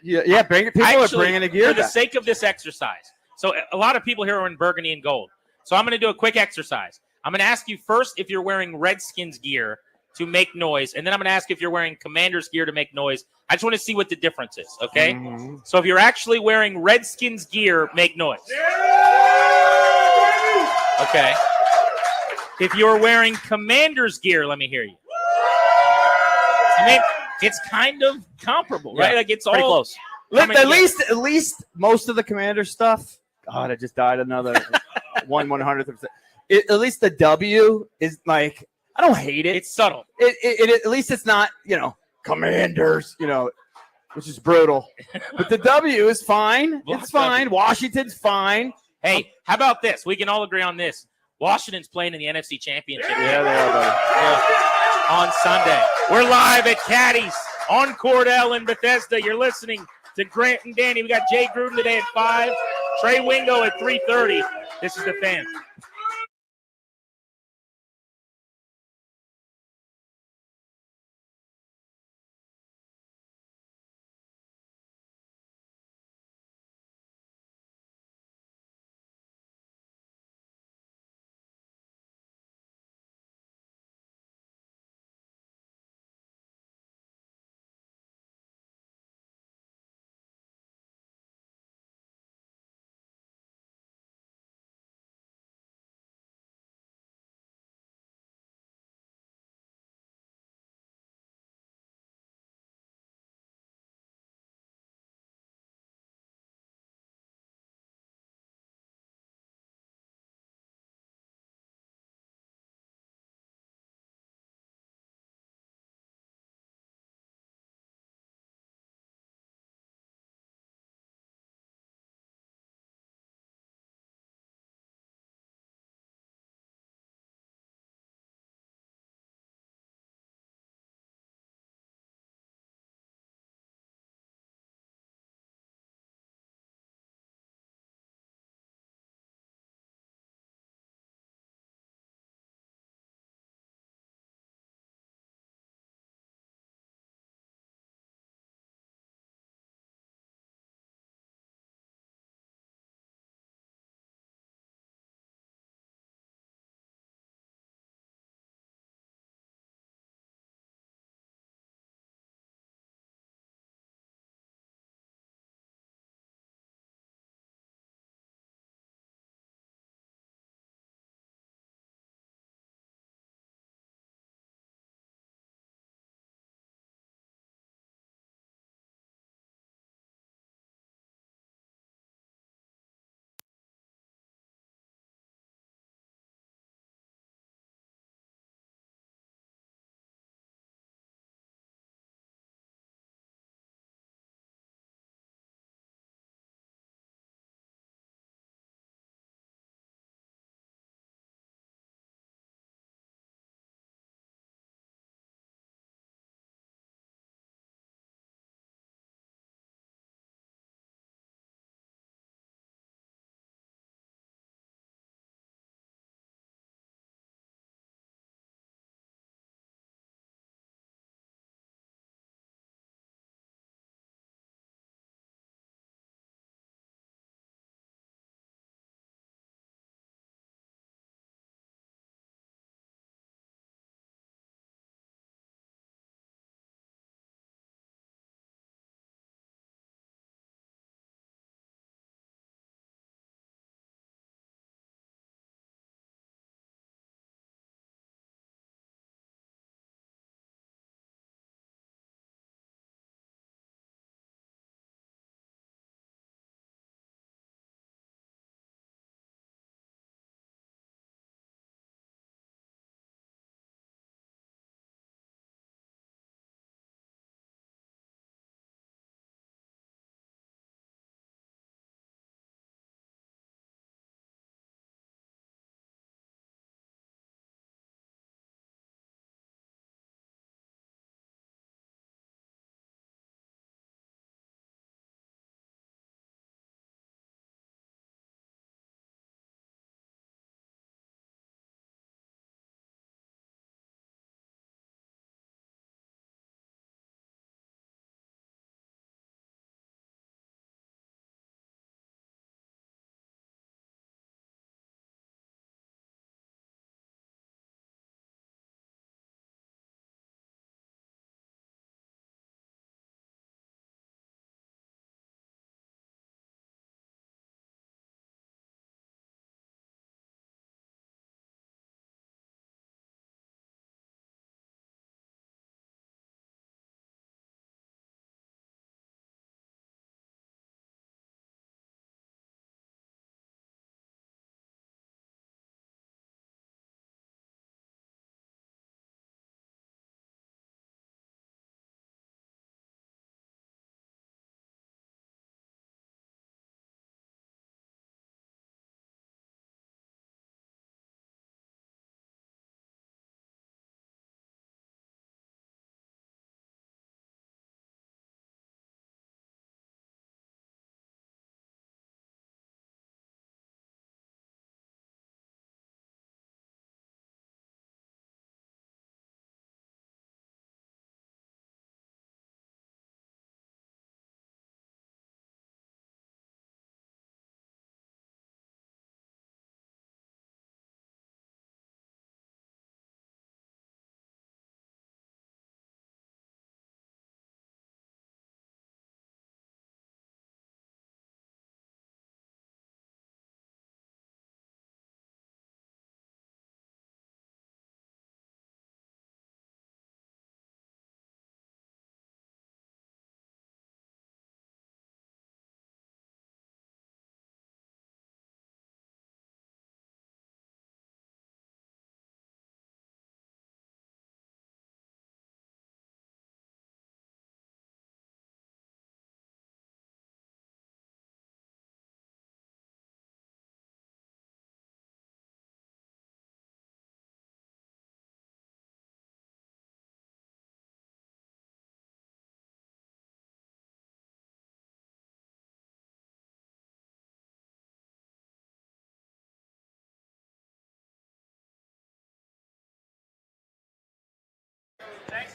people are bringing the gear for the back. sake of this exercise. So a lot of people here are in burgundy and gold. So I'm going to do a quick exercise. I'm going to ask you first if you're wearing Redskins gear to make noise, and then I'm going to ask if you're wearing Commanders gear to make noise. I just want to see what the difference is, okay? So if you're actually wearing Redskins gear, make noise. Okay. If you're wearing Commanders gear, let me hear you. I mean, it's kind of comparable, right? Yeah, Like it's pretty all close. At least most of the Commander stuff. God, I just died another 1/100th. At least the W is like, I don't hate it. It's subtle. At least it's not Commanders, which is brutal. But the W is fine. It's fine. Washington's fine. Hey, how about this? We can all agree on this. Washington's playing in the NFC Championship. Yeah, they are, buddy. Yeah. On Sunday. We're live at Caddies on Cordell in Bethesda. You're listening to Grant and Danny. We got Jay Gruden today at 5, Trey Wingo at 3:30. This is the Fan.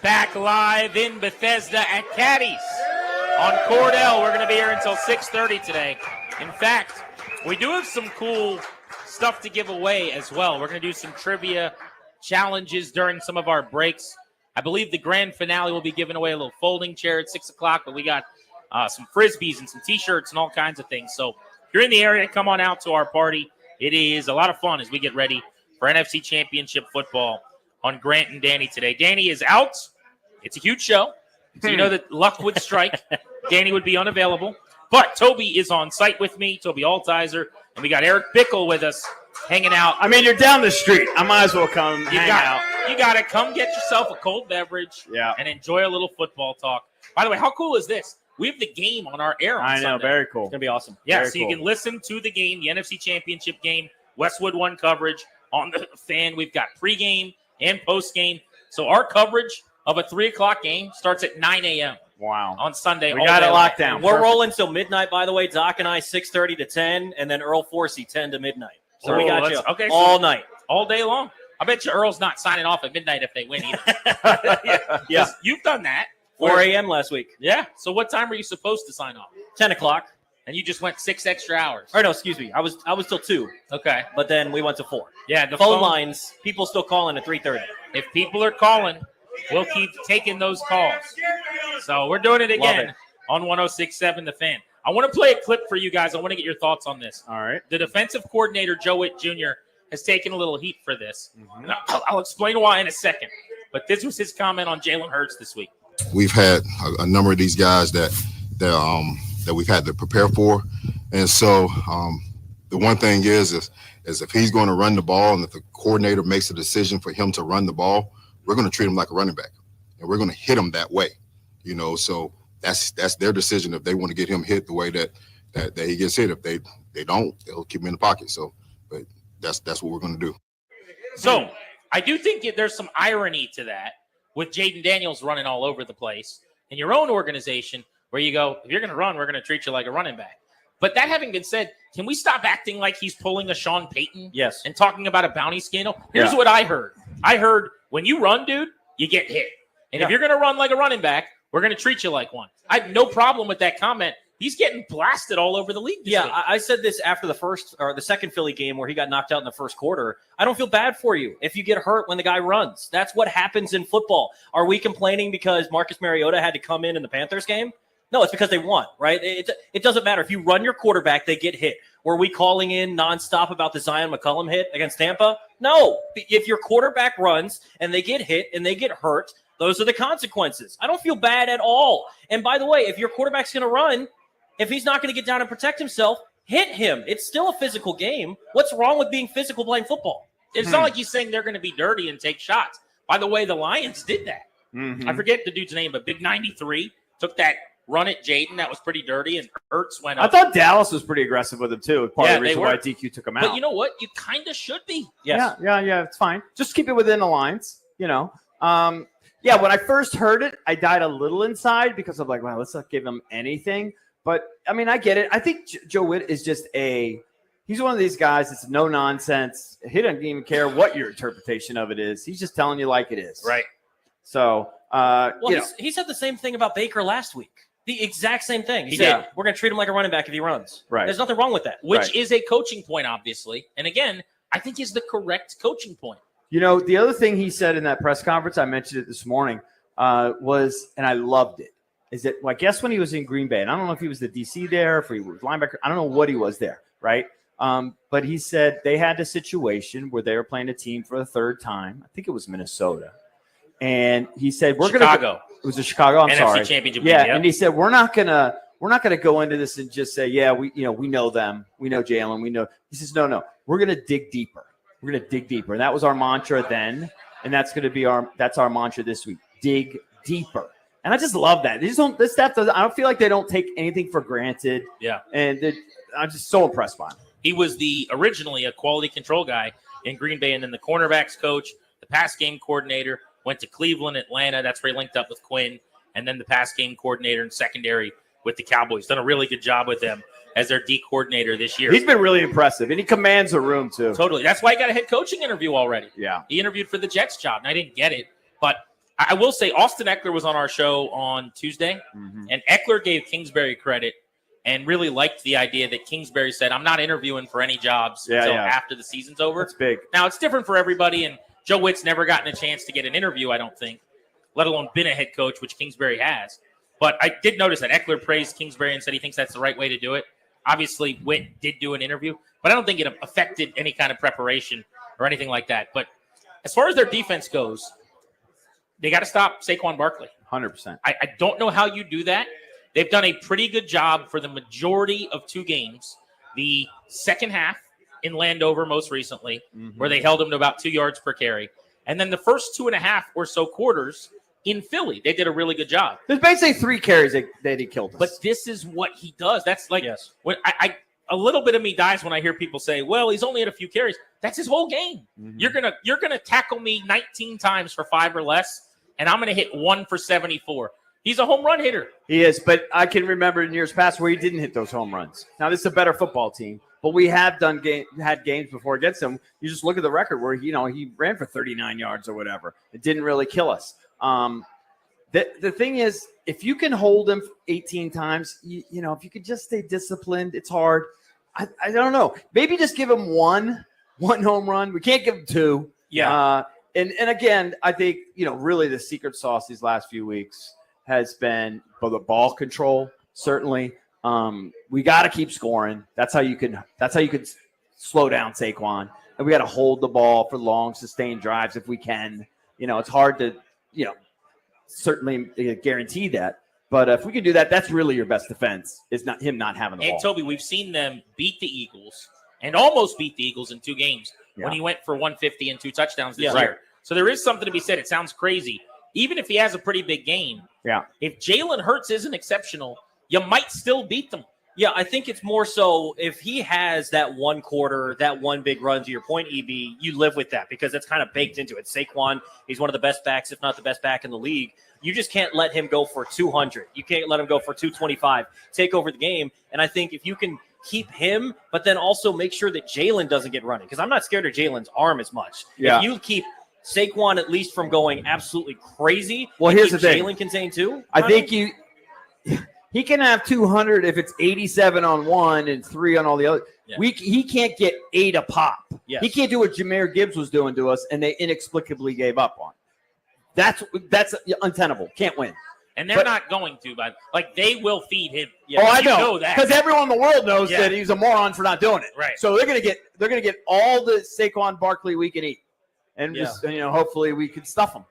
back live in Bethesda at Caddies on Cordell. We're going to be here until 6:30 today. In fact, we do have some cool stuff to give away as well. We're going to do some trivia challenges during some of our breaks. I believe the grand finale will be giving away a little folding chair at 6 o'clock, but we got some Frisbees and some T-shirts and all kinds of things. So if you're in the area, come on out to our party. It is a lot of fun as we get ready for NFC Championship football on Grant and Danny today. Danny is out. It's a huge show. So you know that luck would strike. Danny would be unavailable. But Toby is on site with me, Toby Altizer, and we got Eric Bickle with us hanging out. I mean, you're down the street. I might as well come hang out. You got to come get yourself a cold beverage and enjoy a little football talk. By the way, how cool is this? We have the game on our air on Sunday. Very cool. It's going to be awesome. Yeah, Very so cool. you can listen to the game, the NFC Championship game, Westwood One coverage on the Fan. We've got pregame and postgame. So our coverage of a 3 o'clock game starts at 9 a.m. Wow. On Sunday. We all got day it long. locked down. We're rolling till midnight, by the way. Doc and I, 6:30 to 10, and then Earl Forsey, 10 to midnight. So we got you all night. All day long. I bet you Earl's not signing off at midnight if they win either. Yeah. You've done that. 4 a.m. last week. Yeah. So what time were you supposed to sign off? 10 o'clock. And you just went 6 extra hours. Or no, excuse me. I was till 2. Okay. But then we went to 4. Yeah, the phone lines, people still calling at 3:30. If people are calling, we'll keep taking those calls. So we're doing it again on 106.7 The Fan. I want to play a clip for you guys. I want to get your thoughts on this. All right. The defensive coordinator, Joe Witt Jr., has taken a little heat for this. And I'll explain why in a second. But this was his comment on Jalen Hurts this week. We've had a number of these guys that we've had to prepare for. And so the one thing is if he's going to run the ball and if the coordinator makes a decision for him to run the ball, we're going to treat him like a running back. And we're going to hit him that way. So that's their decision if they want to get him hit the way that he gets hit. If they don't, they'll keep him in the pocket. So, but that's what we're going to do. So I do think there's some irony to that with Jaden Daniels running all over the place in your own organization where you go, if you're going to run, we're going to treat you like a running back. But that having been said, can we stop acting like he's pulling a Sean Payton? Yes. And talking about a bounty scandal? Here's what I heard. I heard when you run, dude, you get hit. And if you're going to run like a running back, we're going to treat you like one. I have no problem with that comment. He's getting blasted all over the league this week. I said this after the second Philly game where he got knocked out in the first quarter. I don't feel bad for you if you get hurt when the guy runs. That's what happens in football. Are we complaining because Marcus Mariota had to come in the Panthers game? No, it's because they won, right? It doesn't matter. If you run your quarterback, they get hit. Were we calling in nonstop about the Zion McCollum hit against Tampa? No. If your quarterback runs and they get hit and they get hurt, those are the consequences. I don't feel bad at all. And by the way, if your quarterback's going to run, if he's not going to get down and protect himself, hit him. It's still a physical game. What's wrong with being physical playing football? It's not like he's saying they're going to be dirty and take shots. By the way, the Lions did that. I forget the dude's name, but Big 93 took that run at Jaden. That was pretty dirty, and Hurts went up. I thought Dallas was pretty aggressive with him, too. Part of the reason why DQ took him out. But you know what? You kind of should be. Yes. Yeah, it's fine. Just keep it within the lines, Yeah, when I first heard it, I died a little inside because I'm like, well, let's not give him anything. But, I mean, I get it. I think Joe Witt is just he's one of these guys that's no nonsense. He doesn't even care what your interpretation of it is. He's just telling you like it is. Right. So, he said the same thing about Baker last week. The exact same thing. He said, we're going to treat him like a running back if he runs. Right. There's nothing wrong with that. Which is a coaching point, obviously. And again, I think is the correct coaching point. The other thing he said in that press conference, I mentioned it this morning, was, and I loved it, is that, I guess when he was in Green Bay, and I don't know if he was the DC there, if he was linebacker, I don't know what he was there, right? But he said they had a situation where they were playing a team for the third time. I think it was Minnesota. And he said, we're going to Chicago. It was a Chicago, I'm NFC sorry. Championship Yeah, game, and he said, we're not going to go into this and just say, yeah, we know them. We know Jalen. We know. He says, no, we're going to dig deeper. We're going to dig deeper. And that was our mantra then. And that's going to be that's our mantra this week. Dig deeper. And I just love that. They just don't, this staff doesn't, I don't feel like they don't take anything for granted. Yeah. And I'm just so impressed by him. He was originally a quality control guy in Green Bay, and then the cornerbacks coach, the pass game coordinator, went to Cleveland, Atlanta. That's where he linked up with Quinn, and then the pass game coordinator and secondary with the Cowboys. Done a really good job with them as their D coordinator this year. He's been really impressive, and he commands a room too. Totally. That's why he got a head coaching interview already. Yeah. He interviewed for the Jets job, and I didn't get it. But I will say Austin Eckler was on our show on Tuesday, and Eckler gave Kingsbury credit and really liked the idea that Kingsbury said, I'm not interviewing for any jobs until after the season's over. That's big. Now, it's different for everybody, and Joe Witt's never gotten a chance to get an interview, I don't think, let alone been a head coach, which Kingsbury has. But I did notice that Eckler praised Kingsbury and said he thinks that's the right way to do it. Obviously, Witt did do an interview, but I don't think it affected any kind of preparation or anything like that. But as far as their defense goes, they got to stop Saquon Barkley. 100%. I don't know how you do that. They've done a pretty good job for the majority of 2 games. The second half in Landover most recently, where they held him to about 2 yards per carry. And then the first 2.5 or so quarters in Philly, they did a really good job. There's basically 3 carries that he killed us. But this is what he does. That's like when I a little bit of me dies when I hear people say, well, he's only had a few carries. That's his whole game. You're gonna tackle me 19 times for 5 or less, and I'm gonna hit 1 for 74. He's a home run hitter. He is, but I can remember in years past where he didn't hit those home runs. Now, this is a better football team, but we have had games before against him. You just look at the record where, he ran for 39 yards or whatever. It didn't really kill us. The thing is, if you can hold him 18 times, if you could just stay disciplined, it's hard. I don't know. Maybe just give him one home run. We can't give him 2. Yeah. And again, I think, really the secret sauce these last few weeks has been the ball control. Certainly, we got to keep scoring. That's how you can slow down Saquon, and we got to hold the ball for long, sustained drives if we can. It's hard to, certainly guarantee that. But if we can do that, that's really your best defense. Is not him not having the ball. And Toby, we've seen them beat the Eagles and almost beat the Eagles in 2 games when he went for 150 and 2 touchdowns this year. So there is something to be said. It sounds crazy. Even if he has a pretty big game, if Jalen Hurts isn't exceptional, you might still beat them. Yeah, I think it's more so if he has that one quarter, that one big run, to your point, EB, you live with that because it's kind of baked into it. Saquon, he's one of the best backs, if not the best back in the league. You just can't let him go for 200. You can't let him go for 225. Take over the game. And I think if you can keep him, but then also make sure that Jalen doesn't get running, because I'm not scared of Jalen's arm as much. Yeah. If you keep Saquon at least from going absolutely crazy, well, here's the thing. Jalen contained too. I think he can have 200 if it's 87 on one and 3 on all the other. Yeah. He can't get 8 a pop. Yes. He can't do what Jahmyr Gibbs was doing to us, and they inexplicably gave up on. That's untenable. Can't win. And they're not going to, but they will feed him. Yeah. Oh, I know that because everyone in the world knows that he's a moron for not doing it. Right. So they're gonna get all the Saquon Barkley we can eat, and just hopefully we can stuff them.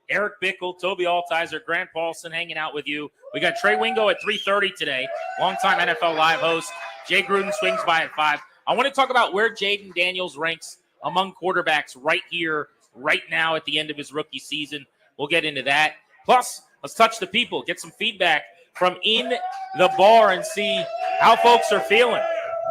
Eric Bickle, Toby Altizer, Grant Paulson hanging out with you. We got Trey Wingo at 3:30 today, longtime NFL Live host. Jay Gruden swings by at 5. I want to talk about where Jaden Daniels ranks among quarterbacks right here, right now at the end of his rookie season. We'll get into that. Plus, let's touch the people, get some feedback from in the bar and see how folks are feeling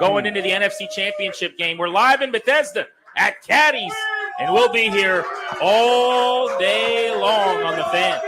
going into the NFC Championship game. We're live in Bethesda at Caddies, and we'll be here all day long on the Fan.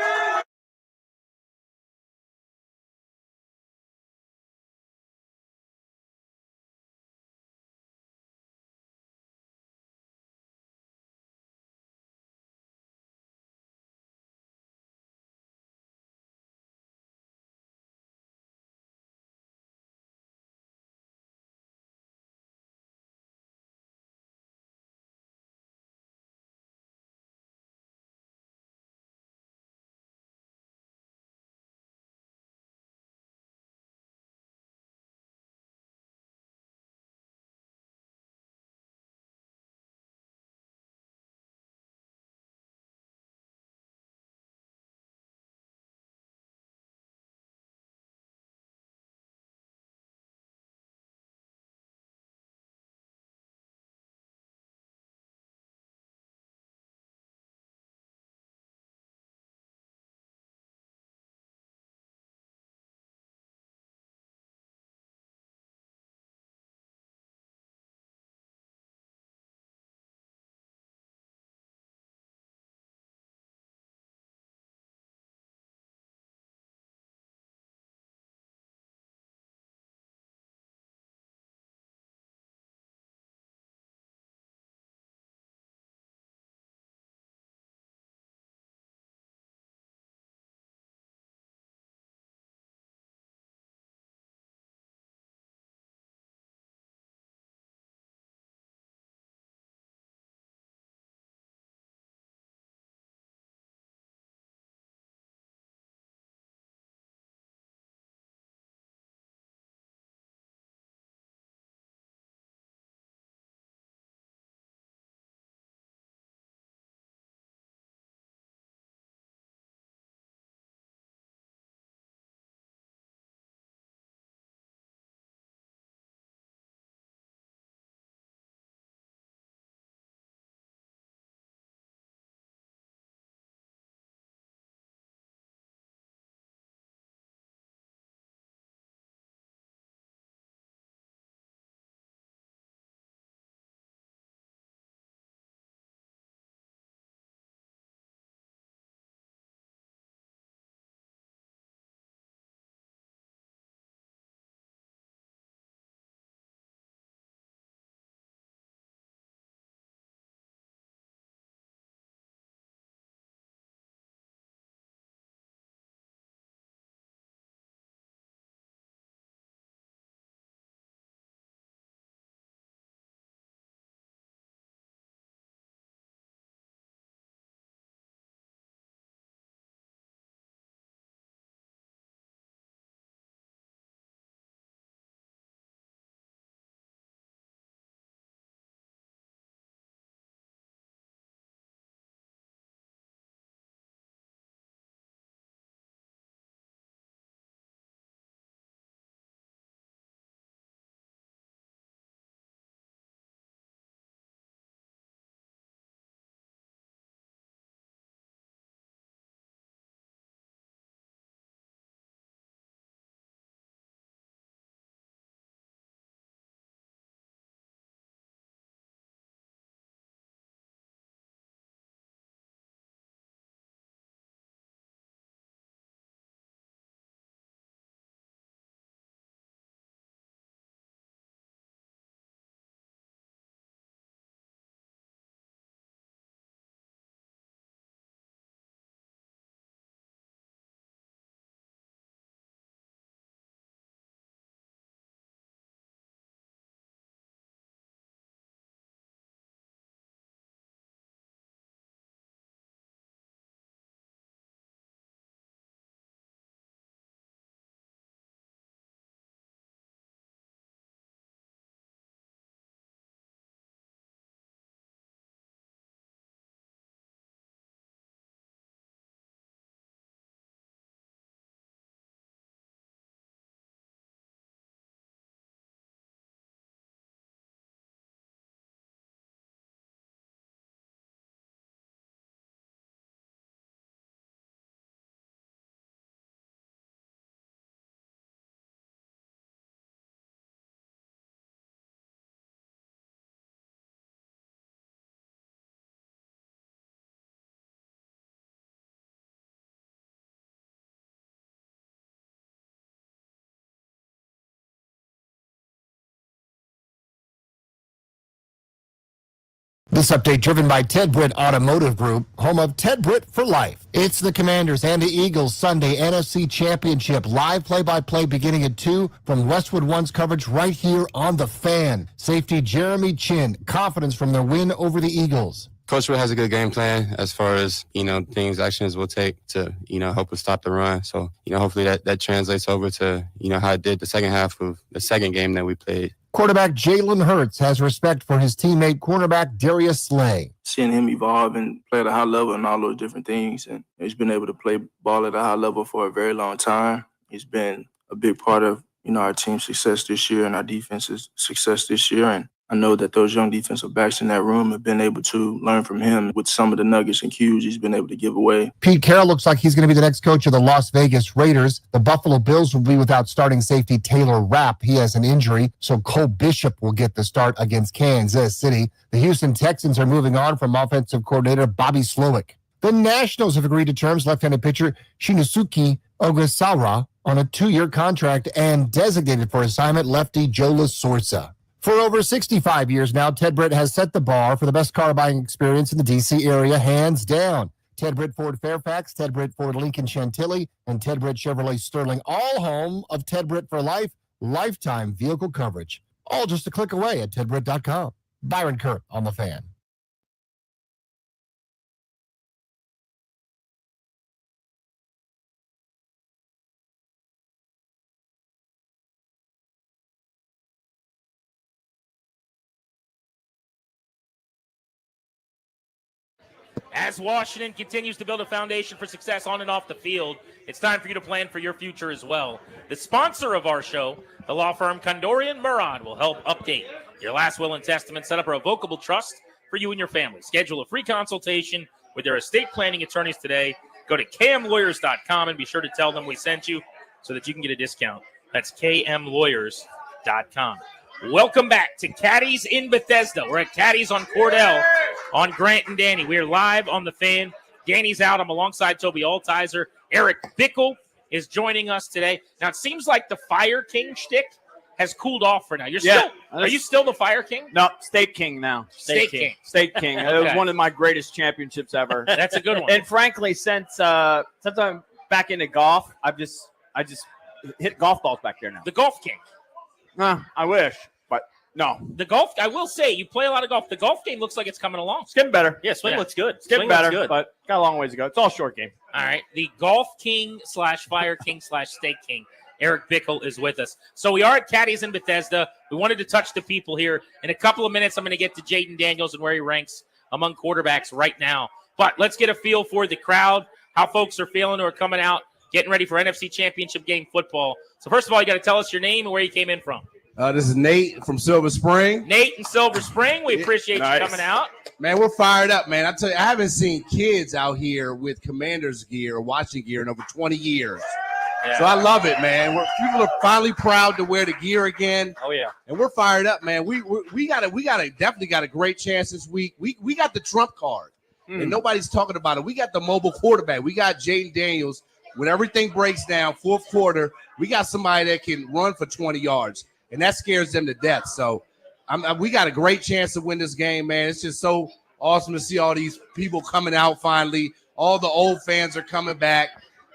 This update driven by Ted Britt Automotive Group, home of Ted Britt for life. It's the Commanders and the Eagles Sunday NFC Championship. Live play-by-play beginning at 2 from Westwood One's coverage right here on The Fan. Safety Jeremy Chin, confidence from their win over the Eagles. Coach Britt has a good game plan as far as, things, actions we'll take to, help us stop the run. So, hopefully that translates over to, how it did the second half of the second game that we played. Quarterback Jalen Hurts has respect for his teammate cornerback Darius Slay. Seeing him evolve and play at a high level and all those different things, and he's been able to play ball at a high level for a very long time. He's been a big part of, our team's success this year and our defense's success this year. And I know that those young defensive backs in that room have been able to learn from him with some of the nuggets and cues he's been able to give away. Pete Carroll looks like he's going to be the next coach of the Las Vegas Raiders. The Buffalo Bills will be without starting safety Taylor Rapp. He has an injury, so Cole Bishop will get the start against Kansas City. The Houston Texans are moving on from offensive coordinator Bobby Slowick. The Nationals have agreed to terms left-handed pitcher Shinosuke Ogasawara on a 2-year contract and designated for assignment lefty Joe LaSorsa. For over 65 years now, Ted Britt has set the bar for the best car buying experience in the D.C. area, hands down. Ted Britt Ford Fairfax, Ted Britt Ford Lincoln Chantilly, and Ted Britt Chevrolet Sterling, all home of Ted Britt for life, lifetime vehicle coverage. All just a click away at tedbritt.com. Byron Kurt on The Fan. As Washington continues to build a foundation for success on and off the field, it's time for you to plan for your future as well. The sponsor of our show, the law firm Condorian Murad, will help update your last will and testament, set up a revocable trust for you and your family. Schedule a free consultation with their estate planning attorneys today. Go to kmlawyers.com and be sure to tell them we sent you so that you can get a discount. That's kmlawyers.com. Welcome back to Caddies in Bethesda. We're at Caddies on Cordell on Grant and Danny. We are live on The Fan. Danny's out. I'm alongside Toby Altizer. Eric Bickle is joining us today. Now, it seems like the Fire King shtick has cooled off for now. Are you still the Fire King? No, State King now. State King. State King. It was one of my greatest championships ever. That's a good one. And frankly, since I'm back into golf, I just hit golf balls back there now. The Golf King. I wish, but no. The golf, I will say, you play a lot of golf. The golf game looks like it's coming along. It's getting better. Yeah, swing looks good. It's getting better, good. but got a long ways to go. It's all short game. All right. The Golf King / Fire King / State King, Eric Bickle, is with us. So we are at Caddies in Bethesda. We wanted to touch the people here. In a couple of minutes, I'm going to get to Jaden Daniels and where he ranks among quarterbacks right now. But let's get a feel for the crowd, how folks are feeling who are coming out, getting ready for NFC Championship game football. So first of all, you got to tell us your name and where you came in from. This is Nate from Silver Spring. Nate in Silver Spring. We appreciate you coming out. Man, we're fired up, man. I tell you, I haven't seen kids out here with Commanders gear or watching gear in over 20 years. Yeah. So I love it, man. People are finally proud to wear the gear again. Oh yeah, and we're fired up, man. We definitely got a great chance this week. We got the trump card, and nobody's talking about it. We got the mobile quarterback. We got Jaden Daniels. When everything breaks down, fourth quarter, we got somebody that can run for 20 yards. And that scares them to death. So we got a great chance to win this game, man. It's just so awesome to see all these people coming out finally. All the old fans are coming back.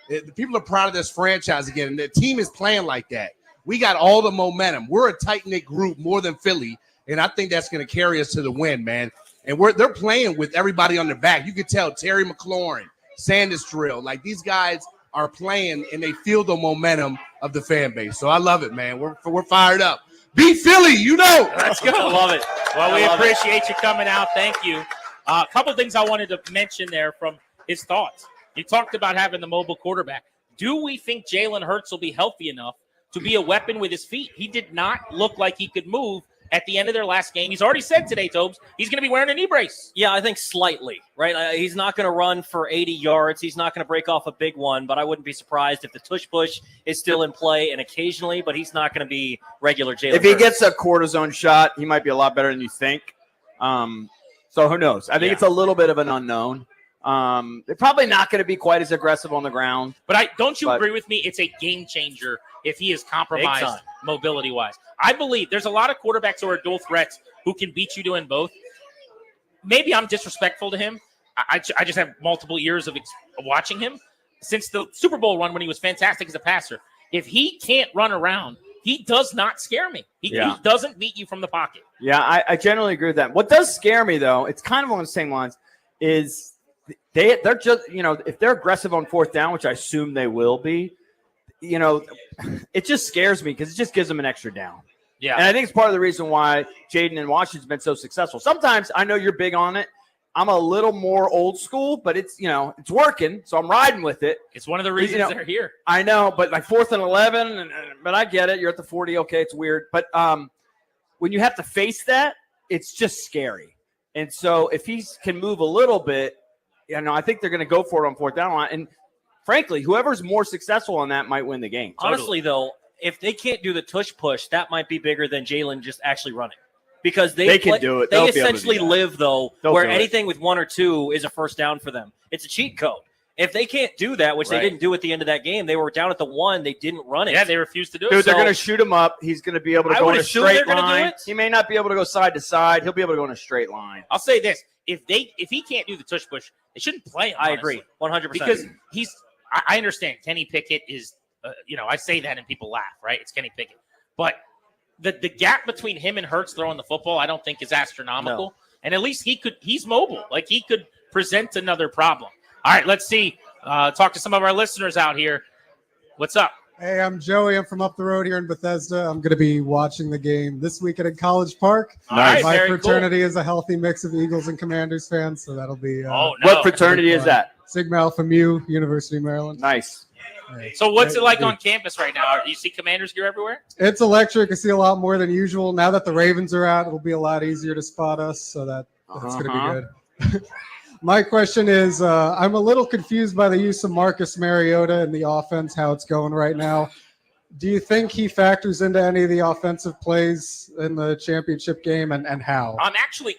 The people are proud of this franchise again. And the team is playing like that. We got all the momentum. We're a tight-knit group more than Philly. And I think that's going to carry us to the win, man. And they're playing with everybody on their back. You can tell Terry McLaurin, Sanders Drill. Like, these guys are playing, and they feel the momentum of the fan base. So I love it, man. We're fired up. Beat Philly, you know. Let's go. I love it. Well, we appreciate you coming out. Thank you. A couple things I wanted to mention there from his thoughts. You talked about having the mobile quarterback. Do we think Jalen Hurts will be healthy enough to be a weapon with his feet? He did not look like he could move at the end of their last game. He's already said today, Tobes, he's going to be wearing a knee brace. Yeah, I think slightly, right? He's not going to run for 80 yards. He's not going to break off a big one, but I wouldn't be surprised if the tush-push is still in play and occasionally, but he's not going to be regular Jalen If he Hurts. gets a cortisone shot, he might be a lot better than you think. So who knows? I think it's a little bit of an unknown. They're probably not going to be quite as aggressive on the ground. But don't you agree with me? It's a game changer if he is compromised mobility-wise. I believe there's a lot of quarterbacks who are dual threats who can beat you doing both. maybe I'm disrespectful to him. I just have multiple years of watching him since the Super Bowl run when he was fantastic as a passer. If he can't run around, he does not scare me. He doesn't beat you from the pocket. Yeah, I generally agree with that. What does scare me, though, it's kind of on the same lines, is they're just, if they're aggressive on fourth down, which I assume they will be, it just scares me because it just gives them an extra down. Yeah. And I think it's part of the reason why Jaden in Washington's been so successful. Sometimes I know you're big on it. I'm a little more old school, but it's, it's working. So I'm riding with it. It's one of the reasons they're here. I know, but like 4th and 11, but I get it. You're at the 40. Okay. It's weird. But when you have to face that, it's just scary. And so if he can move a little bit, I think they're going to go for it on fourth down line. And frankly, whoever's more successful on that might win the game. Honestly, though, if they can't do the tush push, that might be bigger than Jalen just actually running. Because they can do it. They essentially live, though, where do it. anything with 1 or 2 is a first down for them. It's a cheat code. If they can't do that, which they didn't do at the end of that game, they were down at the 1. They didn't run it. Yeah, they refused to do it. Dude, they're going to shoot him up. He's going to be able to go in a straight line. Do he may not be able to go side to side. He'll be able to go in a straight line. I'll say this. If he can't do the tush push, they shouldn't play him. I agree. 100%. Because I understand Kenny Pickett is, I say that and people laugh, right? It's Kenny Pickett. But the gap between him and Hurts throwing the football, I don't think is astronomical. No. And at least he's mobile. Like he could present another problem. All right, let's see. Talk to some of our listeners out here. What's up? Hey, I'm Joey. I'm from up the road here in Bethesda. I'm going to be watching the game this weekend at College Park. Nice. My Very fraternity is a healthy mix of Eagles and Commanders fans, so that'll be. What fraternity is that? Sigma Alpha Mu, University of Maryland. Nice. So what's it like on campus right now? Do you see Commanders gear everywhere? It's electric. I see a lot more than usual. Now that the Ravens are out, it'll be a lot easier to spot us, so that's going to be good. My question is, I'm a little confused by the use of Marcus Mariota in the offense, how it's going right now. Do you think he factors into any of the offensive plays in the championship game, and how?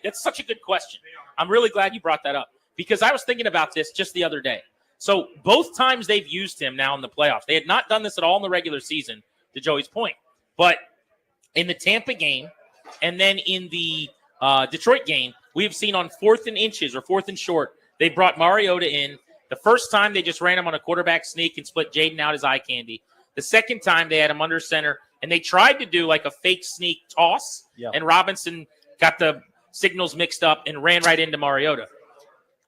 That's such a good question. I'm really glad you brought that up because I was thinking about this just the other day. So both times they've used him now in the playoffs. They had not done this at all in the regular season, to Joey's point. But in the Tampa game and then in the Detroit game, we've seen on 4th and inches or 4th and short, they brought Mariota in. The first time they just ran him on a quarterback sneak and split Jaden out his eye candy. The second time they had him under center, and they tried to do like a fake sneak toss, and Robinson got the signals mixed up and ran right into Mariota.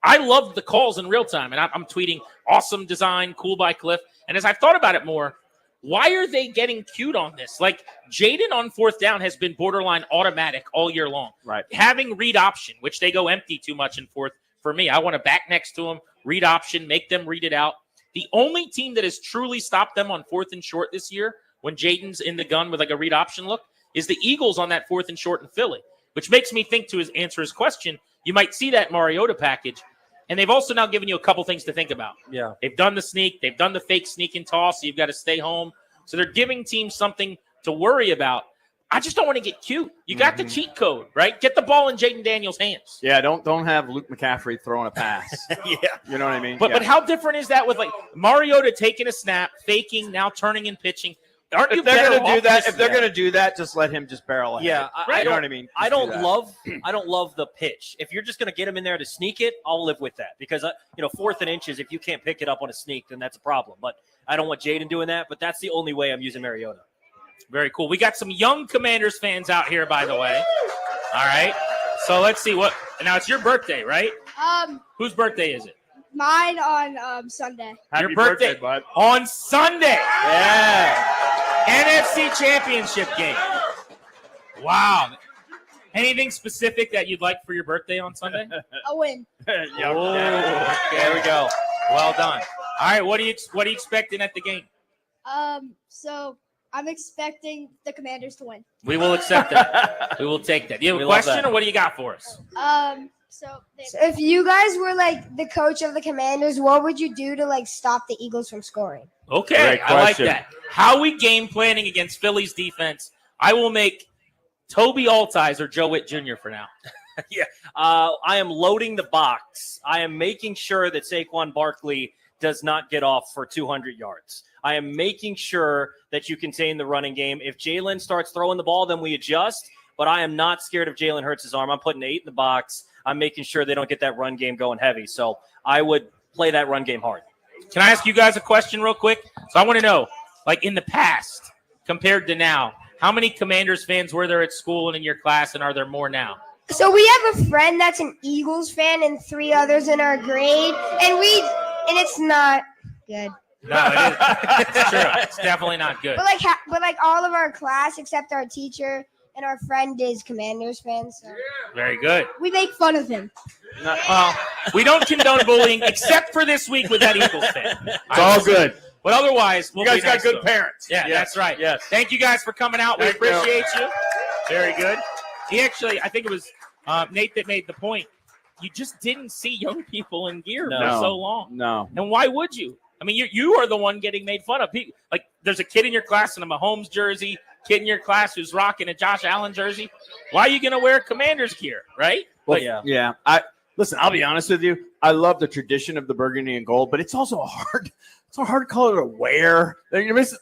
I love the calls in real time, and I'm tweeting, awesome design, cool by Cliff. And as I've thought about it more, why are they getting cute on this? Like, Jaden on fourth down has been borderline automatic all year long. Right. Having read option, which they go empty too much in fourth, for me, I want to back next to them, read option, make them read it out. The only team that has truly stopped them on 4th and short this year, when Jaden's in the gun with like a read option look, is the Eagles on that 4th and short in Philly, which makes me think to answer his question, you might see that Mariota package. And they've also now given you a couple things to think about. Yeah. They've done the sneak. They've done the fake sneak and toss, so you've got to stay home. So they're giving teams something to worry about. I just don't want to get cute. You got the cheat code, right? Get the ball in Jaden Daniels' hands. Yeah, don't have Luke McCaffrey throwing a pass. Yeah. You know what I mean? But how different is that with like Mariota taking a snap, faking, now turning and pitching? If they're going to do that, just let him just barrel ahead. Yeah, you know what I mean. I don't love the pitch. If you're just going to get him in there to sneak it, I'll live with that because 4th and inches. If you can't pick it up on a sneak, then that's a problem. But I don't want Jaden doing that. But that's the only way I'm using Mariota. Very cool. We got some young Commanders fans out here, by the way. All right. So let's see what. Now it's your birthday, right? Whose birthday is it? Mine on Sunday. Your birthday bud. On Sunday. Yeah. NFC Championship game. Wow. Anything specific that you'd like for your birthday on Sunday? A win. There we go. Well done. All right. What are you expecting at the game? So I'm expecting the Commanders to win. We will accept that. We will take that. Do you have a question, or what do you got for us? So if you guys were like the coach of the Commanders, what would you do to like stop the Eagles from scoring? Okay, I like that. How we game planning against Philly's defense? I will make Toby Altizer Joe Witt Jr. for now. Yeah, I am loading the box. I am making sure that Saquon Barkley does not get off for 200 yards. I am making sure that you contain the running game. If Jalen starts throwing the ball, then we adjust. But I am not scared of Jalen Hurts' arm. I'm putting 8 in the box. I'm making sure they don't get that run game going heavy. So I would play that run game hard. Can I ask you guys a question real quick? So I want to know, like in the past compared to now, how many Commanders fans were there at school and in your class, and are there more now? So we have a friend that's an Eagles fan and 3 others in our grade, and it's not good. No, it is. It's true. It's definitely not good. But like all of our class except our teacher and our friend is Commanders fans. So Very good. we make fun of him. We don't condone bullying except for this week with that Eagles fan. It's all good. But otherwise, we'll You guys be got nice good to them. parents. Yeah, Yes. that's right. Yes. Thank you guys for coming out. We Thank you. appreciate you. Very good. He actually, I think it was Nate that made the point. You just didn't see young people in gear for so long. No. And why would you? I mean, you are the one getting made fun of. Like, there's a kid in your class in a Mahomes jersey, kid in your class who's rocking a Josh Allen jersey. Why are you going to wear Commanders gear, right? Well, yeah. I'll be honest with you. I love the tradition of the burgundy and gold, but it's also a hard color to wear. You're missing,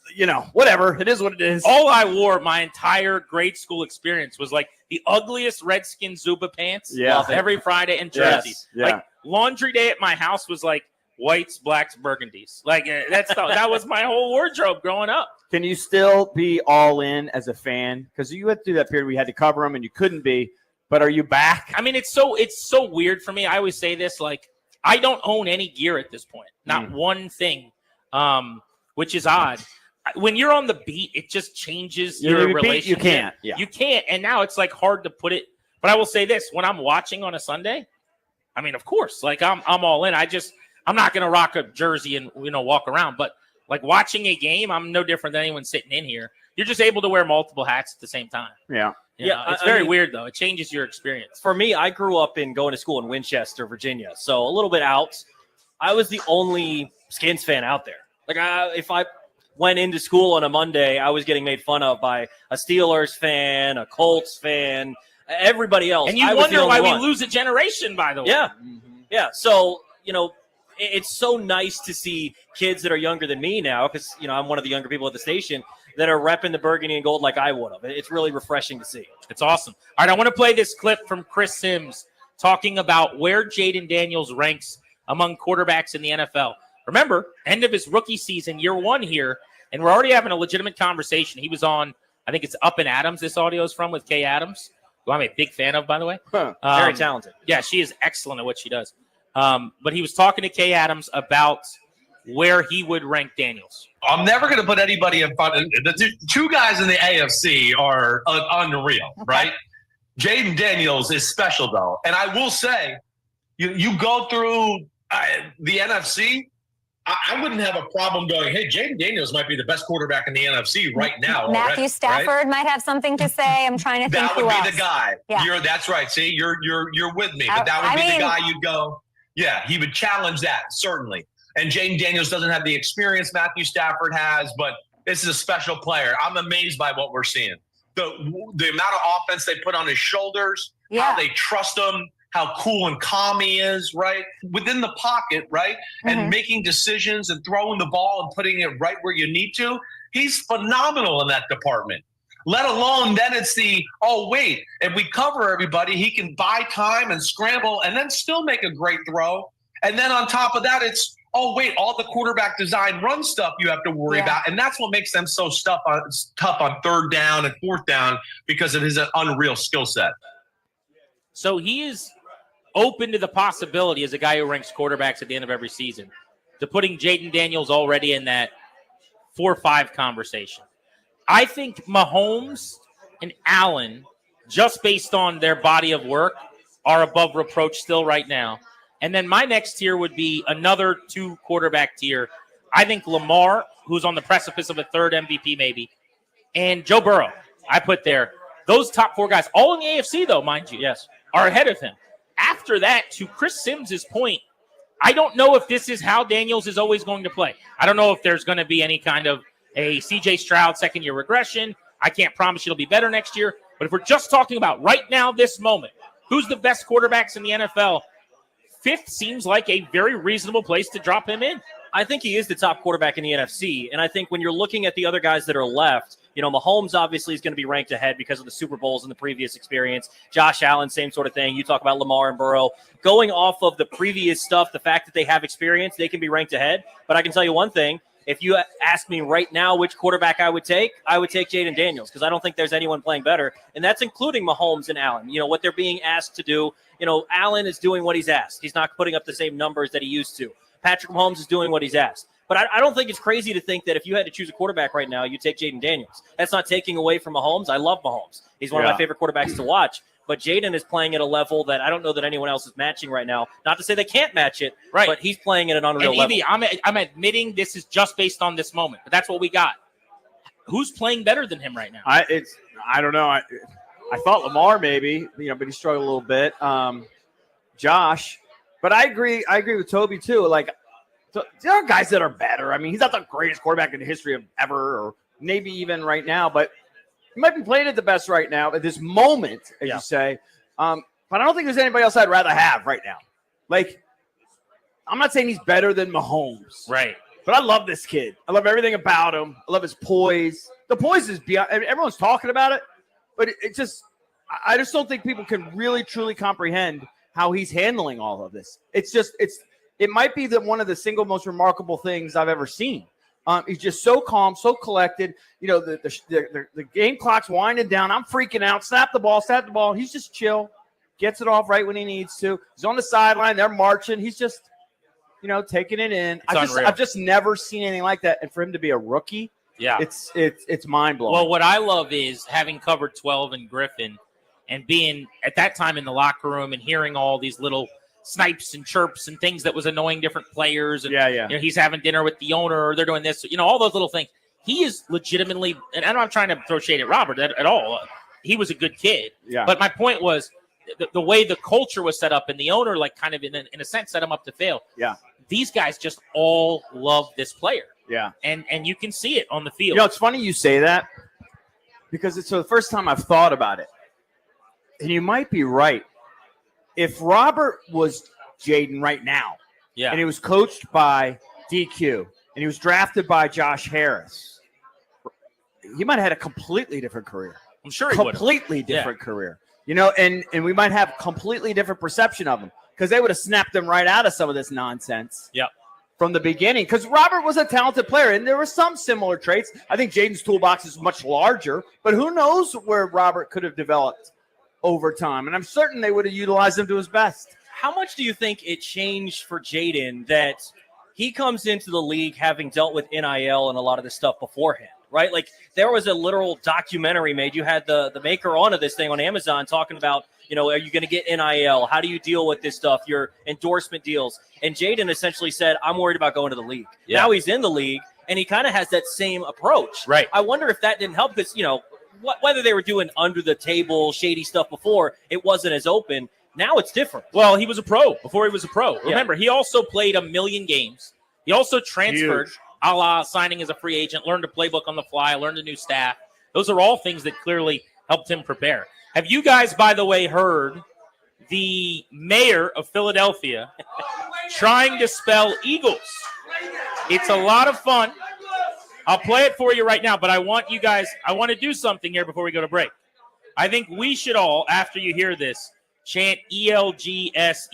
whatever. It is what it is. All I wore my entire grade school experience was like the ugliest Redskin Zuba pants every Friday and jerseys. Yeah. Like laundry day at my house was like whites, blacks, burgundies. Like that was my whole wardrobe growing up. Can you still be all in as a fan? Because you went through that period where you had to cover them and you couldn't be. But are you back? I mean, it's so weird for me. I always say this, like, I don't own any gear at this point. Not one thing, which is odd. When you're on the beat, it just changes your relationship. You can't. Yeah. You can't. And now it's like hard to put it. But I will say this, when I'm watching on a Sunday, I mean, of course, like I'm all in. I'm not going to rock a jersey and, walk around. But like watching a game, I'm no different than anyone sitting in here. You're just able to wear multiple hats at the same time. Yeah. It's very weird, though. It changes your experience. For me, I grew up going to school in Winchester, Virginia. So a little bit out. I was the only Skins fan out there. Like, if I went into school on a Monday, I was getting made fun of by a Steelers fan, a Colts fan, everybody else. And you wonder why we lose a generation, by the way. Yeah. Yeah. So, it's so nice to see kids that are younger than me now, because, I'm one of the younger people at the station, that are repping the burgundy and gold like I would have. It's really refreshing to see. It's awesome. All right, I want to play this clip from Chris Sims talking about where Jaden Daniels ranks among quarterbacks in the NFL. Remember, end of his rookie season, year 1 here, and we're already having a legitimate conversation. He was on, I think it's Up and Adams, this audio is from, with Kay Adams, who I'm a big fan of, by the way. Very talented. Yeah, she is excellent at what she does. But he was talking to Kay Adams about where he would rank Daniels. I'm never going to put anybody in front of the two guys in the AFC are unreal, right? Jaden Daniels is special, though. And I will say, you go through the NFC, I wouldn't have a problem going, hey, Jaden Daniels might be the best quarterback in the NFC right now. Matthew already, Stafford right? might have something to say. I'm trying to think that would who be else. the guy. Yeah. That's right. See, you're with me. But that would be the guy you'd go, yeah, he would challenge that, certainly. And Jaden Daniels doesn't have the experience Matthew Stafford has, but this is a special player. I'm amazed by what we're seeing. The amount of offense they put on his shoulders, how they trust him, how cool and calm he is, right? Within the pocket, right? And making decisions and throwing the ball and putting it right where you need to. He's phenomenal in that department. Let alone then it's if we cover everybody, he can buy time and scramble and then still make a great throw. And then on top of that, it's, all the quarterback design run stuff you have to worry about. And that's what makes them so tough on third down and fourth down, because of his unreal skill set. So he is open to the possibility, as a guy who ranks quarterbacks at the end of every season, to putting Jaden Daniels already in that 4-5 conversation. I think Mahomes and Allen, just based on their body of work, are above reproach still right now. And then my next tier would be another 2 quarterback tier. I think Lamar, who's on the precipice of a 3rd MVP maybe, and Joe Burrow, I put there. Those top 4 guys, all in the AFC though, mind you, are ahead of him. After that, to Chris Sims' point, I don't know if this is how Daniels is always going to play. I don't know if there's going to be any kind of a C.J. Stroud second-year regression. I can't promise it'll be better next year. But if we're just talking about right now, this moment, who's the best quarterbacks in the NFL, 5th seems like a very reasonable place to drop him in. I think he is the top quarterback in the NFC. And I think when you're looking at the other guys that are left, Mahomes obviously is going to be ranked ahead because of the Super Bowls and the previous experience. Josh Allen, same sort of thing. You talk about Lamar and Burrow. Going off of the previous stuff, the fact that they have experience, they can be ranked ahead. But I can tell you one thing. If you ask me right now which quarterback I would take Jaden Daniels because I don't think there's anyone playing better, and that's including Mahomes and Allen. What they're being asked to do. Allen is doing what he's asked. He's not putting up the same numbers that he used to. Patrick Mahomes is doing what he's asked. But I don't think it's crazy to think that if you had to choose a quarterback right now, you take Jaden Daniels. That's not taking away from Mahomes. I love Mahomes. He's one of my favorite quarterbacks to watch. But Jaden is playing at a level that I don't know that anyone else is matching right now. Not to say they can't match it, but he's playing at an unreal level. Evie, I'm admitting this is just based on this moment, but that's what we got. Who's playing better than him right now? I don't know. I thought Lamar maybe, but he struggled a little bit. Josh, but I agree with Toby too. Like, there are guys that are better. I mean, he's not the greatest quarterback in the history of ever, or maybe even right now, but he might be playing at the best right now at this moment, as you say. But I don't think there's anybody else I'd rather have right now. Like, I'm not saying he's better than Mahomes. Right. But I love this kid. I love everything about him. I love his poise. The poise is beyond. I mean, everyone's talking about it, but I just don't think people can really, truly comprehend how he's handling all of this. It might be one of the single most remarkable things I've ever seen. He's just so calm, so collected. The game clock's winding down. I'm freaking out. Snap the ball. He's just chill. Gets it off right when he needs to. He's on the sideline. They're marching. He's just, taking it in. I've just never seen anything like that. And for him to be a rookie, it's mind blowing. Well, what I love is having covered 12 in Griffin and being at that time in the locker room and hearing all these little snipes and chirps and things that was annoying different players. And, he's having dinner with the owner, or they're doing this, all those little things. He is legitimately, and I'm not trying to throw shade at Robert at all. He was a good kid. Yeah. But my point was the way the culture was set up and the owner, like kind of in a sense, set him up to fail. Yeah. These guys just all love this player. Yeah. And you can see it on the field. It's funny you say that because it's the first time I've thought about it. And you might be right. If Robert was Jaden right now, and he was coached by DQ, and he was drafted by Josh Harris, he might have had a completely different career. I'm sure he would have. Completely different career. And we might have completely different perception of him because they would have snapped him right out of some of this nonsense. From the beginning, because Robert was a talented player, and there were some similar traits. I think Jaden's toolbox is much larger, but who knows where Robert could have developed over time, and I'm certain they would have utilized him to his best. How much do you think it changed for Jaden that he comes into the league having dealt with NIL and a lot of this stuff beforehand, right? Like, there was a literal documentary made. You had the maker on of this thing on Amazon talking about, are you going to get NIL? How do you deal with this stuff? Your endorsement deals. And Jaden essentially said, I'm worried about going to the league. Now he's in the league, and he kind of has that same approach. Right. I wonder if that didn't help because, whether they were doing under the table shady stuff before, it wasn't as open. Now it's different. Well, he was a pro before he was a pro. Remember, he also played 1 million games. He also transferred, a la signing as a free agent, learned a playbook on the fly, learned a new staff. Those are all things that clearly helped him prepare. Have you guys, by the way, heard the mayor of Philadelphia trying to spell Eagles? It's a lot of fun. I'll play it for you right now, but I want to do something here before we go to break. I think we should all, after you hear this, chant ELGSES,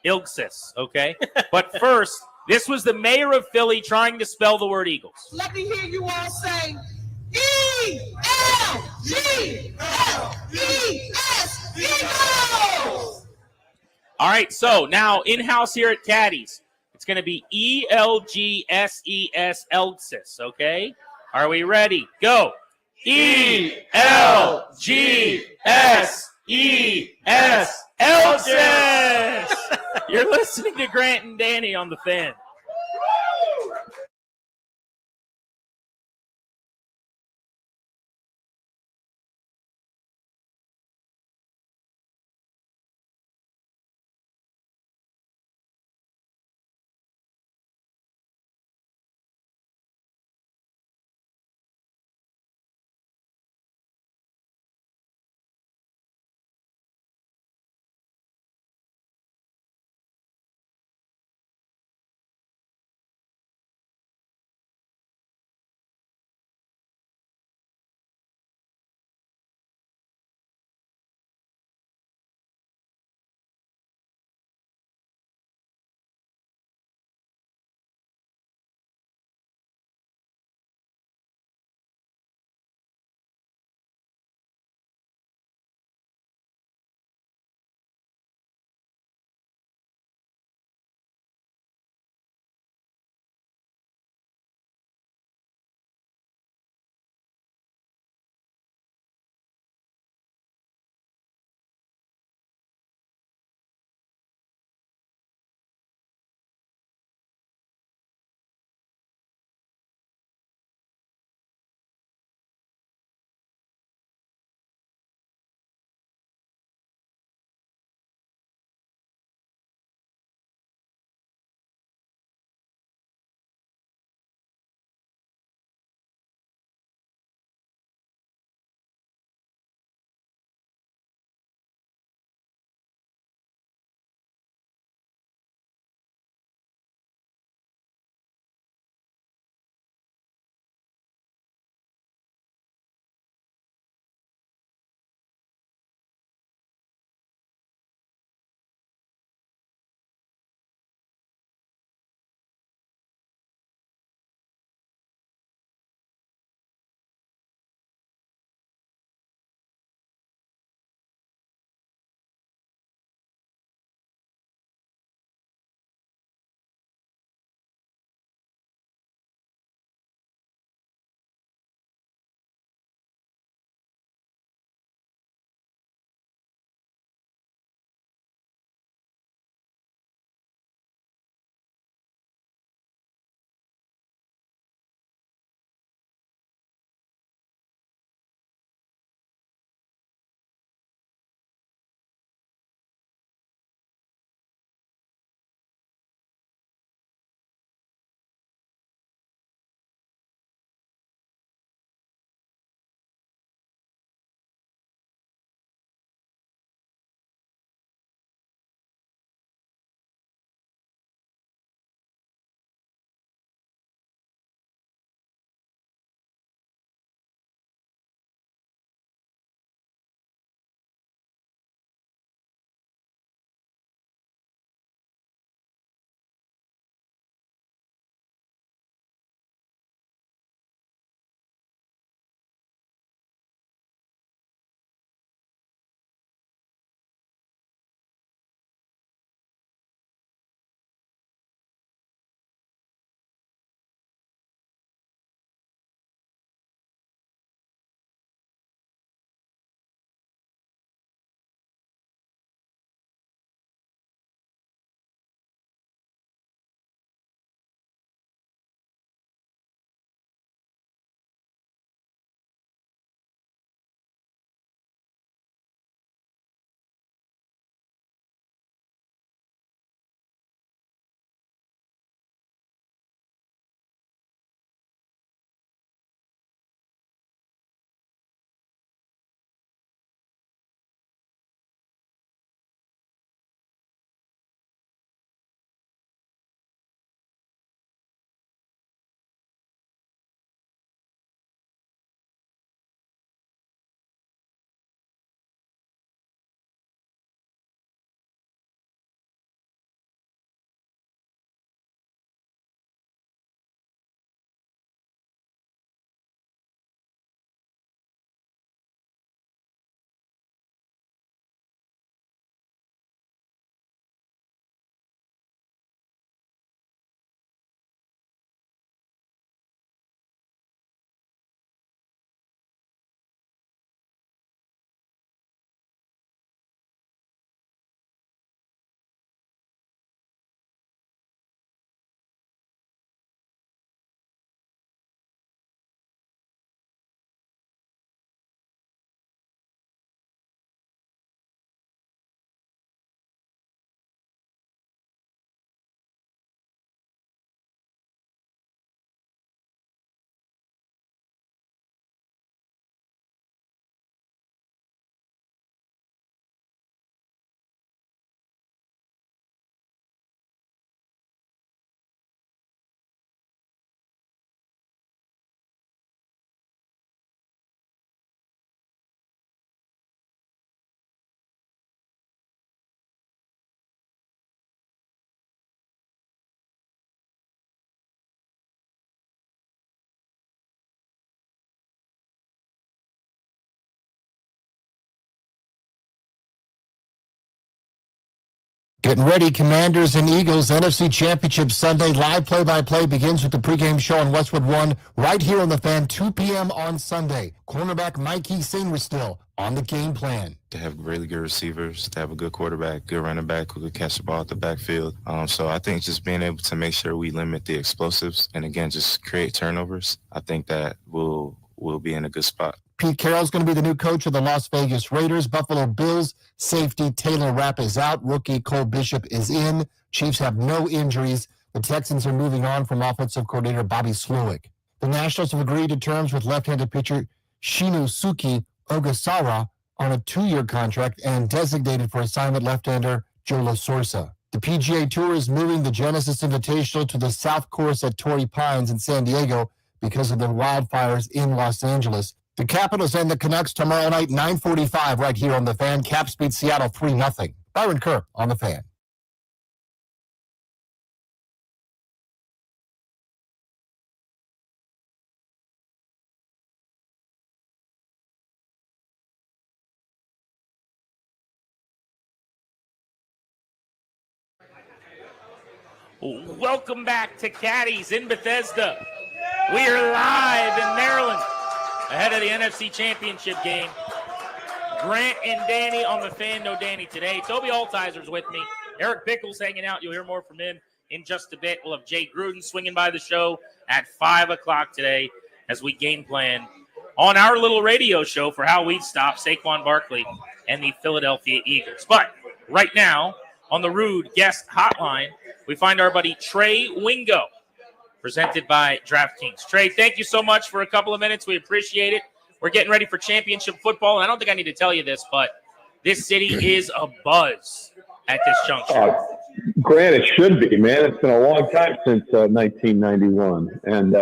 Ilgsis, okay? But first, this was the mayor of Philly trying to spell the word Eagles. Let me hear you all say E-L-G-L-E-S, Eagles! All right, so now in-house here at Caddies, it's going to be ELGSES, Elgsis, okay? Are we ready? Go. ELGSES, Elgsis! You're listening to Grant and Danny on the Fan. Getting ready, Commanders and Eagles, NFC Championship Sunday. Live play-by-play begins with the pregame show on Westwood 1 right here on the Fan, 2 p.m. on Sunday. Cornerback Mikey Singh was still on the game plan. To have really good receivers, to have a good quarterback, good running back who could catch the ball at the backfield. So I think just being able to make sure we limit the explosives and, again, just create turnovers, I think that we'll be in a good spot. Pete Carroll's going to be the new coach of the Las Vegas Raiders. Buffalo Bills safety Taylor Rapp is out. Rookie Cole Bishop is in. Chiefs have no injuries. The Texans are moving on from offensive coordinator Bobby Slowick. The Nationals have agreed to terms with left-handed pitcher Shinosuke Ogasawara on a 2-year contract and designated for assignment left-hander Joe LaSorsa. The PGA Tour is moving the Genesis Invitational to the South Course at Torrey Pines in San Diego because of the wildfires in Los Angeles. The Capitals and the Canucks tomorrow night, 9:45, right here on the Fan. Caps beat Seattle 3-0. Byron Kerr on the Fan. Welcome back to Caddies in Bethesda. We are live in Maryland ahead of the NFC Championship game. Grant and Danny on the Fan. No Danny today. Toby Altiser's with me. Eric Pickles hanging out. You'll hear more from him in just a bit. We'll have Jay Gruden swinging by the show at 5 o'clock today as we game plan on our little radio show for how we stop Saquon Barkley and the Philadelphia Eagles. But right now, on the Rude Guest Hotline, we find our buddy Trey Wingo, presented by DraftKings. Trey, thank you so much for a couple of minutes. We appreciate it. We're getting ready for championship football, and I don't think I need to tell you this, but this city is abuzz at this juncture. Grant, it should be, man. It's been a long time since 1991, and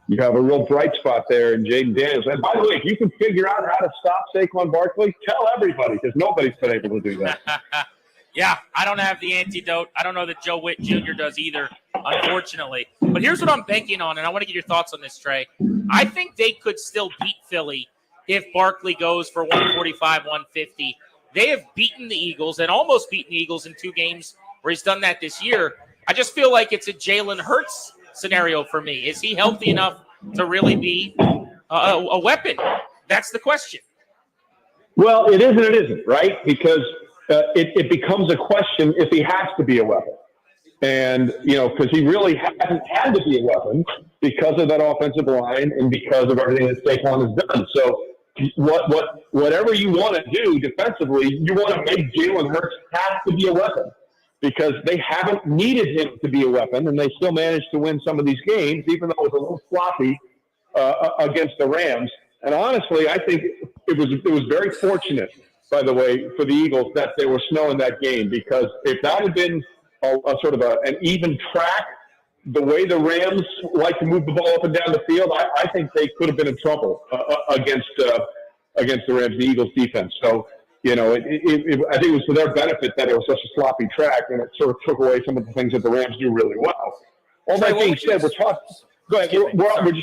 you have a real bright spot there in Jaden Daniels. And by the way, if you can figure out how to stop Saquon Barkley, tell everybody, because nobody's been able to do that. Yeah, I don't have the antidote. I don't know that Joe Witt Jr. does either, unfortunately. But here's what I'm banking on, and I want to get your thoughts on this, Trey. I think they could still beat Philly if Barkley goes for 145, 150. They have beaten the Eagles and almost beaten the Eagles in 2 games where he's done that this year. I just feel like it's a Jalen Hurts scenario for me. Is he healthy enough to really be a weapon? That's the question. Well, it is and it isn't, right? Because it becomes a question if he has to be a weapon. And, because he really hasn't had to be a weapon because of that offensive line and because of everything that Saquon has done. So whatever you want to do defensively, you want to make Jalen Hurts have to be a weapon because they haven't needed him to be a weapon, and they still managed to win some of these games, even though it was a little sloppy against the Rams. And honestly, I think it was very fortunate, by the way, for the Eagles that there was snow in that game, because if that had been a sort of an even track, the way the Rams like to move the ball up and down the field, I think they could have been in trouble against the Rams, the Eagles defense. So, I think it was for their benefit that it was such a sloppy track, and it sort of took away some of the things that the Rams do really well. All that being said, we're just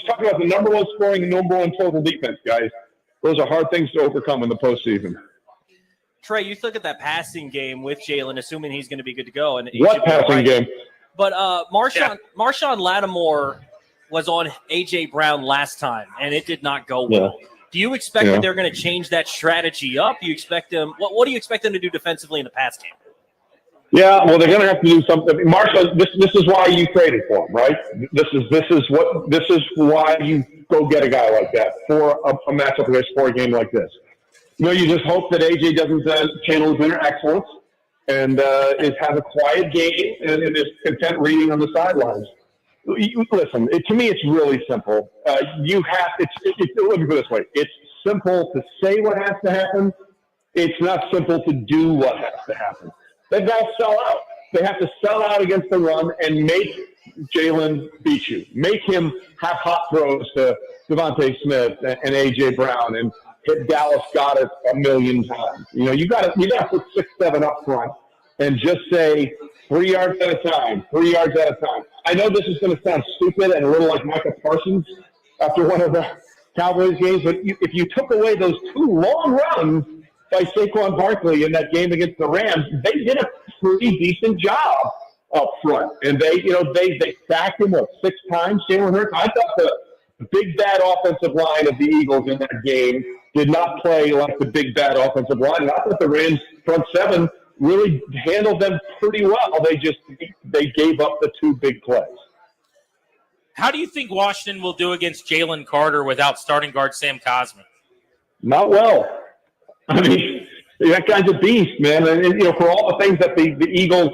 talking about the number 1 scoring and number 1 total defense, guys. Those are hard things to overcome in the postseason. Trey, you look at that passing game with Jalen, assuming he's going to be good to go. And what passing game? But Marshawn Lattimore was on A.J. Brown last time, and it did not go well. Yeah. Do you expect that they're going to change that strategy up? You expect them? What do you expect them to do defensively in the pass game? Yeah, well, they're going to have to do something. Marshall, this is why you traded for him, right? This is why you go get a guy like that for a matchup against for a game like this. You just hope that AJ doesn't channel his inner excellence and has a quiet game and is content reading on the sidelines. Listen, to me, it's really simple. Let me put it this way. It's simple to say what has to happen. It's not simple to do what has to happen. They've got to sell out. They have to sell out against the run and make Jalen beat you. Make him have hot throws to Devontae Smith and A.J. Brown and hit Dallas Goedert a million times. You got to put 6-7 up front and just say 3 yards at a time, 3 yards at a time. I know this is going to sound stupid and a little like Micah Parsons after one of the Cowboys games, but if you took away those 2 long runs by Saquon Barkley in that game against the Rams, they did a pretty decent job up front. And they sacked him, 6 times, Jalen Hurts? I thought the big bad offensive line of the Eagles in that game did not play like the big bad offensive line. And I thought the Rams front 7 really handled them pretty well. They gave up the 2 big plays. How do you think Washington will do against Jalen Carter without starting guard Sam Cosmi? Not well. I mean, that guy's a beast, man. And for all the things that the Eagles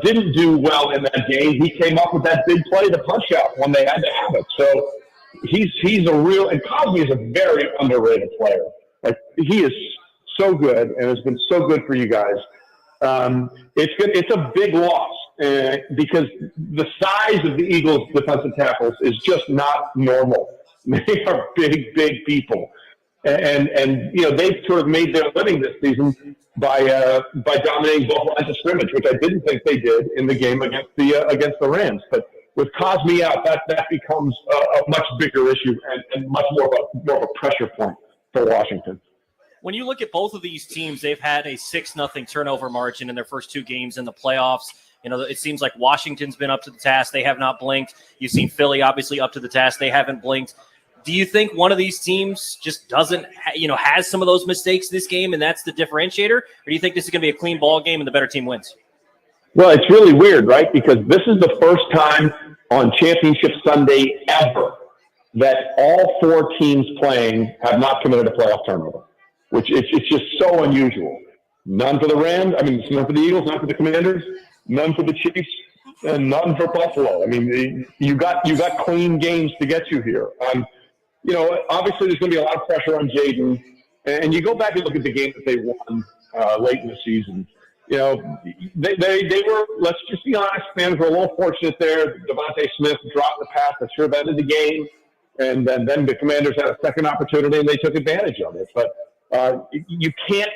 didn't do well in that game, he came up with that big play, the punch out when they had to have it. So he's a real, and Cosmi is a very underrated player. Like, he is so good and has been so good for you guys. It's a big loss because the size of the Eagles' defensive tackles is just not normal. They are big, big people. And they've sort of made their living this season by dominating both lines of scrimmage, which I didn't think they did in the game against the Rams. But with Cosmi out, that becomes a much bigger issue and much more of a pressure point for Washington. When you look at both of these teams, they've had a 6-0 turnover margin in their first 2 games in the playoffs. It seems like Washington's been up to the task. They have not blinked. You've seen Philly obviously up to the task. They haven't blinked. Do you think one of these teams just doesn't, has some of those mistakes this game, and that's the differentiator? Or do you think this is going to be a clean ball game and the better team wins? Well, it's really weird, right? Because this is the first time on Championship Sunday ever that all 4 teams playing have not committed a playoff turnover, which it's just so unusual. None for the Rams. I mean, it's none for the Eagles, none for the Commanders, none for the Chiefs, and none for Buffalo. I mean, you got clean games to get you here. Obviously there's going to be a lot of pressure on Jaden, and you go back and look at the game that they won late in the season. They were, let's just be honest, fans were a little fortunate there. Devontae Smith dropped the pass that should have ended the game, and then the Commanders had a second opportunity and they took advantage of it. But you can't.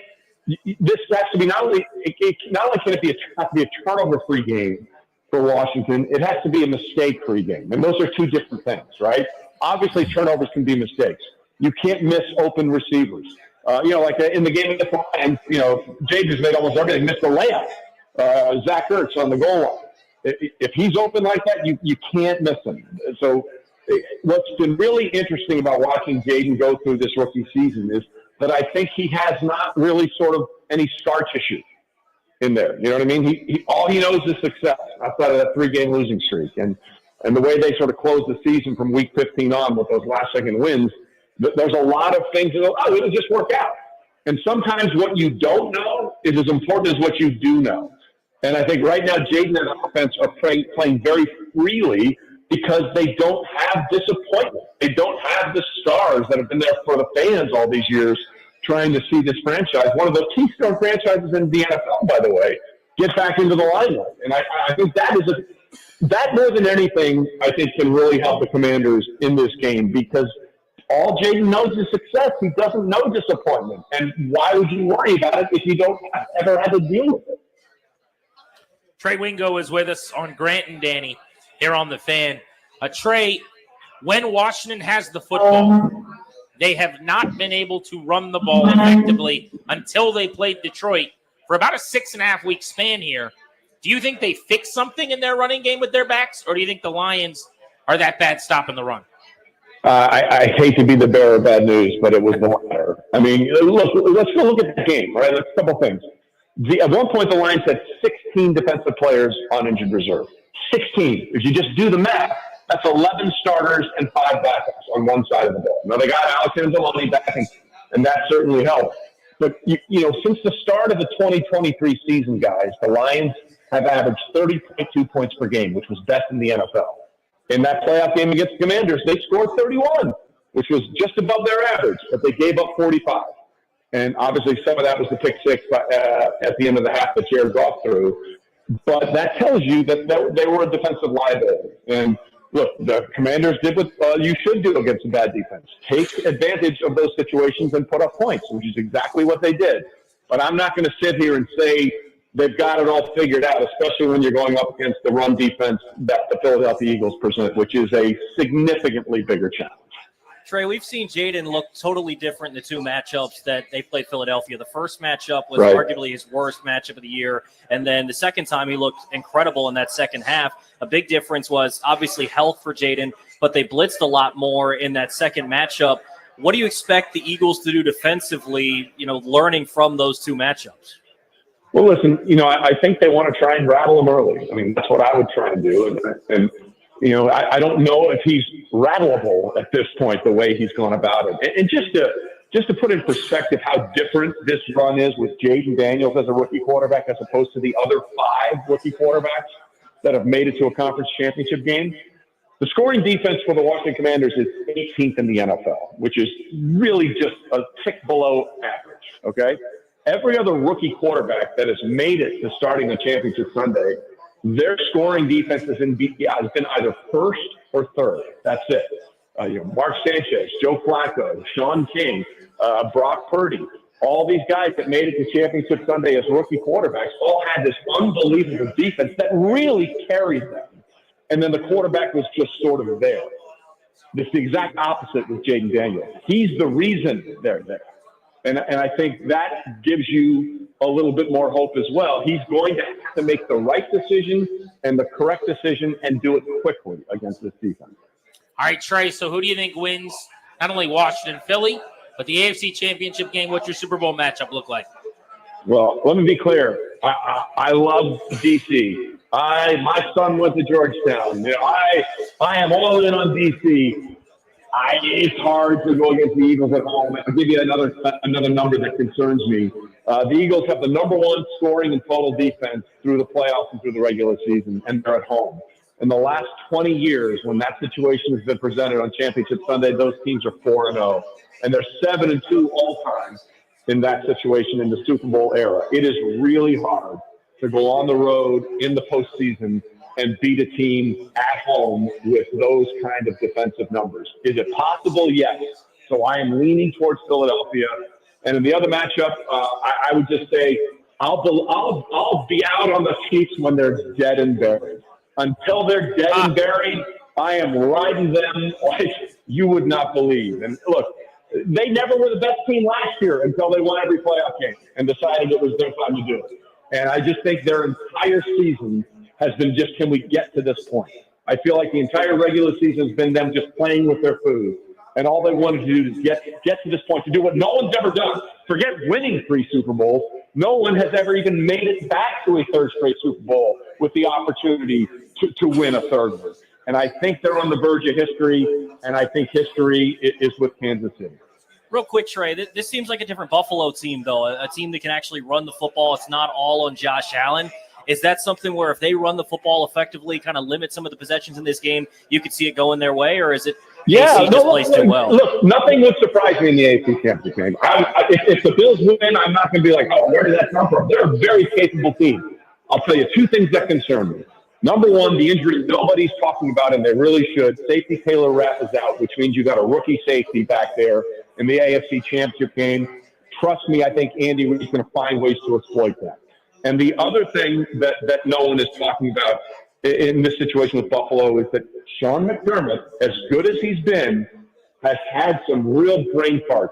This has to be not only can it be a turnover-free game for Washington, it has to be a mistake-free game, and those are 2 different things, right? Obviously, turnovers can be mistakes. You can't miss open receivers. Like in the game of the Lions, Jaden's made almost everything, missed the layup. Zach Ertz on the goal line. If he's open like that, you can't miss him. So what's been really interesting about watching Jaden go through this rookie season is that I think he has not really sort of any scar tissue in there. You know what I mean? He all he knows is success outside of that 3-game losing streak. And the way they sort of closed the season from week 15 on with those last-second wins, there's a lot of things that it'll just work out. And sometimes what you don't know is as important as what you do know. And I think right now Jaden and offense are playing very freely because they don't have disappointment. They don't have the stars that have been there for the fans all these years trying to see this franchise, one of the keystone franchises in the NFL, by the way, get back into the limelight. And I think that more than anything, I think can really help the Commanders in this game because all Jaden knows is success. He doesn't know disappointment. And why would you worry about it if you don't ever have to deal with it? Trey Wingo is with us on Grant and Danny here on The Fan. Trey, when Washington has the football, they have not been able to run the ball effectively until they played Detroit for about a 6.5-week span here. Do you think they fixed something in their running game with their backs, or do you think the Lions are that bad stopping the run? I hate to be the bearer of bad news, but it was the latter. I mean, let's go look at the game, right? Let's a couple things. At one point, the Lions had 16 defensive players on injured reserve. 16. If you just do the math, that's 11 starters and 5 backups on one side of the ball. Now, they got Alex Anzalone back, and that certainly helped. But, since the start of the 2023 season, guys, the Lions have averaged 30.2 points per game, which was best in the NFL. In that playoff game against the Commanders, they scored 31, which was just above their average, but they gave up 45. And obviously some of that was the pick six at the end of the half that Jared Goff threw. But that tells you that they were a defensive liability. And look, the Commanders did what you should do against a bad defense. Take advantage of those situations and put up points, which is exactly what they did. But I'm not going to sit here and say they've got it all figured out, especially when you're going up against the run defense that the Philadelphia Eagles present, which is a significantly bigger challenge. Trey, we've seen Jaden look totally different in the two matchups that they played Philadelphia. The first matchup was Right. arguably his worst matchup of the year, and then the second time he looked incredible in that second half. A big difference was obviously health for Jaden, but they blitzed a lot more in that second matchup. What do you expect the Eagles to do defensively, learning from those two matchups? Well, listen, I think they want to try and rattle him early. I mean, that's what I would try and do. And I don't know if he's rattleable at this point, the way he's gone about it. And just to put in perspective how different this run is with Jaden Daniels as a rookie quarterback as opposed to the other 5 rookie quarterbacks that have made it to a conference championship game. The scoring defense for the Washington Commanders is 18th in the NFL, which is really just a tick below average, okay? Every other rookie quarterback that has made it to starting a championship Sunday, their scoring defense has been either first or third. That's it. Mark Sanchez, Joe Flacco, Sean King, Brock Purdy, all these guys that made it to championship Sunday as rookie quarterbacks all had this unbelievable defense that really carried them. And then the quarterback was just sort of there. It's the exact opposite with Jaden Daniels. He's the reason they're there. And I think that gives you a little bit more hope as well. He's going to have to make the right decision and the correct decision and do it quickly against this defense. All right, Trey, so who do you think wins not only Washington, Philly, but the AFC Championship game? What's your Super Bowl matchup look like? Well, let me be clear. I love DC. My son went to Georgetown. I am all in on DC. It's hard to go against the Eagles at home. I'll give you another number that concerns me. The Eagles have the number 1 scoring and total defense through the playoffs and through the regular season, and they're at home. In the last 20 years, when that situation has been presented on Championship Sunday, those teams are 4-0, and they're 7-2 all time in that situation in the Super Bowl era. It is really hard to go on the road in the postseason and beat a team at home with those kind of defensive numbers. Is it possible? Yes. So I am leaning towards Philadelphia. And in the other matchup, I would just say I'll be out on the Chiefs when they're dead and buried. Until they're dead and buried, I am riding them like you would not believe. And look, they never were the best team last year until they won every playoff game and decided it was their time to do it. And I just think their entire season has been just, can we get to this point? I feel like the entire regular season has been them just playing with their food. And all they wanted to do is get to this point, to do what no one's ever done. Forget winning 3 Super Bowls. No one has ever even made it back to a third straight Super Bowl with the opportunity to win a third one. And I think they're on the verge of history, and I think history is with Kansas City. Real quick, Trey, this seems like a different Buffalo team, though, a team that can actually run the football. It's not all on Josh Allen. Is that something where if they run the football effectively, kind of limit some of the possessions in this game, you could see it going their way, or is it AC just plays too well? Look, nothing would surprise me in the AFC Championship game. If the Bills win, I'm not going to be like, oh, where did that come from? They're a very capable team. I'll tell you 2 things that concern me. Number 1, the injury nobody's talking about, and they really should. Safety Taylor Rapp is out, which means you got a rookie safety back there in the AFC Championship game. Trust me, I think Andy Reid's going to find ways to exploit that. And the other thing that no one is talking about in this situation with Buffalo is that Sean McDermott, as good as he's been, has had some real brain farts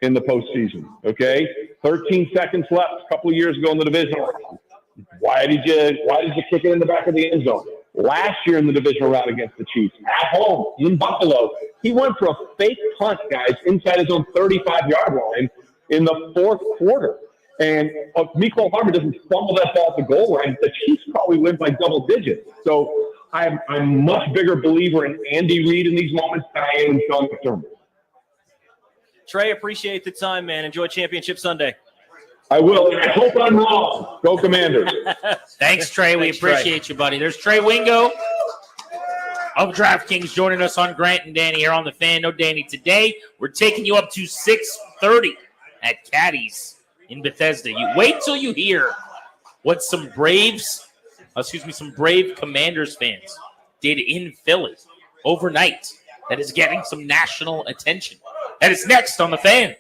in the postseason, okay? 13 seconds left a couple of years ago in the divisional round. Why did you kick it in the back of the end zone? Last year in the divisional round against the Chiefs, at home in Buffalo, he went for a fake punt, guys, inside his own 35-yard line in the 4th quarter. And Mecole Hardman doesn't fumble that ball at the goal line, the Chiefs probably win by double digits. So I'm a much bigger believer in Andy Reid in these moments than I am in Sean McDermott. Trey, appreciate the time, man. Enjoy Championship Sunday. I will. I hope I'm wrong. Go Commanders. Thanks, Trey. We appreciate you, buddy. There's Trey Wingo of DraftKings joining us on Grant and Danny here on the Fan. No Danny today. We're taking you up to 6:30 at Caddies in Bethesda. You wait till you hear what some brave Commanders fans did in Philly overnight that is getting some national attention. That is next on the Fan.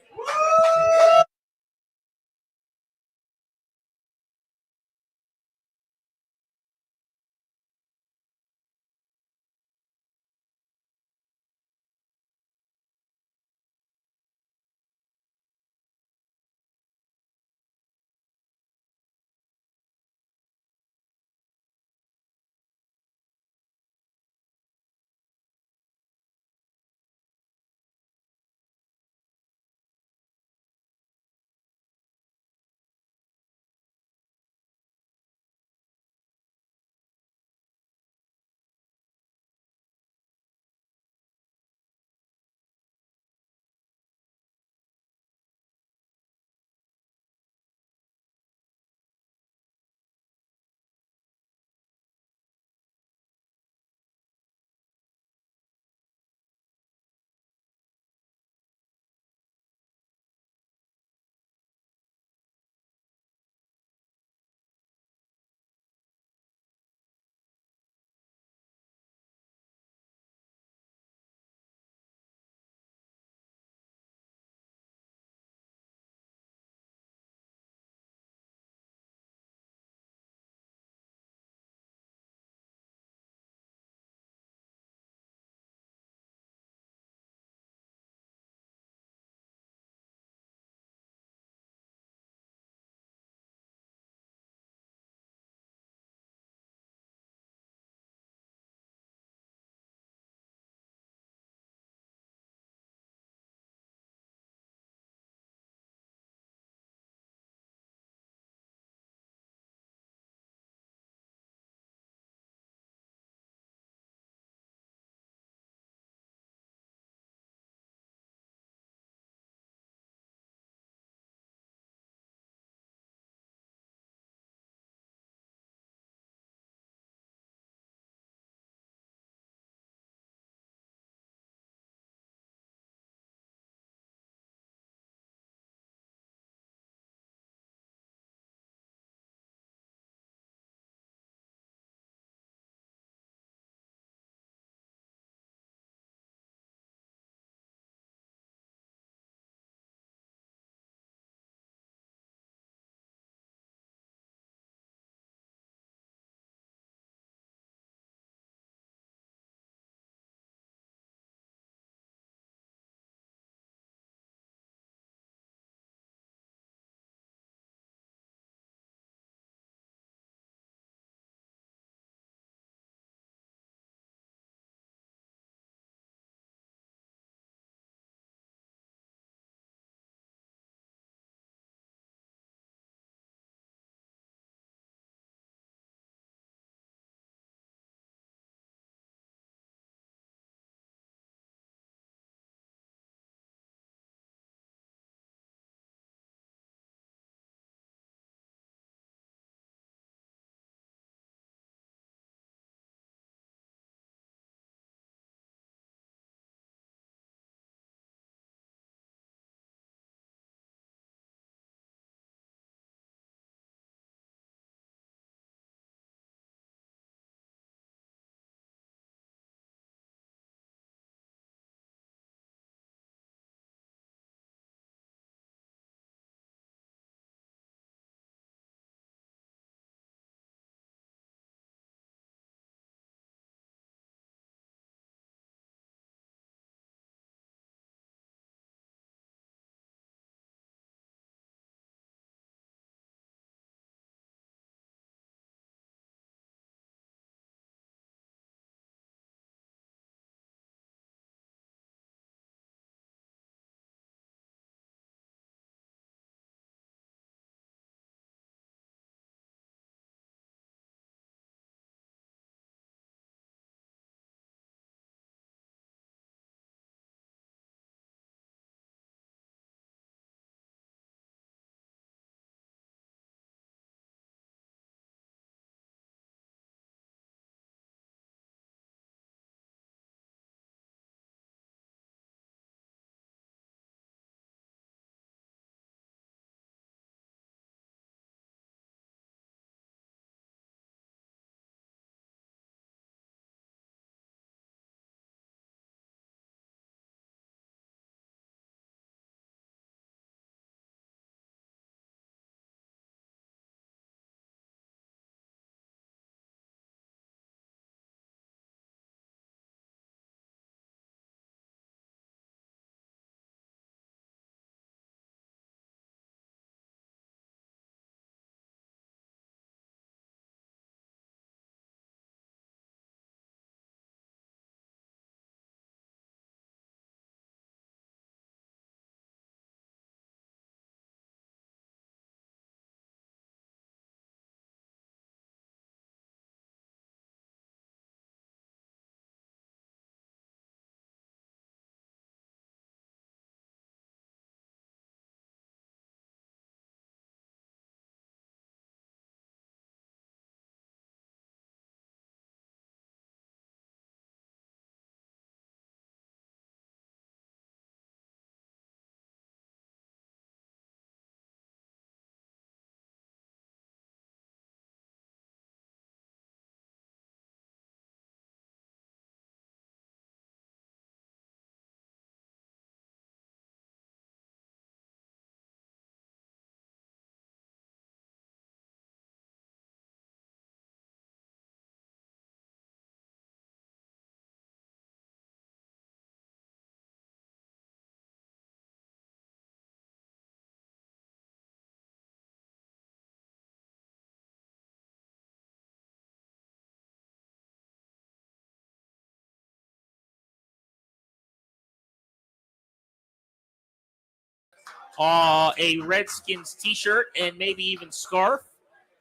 a Redskins T-shirt and maybe even scarf,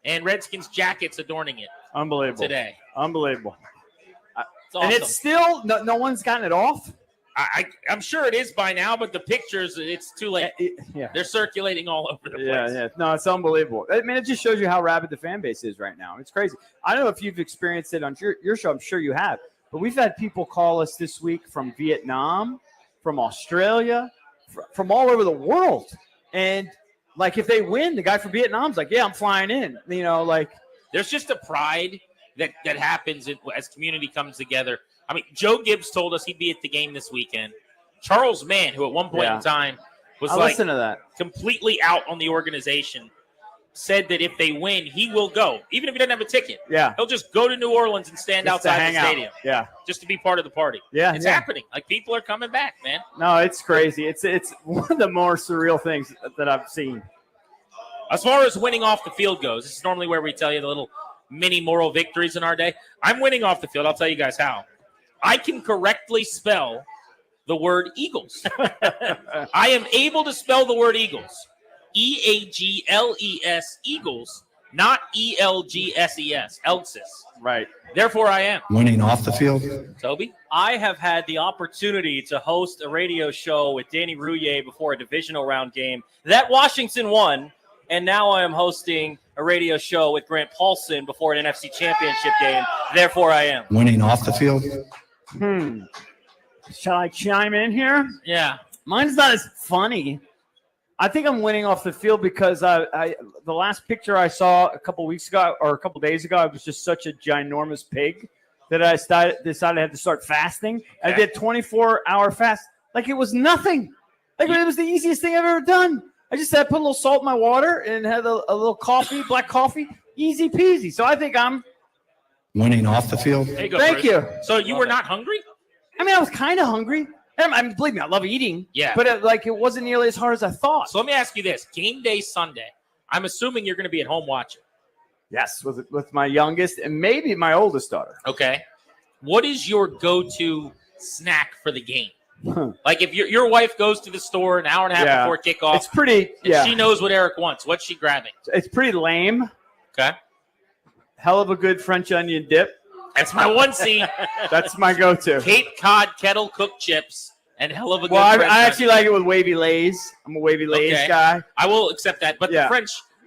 and Redskins jackets adorning it. Unbelievable. Today. Unbelievable. It's And it's still no one's gotten it off. I'm sure it is by now, but the pictures, it's too late. Yeah. They're circulating all over the place. Yeah. No, it's unbelievable. I mean, it just shows you how rabid the fan base is right now. It's crazy. I don't know if you've experienced it on your show. I'm sure you have. But we've had people call us this week from Vietnam, from Australia, from all over the world. And, like, if they win, the guy from Vietnam's like, yeah, I'm flying in. You know, like. There's just a pride that happens as community comes together. I mean, Joe Gibbs told us he'd be at the game this weekend. Charles Mann, who at one point in time was listen to that. Completely out on the organization, said that if they win, he will go, even if he doesn't have a ticket. Yeah. He'll just go to New Orleans and stand Just to outside hang the out. stadium. Yeah. Just to be part of the party. Yeah, It's yeah. happening. Like, people are coming back, man. No, it's crazy. It's one of the more surreal things that I've seen. As far as winning off the field goes, this is normally where we tell you the little mini moral victories in our day. I'm winning off the field. I'll tell you guys how. I can correctly spell the word Eagles. I am able to spell the word Eagles. E-A-G-L-E-S, Eagles, not E-L-G-S-E-S, Elgsis. Right. Therefore, I am. Winning off the field. Toby? I have had the opportunity to host a radio show with Danny Rouillet before a divisional round game that Washington won, and now I am hosting a radio show with Grant Paulson before an NFC Championship game. Therefore, I am. Winning off the field. Shall I chime in here? Yeah. Mine's not as funny. I think I'm winning off the field because the last picture I saw a couple weeks ago or a couple days ago, I was just such a ginormous pig that I decided I had to start fasting. I did 24-hour fast. Like, it was nothing. Like, it was the easiest thing I've ever done. I just had to put a little salt in my water and had a little coffee, black coffee, easy peasy. So I think I'm Winning off the field. There you go, Thank Bruce. you. So you were not hungry? I mean, I was kind of hungry. I mean, believe me, I love eating. Yeah. But it wasn't nearly as hard as I thought. So let me ask you this. Game day Sunday. I'm assuming you're going to be at home watching. Yes, with my youngest and maybe my oldest daughter. Okay. What is your go-to snack for the game? Like, if your wife goes to the store an hour and a half before kickoff, it's pretty. And she knows what Eric wants. What's she grabbing? It's pretty lame. Okay. Hell of a good French onion dip. That's my 1C. That's my go-to. Cape Cod kettle cooked chips and hell of a good. Well, French I actually onion. like it with wavy Lay's. I'm a wavy Lay's guy. I will accept that. But Yeah.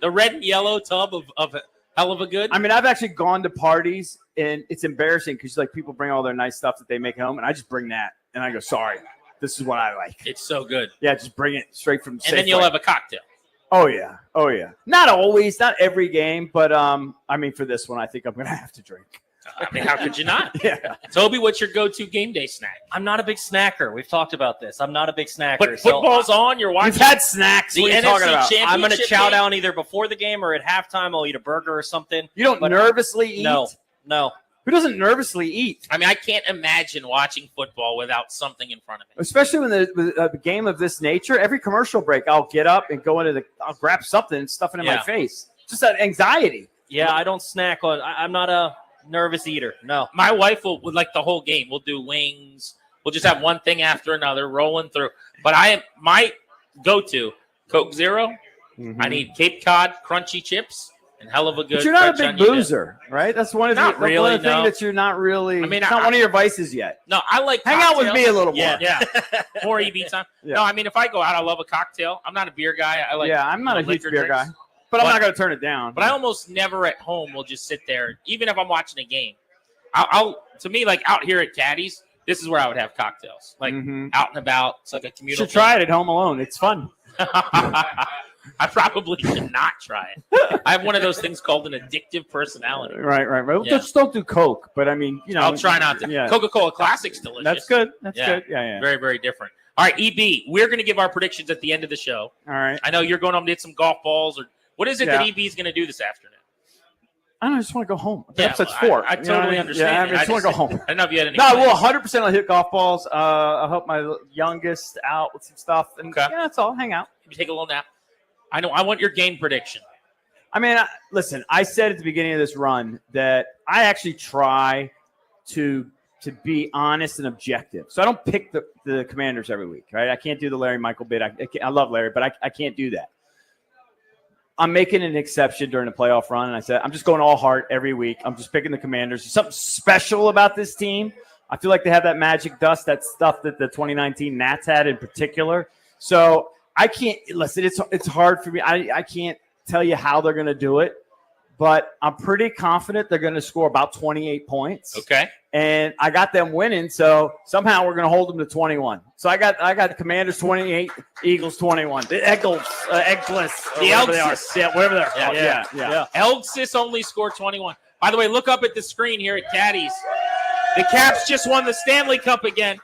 the red and yellow tub of hell of a good. I mean, I've actually gone to parties and it's embarrassing because like people bring all their nice stuff that they make at home, and I just bring that and I go, sorry, this is what I like. It's so good. Yeah, just bring it straight from. And then you'll have a cocktail. Oh yeah. Not always, not every game, but I mean, for this one, I think I'm gonna have to drink. I mean, how could you not? Yeah. Toby, what's your go-to game day snack? I'm not a big snacker. We've talked about this. I'm not a big snacker. But football's on. You're watching. You've had snacks. The What are you NFC talking about? Championship I'm going to chow game? down either before the game or at halftime. I'll eat a burger or something. You don't nervously eat? No. Who doesn't nervously eat? I mean, I can't imagine watching football without something in front of me. Especially when the game of this nature, every commercial break, I'll get up and go I'll grab something and stuff it in my face. Just that anxiety. Yeah, I don't snack on. I'm not a nervous eater. No. My wife would like the whole game. We'll do wings. We'll just have one thing after another rolling through. But my go-to Coke Zero. I need Cape Cod crunchy chips and hell of a good. But you're not a French big onion dip. boozer, right? That's one of Not the really, one thing no. that you're not really. I mean, it's not one of your vices yet. No, I like Hang out with cocktails. me a little more. Yeah. More EB time. Yeah. No, I mean, if I go out, I love a cocktail. I'm not a beer guy. I like. I'm not a huge liquor beer drinks. guy, but I'm not going to turn it down. But I almost never at home will just sit there, even if I'm watching a game. I'll to me, like out here at Caddies, this is where I would have cocktails, like out and about. It's like a You communal. should try it at home alone. It's fun. I probably should not try it. I have one of those things called an addictive personality. Right. Well, Yeah. just don't do Coke. But I mean, I'll try not to. Yeah. Coca-Cola Classic's delicious. That's good. That's good. Yeah. Very, very different. All right, EB, we're going to give our predictions at the end of the show. All right. I know you're going home to hit some golf balls. Or what is it that EB is going to do this afternoon? I don't know, I just want to go home. Yeah, Episode's well, 4. I You know what totally mean? understand. Yeah, I just want to go home. I didn't know if you had any. No, I will plans. 100% I'll hit golf balls. I'll help my youngest out with some stuff. And yeah, that's all. Hang out. You take a little nap. I know. I want your game prediction. I mean, listen, I said at the beginning of this run that I actually try to to be honest and objective. So I don't pick the Commanders every week, right? I can't do the Larry Michael bit. I love Larry, but I can't do that. I'm making an exception during the playoff run, and I said I'm just going all heart every week. I'm just picking the Commanders. There's something special about this team. I feel like they have that magic dust, that stuff that the 2019 Nats had in particular. So I can't – listen, it's hard for me. I can't tell you how they're going to do it, but I'm pretty confident they're going to score about 28 points. Okay. And I got them winning, so somehow we're going to hold them to 21. So I got the Commanders 28, Eagles 21. The Eagles, Eggless, the Elgsis. Yeah, whatever they're called. Yeah. Elgsis only scored 21. By the way, look up at the screen here at Caddies. The Caps just won the Stanley Cup again.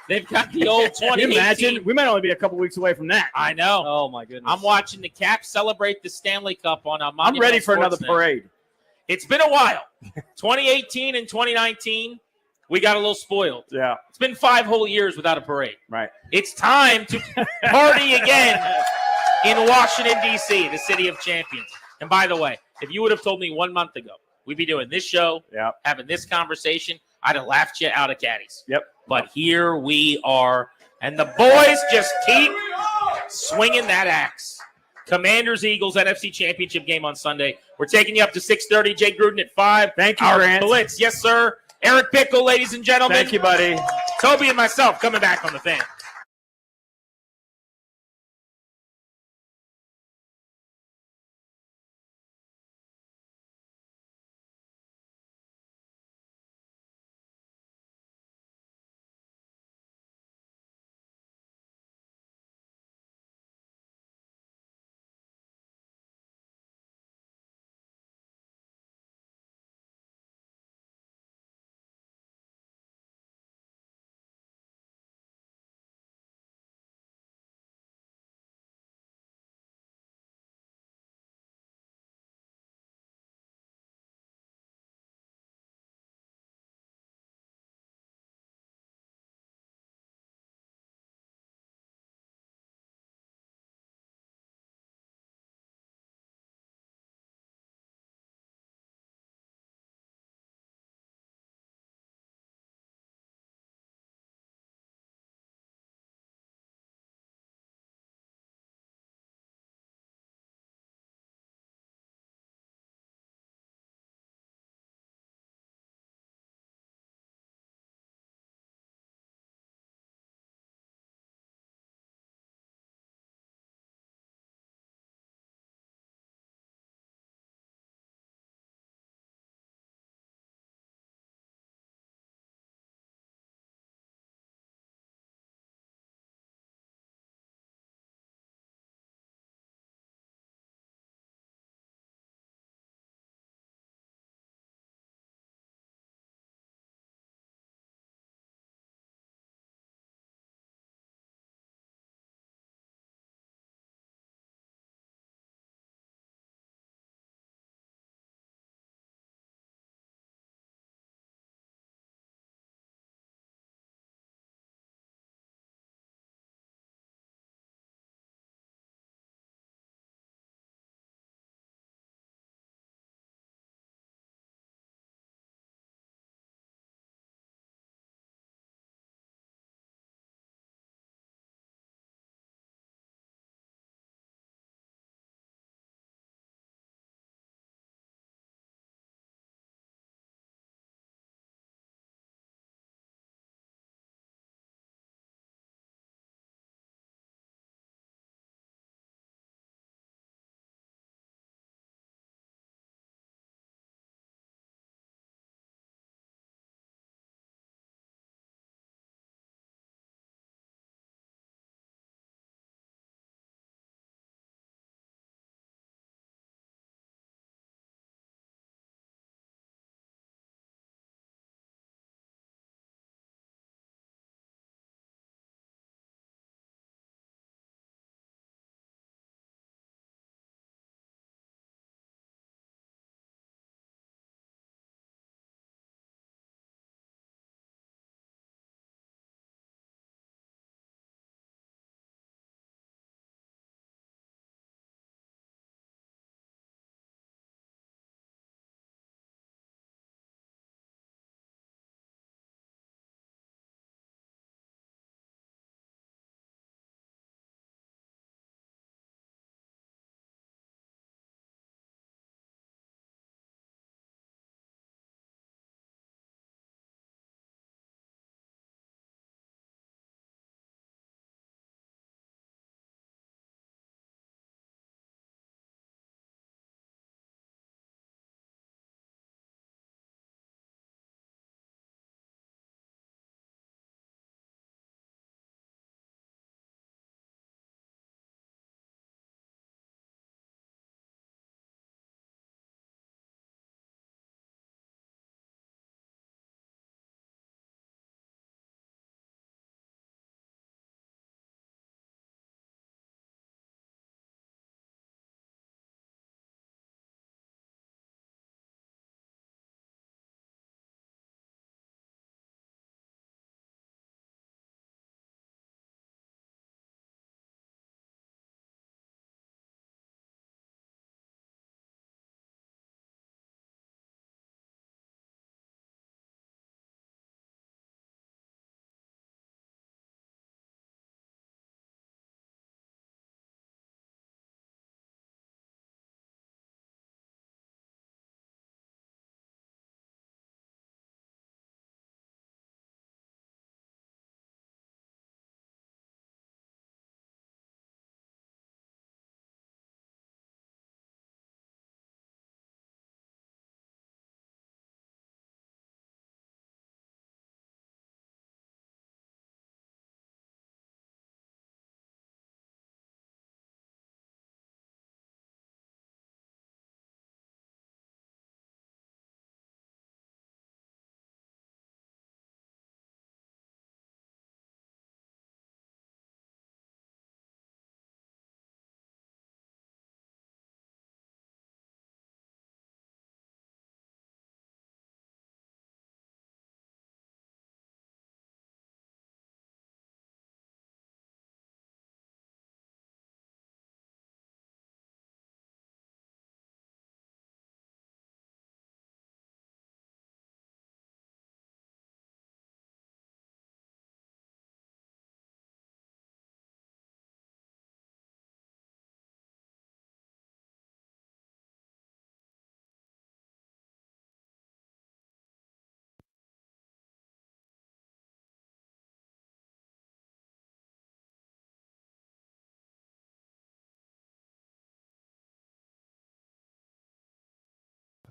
They've got the old 2018. Can you imagine? We might only be a couple weeks away from that. I know. Oh, my goodness. I'm watching the Caps celebrate the Stanley Cup on a I'm ready for another parade. It's been a while. 2018 and 2019, we got a little spoiled. Yeah. It's been 5 whole years without a parade. Right. It's time to party again in Washington, D.C., the city of champions. And by the way, if you would have told me 1 month ago we'd be doing this show, having this conversation, I'd have laughed you out of Caddies. Yep. But here we are, and the boys just keep swinging that axe. Commanders Eagles NFC Championship game on Sunday. We're taking you up to 6:30. Jay Gruden at 5. Thank you, Our Grant. Blitz, yes sir. Eric Pickle, ladies and gentlemen. Thank you, buddy. Toby and myself coming back on the Fan.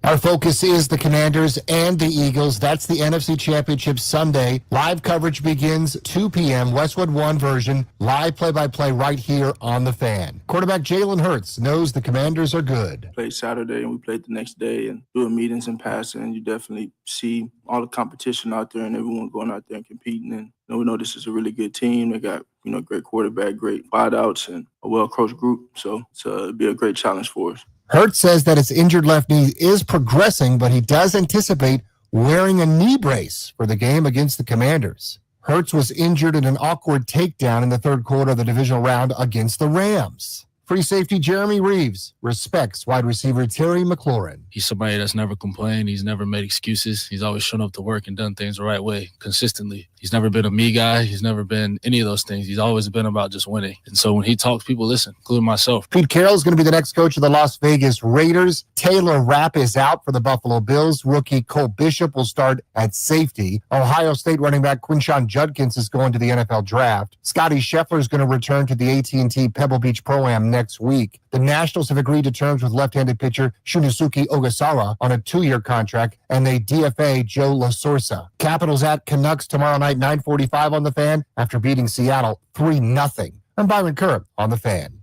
Our focus is the Commanders and the Eagles. That's the NFC Championship Sunday. Live coverage begins 2 p.m. Westwood One version. Live play-by-play right here on The Fan. Quarterback Jalen Hurts knows the Commanders are good. Played Saturday and we played the next day and doing meetings and passing. You definitely see all the competition out there and everyone going out there and competing. And we know this is a really good team. They got great quarterback, great wideouts, and a well-coached group. So it'll be a great challenge for us. Hurts says that his injured left knee is progressing, but he does anticipate wearing a knee brace for the game against the Commanders. Hurts was injured in an awkward takedown in the third quarter of the divisional round against the Rams. Free safety Jeremy Reeves respects wide receiver Terry McLaurin. He's somebody that's never complained. He's never made excuses. He's always shown up to work and done things the right way consistently. He's never been a me guy. He's never been any of those things. He's always been about just winning. And so when he talks, people listen, including myself. Pete Carroll is going to be the next coach of the Las Vegas Raiders. Taylor Rapp is out for the Buffalo Bills. Rookie Cole Bishop will start at safety. Ohio State running back Quinshon Judkins is going to the NFL draft. Scotty Scheffler is going to return to the AT&T Pebble Beach Pro-Am next week. The Nationals have agreed to terms with left-handed pitcher Shunisuke Ogasawara on a 2-year contract, and they DFA Joe LaSorsa. Capitals at Canucks tomorrow night, 9:45 on The Fan, after beating Seattle 3-0. I'm Byron Kerr on The Fan.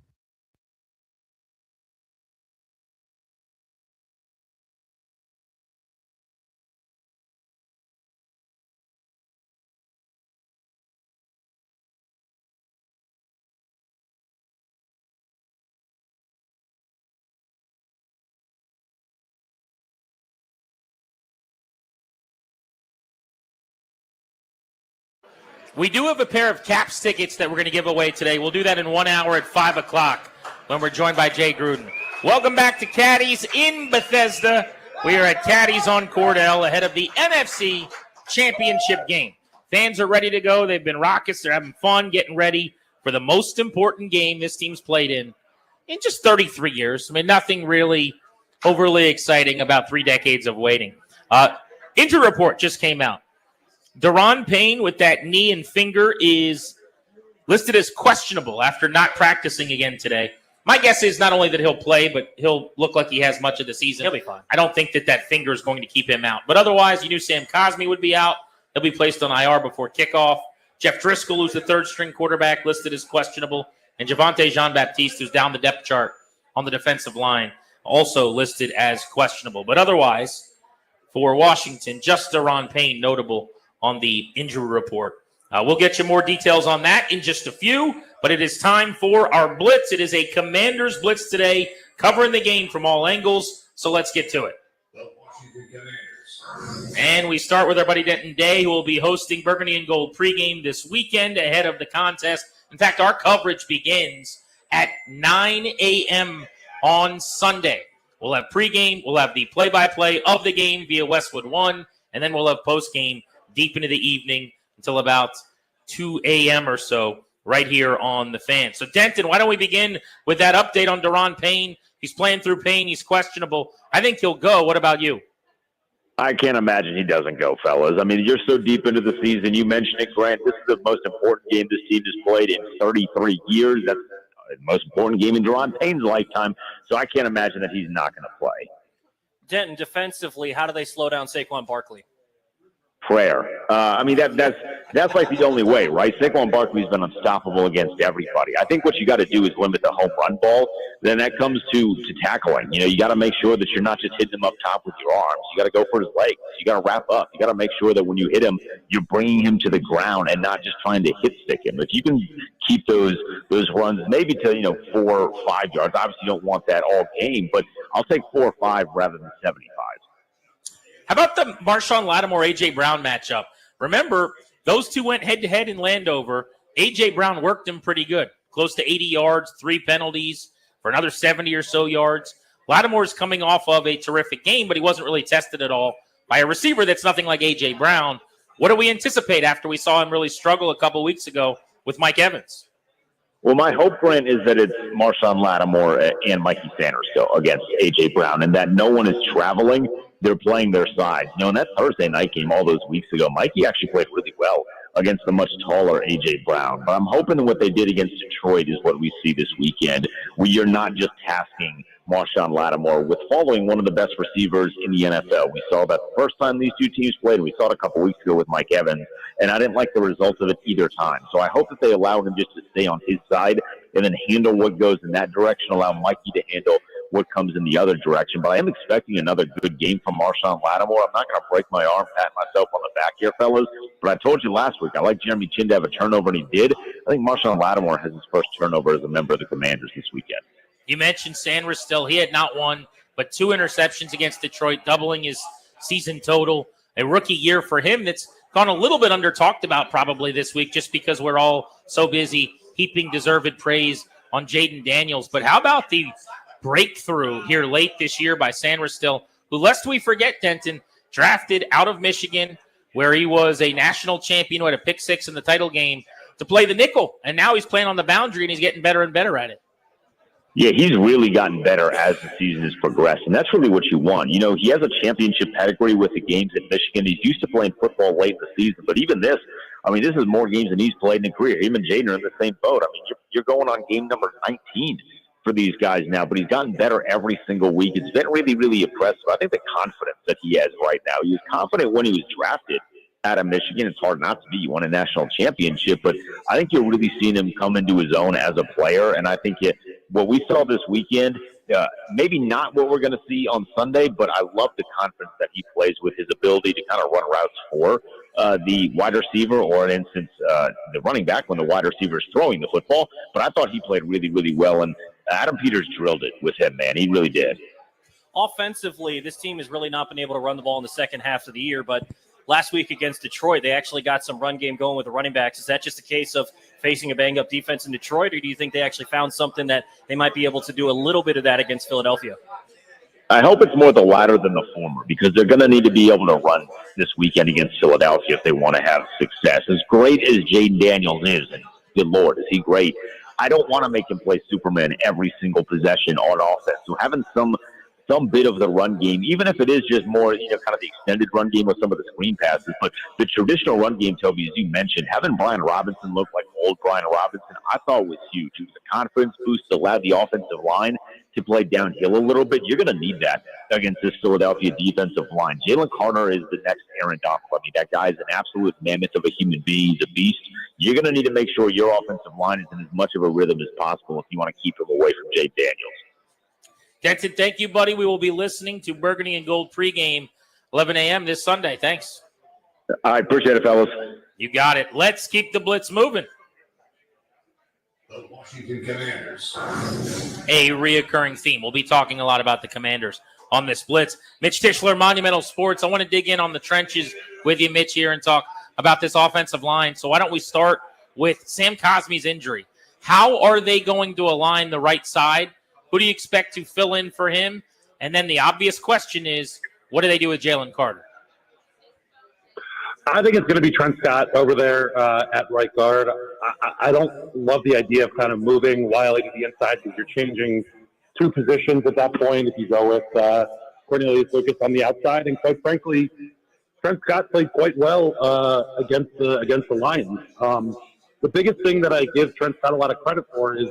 We do have a pair of Caps tickets that we're going to give away today. We'll do that in 1 hour at 5 o'clock when we're joined by Jay Gruden. Welcome back to Caddies in Bethesda. We are at Caddies on Cordell ahead of the NFC Championship game. Fans are ready to go. They've been raucous. They're having fun getting ready for the most important game this team's played in just 33 years. I mean, nothing really overly exciting about 3 decades of waiting. Injury report just came out. Daron Payne with that knee and finger is listed as questionable after not practicing again today. My guess is not only that he'll play, but he'll look like he has much of the season. He'll be fine. I don't think that finger is going to keep him out. But otherwise, you knew Sam Cosmi would be out. He'll be placed on IR before kickoff. Jeff Driscoll, who's the third-string quarterback, listed as questionable. And Javonte Jean-Baptiste, who's down the depth chart on the defensive line, also listed as questionable. But otherwise, for Washington, just Daron Payne notable on the injury report. We'll get you more details on that in just a few, but it is time for our Blitz. It is a Commanders Blitz today, covering the game from all angles, so let's get to it. And we start with our buddy Denton Day, who will be hosting Burgundy and Gold pregame this weekend ahead of the contest. In fact, our coverage begins at 9 a.m. on Sunday. We'll have pregame, we'll have the play-by-play of the game via Westwood One, and then we'll have postgame deep into the evening until about 2 a.m. or so right here on The Fan. So, Denton, why don't we begin with that update on Daron Payne? He's playing through pain. He's questionable. I think he'll go. What about you? I can't imagine he doesn't go, fellas. I mean, you're so deep into the season. You mentioned it, Grant. This is the most important game this team has played in 33 years. That's the most important game in Daron Payne's lifetime. So I can't imagine that he's not going to play. Denton, defensively, how do they slow down Saquon Barkley? Prayer. I mean, that's like the only way, right? Saquon Barkley's been unstoppable against everybody. I think what you got to do is limit the home run ball. Then that comes to tackling. You know, you got to make sure that you're not just hitting him up top with your arms. You got to go for his legs. You got to wrap up. You got to make sure that when you hit him, you're bringing him to the ground and not just trying to hit stick him. If you can keep those runs maybe to 4 or 5 yards, obviously you don't want that all game, but I'll take 4 or 5 rather than 75. How about the Marshawn Lattimore-A.J. Brown matchup? Remember, those two went head-to-head in Landover. A.J. Brown worked him pretty good, close to 80 yards, 3 penalties for another 70 or so yards. Lattimore's coming off of a terrific game, but he wasn't really tested at all by a receiver that's nothing like A.J. Brown. What do we anticipate after we saw him really struggle a couple weeks ago with Mike Evans? Well, my hope, Grant, is that it's Marshawn Lattimore and Mikey Sanders go against A.J. Brown and that no one is traveling. They're playing their side. In that Thursday night game all those weeks ago, Mikey actually played really well against the much taller A.J. Brown. But I'm hoping that what they did against Detroit is what we see this weekend, where you're not just tasking Marshawn Lattimore with following one of the best receivers in the NFL. We saw that the first time these two teams played, and we saw it a couple weeks ago with Mike Evans, and I didn't like the results of it either time. So I hope that they allow him just to stay on his side and then handle what goes in that direction, allow Mikey to handle what comes in the other direction. But I am expecting another good game from Marshawn Lattimore. I'm not going to break my arm, pat myself on the back here, fellas, but I told you last week I like Jeremy Chin to have a turnover, and he did. I think Marshawn Lattimore has his first turnover as a member of the Commanders this weekend. You mentioned Sanders still. He had not one, but 2 interceptions against Detroit, doubling his season total. A rookie year for him that's gone a little bit under talked about probably this week just because we're all so busy heaping deserved praise on Jaden Daniels. But how about the breakthrough here late this year by Sanders still, who, lest we forget, Denton, drafted out of Michigan, where he was a national champion who had a pick 6 in the title game, to play the nickel. And now he's playing on the boundary, and he's getting better and better at it. Yeah, he's really gotten better as the season has progressed, and that's really what you want. You know, he has a championship pedigree with the games at Michigan. He's used to playing football late in the season, but even this, I mean, this is more games than he's played in a career. Him and Jaden are in the same boat. I mean, you're going on game number 19 for these guys now, but he's gotten better every single week. It's been really, really impressive. I think the confidence that he has right now, he was confident when he was drafted out of Michigan. It's hard not to be. You won a national championship, but I think you're really seeing him come into his own as a player, and I think what we saw this weekend, maybe not what we're going to see on Sunday, but I love the confidence that he plays with, his ability to kind of run routes for the wide receiver, or in instance, the running back when the wide receiver is throwing the football. But I thought he played really, really well, and Adam Peters drilled it with him, man. He really did. Offensively, this team has really not been able to run the ball in the second half of the year, but last week against Detroit, they actually got some run game going with the running backs. Is that just a case of facing a banged-up defense in Detroit, or do you think they actually found something that they might be able to do a little bit of that against Philadelphia? I hope it's more the latter than the former, because they're going to need to be able to run this weekend against Philadelphia if they want to have success. As great as Jaden Daniels is, and good Lord, is he great, I don't want to make him play Superman every single possession on offense. So having some bit of the run game, even if it is just more, kind of the extended run game with some of the screen passes, but the traditional run game, Toby, as you mentioned, having Brian Robinson look like old Brian Robinson, I thought was huge. It was a confidence boost to allow the offensive line to play downhill a little bit. You're going to need that against this Philadelphia defensive line. Jalen Carter is the next Aaron Donald. I mean, that guy is an absolute mammoth of a human being. He's a beast. You're going to need to make sure your offensive line is in as much of a rhythm as possible if you want to keep him away from Jay Daniels. Denton, thank you, buddy. We will be listening to Burgundy and Gold pregame, 11 a.m. this Sunday. Thanks. I appreciate it, fellas. You got it. Let's keep the blitz moving. The Washington Commanders. A reoccurring theme. We'll be talking a lot about the Commanders on this blitz. Mitch Tischler, Monumental Sports. I want to dig in on the trenches with you, Mitch, here and talk about this offensive line. So why don't we start with Sam Cosmi's injury? How are they going to align the right side? Who do you expect to fill in for him? And then the obvious question is, what do they do with Jalen Carter? I think it's going to be Trent Scott over there at right guard. I don't love the idea of kind of moving Wiley to the inside because you're changing 2 positions at that point if you go with Cornelius Lucas on the outside. And quite frankly, Trent Scott played quite well against the Lions. The biggest thing that I give Trent Scott a lot of credit for is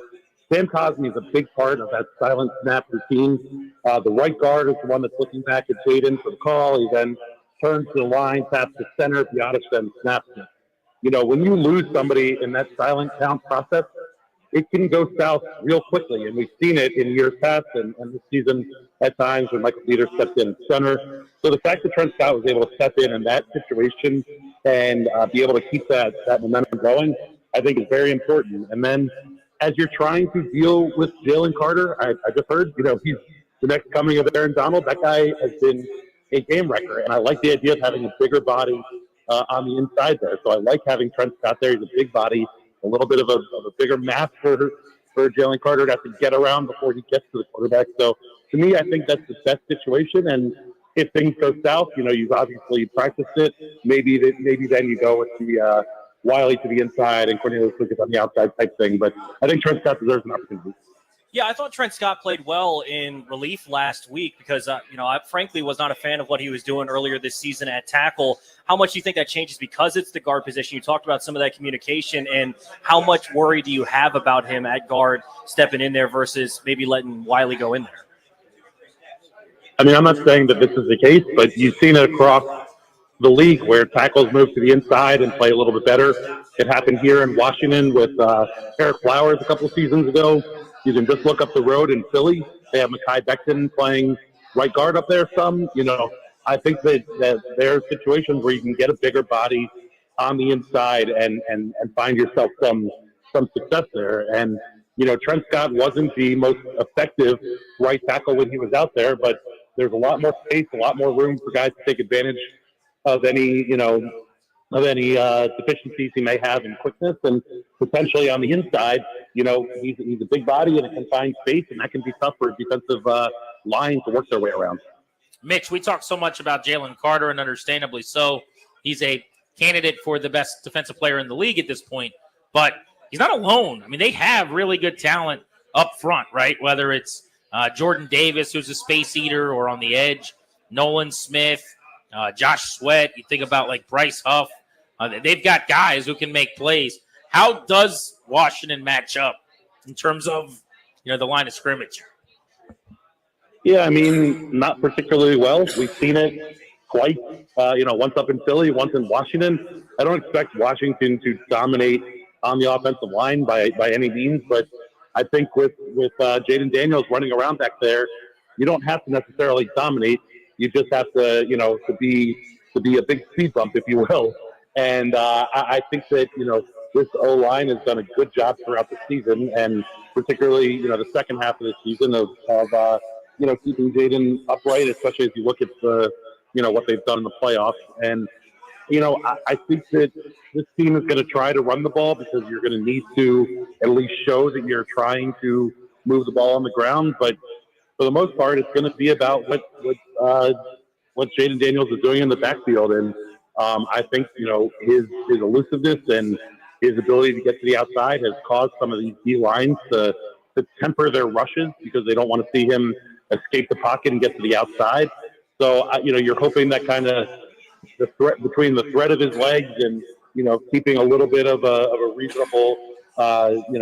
Sam Cosmi is a big part of that silent snap routine. The right guard is the one that's looking back at Jaden for the call. He then turns to the line, taps the center. Biotis then snaps it. When you lose somebody in that silent count process, it can go south real quickly. And we've seen it in years past and this season at times when Michael Peters stepped in center. So the fact that Trent Scott was able to step in that situation and be able to keep that momentum going, I think is very important. And then as you're trying to deal with Jalen Carter, I just heard, he's the next coming of Aaron Donald. That guy has been a game wrecker, and I like the idea of having a bigger body on the inside there. So I like having Trent Scott there. He's a big body, a little bit of a bigger mass for Jalen Carter to have to get around before he gets to the quarterback. So to me, I think that's the best situation. And if things go south, you've obviously practiced it. Maybe then you go with the Wiley to the inside and Cornelius Lucas on the outside type thing. But I think Trent Scott deserves an opportunity. Yeah, I thought Trent Scott played well in relief last week because, I frankly was not a fan of what he was doing earlier this season at tackle. How much do you think that changes because it's the guard position? You talked about some of that communication, and how much worry do you have about him at guard stepping in there versus maybe letting Wiley go in there? I mean, I'm not saying that this is the case, but you've seen it across the league where tackles move to the inside and play a little bit better. It happened here in Washington with Eric Flowers a couple of seasons ago. You can just look up the road in Philly. They have Mekhi Becton playing right guard up there some. You know, I think that there are situations where you can get a bigger body on the inside and find yourself some success there. And, you know, Trent Scott wasn't the most effective right tackle when he was out there, but there's a lot more space, a lot more room for guys to take advantage of any deficiencies he may have in quickness, and potentially on the inside, you know, he's a big body in a confined space, and that can be tough for a defensive line to work their way around. Mitch, we talk so much about Jalen Carter, and understandably so. He's a candidate for the best defensive player in the league at this point, but he's not alone. I mean, they have really good talent up front, right? Whether it's Jordan Davis, who's a space eater, or on the edge, Nolan Smith, Josh Sweat. You think about like Bryce Huff. They've got guys who can make plays. How does Washington match up in terms of, you know, the line of scrimmage? Yeah, I mean, not particularly well. We've seen it twice, once up in Philly, once in Washington. I don't expect Washington to dominate on the offensive line by any means, but I think with Jaden Daniels running around back there, you don't have to necessarily dominate. You just have to, to be a big speed bump, if you will. And I think that, this O-line has done a good job throughout the season, and particularly, the second half of the season of keeping Jaden upright, especially as you look at the, what they've done in the playoffs. And, I think that this team is going to try to run the ball because you're going to need to at least show that you're trying to move the ball on the ground. But for the most part, it's going to be about what Jaden Daniels is doing in the backfield. And I think, his elusiveness and his ability to get to the outside has caused some of these D lines to temper their rushes because they don't want to see him escape the pocket and get to the outside. So, you're hoping that kind of the threat between the threat of his legs and, keeping a little bit of a reasonable,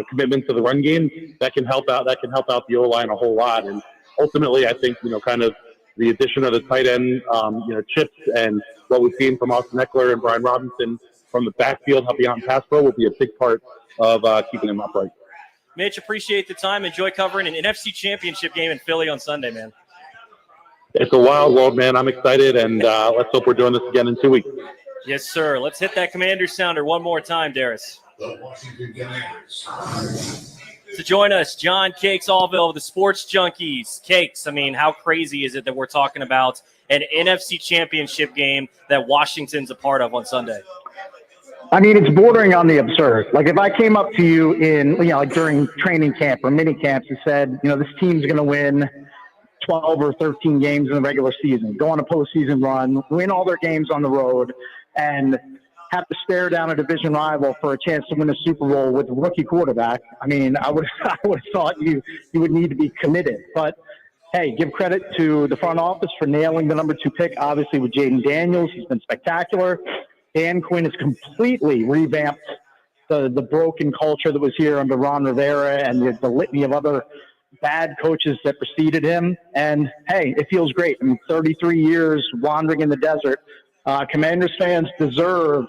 commitment to the run game, that can help out the O-line a whole lot. And ultimately, I think, kind of the addition of the tight end, Chips, and what we've seen from Austin Eckler and Brian Robinson from the backfield helping out in pass pro will be a big part of keeping him upright. Mitch, appreciate the time. Enjoy covering an NFC Championship game in Philly on Sunday, man. It's a wild world, man. I'm excited, and let's hope we're doing this again in 2 weeks. Yes, sir. Let's hit that Commander sounder one more time, Darius. The Washington Commanders. To join us, John Cakes Allville of the Sports Junkies. Cakes, I mean, how crazy is it that we're talking about an NFC Championship game that Washington's a part of on Sunday? I mean, it's bordering on the absurd. Like, if I came up to you in, like during training camp or mini camps and said, this team's going to win 12 or 13 games in the regular season, go on a postseason run, win all their games on the road, and have to stare down a division rival for a chance to win a Super Bowl with a rookie quarterback, I mean, I would have thought you would need to be committed. But, hey, give credit to the front office for nailing the number 2 pick, obviously, with Jaden Daniels. He's been spectacular. Dan Quinn has completely revamped the broken culture that was here under Ron Rivera and the litany of other bad coaches that preceded him. And, hey, it feels great. I mean, 33 years wandering in the desert. Commanders fans deserve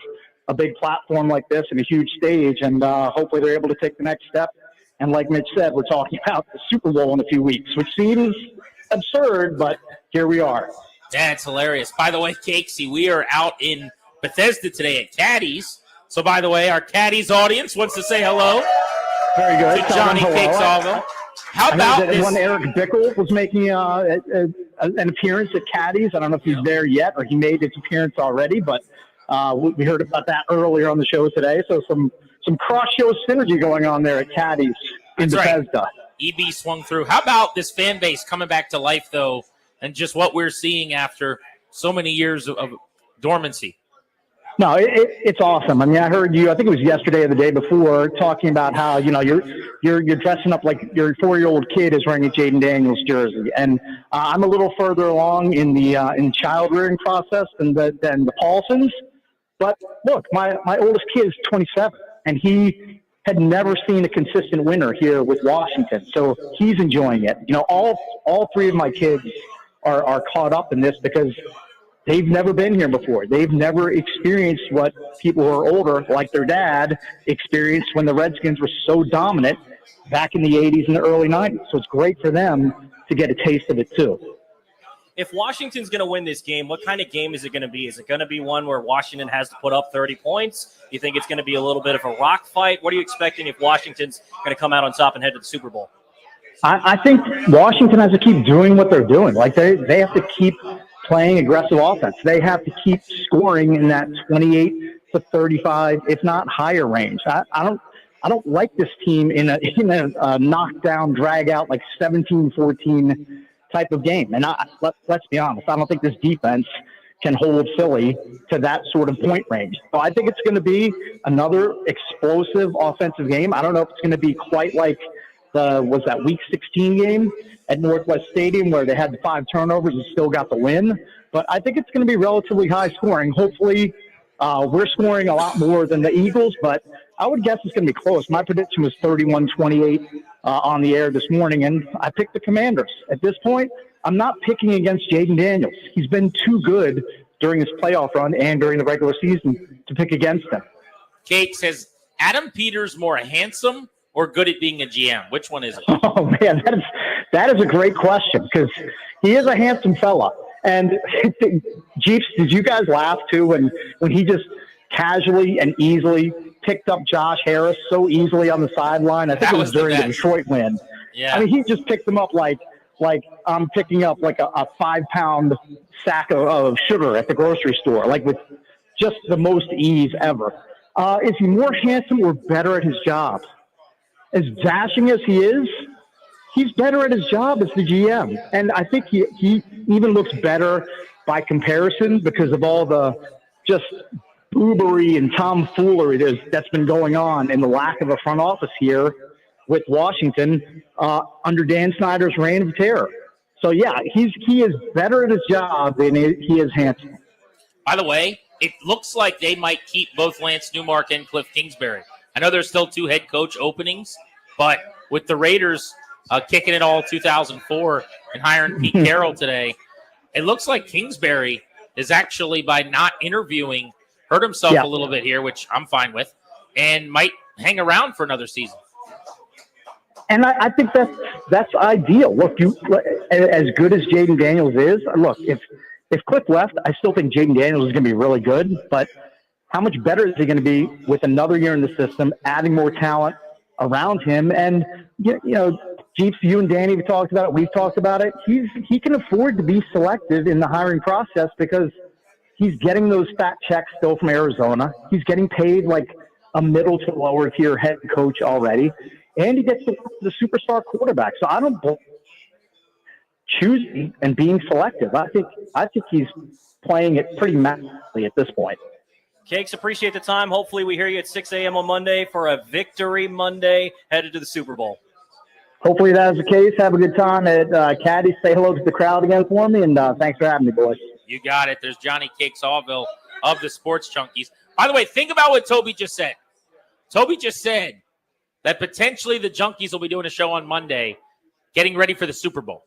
a big platform like this and a huge stage, and hopefully they're able to take the next step. And like Mitch said, we're talking about the Super Bowl in a few weeks, which seems absurd, but here we are. Yeah, it's hilarious. By the way, Cakesy, we are out in Bethesda today at Caddies. So, by the way, our Caddies audience wants to say hello. Very good. To Johnny Cakes Allville. How about this? When Eric Bickle was making an appearance at Caddies, I don't know if he's there yet or he made his appearance already, but we heard about that earlier on the show today. So some cross-show synergy going on there at Caddies in Bethesda. Right. EB swung through. How about this fan base coming back to life, though, and just what we're seeing after so many years of dormancy? No, it's awesome. I mean, I heard you, I think it was yesterday or the day before, talking about how, you're dressing up like your 4-year-old kid is wearing a Jaden Daniels jersey. And I'm a little further along in the child rearing process than the Paulsons. But look, my oldest kid is 27, and he had never seen a consistent winner here with Washington. So he's enjoying it. All 3 of my kids are caught up in this because they've never been here before. They've never experienced what people who are older, like their dad, experienced when the Redskins were so dominant back in the 80s and the early 90s. So it's great for them to get a taste of it too. If Washington's going to win this game, what kind of game is it going to be? Is it going to be one where Washington has to put up 30 points? You think it's going to be a little bit of a rock fight? What are you expecting if Washington's going to come out on top and head to the Super Bowl? I think Washington has to keep doing what they're doing. Like they have to keep playing aggressive offense. They have to keep scoring in that 28 to 35, if not higher range. I don't like this team in a knockdown, drag out like 17-14 type of game. And let's be honest, I don't think this defense can hold Philly to that sort of point range. So I think it's going to be another explosive offensive game. I don't know if it's going to be quite like was that Week 16 game at Northwest Stadium where they had the 5 turnovers and still got the win. But I think it's going to be relatively high scoring. Hopefully, we're scoring a lot more than the Eagles, but I would guess it's going to be close. My prediction was 31-28 on the air this morning, and I picked the Commanders. At this point, I'm not picking against Jaden Daniels. He's been too good during his playoff run and during the regular season to pick against him. Kate says, Adam Peters more handsome or good at being a GM? Which one is it? Oh, man, that is a great question because he is a handsome fella. And Jeeps, did you guys laugh too when he just casually and easily picked up Josh Harris so easily on the sideline? I think it was during the Detroit win. Yeah. I mean, he just picked them up like I'm picking up like a 5-pound sack of sugar at the grocery store, like with just the most ease ever. Is he more handsome or better at his job? As dashing as he is, he's better at his job as the GM. And I think he even looks better by comparison because of all the just boobery and tomfoolery that's been going on in the lack of a front office here with Washington under Dan Snyder's reign of terror. So, yeah, he is better at his job than he is handsome. By the way, it looks like they might keep both Lance Newmark and Cliff Kingsbury. I know there's still 2 head coach openings, but with the Raiders kicking it all 2004 and hiring Pete Carroll today, it looks like Kingsbury is actually, by not interviewing, hurt himself a little bit here, which I'm fine with, and might hang around for another season. And I think that's ideal. Look, as good as Jaden Daniels is, look, if Cliff left, I still think Jaden Daniels is going to be really good, but how much better is he going to be with another year in the system, adding more talent around him? And, you know, Jeeps, you and Danny have talked about it. We've talked about it. He can afford to be selective in the hiring process because he's getting those fat checks still from Arizona. He's getting paid like a middle to lower tier head coach already. And he gets the superstar quarterback. So I don't choosing and being selective. I think he's playing it pretty massively at this point. Cakes, appreciate the time. Hopefully we hear you at 6 a.m. on Monday for a Victory Monday headed to the Super Bowl. Hopefully that is the case. Have a good time at Caddies. Say hello to the crowd again for me, and thanks for having me, boys. You got it. There's Johnny Cakes Allville of the Sports Junkies. By the way, think about what Toby just said. Toby just said that potentially the Junkies will be doing a show on Monday getting ready for the Super Bowl.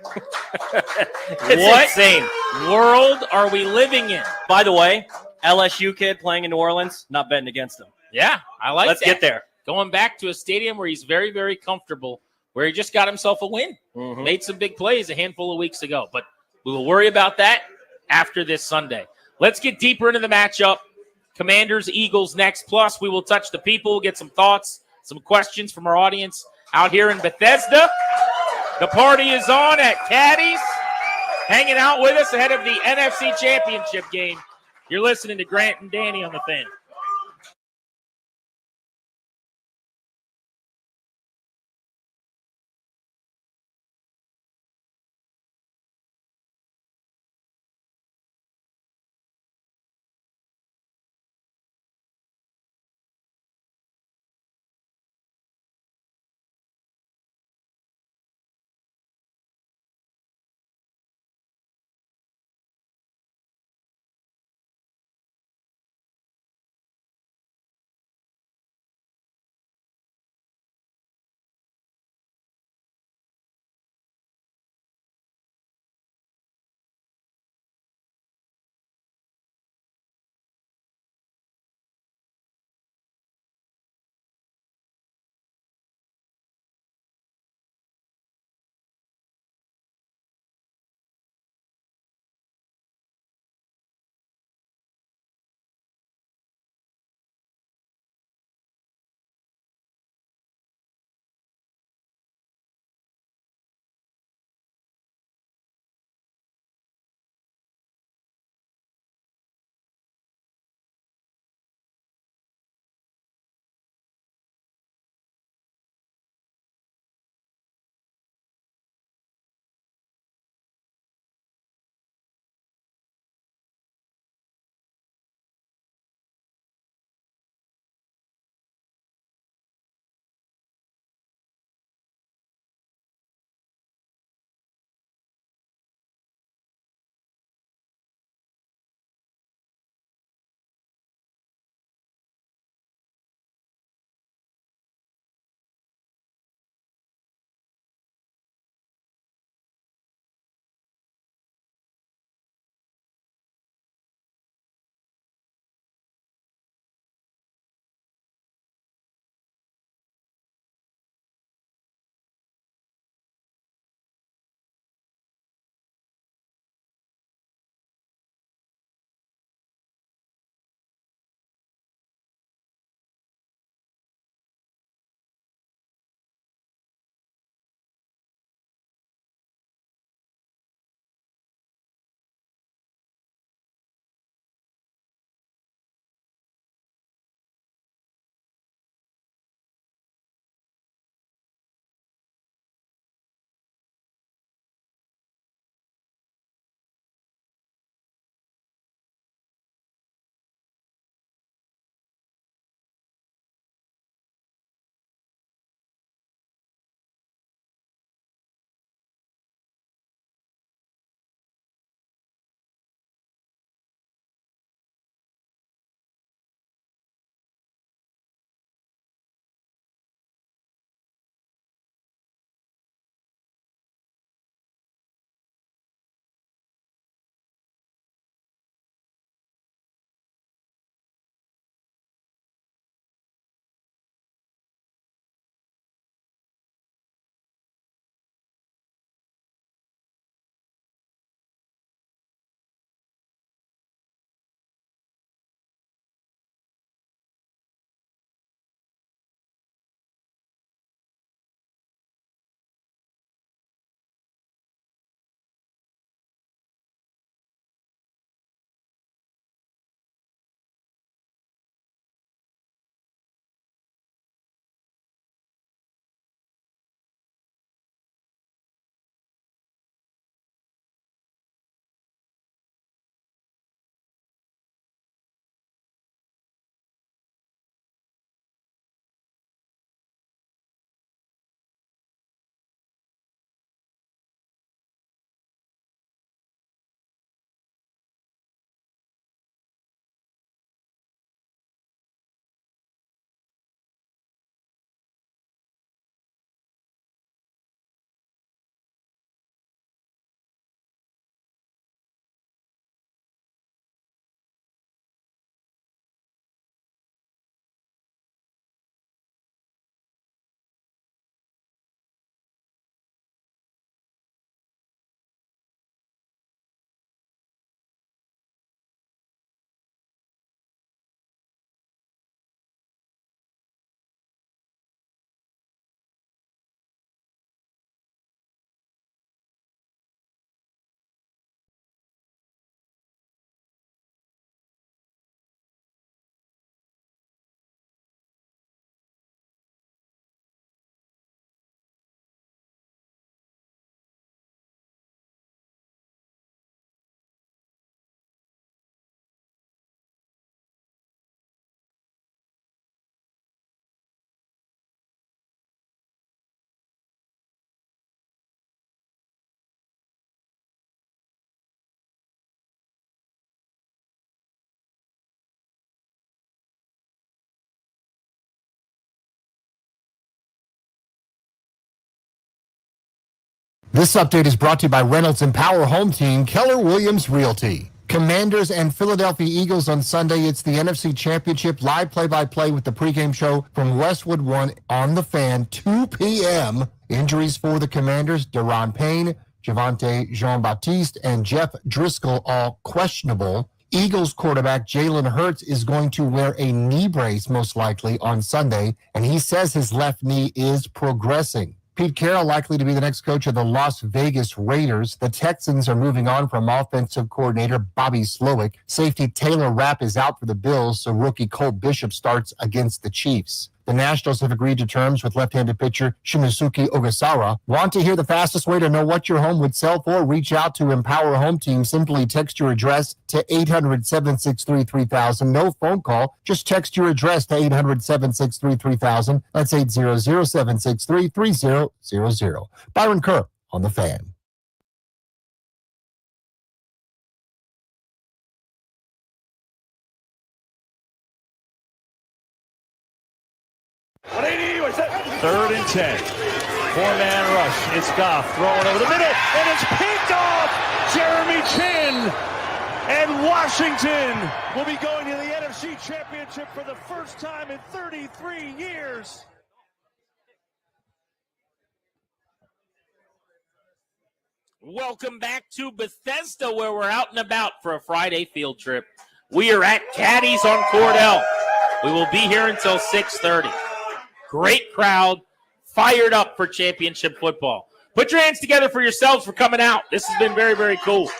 What insane world are we living in? By the way, LSU kid playing in New Orleans, not betting against him. Yeah, I like Let's that. get there. Going back to a stadium where he's very, very comfortable, where he just got himself a win. Made some big plays a handful of weeks ago, but we will worry about that after this Sunday. Let's get deeper into the matchup. Commanders, Eagles next. Plus, we will touch the people, get some thoughts, some questions from our audience out here in Bethesda. The party is on at Caddies, hanging out with us ahead of the NFC Championship game. You're listening to Grant and Danny on the Fan. This update is brought to you by Reynolds Empower Home Team, Keller Williams Realty. Commanders and Philadelphia Eagles on Sunday. It's the NFC Championship live play-by-play with the pregame show from Westwood One on the Fan, 2 p.m. Injuries for the Commanders, Deron Payne, Javonte Jean-Baptiste, and Jeff Driscoll all questionable. Eagles quarterback Jalen Hurts is going to wear a knee brace most likely on Sunday, and he says his left knee is progressing. Pete Carroll likely to be the next coach of the Las Vegas Raiders. The Texans are moving on from offensive coordinator Bobby Slowick. Safety Taylor Rapp is out for the Bills, so rookie Cole Bishop starts against the Chiefs. The Nationals have agreed to terms with left-handed pitcher Shimizuki Ogasawara. Want to hear the fastest way to know what your home would sell for? Reach out to Empower Home Team. Simply text your address to 800-763-3000. No phone call. Just text your address to 800-763-3000. That's 800-763-3000. Byron Kerr on the Fan. Third and 10. Four-man rush. It's Goff throwing over the middle, and it's picked off. Jeremy Chin. And Washington will be going to the NFC Championship for the first time in 33 years. Welcome back to Bethesda, where we're out and about for a Friday field trip. We are at Caddies on Cordell. We will be here until 6:30. Great crowd, fired up for championship football. Put your hands together for yourselves for coming out. This has been very, very cool.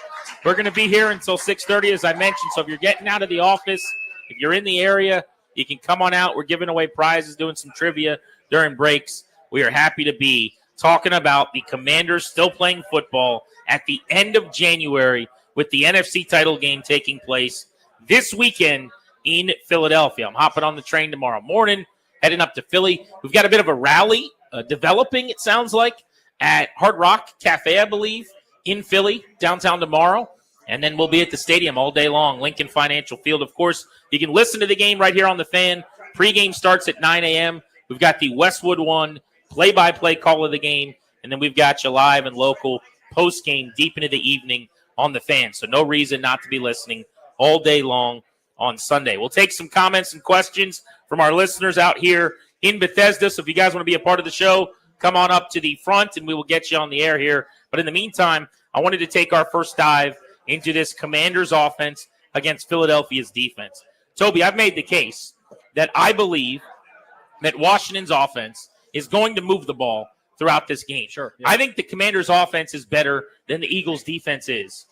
We're going to be here until 6:30, as I mentioned. So if you're getting out of the office, if you're in the area, you can come on out. We're giving away prizes, doing some trivia during breaks. We are happy to be talking about the Commanders still playing football at the end of January with the NFC title game taking place this weekend in Philadelphia. I'm hopping on the train tomorrow morning, heading up to Philly. We've got a bit of a rally developing, it sounds like, at Hard Rock Cafe, I believe, in Philly, downtown tomorrow. And then we'll be at the stadium all day long, Lincoln Financial Field. Of course, you can listen to the game right here on the Fan. Pregame starts at 9 a.m. We've got the Westwood One play-by-play call of the game, and then we've got you live and local post-game deep into the evening on the Fan. So no reason not to be listening all day long on Sunday. We'll take some comments and questions from our listeners out here in Bethesda. So if you guys want to be a part of the show, come on up to the front, and we will get you on the air here. But in the meantime, I wanted to take our first dive into this Commanders offense against Philadelphia's defense. Toby, I've made the case that I believe that Washington's offense is going to move the ball throughout this game. Sure. Yeah. I think the Commanders' offense is better than the Eagles' defense is.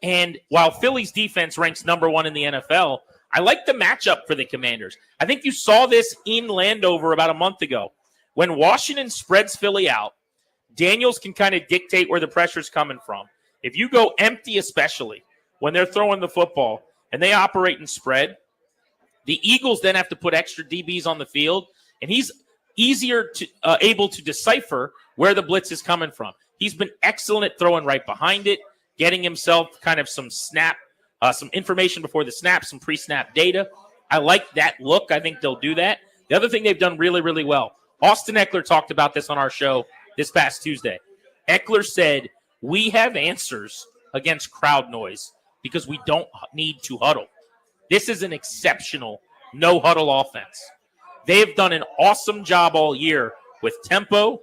And while Philly's defense ranks number one in the NFL, I like the matchup for the Commanders. I think you saw this in Landover about a month ago. When Washington spreads Philly out, Daniels can kind of dictate where the pressure's coming from. If you go empty, especially when they're throwing the football and they operate in spread, the Eagles then have to put extra DBs on the field, and he's easier to able to decipher where the blitz is coming from. He's been excellent at throwing right behind it, getting himself kind of some information before the snap, some pre-snap data. I like that look. I think they'll do that. The other thing they've done really, really well, Austin Eckler talked about this on our show this past Tuesday. Eckler said, we have answers against crowd noise because we don't need to huddle. This is an exceptional no-huddle offense. They have done an awesome job all year with tempo,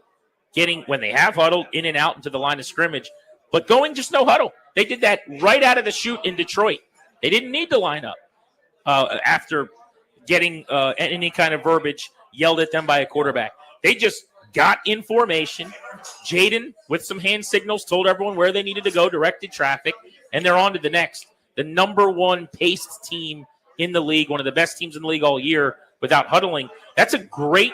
getting, when they have huddled, in and out into the line of scrimmage, but going just no huddle. They did that right out of the chute in Detroit. They didn't need to line up after getting any kind of verbiage yelled at them by a quarterback. They just got in formation. Jaden, with some hand signals, told everyone where they needed to go, directed traffic, and they're on to the next. The number one paced team in the league, one of the best teams in the league all year without huddling. That's a great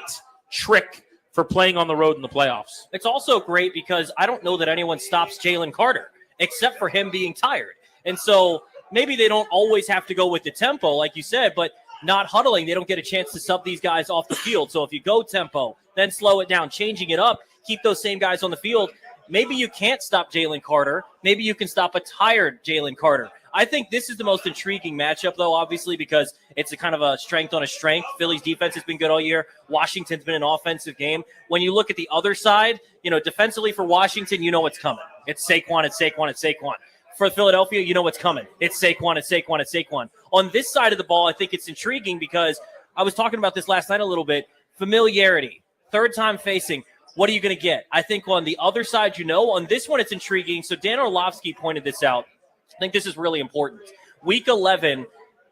trick for playing on the road in the playoffs. It's also great because I don't know that anyone stops Jalen Carter except for him being tired. And so maybe they don't always have to go with the tempo, like you said, but not huddling, they don't get a chance to sub these guys off the field. So if you go tempo, then slow it down, changing it up, keep those same guys on the field. Maybe you can't stop Jalen Carter. Maybe you can stop a tired Jalen Carter. I think this is the most intriguing matchup, though, obviously, because it's a kind of a strength on a strength. Philly's defense has been good all year. Washington's been an offensive game. When you look at the other side, defensively for Washington, you know what's coming. It's Saquon, it's Saquon, it's Saquon. For Philadelphia, you know what's coming. It's Saquon, it's Saquon, it's Saquon. On this side of the ball, I think it's intriguing because I was talking about this last night a little bit. Familiarity, third time facing. What are you going to get? I think on the other side, on this one, it's intriguing. So Dan Orlovsky pointed this out. I think this is really important. Week 11,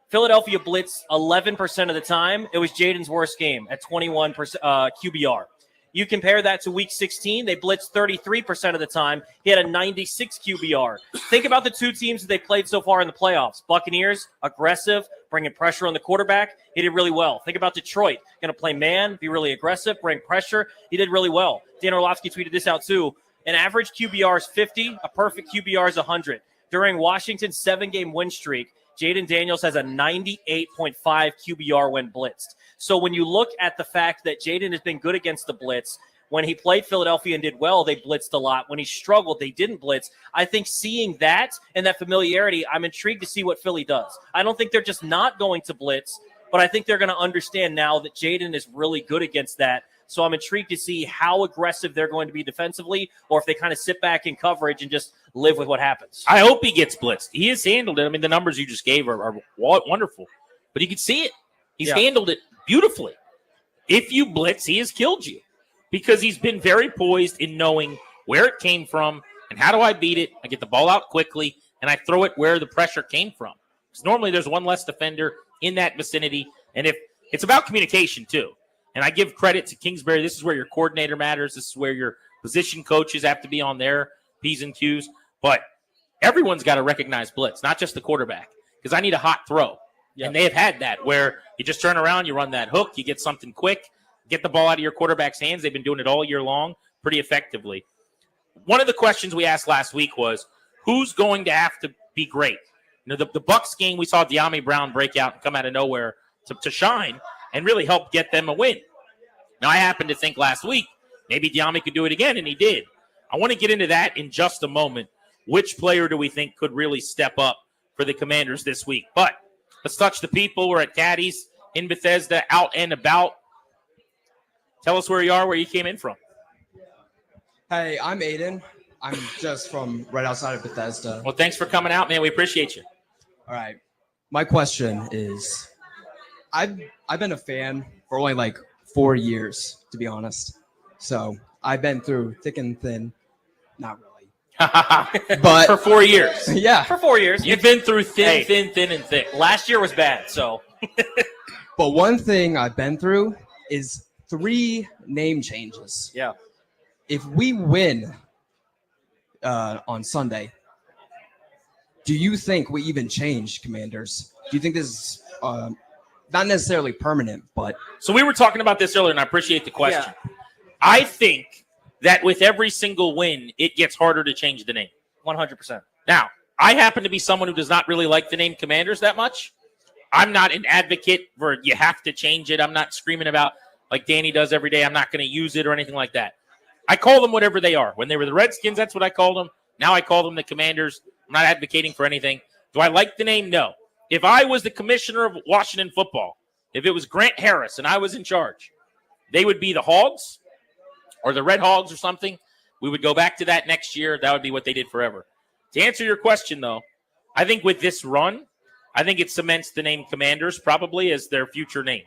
Philadelphia blitzed 11% of the time. It was Jaden's worst game at 21% QBR. You compare that to week 16, they blitzed 33% of the time. He had a 96 QBR. Think about the two teams that they played so far in the playoffs. Buccaneers, aggressive, bringing pressure on the quarterback. He did really well. Think about Detroit. Going to play man, be really aggressive, bring pressure. He did really well. Dan Orlovsky tweeted this out too. An average QBR is 50. A perfect QBR is 100. During Washington's 7-game win streak, Jaden Daniels has a 98.5 QBR when blitzed. So when you look at the fact that Jaden has been good against the blitz, when he played Philadelphia and did well, they blitzed a lot. When he struggled, they didn't blitz. I think seeing that and that familiarity, I'm intrigued to see what Philly does. I don't think they're just not going to blitz, but I think they're going to understand now that Jaden is really good against that. So I'm intrigued to see how aggressive they're going to be defensively, or if they kind of sit back in coverage and just live with what happens. I hope he gets blitzed. He has handled it. I mean, the numbers you just gave are wonderful, but you can see it. He's handled it beautifully. If you blitz, he has killed you because he's been very poised in knowing where it came from and how do I beat it. I get the ball out quickly and I throw it where the pressure came from. Because normally there's one less defender in that vicinity. And if it's about communication too. And I give credit to Kingsbury. This is where your coordinator matters. This is where your position coaches have to be on their P's and Q's. But everyone's got to recognize blitz, not just the quarterback, because I need a hot throw. Yep. And they have had that where you just turn around, you run that hook, you get something quick, get the ball out of your quarterback's hands. They've been doing it all year long pretty effectively. One of the questions we asked last week was, who's going to have to be great? The Bucs game, we saw De'Ami Brown break out and come out of nowhere to shine and really help get them a win. Now, I happened to think last week maybe De'Ami could do it again, and he did. I want to get into that in just a moment. Which player do we think could really step up for the Commanders this week? But let's touch the people. We're at Caddies in Bethesda, out and about. Tell us where you are, where you came in from. Hey, I'm Aiden. I'm just from right outside of Bethesda. Well, thanks for coming out, man. We appreciate you. All right. My question is, I've been a fan for only like 4 years, to be honest. So I've been through thick and thin. Not really. But for 4 years. Yeah. For 4 years. You've been through thin, and thick. Last year was bad, so. But one thing I've been through is 3 name changes. Yeah. If we win on Sunday, do you think we even change Commanders? Do you think this is not necessarily permanent, but... So we were talking about this earlier, and I appreciate the question. Yeah. I think that with every single win, it gets harder to change the name. 100%. Now, I happen to be someone who does not really like the name Commanders that much. I'm not an advocate for you have to change it. I'm not screaming about, like Danny does every day, I'm not going to use it or anything like that. I call them whatever they are. When they were the Redskins, that's what I called them. Now I call them the Commanders. I'm not advocating for anything. Do I like the name? No. If I was the commissioner of Washington football, if it was Grant Harris and I was in charge, they would be the Hogs or the Red Hogs or something. We would go back to that next year. That would be what they did forever. To answer your question, though, I think with this run, I think it cements the name Commanders probably as their future name.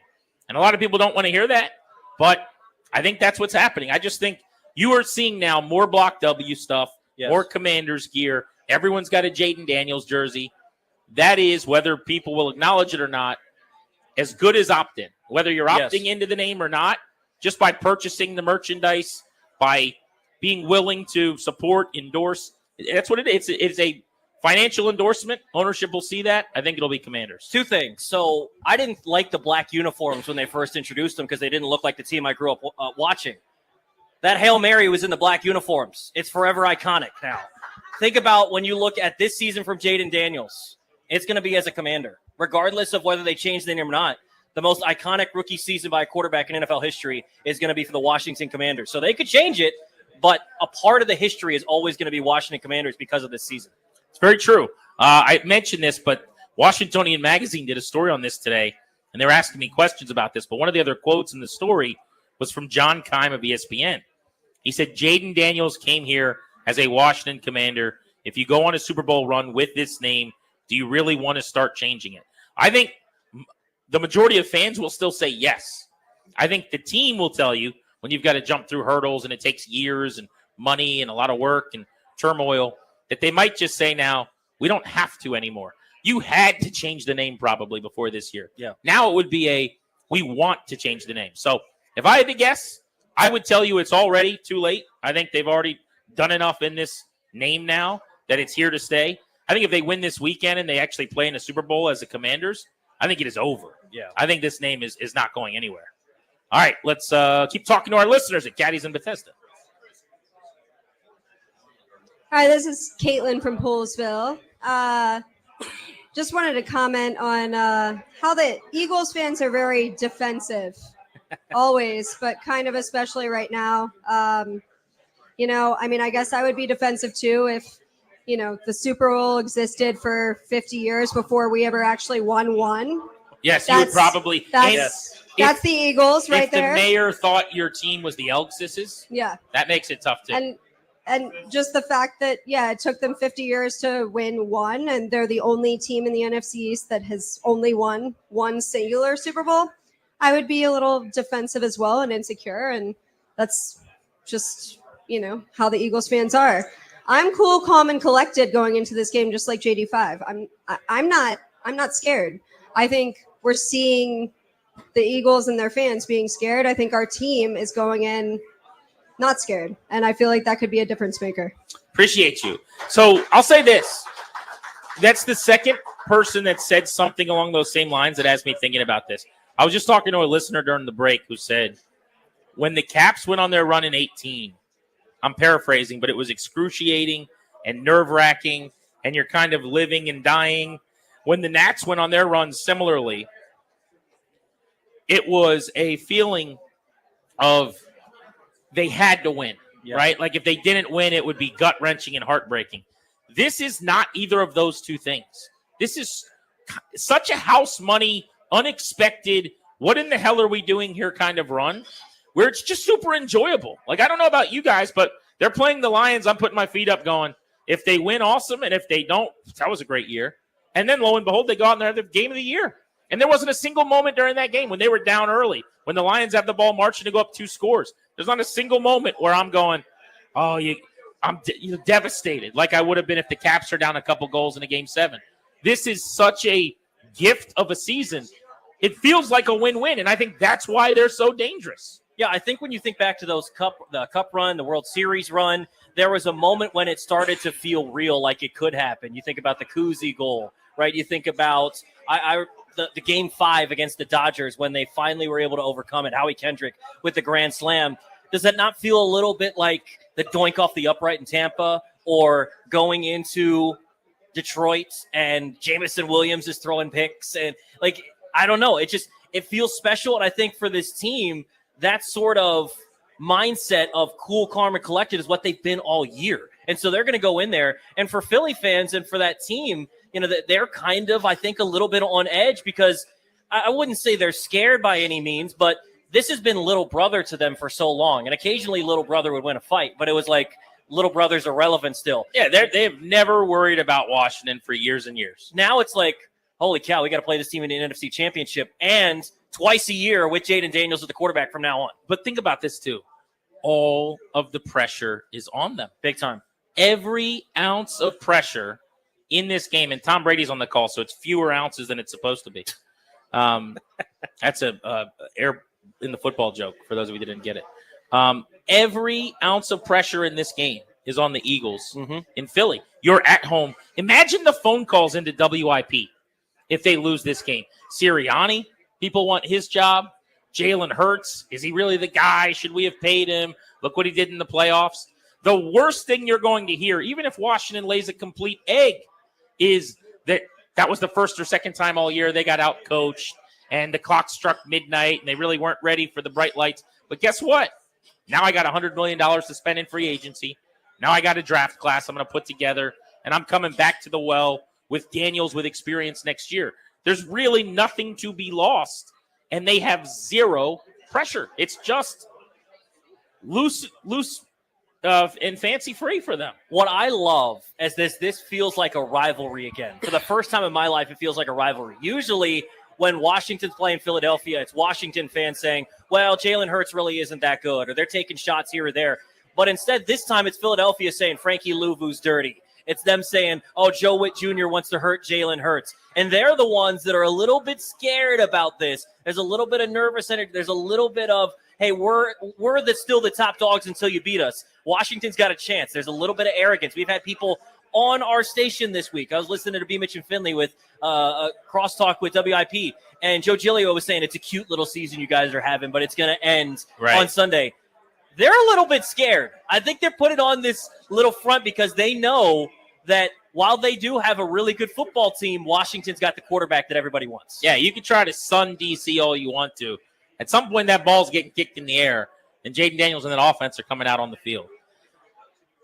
And a lot of people don't want to hear that, but I think that's what's happening. I just think you are seeing now more Block W stuff, more Commanders gear. Everyone's got a Jaden Daniels jersey. That is, whether people will acknowledge it or not, as good as opt-in. Whether you're opting into the name or not, just by purchasing the merchandise, by being willing to support, endorse. That's what it is. It's a financial endorsement. Ownership will see that. I think it'll be Commanders. 2 things. So I didn't like the black uniforms when they first introduced them because they didn't look like the team I grew up watching. That Hail Mary was in the black uniforms. It's forever iconic now. Think about when you look at this season from Jaden Daniels. It's going to be as a Commander. Regardless of whether they change the name or not, the most iconic rookie season by a quarterback in NFL history is going to be for the Washington Commanders. So they could change it, but a part of the history is always going to be Washington Commanders because of this season. It's very true. I mentioned this, but Washingtonian Magazine did a story on this today, and they were asking me questions about this. But one of the other quotes in the story was from John Keim of ESPN. He said, Jaden Daniels came here as a Washington Commander. If you go on a Super Bowl run with this name, do you really want to start changing it? I think the majority of fans will still say yes. I think the team will tell you when you've got to jump through hurdles and it takes years and money and a lot of work and turmoil that they might just say now, we don't have to anymore. You had to change the name probably before this year. Yeah. Now it would be we want to change the name. So if I had to guess, I would tell you it's already too late. I think they've already done enough in this name now that it's here to stay. I think if they win this weekend and they actually play in a Super Bowl as the Commanders, I think it is over. Yeah. I think this name is not going anywhere. All right, let's keep talking to our listeners at Caddies in Bethesda. Hi, this is Caitlin from Poolsville. Just wanted to comment on how the Eagles fans are very defensive, always, but kind of especially right now. I guess I would be defensive too if, the Super Bowl existed for 50 years before we ever actually won one. Yes, you would probably. That's the Eagles right there. If the mayor thought your team was the Elksises, yeah, that makes it tough too. And just the fact that, it took them 50 years to win one, and they're the only team in the NFC East that has only won one singular Super Bowl, I would be a little defensive as well and insecure, and that's just, how the Eagles fans are. I'm cool, calm, and collected going into this game, just like JD5. I'm not scared. I think we're seeing the Eagles and their fans being scared. I think our team is going in not scared, and I feel like that could be a difference maker. Appreciate you. So I'll say this. That's the second person that said something along those same lines that has me thinking about this. I was just talking to a listener during the break who said, when the Caps went on their run in 18, I'm paraphrasing, but it was excruciating and nerve-wracking, and you're kind of living and dying. When the Nats went on their run similarly, it was a feeling of they had to win, right? Like if they didn't win, it would be gut-wrenching and heartbreaking. This is not either of those two things. This is such a house money, unexpected, what in the hell are we doing here kind of run, where it's just super enjoyable. Like, I don't know about you guys, but they're playing the Lions. I'm putting my feet up going, if they win, awesome. And if they don't, that was a great year. And then lo and behold, they go out and they're the game of the year. And there wasn't a single moment during that game when they were down early, when the Lions have the ball marching to go up 2 scores. There's not a single moment where I'm going, I'm devastated, like I would have been if the Caps are down a couple goals in a Game 7. This is such a gift of a season. It feels like a win-win, and I think that's why they're so dangerous. Yeah, I think when you think back to the Cup run, the World Series run, there was a moment when it started to feel real, like it could happen. You think about the Kuzi goal, right? You think about the Game 5 against the Dodgers when they finally were able to overcome it. Howie Kendrick with the grand slam. Does that not feel a little bit like the doink off the upright in Tampa, or going into Detroit and Jamison Williams is throwing picks? And I don't know. It feels special. And I think for this team, that sort of mindset of cool, calm, and collected is what they've been all year. And so they're going to go in there. And for Philly fans and for that team, they're kind of, I think, a little bit on edge, because I wouldn't say they're scared by any means, but this has been little brother to them for so long. And occasionally little brother would win a fight, but it was like little brother's irrelevant still. Yeah, they have never worried about Washington for years and years. Now it's like, holy cow, we got to play this team in the NFC Championship, and twice a year with Jaden Daniels as the quarterback from now on. But think about this too. All of the pressure is on them. Big time. Every ounce of pressure in this game, and Tom Brady's on the call, so it's fewer ounces than it's supposed to be. That's a air in the football joke for those of you who didn't get it. Every ounce of pressure in this game is on the Eagles in Philly. You're at home. Imagine the phone calls into WIP if they lose this game. Sirianni, people want his job. Jalen Hurts, is he really the guy? Should we have paid him? Look what he did in the playoffs. The worst thing you're going to hear, even if Washington lays a complete egg, is that was the first or second time all year they got out-coached, and the clock struck midnight, and they really weren't ready for the bright lights. But guess what? Now I got $100 million to spend in free agency. Now I got a draft class I'm going to put together, and I'm coming back to the well with Daniels with experience next year. There's really nothing to be lost, and they have zero pressure. It's just loose and fancy free for them. What I love is this feels like a rivalry again. For the first time in my life, it feels like a rivalry. Usually when Washington's playing Philadelphia, it's Washington fans saying, well, Jalen Hurts really isn't that good, or they're taking shots here or there. But instead, this time it's Philadelphia saying Frankie Louvu's dirty. It's them saying, oh, Joe Witt Jr. wants to hurt Jalen Hurts. And they're the ones that are a little bit scared about this. There's a little bit of nervous energy. There's a little bit of, hey, we're still the top dogs until you beat us. Washington's got a chance. There's a little bit of arrogance. We've had people on our station this week. I was listening to B. Mitch and Finley with a crosstalk with WIP, and Joe Giglio was saying it's a cute little season you guys are having, but it's going to end on Sunday. They're a little bit scared. I think they're putting on this little front because they know that while they do have a really good football team, Washington's got the quarterback that everybody wants. Yeah, you can try to sun DC all you want to. At some point, that ball's getting kicked in the air, and Jaden Daniels and that offense are coming out on the field.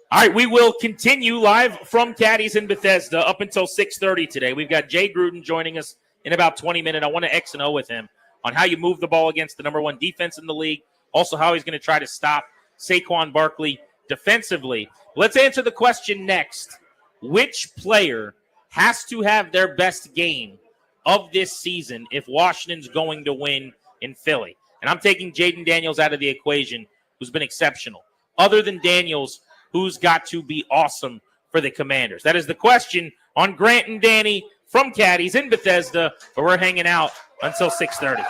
All right, we will continue live from Caddies in Bethesda up until 6:30 today. We've got Jay Gruden joining us in about 20 minutes. I want to X and O with him on how you move the ball against the number one defense in the league, also how he's going to try to stop Saquon Barkley defensively. Let's answer the question next. Which player has to have their best game of this season if Washington's going to win in Philly? And I'm taking Jaden Daniels out of the equation, who's been exceptional. Other than Daniels, who's got to be awesome for the Commanders? That is the question on Grant and Danny from Caddies in Bethesda, where we're hanging out until 6:30.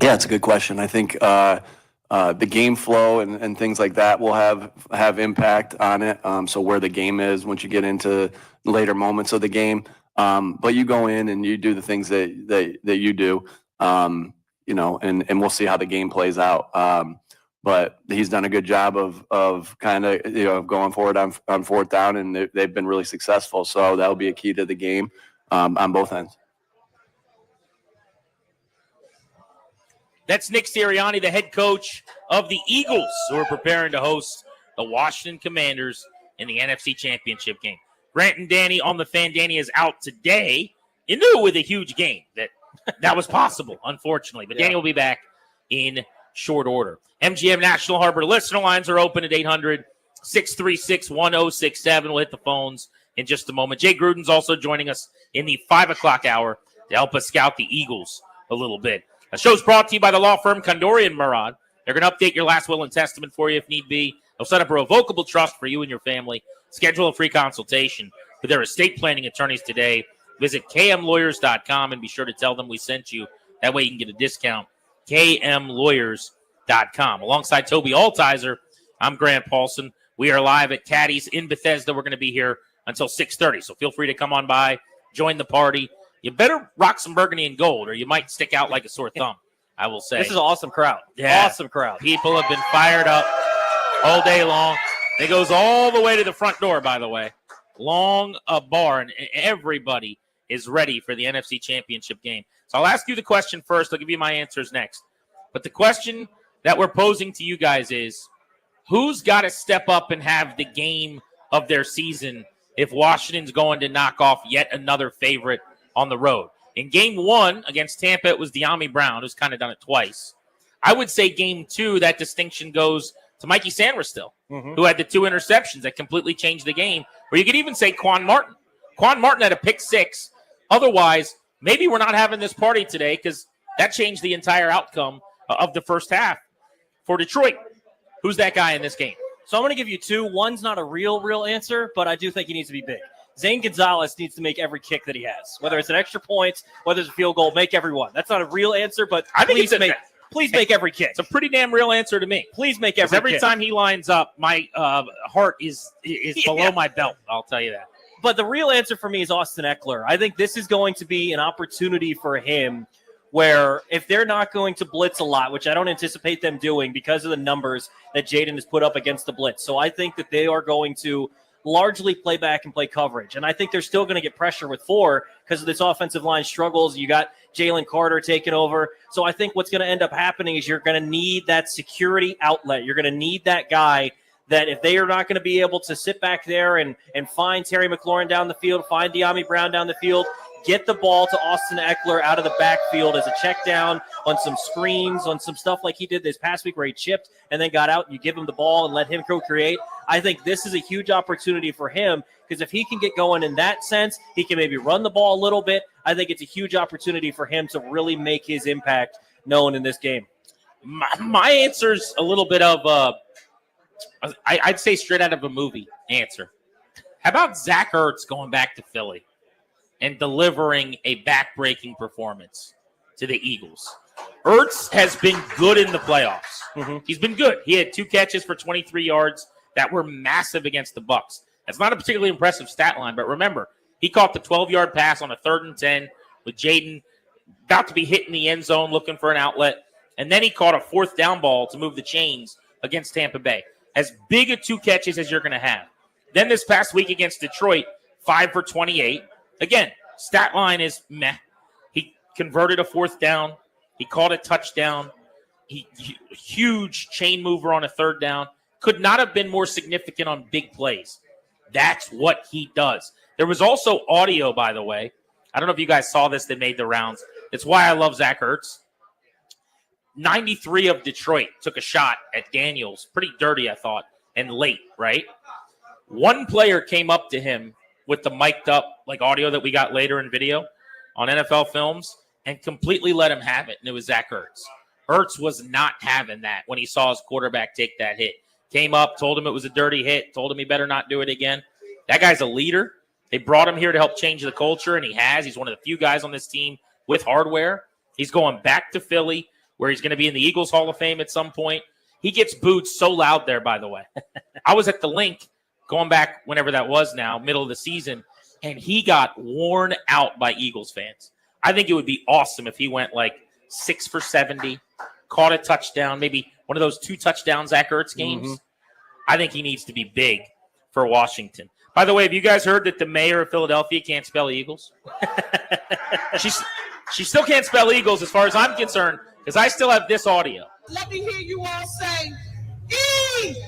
Yeah, it's a good question. I think the game flow and things like that will have impact on it. So where the game is once you get into later moments of the game. But you go in and you do the things that you do, you know, and we'll see how the game plays out. But he's done a good job of kind of, you know, going forward on fourth down, and they've been really successful. So that'll be a key to the game on both ends. That's Nick Sirianni, the head coach of the Eagles, who are preparing to host the Washington Commanders in the NFC Championship game. Grant and Danny on the fan. Danny is out today. You knew with a huge game that was possible, unfortunately. But Danny will be back in short order. MGM National Harbor listener lines are open at 800-636-1067. We'll hit the phones in just a moment. Jay Gruden's also joining us in the 5 o'clock hour to help us scout the Eagles a little bit. The show's brought to you by the law firm Kondorian Murad. They're going to update your last will and testament for you if need be. They'll set up a revocable trust for you and your family. Schedule a free consultation with their estate planning attorneys today. Visit kmlawyers.com and be sure to tell them we sent you. That way you can get a discount. kmlawyers.com. Alongside Toby Altizer, I'm Grant Paulson. We are live at Caddies in Bethesda. We're going to be here until 6:30, so feel free to come on by, join the party. You better rock some burgundy and gold, or you might stick out like a sore thumb, I will say. This is an awesome crowd. Yeah. Awesome crowd. People have been fired up all day long. It goes all the way to the front door, by the way. Long a bar, and everybody is ready for the NFC Championship game. So I'll ask you the question first. I'll give you my answers next. But the question that we're posing to you guys is, who's got to step up and have the game of their season if Washington's going to knock off yet another favorite on the road? In game 1 against Tampa, it was De'Ami Brown, who's kind of done it twice. I would say game 2, that distinction goes to Mikey Sanders who had the 2 interceptions that completely changed the game. Or you could even say Quan Martin. Quan Martin had a pick 6. Otherwise, maybe we're not having this party today because that changed the entire outcome of the first half for Detroit. Who's that guy in this game? So I'm going to give you 2. One's not a real answer, but I do think he needs to be big. Zane Gonzalez needs to make every kick that he has, whether it's an extra point, whether it's a field goal, make every one. That's not a real answer, but I think please make every kick. It's a pretty damn real answer to me. Please make every kick. time he lines up, my heart is below my belt, I'll tell you that. But the real answer for me is Austin Eckler. I think this is going to be an opportunity for him where if they're not going to blitz a lot, which I don't anticipate them doing because of the numbers that Jaden has put up against the blitz. So I think that they are going to largely play back and play coverage. And I think they're still going to get pressure with 4 because of this offensive line struggles. You got Jalen Carter taking over. So I think what's going to end up happening is you're going to need that security outlet. You're going to need that guy that if they are not going to be able to sit back there and find Terry McLaurin down the field, find De'Ami Brown down the field, get the ball to Austin Eckler out of the backfield as a check down on some screens, on some stuff like he did this past week where he chipped and then got out and you give him the ball and let him go create. I think this is a huge opportunity for him because if he can get going in that sense, he can maybe run the ball a little bit. I think it's a huge opportunity for him to really make his impact known in this game. My answer's a little bit of I'd say straight out of a movie answer. How about Zach Ertz going back to Philly and delivering a back-breaking performance to the Eagles? Ertz has been good in the playoffs. He's been good. He had 2 catches for 23 yards that were massive against the Bucs. That's not a particularly impressive stat line, but remember, he caught the 12-yard pass on a 3rd and 10 with Jaden about to be hit in the end zone looking for an outlet, and then he caught a 4th down ball to move the chains against Tampa Bay. As big a 2 catches as you're going to have. Then this past week against Detroit, 5 for 28. Again, stat line is meh. He converted a 4th down. He caught a touchdown. Huge chain mover on a 3rd down. Could not have been more significant on big plays. That's what he does. There was also audio, by the way. I don't know if you guys saw this that made the rounds. It's why I love Zach Ertz. 93 of Detroit took a shot at Daniels. Pretty dirty, I thought, and late, right? One player came up to him with the mic'd up like audio that we got later in video on NFL Films and completely let him have it, and it was Zach Ertz. Ertz was not having that when he saw his quarterback take that hit. Came up, told him it was a dirty hit, told him he better not do it again. That guy's a leader. They brought him here to help change the culture, and he has. He's one of the few guys on this team with hardware. He's going back to Philly where he's going to be in the Eagles Hall of Fame at some point. He gets booed so loud there, by the way. I was at the link going back whenever that was now, middle of the season, and he got worn out by Eagles fans. I think it would be awesome if he went like 6 for 70, caught a touchdown, maybe one of those 2 touchdowns Zach Ertz games. I think he needs to be big for Washington. By the way, have you guys heard that the mayor of Philadelphia can't spell Eagles? She still can't spell Eagles as far as I'm concerned, because I still have this audio. Let me hear you all say E-L-G-S-E-O!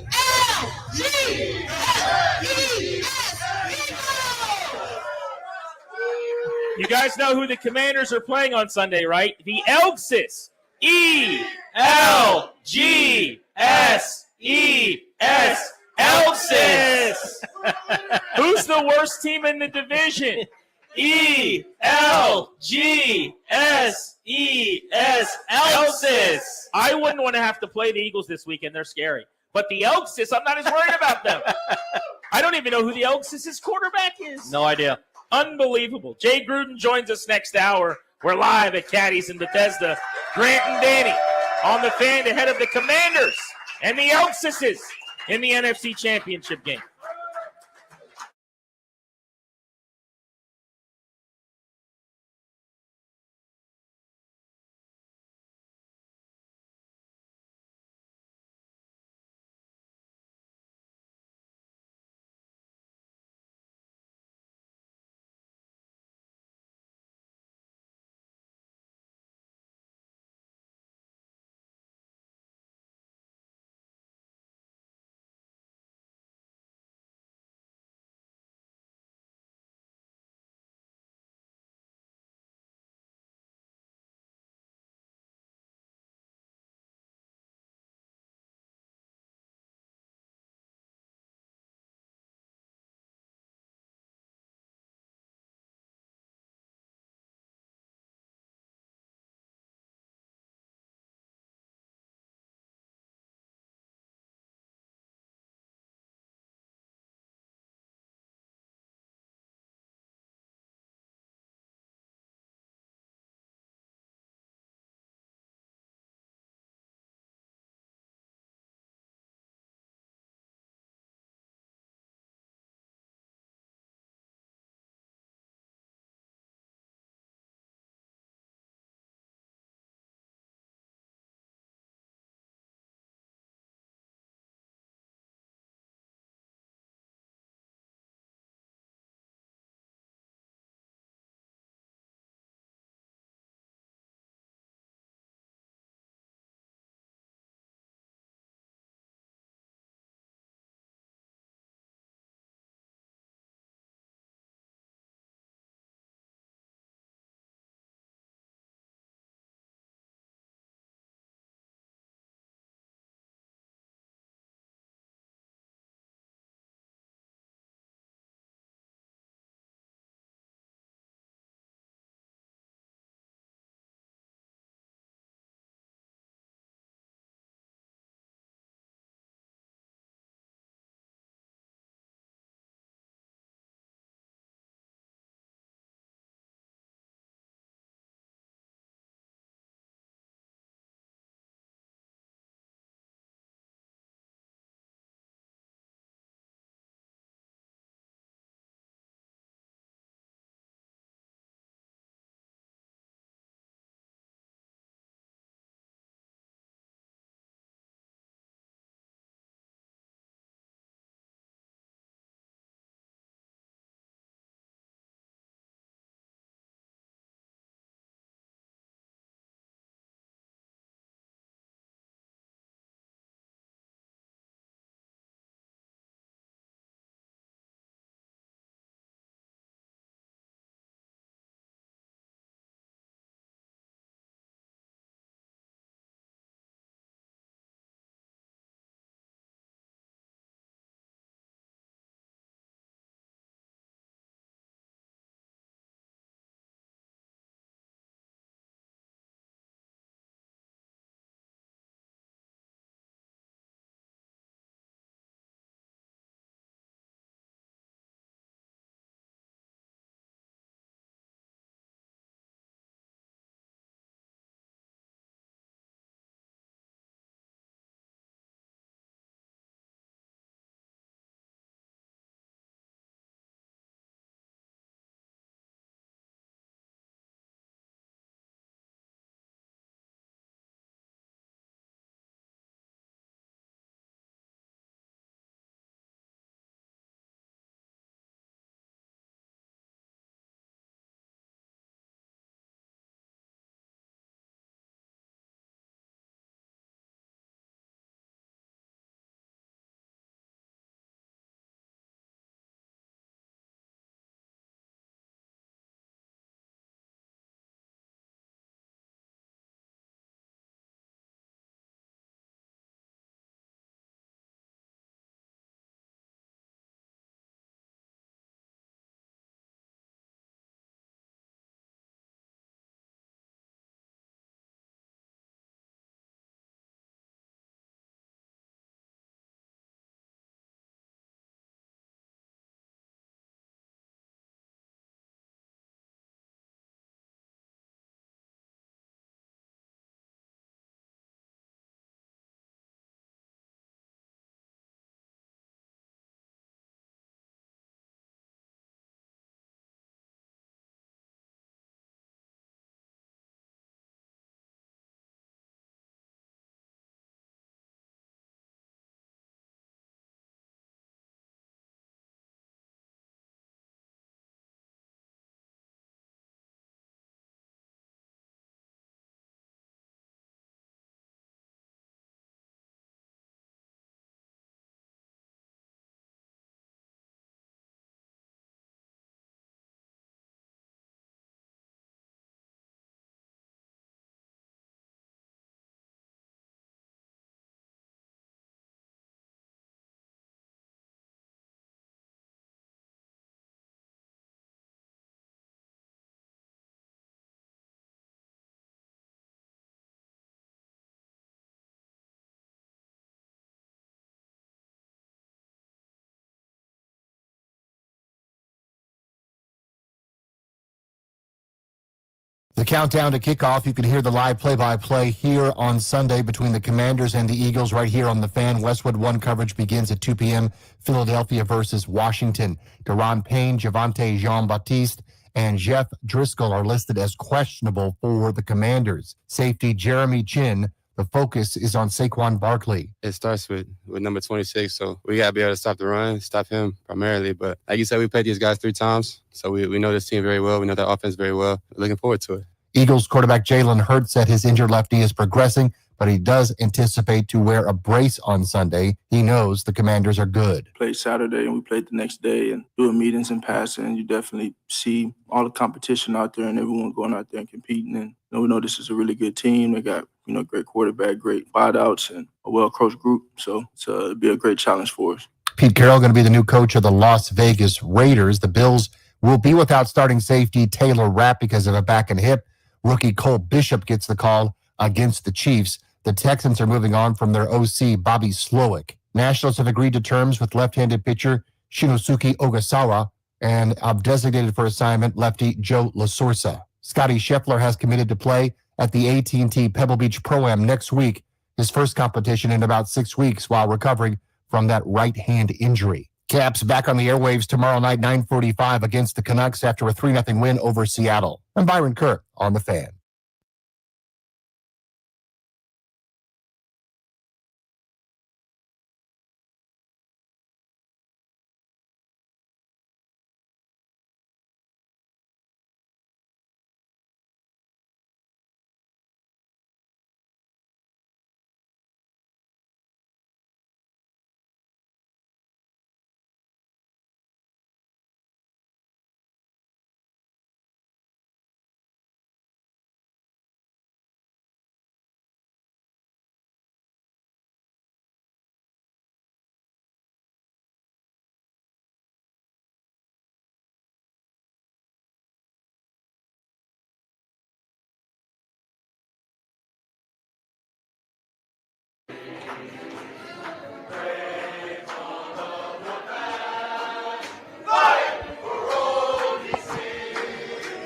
You guys know who the Commanders are playing on Sunday, right? The Elgses. E-L-G-S-E-S. Elgses. Who's the worst team in the division? E-L-G-S-E-S. Elgses. I wouldn't want to have to play the Eagles this weekend. They're scary. But the Elgses, I'm not as worried about them. I don't even know who the Elgses' quarterback is. No idea. Unbelievable. Jay Gruden joins us next hour. We're live at Caddies in Bethesda. Grant and Danny on the fan ahead of the Commanders and the Elgses in the NFC Championship game. The countdown to kickoff, you can hear the live play-by-play here on Sunday between the Commanders and the Eagles right here on the Fan. Westwood One coverage begins at 2 p.m. Philadelphia versus Washington. Deron Payne, Javante Jean-Baptiste, and Jeff Driscoll are listed as questionable for the Commanders. Safety Jeremy Chin. The focus is on Saquon Barkley. It starts with number 26, so we got to be able to stop the run, stop him primarily. But like you said, we played these guys 3 times, so we know this team very well. We know their offense very well. We're looking forward to it. Eagles quarterback Jalen Hurts said his injured left knee is progressing, but he does anticipate to wear a brace on Sunday. He knows the Commanders are good. Played Saturday and we played the next day and doing meetings and passing. You definitely see all the competition out there and everyone going out there and competing. And we know this is a really good team. They got great quarterback, great wideouts, and a well-coached group. So it'll be a great challenge for us. Pete Carroll going to be the new coach of the Las Vegas Raiders. The Bills will be without starting safety Taylor Rapp because of a back and hip. Rookie Cole Bishop gets the call against the Chiefs. The Texans are moving on from their OC, Bobby Slowick. Nationals have agreed to terms with left-handed pitcher Shinosuke Ogasawa and designated for assignment lefty Joe LaSorsa. Scotty Scheffler has committed to play at the AT&T Pebble Beach Pro-Am next week, his first competition in about 6 weeks while recovering from that right hand injury. Caps back on the airwaves tomorrow night, 9:45 against the Canucks after a 3-0 win over Seattle. I'm Byron Kirk on The Fan.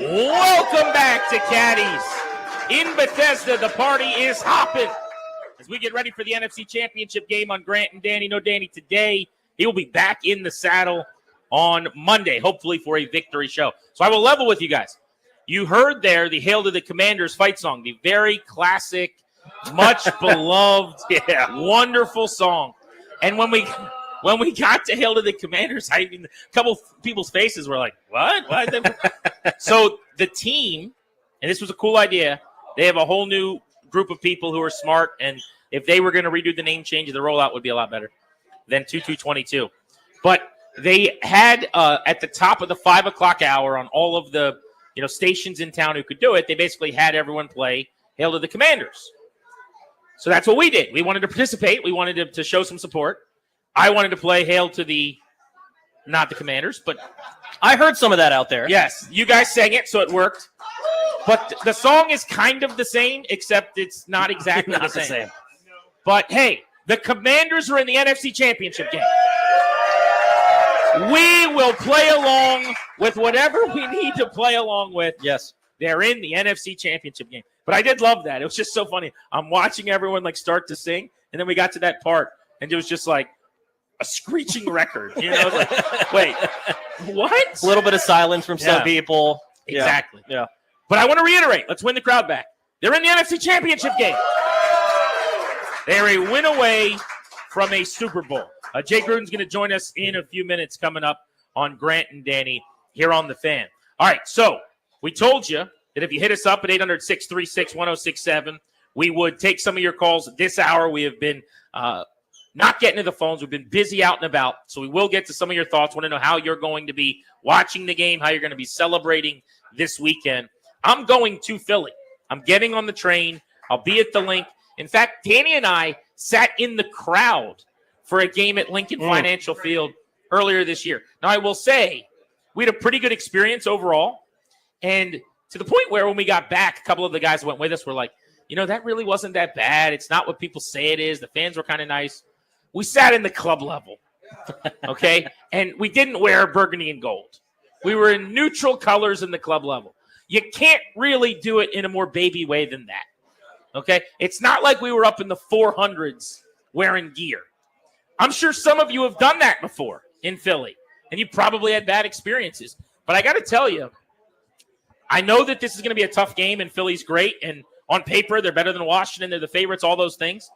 Welcome back to Caddies. In Bethesda, the party is hopping as we get ready for the NFC Championship game on Grant and Danny. No Danny today. He will be back in the saddle on Monday, hopefully for a victory show. So I will level with you guys. You heard there the Hail to the Commanders fight song, the very classic, much beloved, wonderful song. And when we got to Hail to the Commanders, a couple people's faces were like, what? So the team, and this was a cool idea, they have a whole new group of people who are smart, and if they were going to redo the name change, the rollout would be a lot better than 2222. But they had, at the top of the 5 o'clock hour on all of the stations in town who could do it, they basically had everyone play Hail to the Commanders. So that's what we did. We wanted to participate. We wanted to show some support. I wanted to play Hail to not the Commanders, but I heard some of that out there. Yes, you guys sang it, so it worked. But the song is kind of the same, except it's not exactly the same. But hey, the Commanders are in the NFC Championship game. We will play along with whatever we need to play along with. Yes. They're in the NFC Championship game. But I did love that. It was just so funny. I'm watching everyone start to sing, and then we got to that part, and it was just like a screeching record. Wait, what? A little bit of silence from some people. Exactly. Yeah. But I want to reiterate, let's win the crowd back. They're in the NFC Championship game. They're a win away from a Super Bowl. Jay Gruden's going to join us in a few minutes coming up on Grant and Danny here on The Fan. All right, so we told you that if you hit us up at 800-636-1067, we would take some of your calls this hour. We have been not getting to the phones. We've been busy out and about, so we will get to some of your thoughts. Want to know how you're going to be watching the game, how you're going to be celebrating this weekend. I'm going to Philly. I'm getting on the train. I'll be at the link. In fact, Danny and I sat in the crowd for a game at Lincoln Financial Field earlier this year. Now, I will say we had a pretty good experience overall, and to the point where when we got back, a couple of the guys who went with us were like, that really wasn't that bad. It's not what people say it is. The fans were kind of nice. We sat in the club level, okay? And we didn't wear burgundy and gold. We were in neutral colors in the club level. You can't really do it in a more baby way than that. Okay? It's not like we were up in the 400s wearing gear. I'm sure some of you have done that before in Philly, and you probably had bad experiences. But I got to tell you, I know that this is going to be a tough game, and Philly's great, and on paper, they're better than Washington. They're the favorites, all those things.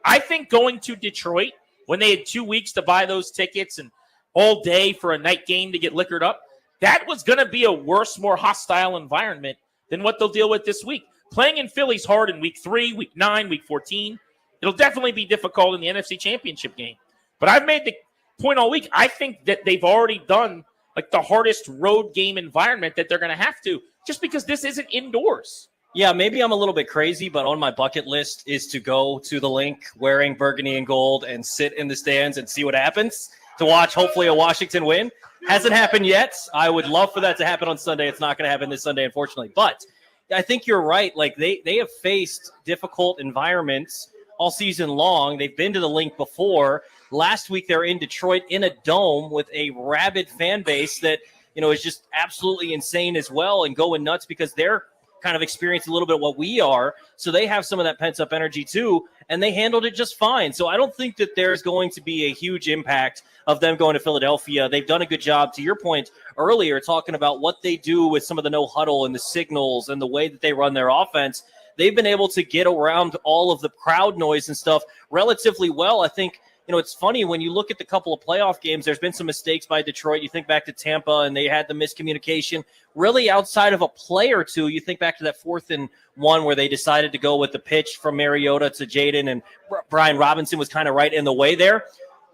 I think going to Detroit, when they had 2 weeks to buy those tickets and all day for a night game to get liquored up, that was going to be a worse, more hostile environment than what they'll deal with this week. Playing in Philly's hard in week 3, week 9, week 14. It'll definitely be difficult in the NFC Championship game. But I've made the point all week, I think that they've already done like the hardest road game environment that they're going to have to, just because this isn't indoors. Yeah, maybe I'm a little bit crazy, but on my bucket list is to go to the link wearing burgundy and gold and sit in the stands and see what happens, to watch hopefully a Washington win. Hasn't happened yet. I would love for that to happen on Sunday. It's not going to happen this Sunday, unfortunately. But I think you're right. Like they have faced difficult environments all season long. They've been to the link before. Last week they're in Detroit in a dome with a rabid fan base that, is just absolutely insane as well and going nuts because they're kind of experienced a little bit what we are. So they have some of that pent up energy too, and they handled it just fine. So I don't think that there's going to be a huge impact of them going to Philadelphia. They've done a good job, to your point earlier, talking about what they do with some of the no-huddle and the signals and the way that they run their offense. They've been able to get around all of the crowd noise and stuff relatively well. I think, it's funny when you look at the couple of playoff games, there's been some mistakes by Detroit. You think back to Tampa and they had the miscommunication. Really outside of a play or two, you think back to that 4th and 1 where they decided to go with the pitch from Mariota to Jaden and Brian Robinson was kind of right in the way there.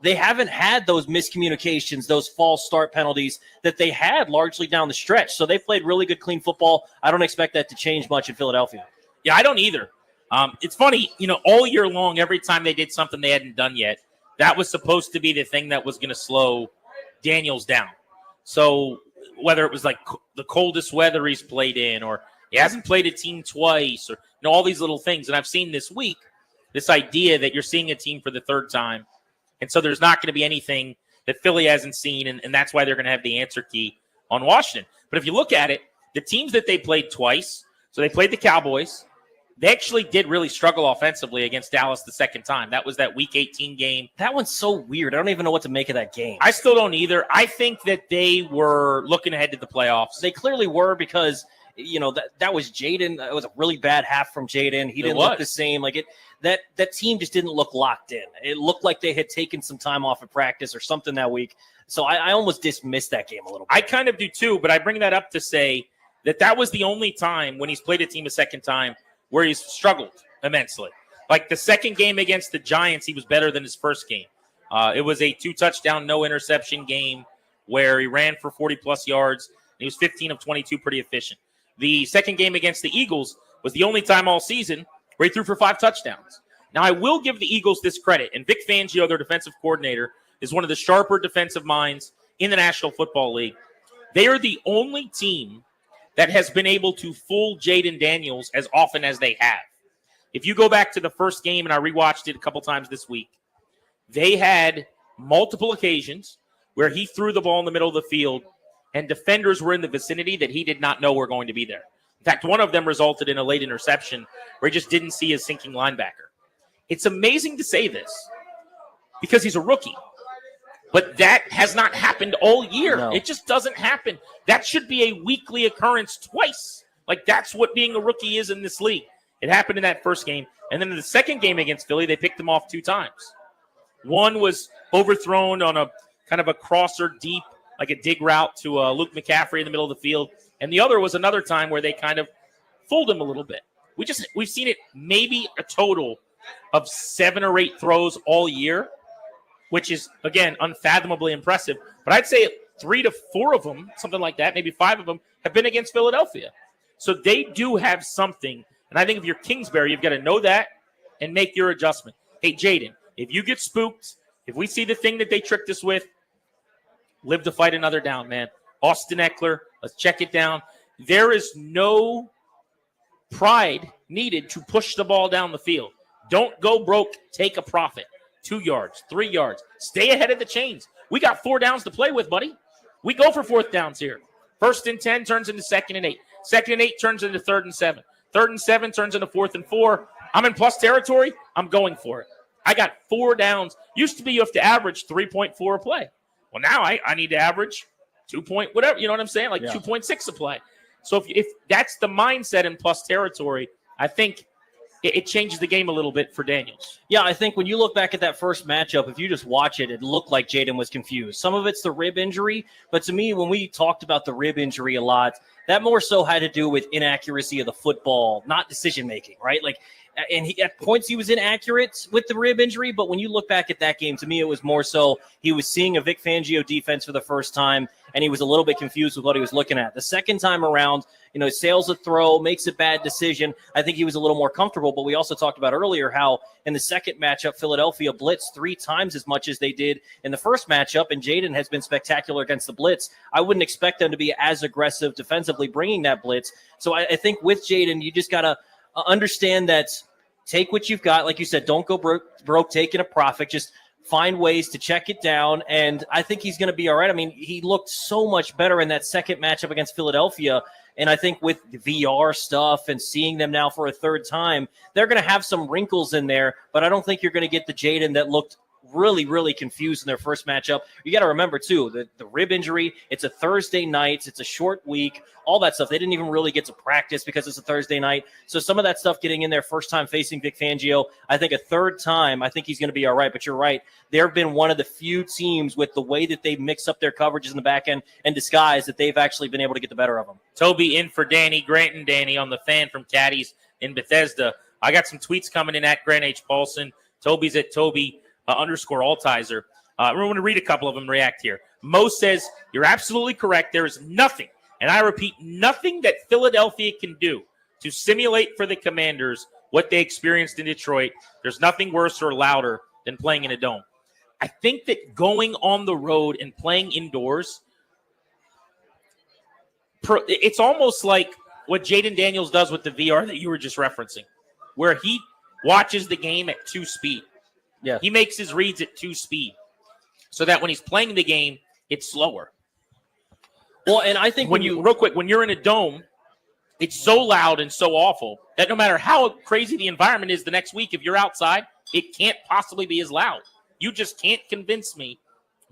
They haven't had those miscommunications, those false start penalties that they had largely down the stretch. So they played really good, clean football. I don't expect that to change much in Philadelphia. Yeah, I don't either. It's funny, all year long, every time they did something they hadn't done yet, that was supposed to be the thing that was going to slow Daniels down. So whether it was like the coldest weather he's played in, or he hasn't played a team twice, or all these little things. And I've seen this week this idea that you're seeing a team for the 3rd time. And so there's not going to be anything that Philly hasn't seen, and that's why they're going to have the answer key on Washington. But if you look at it, the teams that they played twice, so they played the Cowboys. They actually did really struggle offensively against Dallas the 2nd time. That was that Week 18 game. That one's so weird. I don't even know what to make of that game. I still don't either. I think that they were looking ahead to the playoffs. They clearly were because, that was Jaden. It was a really bad half from Jaden. He didn't look the same. Like that team just didn't look locked in. It looked like they had taken some time off of practice or something that week. So I almost dismissed that game a little bit. I kind of do too, but I bring that up to say that was the only time when he's played a team a 2nd time where he's struggled immensely. Like the 2nd game against the Giants, he was better than his 1st game. It was a 2-touchdown, no interception game where he ran for 40-plus yards. He was 15 of 22, pretty efficient. The 2nd game against the Eagles was the only time all season where he threw for 5 touchdowns. Now, I will give the Eagles this credit, and Vic Fangio, their defensive coordinator, is one of the sharper defensive minds in the National Football League. They are the only team that has been able to fool Jaden Daniels as often as they have. If you go back to the 1st game, and I rewatched it a couple times this week, they had multiple occasions where he threw the ball in the middle of the field, and defenders were in the vicinity that he did not know were going to be there. In fact, one of them resulted in a late interception where he just didn't see his sinking linebacker. It's amazing to say this because he's a rookie. But that has not happened all year. No. It just doesn't happen. That should be a weekly occurrence twice. Like, that's what being a rookie is in this league. It happened in that 1st game. And then in the 2nd game against Philly, they picked him off 2 times. One was overthrown on a kind of a crosser deep, like a dig route to Luke McCaffrey in the middle of the field. And the other was another time where they kind of fooled him a little bit. We've seen it maybe a total of 7 or 8 throws all year, which is, again, unfathomably impressive. But I'd say 3 to 4 of them, something like that, maybe 5 of them, have been against Philadelphia. So they do have something. And I think if you're Kingsbury, you've got to know that and make your adjustment. Hey, Jaden, if you get spooked, if we see the thing that they tricked us with, live to fight another down, man. Austin Eckler, let's check it down. There is no pride needed to push the ball down the field. Don't go broke. Take a profit. 2 yards, 3 yards. Stay ahead of the chains. We got 4 downs to play with, buddy. We go for 4th downs here. 1st and 10 turns into 2nd and 8. 2nd and 8 turns into 3rd and 7. 3rd and 7 turns into 4th and 4. I'm in plus territory. I'm going for it. I got 4 downs. Used to be you have to average 3.4 a play. Well, now I need to average 2 point whatever. You know what I'm saying? Like 2.6 a play. So if that's the mindset in plus territory, I think it changes the game a little bit for Daniels. Yeah, I think when you look back at that first matchup, if you just watch it, it looked like Jaden was confused. Some of it's the rib injury, but to me, when we talked about the rib injury a lot, that more so had to do with inaccuracy of the football, not decision-making, right? Like, and at points he was inaccurate with the rib injury, but when you look back at that game, to me, it was more so he was seeing a Vic Fangio defense for the first time, and he was a little bit confused with what he was looking at. The second time around, sails a throw, makes a bad decision. I think he was a little more comfortable, but we also talked about earlier how in the second matchup, Philadelphia blitzed 3 times as much as they did in the first matchup, and Jaden has been spectacular against the blitz. I wouldn't expect them to be as aggressive defensively bringing that blitz. So I think with Jaden, you just got to understand that take what you've got. Like you said, don't go broke taking a profit. Just find ways to check it down, and I think he's going to be all right. I mean, he looked so much better in that second matchup against Philadelphia, and I think with the VR stuff and seeing them now for a third time, they're going to have some wrinkles in there, but I don't think you're going to get the Jaden that looked really, really confused in their first matchup. You got to remember, too, the rib injury, it's a Thursday night, it's a short week, all that stuff. They didn't even really get to practice because it's a Thursday night. So some of that stuff getting in there first time facing Vic Fangio, I think a third time, I think he's going to be all right. But you're right. They've been one of the few teams with the way that they mix up their coverages in the back end and disguise that they've actually been able to get the better of them. Toby in for Danny. Grant and Danny on the fan from Caddies in Bethesda. I got some tweets coming in at Grant H. Paulson. Toby's at Toby _ Altizer. I'm going to read a couple of them react here. Mo says, you're absolutely correct. There is nothing, and I repeat, nothing that Philadelphia can do to simulate for the Commanders what they experienced in Detroit. There's nothing worse or louder than playing in a dome. I think that going on the road and playing indoors, it's almost like what Jaden Daniels does with the VR that you were just referencing, where he watches the game at 2 speed. Yeah, he makes his reads at 2 speed so that when he's playing the game, it's slower. Well, and I think when you're in a dome, it's so loud and so awful that no matter how crazy the environment is the next week, if you're outside, it can't possibly be as loud. You just can't convince me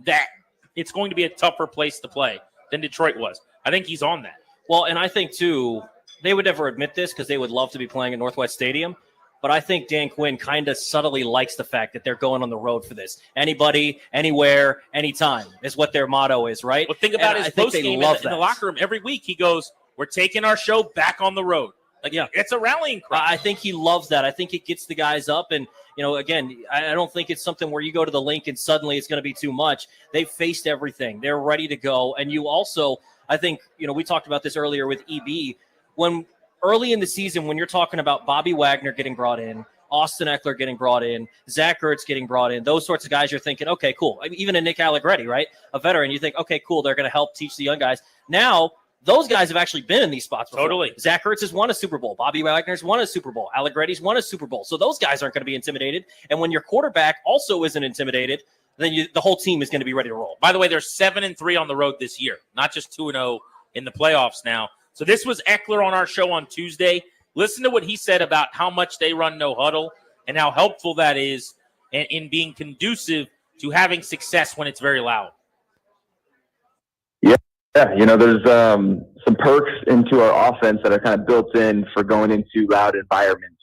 that it's going to be a tougher place to play than Detroit was. I think he's on that. Well, and I think, too, they would never admit this because they would love to be playing at Northwest Stadium. But I think Dan Quinn kind of subtly likes the fact that they're going on the road for this. Anybody, anywhere, anytime is what their motto is, right? Well, think about his post-game in the locker room. Every week he goes, we're taking our show back on the road. Like, yeah, it's a rallying cry. I think he loves that. I think it gets the guys up. And, again, I don't think it's something where you go to the link and suddenly it's going to be too much. They've faced everything. They're ready to go. And you also, I think, we talked about this earlier with EB. When early in the season, when you're talking about Bobby Wagner getting brought in, Austin Eckler getting brought in, Zach Ertz getting brought in, those sorts of guys, you're thinking, okay, cool. Even a Nick Allegretti, right? A veteran, you think, okay, cool, they're going to help teach the young guys. Now, those guys have actually been in these spots before. Totally. Zach Ertz has won a Super Bowl. Bobby Wagner's won a Super Bowl. Allegretti's won a Super Bowl. So those guys aren't going to be intimidated. And when your quarterback also isn't intimidated, then the whole team is going to be ready to roll. By the way, they're 7-3 on the road this year, not just 2-0 in the playoffs now. So this was Eckler on our show on Tuesday. Listen to what he said about how much they run no-huddle and how helpful that is in being conducive to having success when it's very loud. Yeah, there's some perks into our offense that are kind of built in for going into loud environments.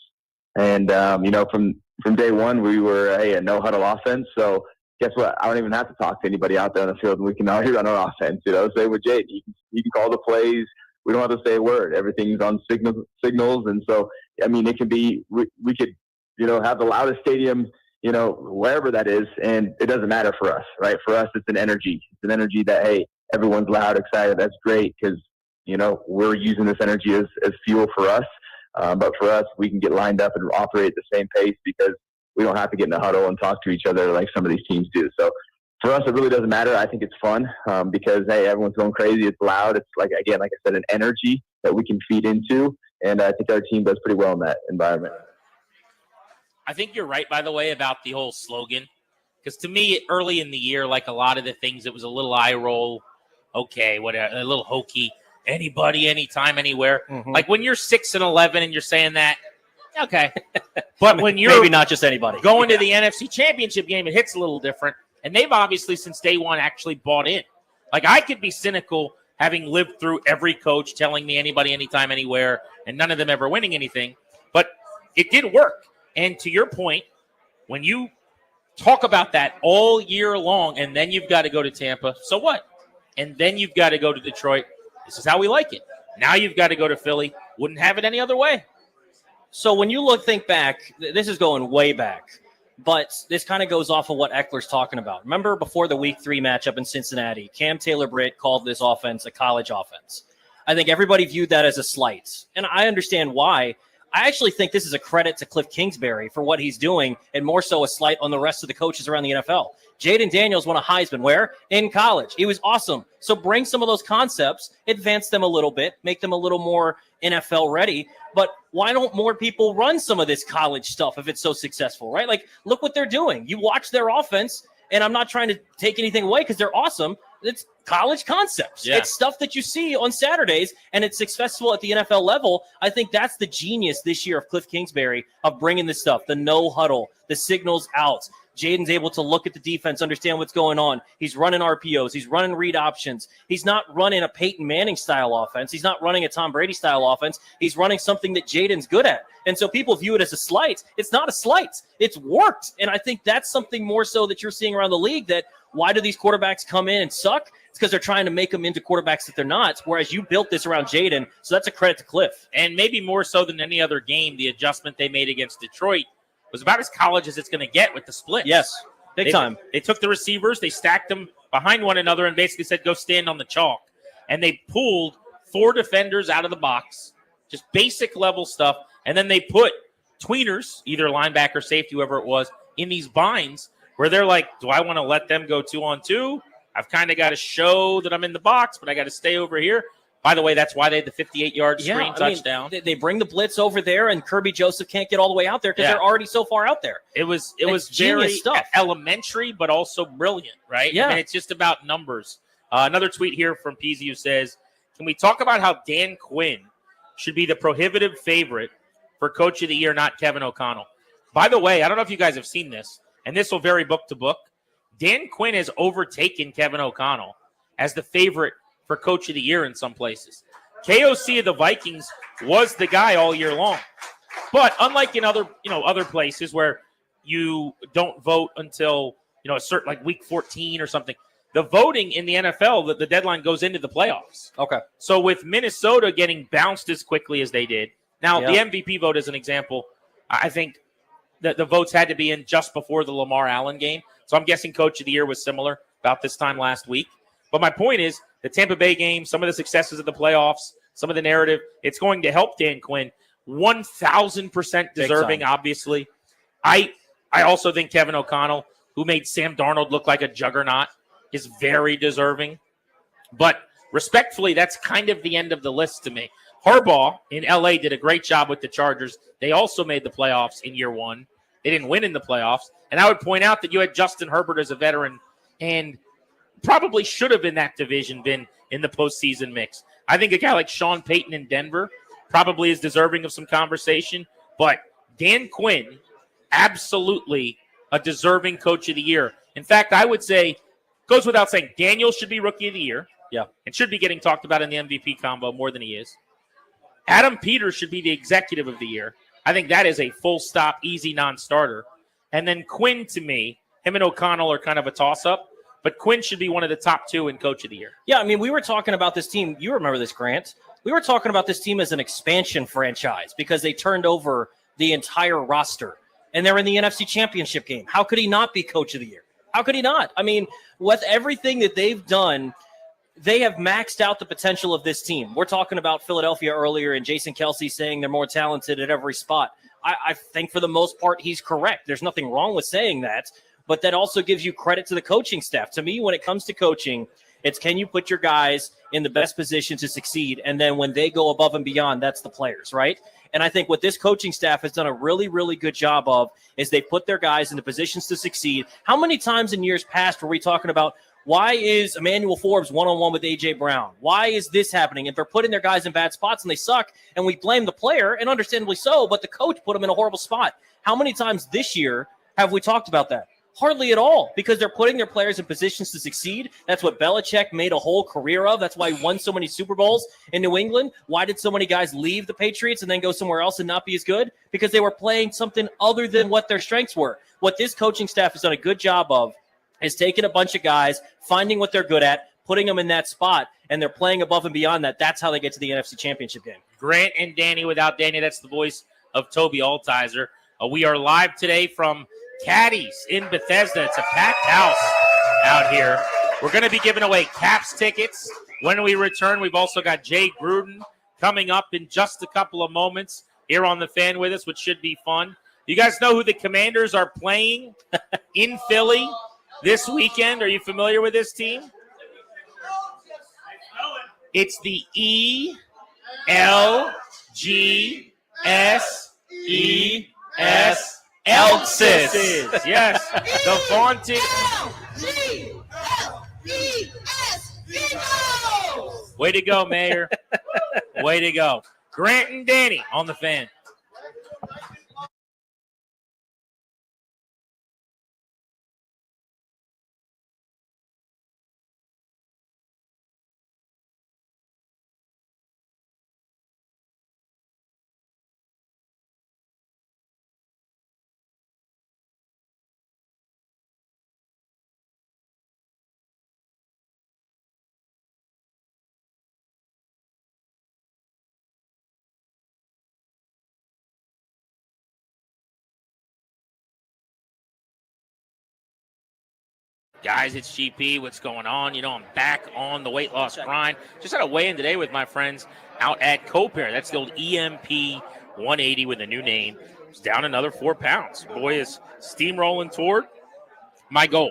And, from day one, we were a no-huddle offense. So guess what? I don't even have to talk to anybody out there on the field, and we can already run our offense. Say with Jade, you can call the plays. We don't have to say a word. Everything's on signals. And so, it can be, we could, have the loudest stadium, wherever that is. And it doesn't matter for us, right? For us, it's an energy. It's an energy that, hey, everyone's loud, excited. That's great because, we're using this energy as fuel for us. But for us, we can get lined up and operate at the same pace because we don't have to get in a huddle and talk to each other like some of these teams do. So for us, it really doesn't matter. I think it's fun because, hey, everyone's going crazy. It's loud. It's like I said, an energy that we can feed into. And I think our team does pretty well in that environment. I think you're right, by the way, about the whole slogan. Because to me, early in the year, like a lot of the things, it was a little eye roll. Okay, whatever, a little hokey. anybody, anytime, anywhere. Like when you're 6-11 and you're saying that, okay. But when you're maybe not just anybody going to the NFC Championship game, it hits a little different. And they've obviously since day one actually bought in. Like I could be cynical having lived through every coach telling me anybody, anytime, anywhere, and none of them ever winning anything. But it did work. And to your point, when you talk about that all year long, and then you've got to go to Tampa, so what? And then you've got to go to Detroit. This is how we like it. Now you've got to go to Philly. Wouldn't have it any other way. So when you think back, this is going way back, but this kind of goes off of what Eckler's talking about. Remember before the Week 3 matchup in Cincinnati, Cam Taylor-Britt called this offense a college offense. I think everybody viewed that as a slight, and I understand why. I actually think this is a credit to Cliff Kingsbury for what he's doing, and more so a slight on the rest of the coaches around the NFL. Jaden Daniels won a Heisman. Where? In college. He was awesome. So bring some of those concepts, advance them a little bit, make them a little more NFL ready. But why don't more people run some of this college stuff if it's so successful, right? Like, look what they're doing. You watch their offense, and I'm not trying to take anything away because they're awesome. It's college concepts. Yeah. It's stuff that you see on Saturdays, and it's successful at the NFL level. I think that's the genius this year of Cliff Kingsbury of bringing this stuff, the no-huddle, the signals out. Jaden's able to look at the defense, understand what's going on. He's running RPOs. He's running read options. He's not running a Peyton Manning-style offense. He's not running a Tom Brady-style offense. He's running something that Jaden's good at. And so people view it as a slight. It's not a slight. It's worked. And I think that's something more so that you're seeing around the league, that why do these quarterbacks come in and suck? It's because they're trying to make them into quarterbacks that they're not, whereas you built this around Jaden. So that's a credit to Cliff. And maybe more so than any other game, the adjustment they made against Detroit was about as college as it's going to get with the splits. Yes, big time. They took the receivers, they stacked them behind one another and basically said, go stand on the chalk. And they pulled 4 defenders out of the box, just basic level stuff. And then they put tweeners, either linebacker, safety, whoever it was, in these binds where they're like, do I want to let them go 2-on-2? I've kind of got to show that I'm in the box, but I got to stay over here. By the way, that's why they had the 58-yard screen touchdown. They bring the blitz over there, and Kirby Joseph can't get all the way out there because they're already so far out there. It was genius very stuff. Elementary, but also brilliant, right? Yeah. I mean, it's just about numbers. Another tweet here from Peasy who says, can we talk about how Dan Quinn should be the prohibitive favorite for Coach of the Year, not Kevin O'Connell? By the way, I don't know if you guys have seen this, and this will vary book to book. Dan Quinn has overtaken Kevin O'Connell as the favorite for Coach of the Year in some places. KOC of the Vikings was the guy all year long. But unlike in other places where you don't vote until, a certain like week 14 or something, the voting in the NFL, the deadline goes into the playoffs. Okay. So with Minnesota getting bounced as quickly as they did, now the MVP vote as an example, I think that the votes had to be in just before the Lamar Allen game. So I'm guessing Coach of the Year was similar about this time last week. But my point is, the Tampa Bay game, some of the successes of the playoffs, some of the narrative, it's going to help Dan Quinn. 1,000% deserving, obviously. I also think Kevin O'Connell, who made Sam Darnold look like a juggernaut, is very deserving. But respectfully, that's kind of the end of the list to me. Harbaugh in L.A. did a great job with the Chargers. They also made the playoffs in year one. They didn't win in the playoffs. And I would point out that you had Justin Herbert as a veteran and probably should have in that division been in the postseason mix. I think a guy like Sean Payton in Denver probably is deserving of some conversation. But Dan Quinn, absolutely a deserving Coach of the Year. In fact, I would say, goes without saying, Daniel should be Rookie of the Year. Yeah. And should be getting talked about in the MVP combo more than he is. Adam Peters should be the Executive of the Year. I think that is a full stop, easy non-starter. And then Quinn, to me, him and O'Connell are kind of a toss-up. But Quinn should be one of the top 2 in Coach of the Year. Yeah, I mean, we were talking about this team. You remember this, Grant. We were talking about this team as an expansion franchise because they turned over the entire roster. And they're in the NFC Championship game. How could he not be Coach of the Year? How could he not? I mean, with everything that they've done, they have maxed out the potential of this team. We're talking about Philadelphia earlier and Jason Kelsey saying they're more talented at every spot. I think for the most part, he's correct. There's nothing wrong with saying that. But that also gives you credit to the coaching staff. To me, when it comes to coaching, it's can you put your guys in the best position to succeed? And then when they go above and beyond, that's the players, right? And I think what this coaching staff has done a really, really good job of is they put their guys in the positions to succeed. How many times in years past were we talking about Why is Emmanuel Forbes one-on-one with A.J. Brown? Why is this happening? If they're putting their guys in bad spots and they suck, and we blame the player, and understandably so, but the coach put them in a horrible spot. How many times this year have we talked about that? Hardly at all, because they're putting their players in positions to succeed. That's what Belichick made a whole career of. That's why he won so many Super Bowls in New England. Why did so many guys leave the Patriots and then go somewhere else and not be as good? Because they were playing something other than what their strengths were. What this coaching staff has done a good job of is taking a bunch of guys, finding what they're good at, putting them in that spot, and they're playing above and beyond that. That's how they get to the NFC Championship game. Grant and Danny without Danny. That's the voice of Toby Altizer. We are live today from Caddies in Bethesda. It's a packed house out here. We're going to be giving away Caps tickets when we return. We've also got Jay Gruden coming up in just a couple of moments here on the Fan with us, which should be fun. You guys know who the Commanders are playing in Philly this weekend? Are you familiar with this team? It's the ELGSES Elxes. Yes, the vaunted. Way to go, Mayor. Way to go. Grant and Danny on the Fan. Guys, it's GP. What's going on? You know, I'm back on the weight loss grind. Just had a weigh-in today with my friends out at Copair. That's the old EMP 180 with a new name. It's down another 4 pounds. Boy is steamrolling toward my goal.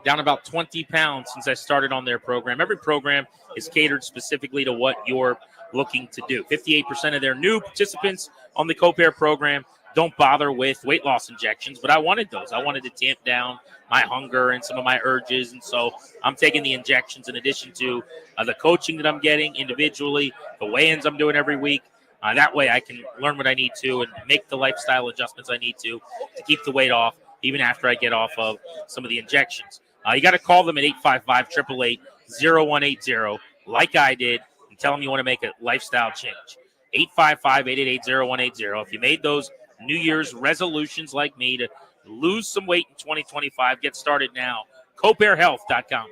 Down about 20 pounds since I started on their program. Every program is catered specifically to what you're looking to do. 58% of their new participants on the Copair program don't bother with weight loss injections, but I wanted those. I wanted to tamp down my hunger and some of my urges, and so I'm taking the injections in addition to the coaching that I'm getting individually, the weigh-ins I'm doing every week. That way I can learn what I need to and make the lifestyle adjustments I need to keep the weight off, even after I get off of some of the injections. You got to call them at 855-888-0180, like I did, and tell them you want to make a lifestyle change. 855-888-0180. If you made those New Year's resolutions like me to lose some weight in 2025, get started now. CopairHealth.com.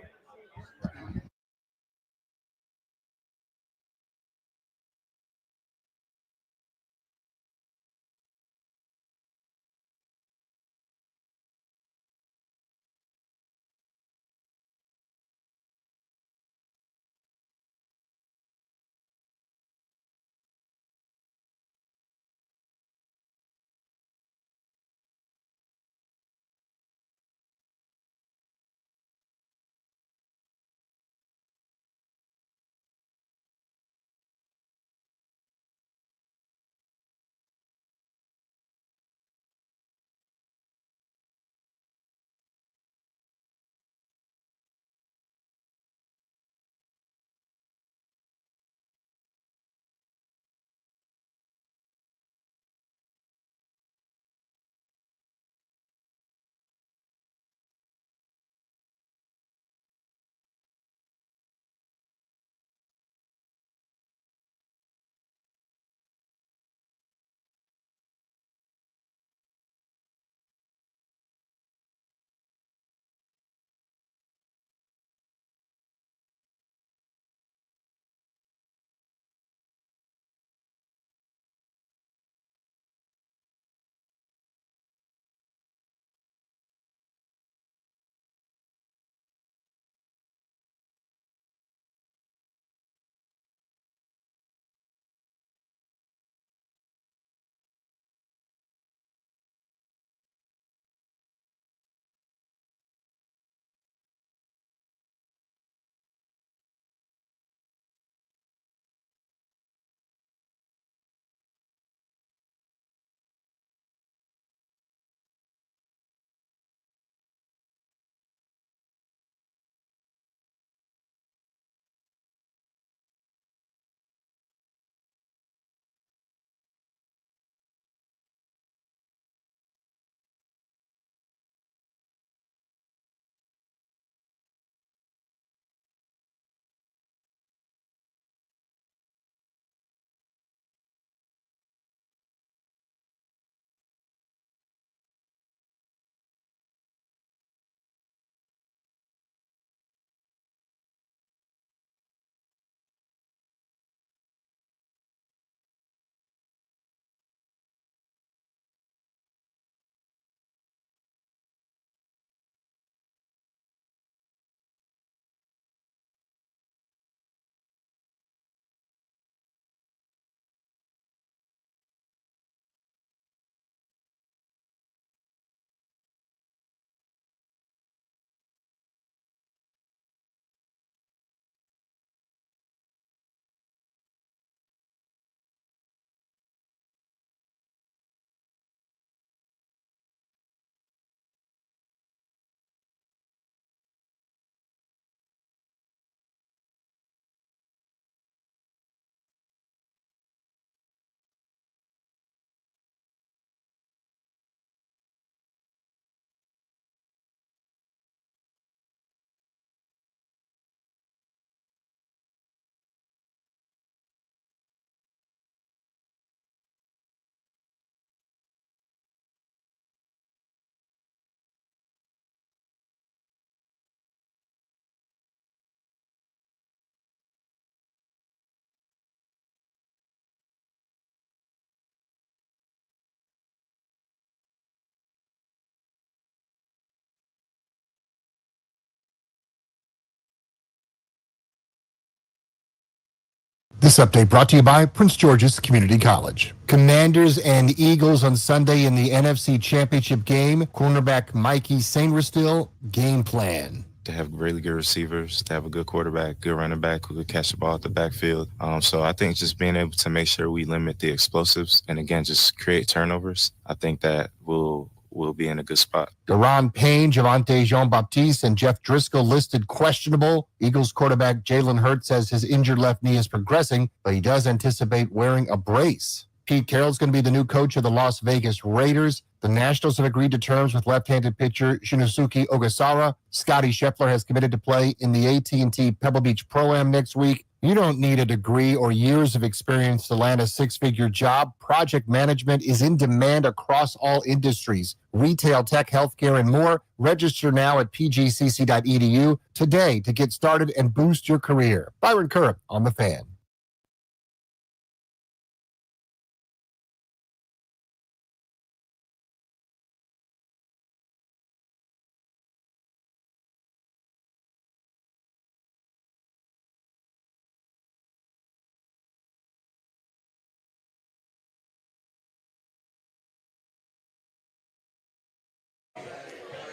This update brought to you by Prince George's Community College. Commanders and Eagles on Sunday in the NFC Championship game. Cornerback Mikey Sainristil, game plan. To have really good receivers, to have a good quarterback, good running back who could catch the ball at the backfield. So I think just being able to make sure we limit the explosives and, again, just create turnovers, I think that we'll be in a good spot. Daron Payne, Javonte Jean-Baptiste, and Jeff Driscoll listed questionable. Eagles quarterback Jalen Hurts says his injured left knee is progressing, but he does anticipate wearing a brace. Pete Carroll's going to be the new coach of the Las Vegas Raiders. The Nationals have agreed to terms with left-handed pitcher Shinosuke Ogasawara. Scotty Scheffler has committed to play in the AT&T Pebble Beach Pro-Am next week. You don't need a degree or years of experience to land a six-figure job. Project management is in demand across all industries. Retail, tech, healthcare, and more. Register now at pgcc.edu today to get started and boost your career. Byron Curran on The Fan.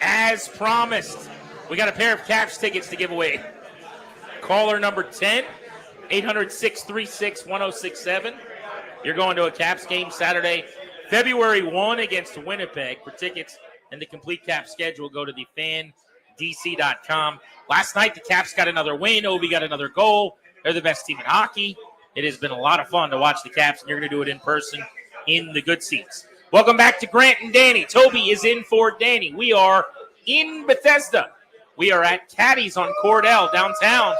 As promised, we got a pair of Caps tickets to give away. Caller number 10, 800-636-1067. You're going to a Caps game Saturday, February 1 against Winnipeg. For tickets and the complete Caps schedule, go to thefandc.com. Last night, the Caps got another win. Obi got another goal. They're the best team in hockey. It has been a lot of fun to watch the Caps, and you're going to do it in person in the good seats. Welcome back to Grant and Danny. Toby is in for Danny. We are in Bethesda. We are at Caddies on Cordell downtown,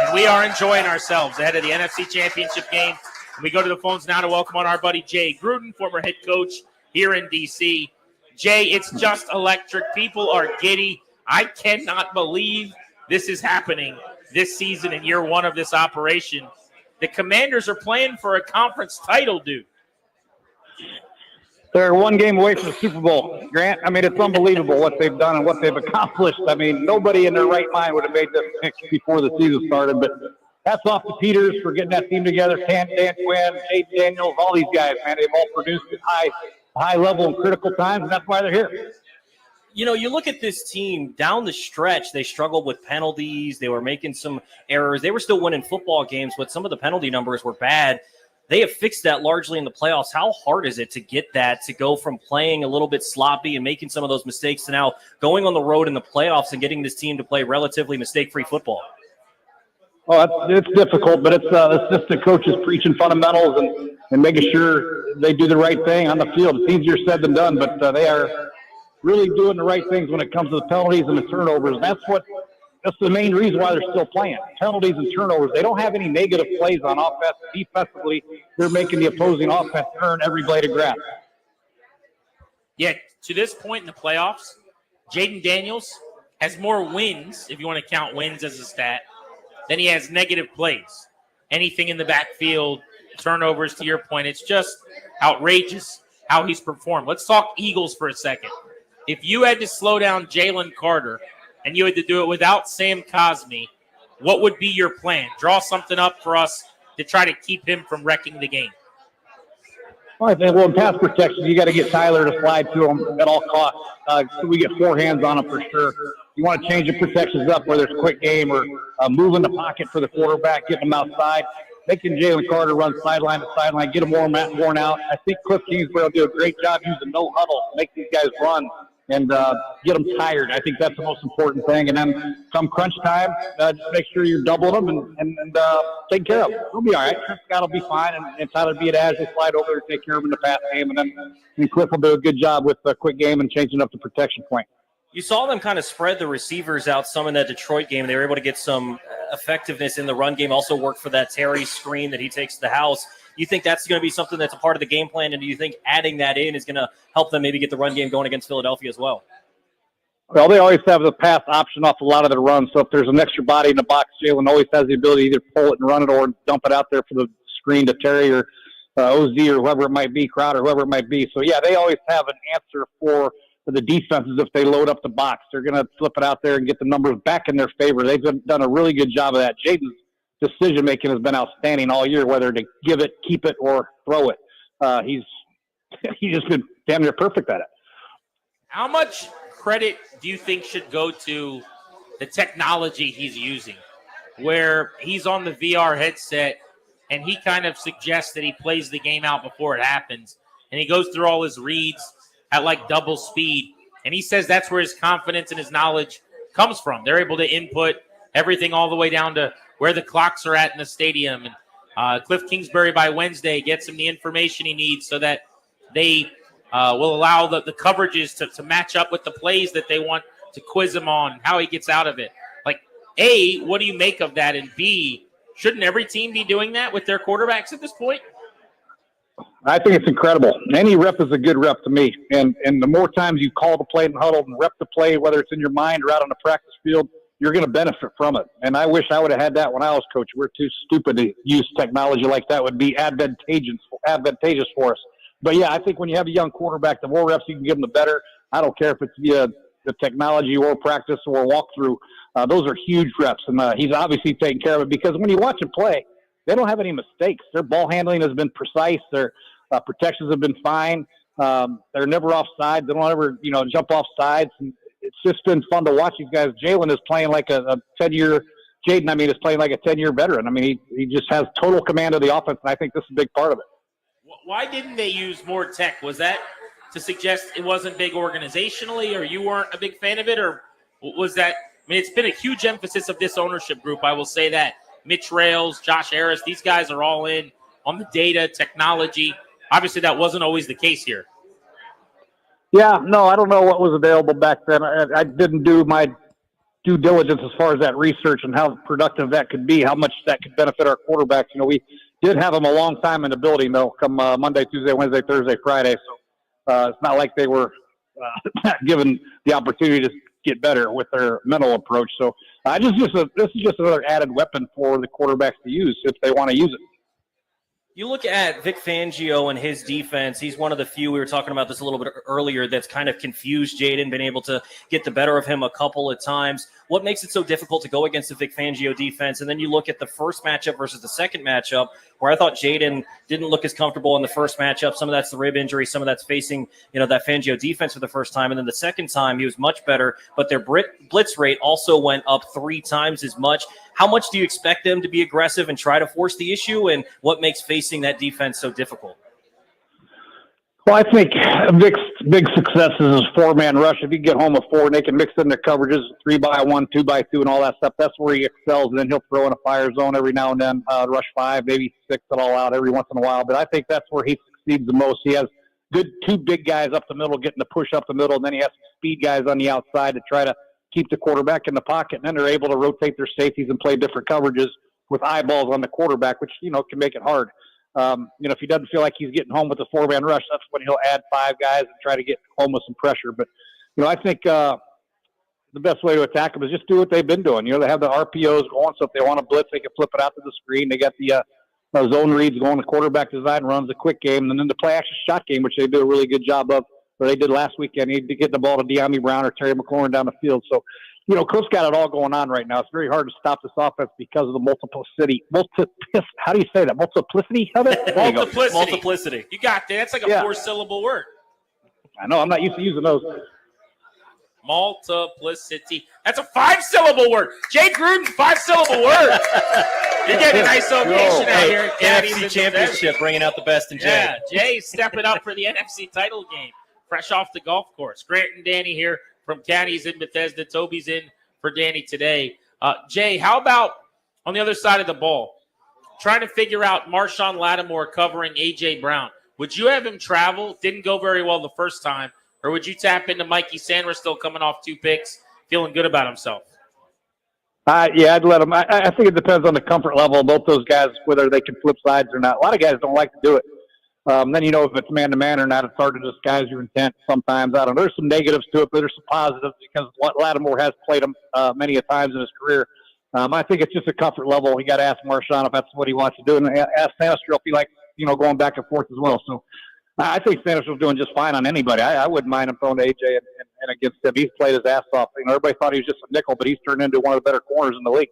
and we are enjoying ourselves ahead of the NFC Championship game. And we go to the phones now to welcome on our buddy Jay Gruden, former head coach here in D.C. Jay, it's just electric. People are giddy. I cannot believe this is happening this season in year one of this operation. The Commanders are playing for a conference title, dude. They're one game away from the Super Bowl, Grant. I mean, it's unbelievable what they've done and what they've accomplished. I mean, nobody in their right mind would have made this pick before the season started. But hats off to Peters for getting that team together. Dan Quinn, Jade Daniels, all these guys, man, they've all produced at high level in critical times, and that's why they're here. You know, you look at this team down the stretch, they struggled with penalties. They were making some errors. They were still winning football games, but some of the penalty numbers were bad. They have fixed that largely in the playoffs. How hard is it to get that, to go from playing a little bit sloppy and making some of those mistakes to now going on the road in the playoffs and getting this team to play relatively mistake-free football? Oh, it's difficult, but it's just the coaches preaching fundamentals and making sure they do the right thing on the field. It's easier said than done, but they are really doing the right things when it comes to the penalties and the turnovers. That's the main reason why they're still playing. Penalties and turnovers. They don't have any negative plays on offense. Defensively, they're making the opposing offense earn every blade of grass. Yeah, to this point in the playoffs, Jaden Daniels has more wins, if you want to count wins as a stat, than he has negative plays. Anything in the backfield, turnovers, to your point, it's just outrageous how he's performed. Let's talk Eagles for a second. If you had to slow down Jalen Carter and you had to do it without Sam Cosmi, what would be your plan? Draw something up for us to try to keep him from wrecking the game. Well, I think, in pass protection, you got to get Tyler to slide to him at all costs. So we get four hands on him for sure. You want to change the protections up, whether it's quick game or moving the pocket for the quarterback, getting him outside, making Jalen Carter run sideline to sideline, get him worn out. I think Cliff Kingsbury will do a great job using no-huddle to make these guys run and get them tired. I think that's the most important thing. And then come crunch time, just make sure you're doubling them and take care of them. He'll be all right. Scott will be fine, and Tyler Biadasz will slide over and take care of him in the pass game. And then Cliff will do a good job with the quick game and changing up the protection point. You saw them kind of spread the receivers out some in that Detroit game. They were able to get some effectiveness in the run game, also worked for that Terry screen that he takes to the house. You think that's going to be something that's a part of the game plan, and do you think adding that in is going to help them maybe get the run game going against Philadelphia as well? Well, they always have the pass option off a lot of their runs, so if there's an extra body in the box, Jalen always has the ability to either pull it and run it or dump it out there for the screen to Terry or OZ or whoever it might be, Crowder, whoever it might be. So, yeah, they always have an answer for the defenses if they load up the box. They're going to flip it out there and get the numbers back in their favor. They've done a really good job of that. Jaden's decision making has been outstanding all year, whether to give it, keep it, or throw it. He's just been damn near perfect at it. How much credit do you think should go to the technology he's using, where he's on the VR headset and he kind of suggests that he plays the game out before it happens, and he goes through all his reads at like double speed, and he says that's where his confidence and his knowledge comes from. They're able to input everything all the way down to where the clocks are at in the stadium, and Cliff Kingsbury by Wednesday gets him the information he needs so that they will allow the coverages to match up with the plays that they want to quiz him on, how he gets out of it. Like, A, what do you make of that? And B, shouldn't every team be doing that with their quarterbacks at this point? I think it's incredible. Any rep is a good rep to me. And the more times you call the play and huddle and rep the play, whether it's in your mind or out on the practice field, you're going to benefit from it. And I wish I would have had that when I was coach. We're too stupid to use technology like that. Would be advantageous for us. But, yeah, I think when you have a young quarterback, the more reps you can give them, the better. I don't care if it's via the technology or practice or walkthrough. Those are huge reps. And he's obviously taking care of it, because when you watch him play, they don't have any mistakes. Their ball handling has been precise. Their protections have been fine. They're never offside. They don't ever, jump off sides. And it's just been fun to watch these guys. Jalen is playing like a 10-year – Jaden, is playing like a 10-year veteran. He just has total command of the offense, and I think this is a big part of it. Why didn't they use more tech? Was that to suggest it wasn't big organizationally, or you weren't a big fan of it, or was that – it's been a huge emphasis of this ownership group, I will say that. Mitch Rales, Josh Harris, these guys are all in on the data, technology. Obviously, that wasn't always the case here. Yeah, no, I don't know what was available back then. I didn't do my due diligence as far as that research and how productive that could be, how much that could benefit our quarterbacks. We did have them a long time in the building, though, come Monday, Tuesday, Wednesday, Thursday, Friday. So it's not like they were not given the opportunity to get better with their mental approach. So this is just another added weapon for the quarterbacks to use if they want to use it. You look at Vic Fangio and his defense. He's one of the few, we were talking about this a little bit earlier, that's kind of confused Jaden, been able to get the better of him a couple of times. What makes it so difficult to go against the Vic Fangio defense? And then you look at the first matchup versus the second matchup, where I thought Jaden didn't look as comfortable in the first matchup. Some of that's the rib injury. Some of that's facing, that Fangio defense for the first time. And then the second time, he was much better. But their blitz rate also went up 3 times as much. How much do you expect them to be aggressive and try to force the issue? And what makes facing that defense so difficult? Well, I think Vic's big success is his 4-man rush. If you get home with 4 and they can mix in their coverages, 3-by-1, 2-by-2, and all that stuff, that's where he excels. And then he'll throw in a fire zone every now and then, rush 5, maybe 6 it all out every once in a while. But I think that's where he succeeds the most. He has good 2 big guys up the middle, getting the push up the middle, and then he has some speed guys on the outside to try to keep the quarterback in the pocket. And then they're able to rotate their safeties and play different coverages with eyeballs on the quarterback, which, can make it hard. If he doesn't feel like he's getting home with the 4-man rush, that's when he'll add 5 guys and try to get home with some pressure. But, I think the best way to attack them is just do what they've been doing. They have the RPOs going, so if they want to blitz, they can flip it out to the screen. They got the zone reads going, the quarterback design runs, the quick game, and then the play-action shot game, which they do a really good job of, or they did last weekend. He get the ball to De'Ami Brown or Terry McLaurin down the field. So, Coach got it all going on right now. It's very hard to stop this offense because of the multiplicity. How do you say that? Multiplicity of it? Multiplicity. You got that. That's like a 4-syllable word. I know. I'm not used to using those. Multiplicity. That's a 5-syllable word. Jay Gruden, 5-syllable word. You're getting a nice ovation out here at Caddies. AFC Championship, bringing out the best in Jay. Yeah, Jay's stepping up for the NFC title game, fresh off the golf course. Grant and Danny here from Caddies in Bethesda. Toby's in for Danny today. Jay, how about on the other side of the ball, trying to figure out Marshawn Lattimore covering A.J. Brown? Would you have him travel? Didn't go very well the first time. Or would you tap into Mikey Sanders still coming off 2 picks, feeling good about himself? Yeah, I'd let him. I think it depends on the comfort level of both those guys, whether they can flip sides or not. A lot of guys don't like to do it. Then, if it's man-to-man or not, it's hard to disguise your intent sometimes. I don't know. There's some negatives to it, but there's some positives because Lattimore has played him many a times in his career. I think it's just a comfort level. You got to ask Marshawn if that's what he wants to do, and ask Sanders if he likes, going back and forth as well. So I think Sanders was doing just fine on anybody. I wouldn't mind him throwing to AJ and against him. He's played his ass off. Everybody thought he was just a nickel, but he's turned into one of the better corners in the league.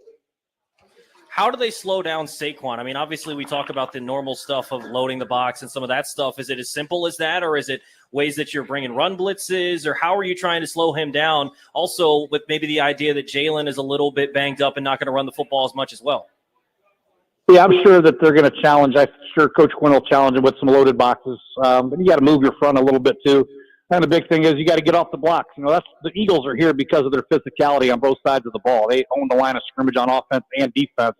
how do they slow down Saquon? I mean, obviously we talk about the normal stuff of loading the box and some of that stuff. Is it as simple as that, or is it ways that you're bringing run blitzes, or how are you trying to slow him down? Also, with maybe the idea that Jalen is a little bit banged up and not going to run the football as much as well. Yeah, I'm sure that they're going to challenge. I'm sure Coach Quinn will challenge him with some loaded boxes. But you got to move your front a little bit too. And the big thing is you got to get off the blocks. That's the Eagles are here because of their physicality on both sides of the ball. They own the line of scrimmage on offense and defense.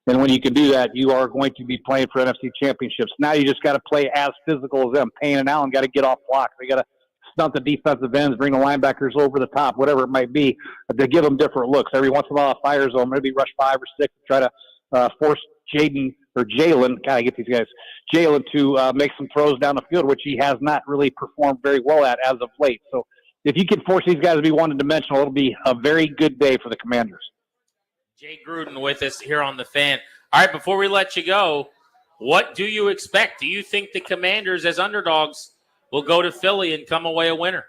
And when you can do that, you are going to be playing for NFC championships. Now you just got to play as physical as them. Payne and Allen got to get off blocks. They got to stunt the defensive ends, bring the linebackers over the top, whatever it might be. But they give them different looks. Every once in a while, a fire zone, maybe rush 5 or 6, try to force Jalen, gotta get these guys, Jalen to make some throws down the field, which he has not really performed very well at as of late. So if you can force these guys to be one-dimensional, it'll be a very good day for the Commanders. Jay Gruden with us here on The Fan. All right, before we let you go, what do you expect? Do you think the Commanders as underdogs will go to Philly and come away a winner?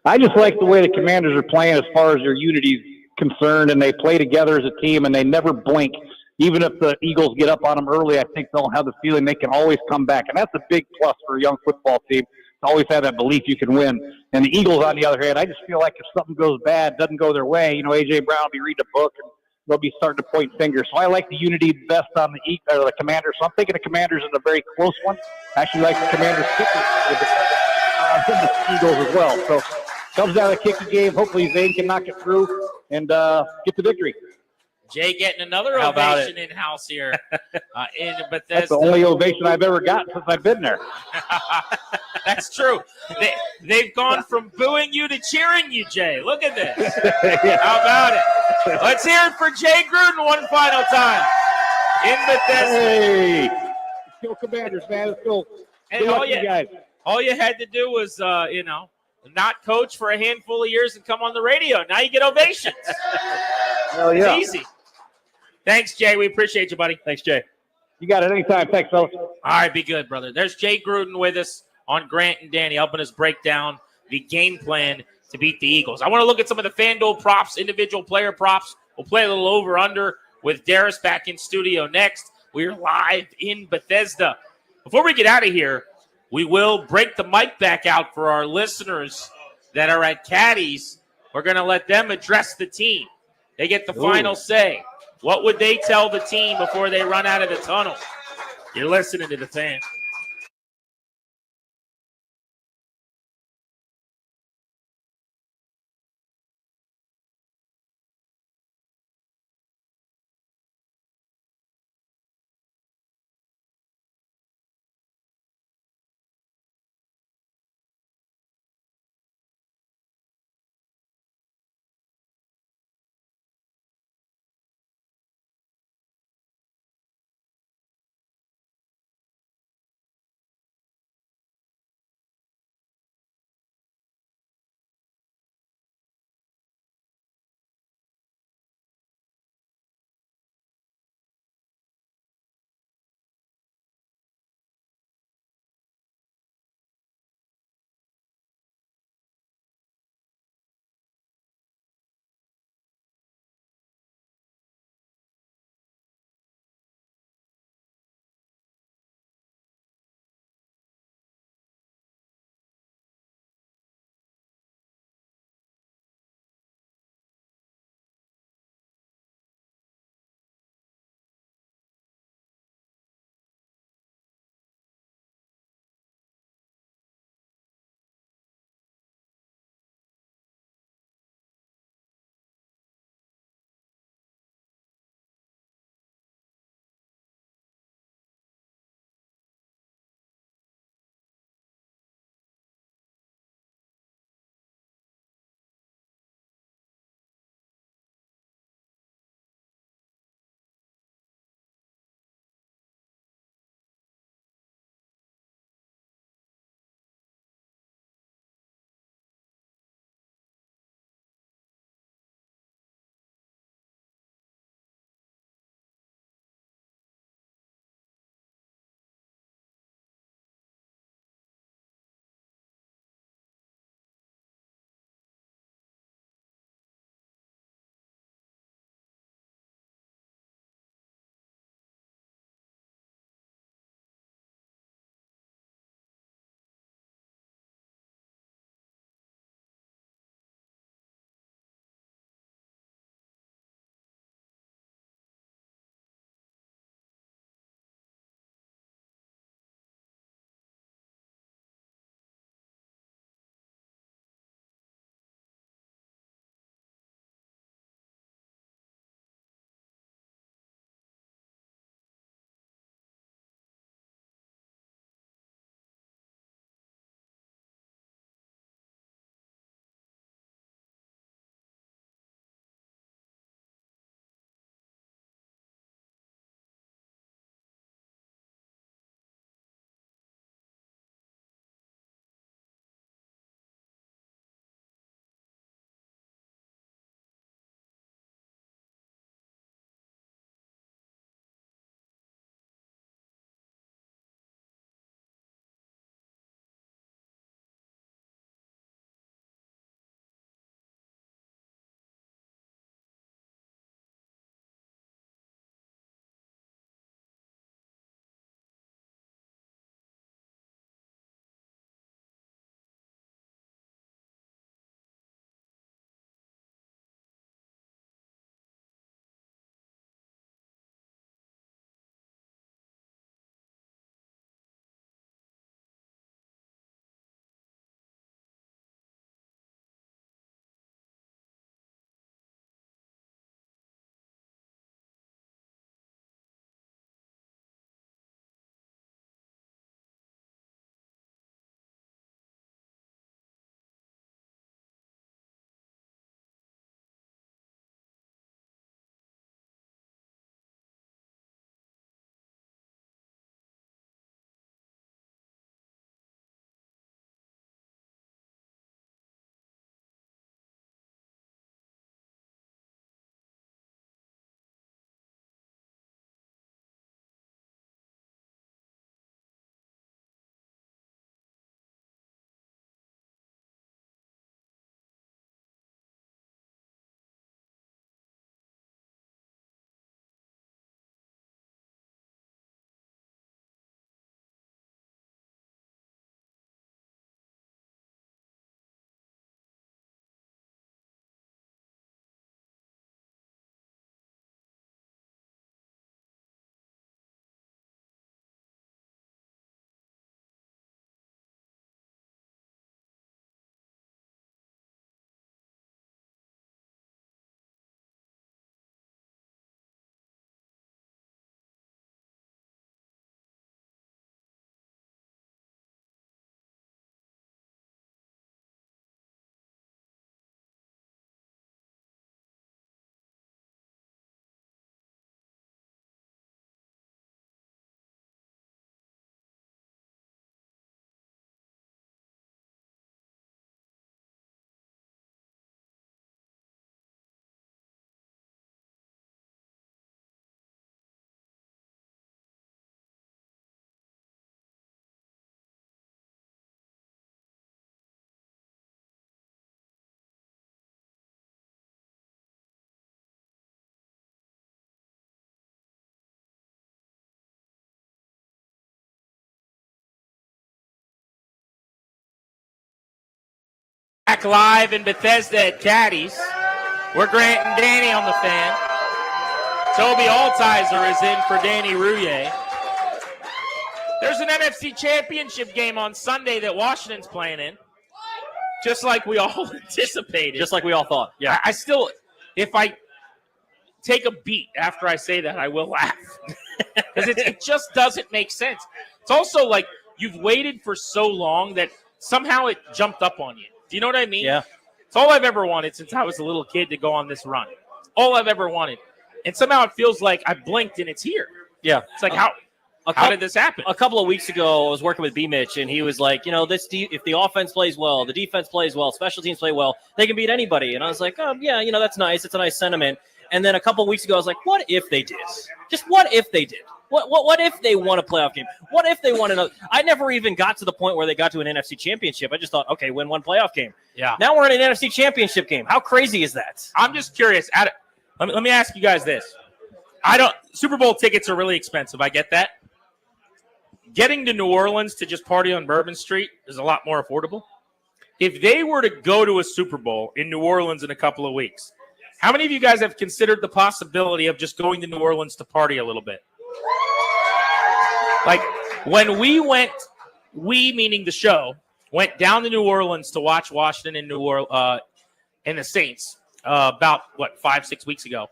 I just like the way the Commanders are playing as far as their unity is concerned, and they play together as a team, and they never blink. Even if the Eagles get up on them early, I think they'll have the feeling they can always come back. And that's a big plus for a young football team, to always have that belief you can win. And the Eagles, on the other hand, I just feel like if something goes bad, doesn't go their way, A.J. Brown will be reading a book, and they'll be starting to point fingers. So I like the unity best on the Commanders. So I'm thinking the Commanders in a very close one. I actually like the Commanders kicking the Eagles as well. So comes down to the kicking game. Hopefully Zane can knock it through and get the victory. Jay getting another ovation in-house here in Bethesda. That's the only ovation I've ever gotten since I've been there. That's true. They've gone from booing you to cheering you, Jay. Look at this. Yeah. How about it? Let's hear it for Jay Gruden one final time in Bethesda. Hey, let's go Commanders, man. Let's go. And all you had to do was, not coach for a handful of years and come on the radio. Now you get ovations. Hell yeah. It's easy. Thanks, Jay. We appreciate you, buddy. Thanks, Jay. You got it anytime. Thanks, fellas. All right, be good, brother. There's Jay Gruden with us on Grant and Danny, helping us break down the game plan to beat the Eagles. I want to look at some of the FanDuel props, individual player props. We'll play a little over-under with Darius back in studio next. We're live in Bethesda. Before we get out of here, we will break the mic back out for our listeners that are at Caddies. We're going to let them address the team. They get the final say. What would they tell the team before they run out of the tunnel? You're listening to The Fan. Back live in Bethesda at Caddies. We're Grant and Danny on the fan. Toby Altizer is in for Danny Rouillet. There's an NFC Championship game on Sunday that Washington's playing in. Just like we all anticipated. Just like we all thought. Yeah. I still, if I take a beat after I say that, I will laugh. Because it just doesn't make sense. It's also like you've waited for so long that somehow it jumped up on you. Do you know what I mean? Yeah. It's all I've ever wanted since I was a little kid to go on this run. All I've ever wanted. And somehow it feels like I blinked and it's here. Yeah. It's like, how did this happen? A couple of weeks ago, I was working with B. Mitch, and he was like, if the offense plays well, the defense plays well, special teams play well, they can beat anybody. And I was like, oh, yeah, that's nice. It's a nice sentiment. And then a couple of weeks ago, I was like, what if they did? Just what if they did? What if they won a playoff game? What if they won another? I never even got to the point where they got to an NFC Championship. I just thought, okay, win one playoff game. Yeah. Now we're in an NFC Championship game. How crazy is that? I'm just curious. Let me ask you guys this. Super Bowl tickets are really expensive. I get that. Getting to New Orleans to just party on Bourbon Street is a lot more affordable. If they were to go to a Super Bowl in New Orleans in a couple of weeks, how many of you guys have considered the possibility of just going to New Orleans to party a little bit? Like when we meaning the show, went down to New Orleans to watch Washington and and the Saints about 5-6 weeks ago.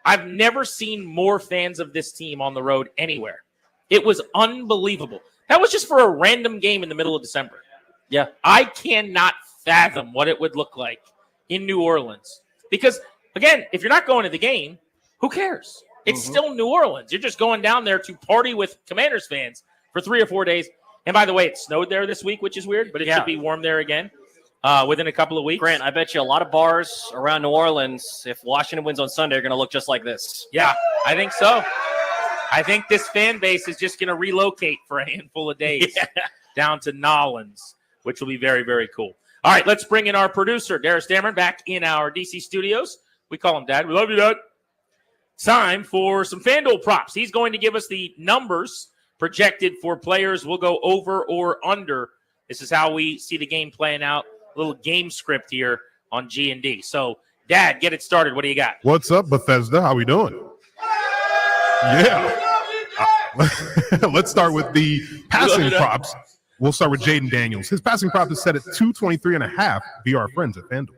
I've never seen more fans of this team on the road anywhere. It was unbelievable. That was just for a random game in the middle of December. Yeah. I cannot fathom what it would look like in New Orleans. Because, again, if you're not going to the game, who cares? It's still New Orleans. You're just going down there to party with Commanders fans for 3 or 4 days. And by the way, it snowed there this week, which is weird, but it should be warm there again within a couple of weeks. Grant, I bet you a lot of bars around New Orleans, if Washington wins on Sunday, are going to look just like this. Yeah, I think so. I think this fan base is just going to relocate for a handful of days down to Nolans, which will be very, very cool. All right, let's bring in our producer, Darius Dameron, back in our DC studios. We call him Dad. We love you, Dad. Time for some FanDuel props. He's going to give us the numbers projected for players. We'll go over or under. This is how we see the game playing out. A little game script here on G&D. So, Dad, get it started. What do you got? What's up, Bethesda? How we doing? Yeah. Let's start with the passing props. We'll start with Jaden Daniels. His passing prop is set at 223.5 via our friends at FanDuel.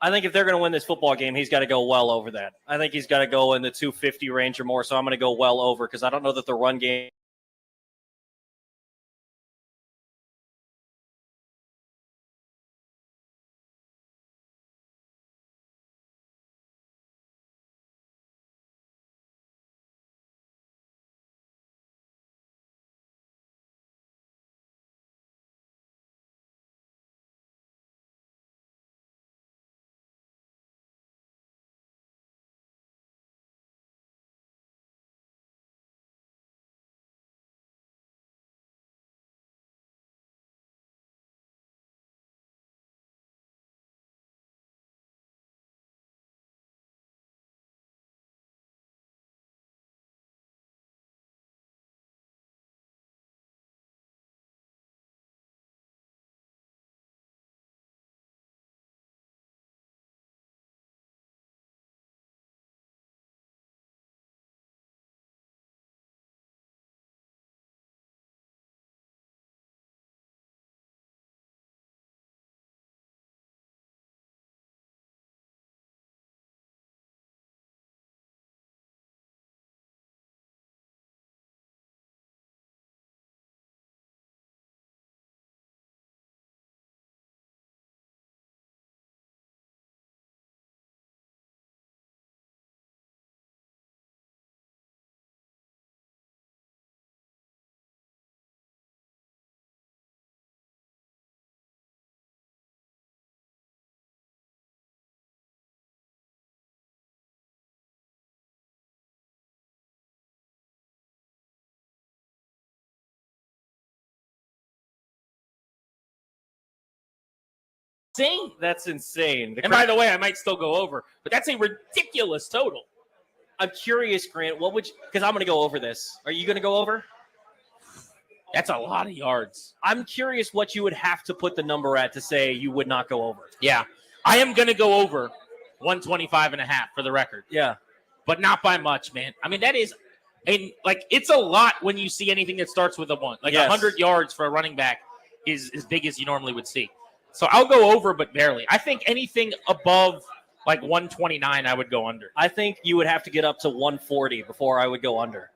I think if they're going to win this football game, he's got to go well over that. I think he's got to go in the 250 range or more, so I'm going to go well over because I don't know that the run game Insane. That's insane. And by the way, I might still go over, but that's a ridiculous total. I'm curious, Grant, what would you – because I'm going to go over this. Are you going to go over? That's a lot of yards. I'm curious what you would have to put the number at to say you would not go over. Yeah. I am going to go over 125.5 for the record. Yeah. But not by much, man. I mean, that is, and like, it's a lot when you see anything that starts with a 1. Like, 100 yards for a running back is as big as you normally would see. So I'll go over, but barely. I think anything above like 129, I would go under. I think you would have to get up to 140 before I would go under.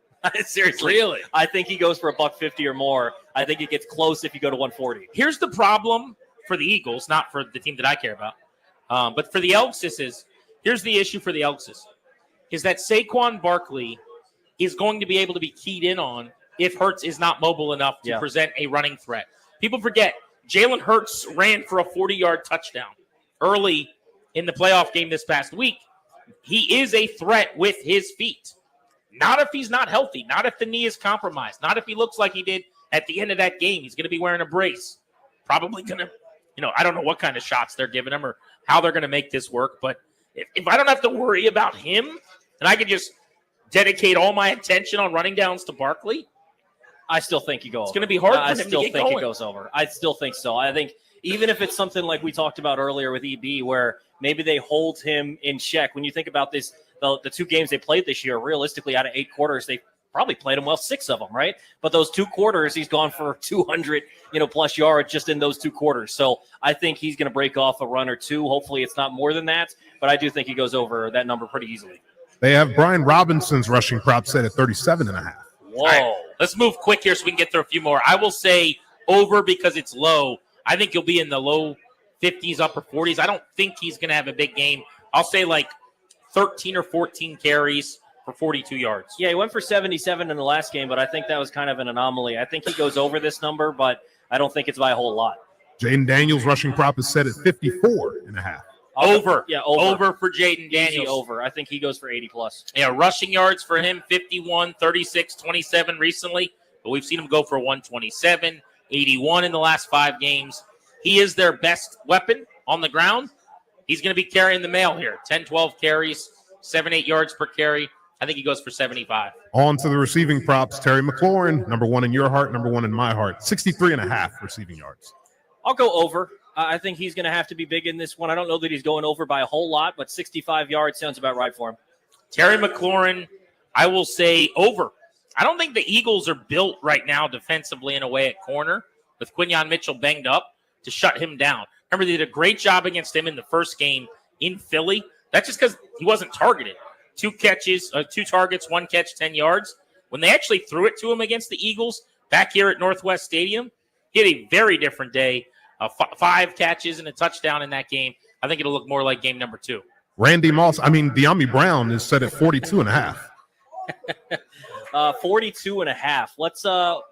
Seriously. Really? I think he goes for $150 or more. I think it gets close if you go to 140. Here's the problem for the Eagles, not for the team that I care about. But for the Elkses, here's the issue for the Elkses, is that Saquon Barkley is going to be able to be keyed in on if Hurts is not mobile enough to present a running threat. People forget, Jalen Hurts ran for a 40-yard touchdown early in the playoff game this past week. He is a threat with his feet. Not if he's not healthy, not if the knee is compromised, not if he looks like he did at the end of that game. He's going to be wearing a brace. Probably going to, I don't know what kind of shots they're giving him or how they're going to make this work. But if I don't have to worry about him and I can just dedicate all my attention on running downs to Barkley, I still think you go over. It's going to be hard for him I to still get think going. it goes over. I still think so. I think even if it's something like we talked about earlier with EB, where maybe they hold him in check. When you think about this, the 2 games they played this year, realistically, out of 8 quarters, they probably played him well, 6 of them, right? But those 2 quarters, he's gone for 200, plus yards just in those 2 quarters. So I think he's going to break off a run or 2. Hopefully it's not more than that, but I do think he goes over that number pretty easily. They have Brian Robinson's rushing prop set at 37.5. Whoa. Right, let's move quick here so we can get through a few more. I will say over because it's low. I think he'll be in the low 50s, upper 40s. I don't think he's going to have a big game. I'll say like 13 or 14 carries for 42 yards. Yeah, he went for 77 in the last game, but I think that was kind of an anomaly. I think he goes over this number, but I don't think it's by a whole lot. Jaden Daniels' rushing prop is set at 54.5. Over. Yeah, over. Over for Jaden Daniels. Easy over. I think he goes for 80+. Yeah, rushing yards for him, 51, 36, 27 recently. But we've seen him go for 127, 81 in the last 5 games. He is their best weapon on the ground. He's going to be carrying the mail here. 10, 12 carries, 7, 8 yards per carry. I think he goes for 75. On to the receiving props. Terry McLaurin, number 1 in your heart, number 1 in my heart. 63.5 receiving yards. I'll go over. I think he's going to have to be big in this one. I don't know that he's going over by a whole lot, but 65 yards sounds about right for him. Terry McLaurin, I will say over. I don't think the Eagles are built right now defensively in a way at corner with Quinyon Mitchell banged up to shut him down. Remember, they did a great job against him in the first game in Philly. That's just because he wasn't targeted. 2 catches, 2 targets, 1 catch, 10 yards. When they actually threw it to him against the Eagles back here at Northwest Stadium, he had a very different day. 5 catches and a touchdown in that game. I think it'll look more like game number 2. De'Ami Brown is set at 42.5. 42.5.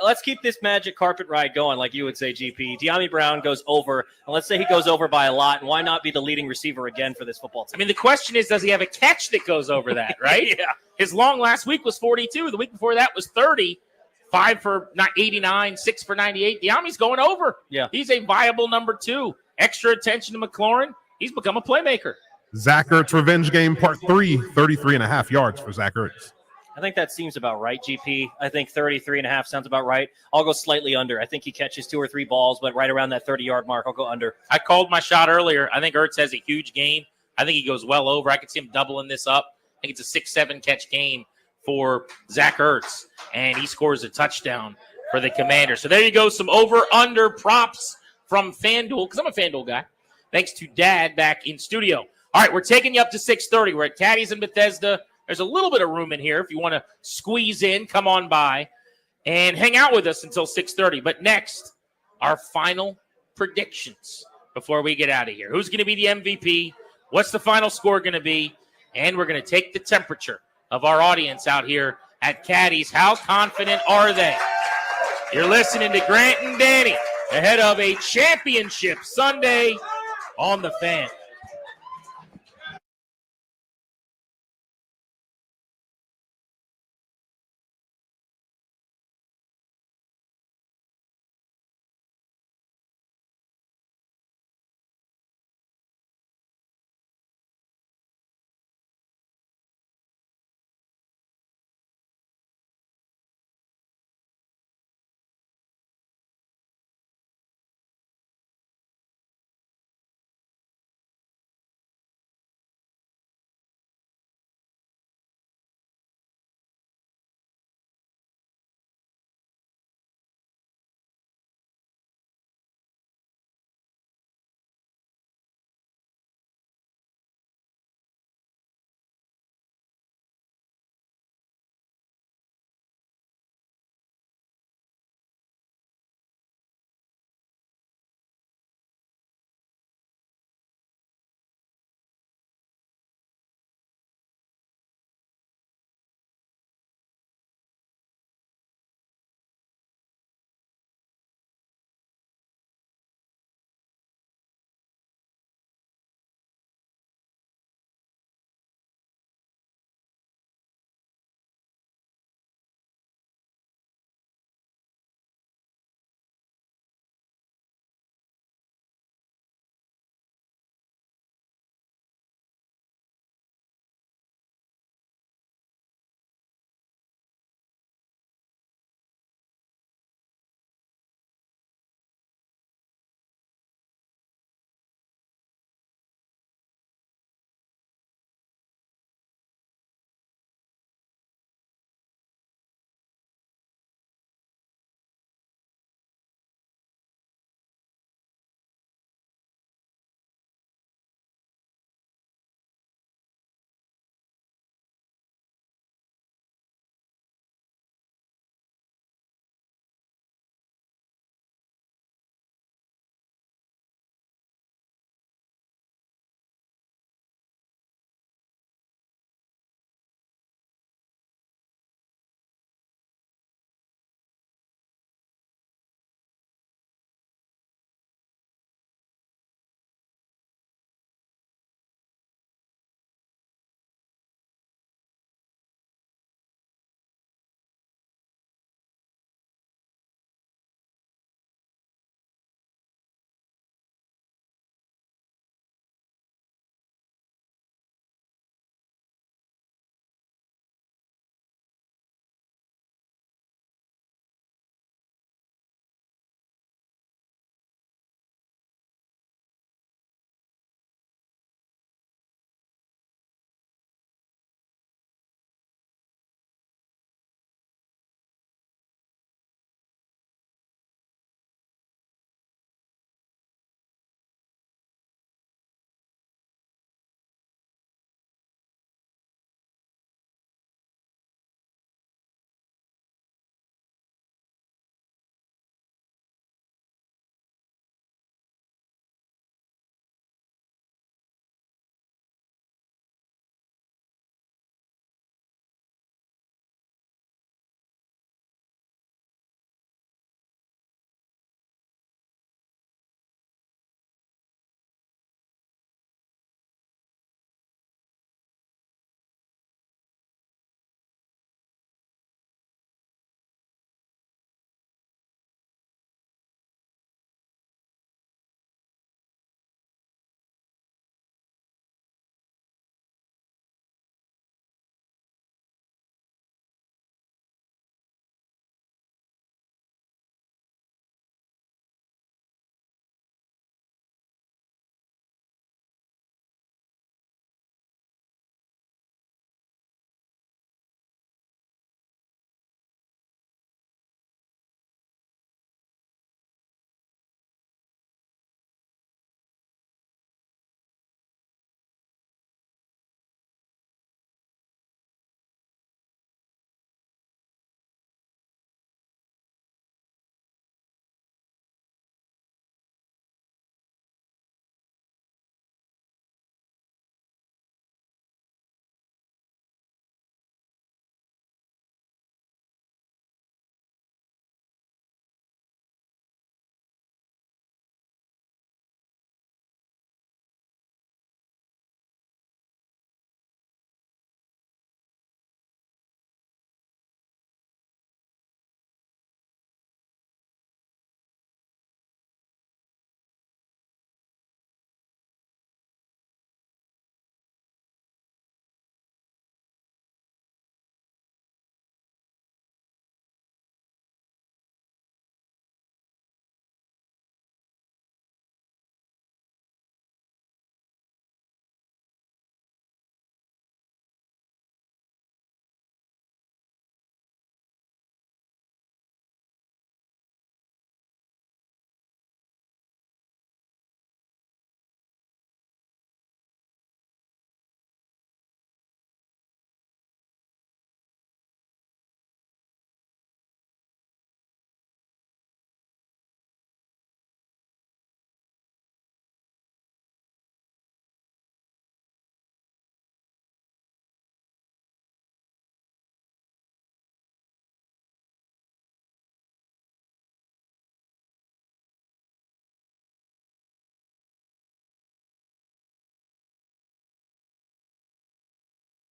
Let's keep this magic carpet ride going, like you would say, GP. De'Ami Brown goes over, and let's say he goes over by a lot, and why not be the leading receiver again for this football team? I mean, the question is, does he have a catch that goes over that, right? Yeah. His long last week was 42. The week before that was 30. 5 for 89, 6 for 98. De'Ami's going over. Yeah. He's a viable number 2. Extra attention to McLaurin. He's become a playmaker. Zach Ertz revenge game part 3, 33.5 yards for Zach Ertz. I think that seems about right, GP. I think 33.5 sounds about right. I'll go slightly under. I think he catches 2 or 3 balls, but right around that 30-yard mark, I'll go under. I called my shot earlier. I think Ertz has a huge game. I think he goes well over. I could see him doubling this up. I think it's a 6-7 catch game for Zach Ertz, and he scores a touchdown for the Commander. So there you go, some over-under props from FanDuel, because I'm a FanDuel guy. Thanks to Dad back in studio. All right, we're taking you up to 6:30. We're at Caddies in Bethesda. There's a little bit of room in here. If you want to squeeze in, come on by and hang out with us until 6:30. But next, our final predictions before we get out of here. Who's going to be the MVP? What's the final score going to be? And we're going to take the temperature of our audience out here at Caddies. How confident are they? You're listening to Grant and Danny ahead of a championship Sunday on the Fan.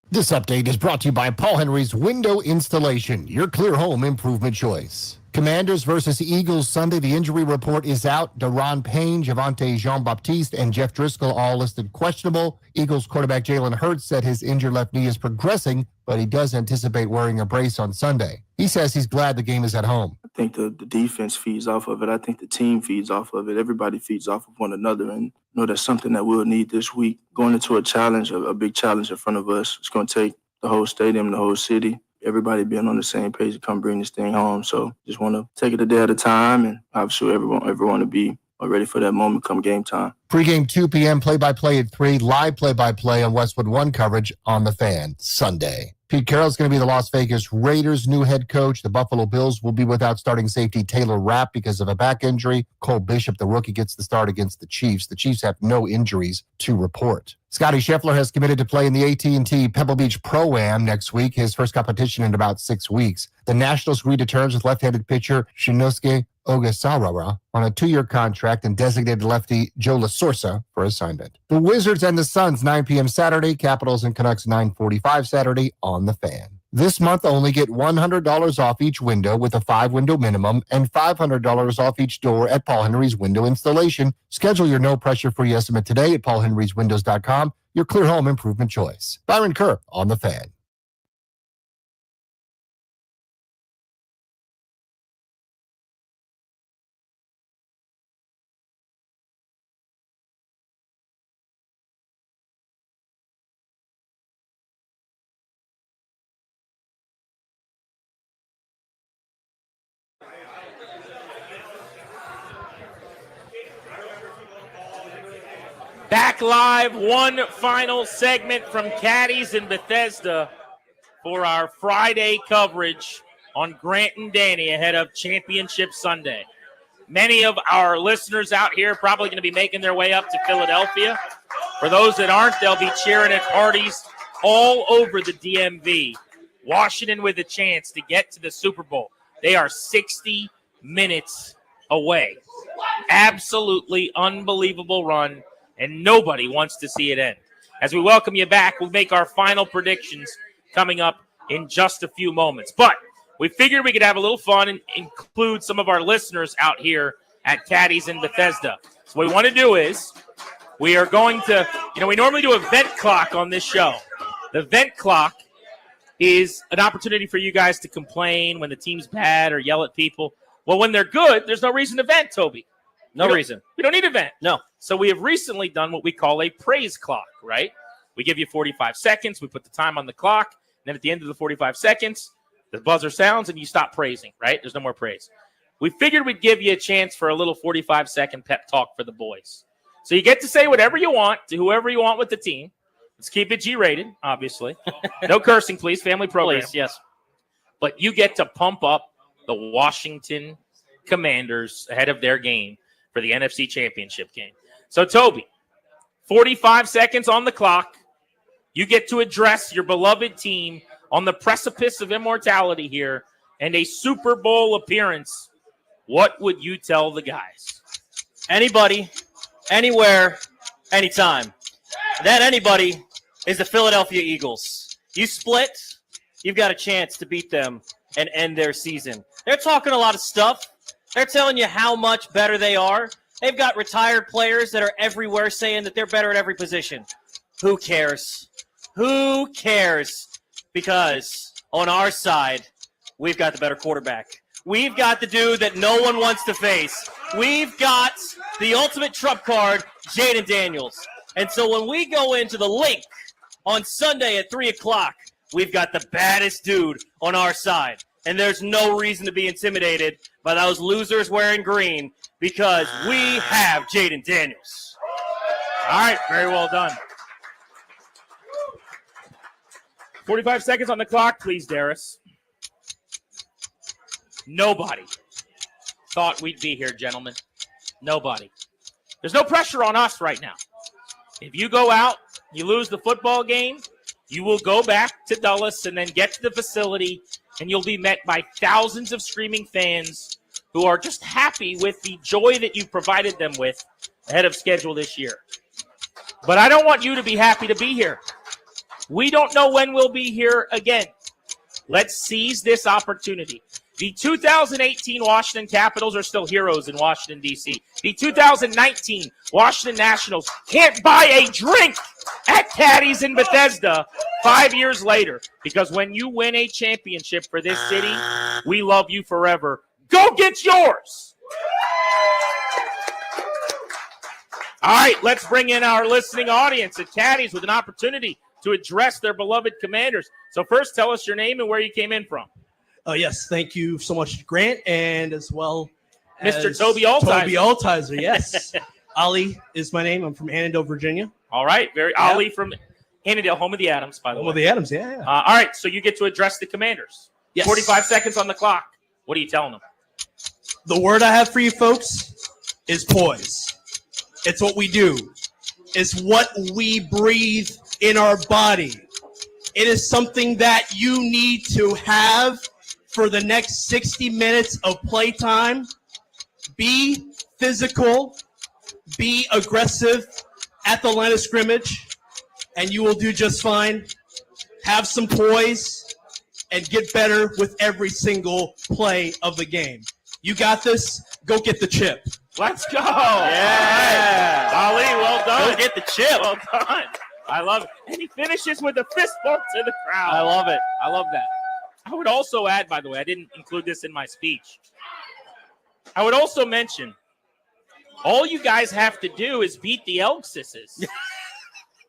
This update is brought to you by Paul Henry's Window Installation, your clear home improvement choice. Commanders versus Eagles Sunday. The injury report is out. Daron Payne, Javonte Jean-Baptiste, and Jeff Driscoll all listed questionable. Eagles quarterback Jalen Hurts said his injured left knee is progressing, but he does anticipate wearing a brace on Sunday. He says he's glad the game is at home. I think the defense feeds off of it. I think the team feeds off of it. Everybody feeds off of one another. And that's something that we'll need this week. Going into a challenge, a big challenge in front of us. It's going to take the whole stadium, the whole city, everybody being on the same page to come bring this thing home. So just want to take it a day at a time. And obviously everyone will be ready for that moment come game time. Pregame 2 p.m., play-by-play at 3, live play-by-play on Westwood One coverage on The Fan Sunday. Pete Carroll's going to be the Las Vegas Raiders' new head coach. The Buffalo Bills will be without starting safety Taylor Rapp because of a back injury. Cole Bishop, the rookie, gets the start against the Chiefs. The Chiefs have no injuries to report. Scotty Scheffler has committed to play in the AT&T Pebble Beach Pro-Am next week, his first competition in about 6 weeks. The Nationals agreed to terms with left-handed pitcher Shinosuke Ogasawara on a 2-year contract and designated lefty Joe LaSorsa for assignment. The Wizards and the Suns, 9 p.m. Saturday. Capitals and Canucks, 9:45 Saturday on The Fan. This month, only get $100 off each window with a 5-window minimum and $500 off each door at Paul Henry's Window Installation. Schedule your no-pressure free estimate today at paulhenryswindows.com, your clear home improvement choice. Byron Kerr on The Fan. Back live, one final segment from Caddies in Bethesda for our Friday coverage on Grant and Danny ahead of Championship Sunday. Many of our listeners out here are probably going to be making their way up to Philadelphia. For those that aren't, they'll be cheering at parties all over the DMV. Washington with a chance to get to the Super Bowl. They are 60 minutes away. Absolutely unbelievable run. And nobody wants to see it end. As we welcome you back, we'll make our final predictions coming up in just a few moments. But we figured we could have a little fun and include some of our listeners out here at Caddies in Bethesda. So what we want to do is we are going to, we normally do a vent clock on this show. The vent clock is an opportunity for you guys to complain when the team's bad or yell at people. Well, when they're good, there's no reason to vent, Toby. No reason. We don't need a vent. No. So we have recently done what we call a praise clock, right? We give you 45 seconds. We put the time on the clock. And then at the end of the 45 seconds, the buzzer sounds and you stop praising, right? There's no more praise. We figured we'd give you a chance for a little 45-second pep talk for the boys. So you get to say whatever you want to whoever you want with the team. Let's keep it G-rated, obviously. No cursing, please. Family program. Please, yes. But you get to pump up the Washington Commanders ahead of their game for the NFC Championship game. So, Toby, 45 seconds on the clock. You get to address your beloved team on the precipice of immortality here and a Super Bowl appearance. What would you tell the guys? Anybody, anywhere, anytime. That anybody is the Philadelphia Eagles. You split, you've got a chance to beat them and end their season. They're talking a lot of stuff. They're telling you how much better they are. They've got retired players that are everywhere saying that they're better at every position. Who cares? Who cares? Because on our side, we've got the better quarterback. We've got the dude that no one wants to face. We've got the ultimate trump card, Jaden Daniels. And so when we go into the link on Sunday at 3 o'clock, we've got the baddest dude on our side. And there's no reason to be intimidated by those losers wearing green because we have Jaden Daniels. All right, very well done. 45 seconds on the clock, please, Darius. Nobody thought we'd be here, gentlemen. Nobody. There's no pressure on us right now. If you go out, you lose the football game, you will go back to Dulles and then get to the facility, and you'll be met by thousands of screaming fans who are just happy with the joy that you've provided them with ahead of schedule this year. But I don't want you to be happy to be here. We don't know when we'll be here again. Let's seize this opportunity. The 2018 Washington Capitals are still heroes in Washington, D.C. The 2019 Washington Nationals can't buy a drink at Caddies in Bethesda 5 years later, because when you win a championship for this city, we love you forever. Go get yours! All right, let's bring in our listening audience at Caddies with an opportunity to address their beloved Commanders. So first, tell us your name and where you came in from. Yes, thank you so much, Grant, and as well Mr. Toby Altizer. Toby Altizer, yes. Ali is my name. I'm from Annandale, Virginia. All right, Ali from Annandale, home of the Adams, by the way. Home of the Adams, yeah. All right, so you get to address the Commanders. Yes. 45 seconds on the clock. What are you telling them? The word I have for you folks is poise. It's what we do. It's what we breathe in our body. It is something that you need to have for the next 60 minutes of playtime. Be physical, be aggressive at the line of scrimmage, and you will do just fine. Have some poise and get better with every single play of the game. You got this. Go get the chip. Let's go. Yeah. Ali, well done. Go get the chip. Well done. I love it. And he finishes with a fist bump to the crowd. I love it. I love that. I would also add, by the way, I didn't include this in my speech. I would also mention, all you guys have to do is beat the Elksisses.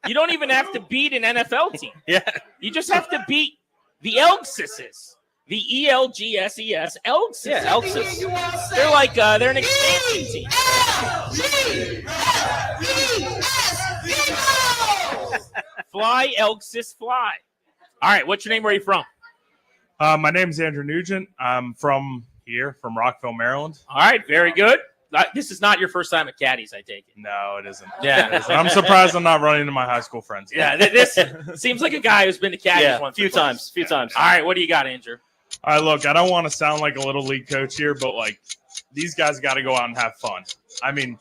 You don't even have to beat an NFL team. Yeah. You just have to beat the Elksisses. The ELGSES Elksisses. Yeah, Elksis. They're like, they're an expansion team. Fly, Elksis, fly. All right, what's your name? Where are you from? My name's Andrew Nugent. I'm from here, from Rockville, Maryland. All right, very good. This is not your first time at Caddies, I take it. No, it isn't. Yeah. It isn't. I'm surprised I'm not running into my high school friends. Yeah, this seems like a guy who's been to Caddies once. A few times. All right, what do you got, Andrew? All right, look, I don't want to sound like a little league coach here, but like these guys got to go out and have fun. I mean,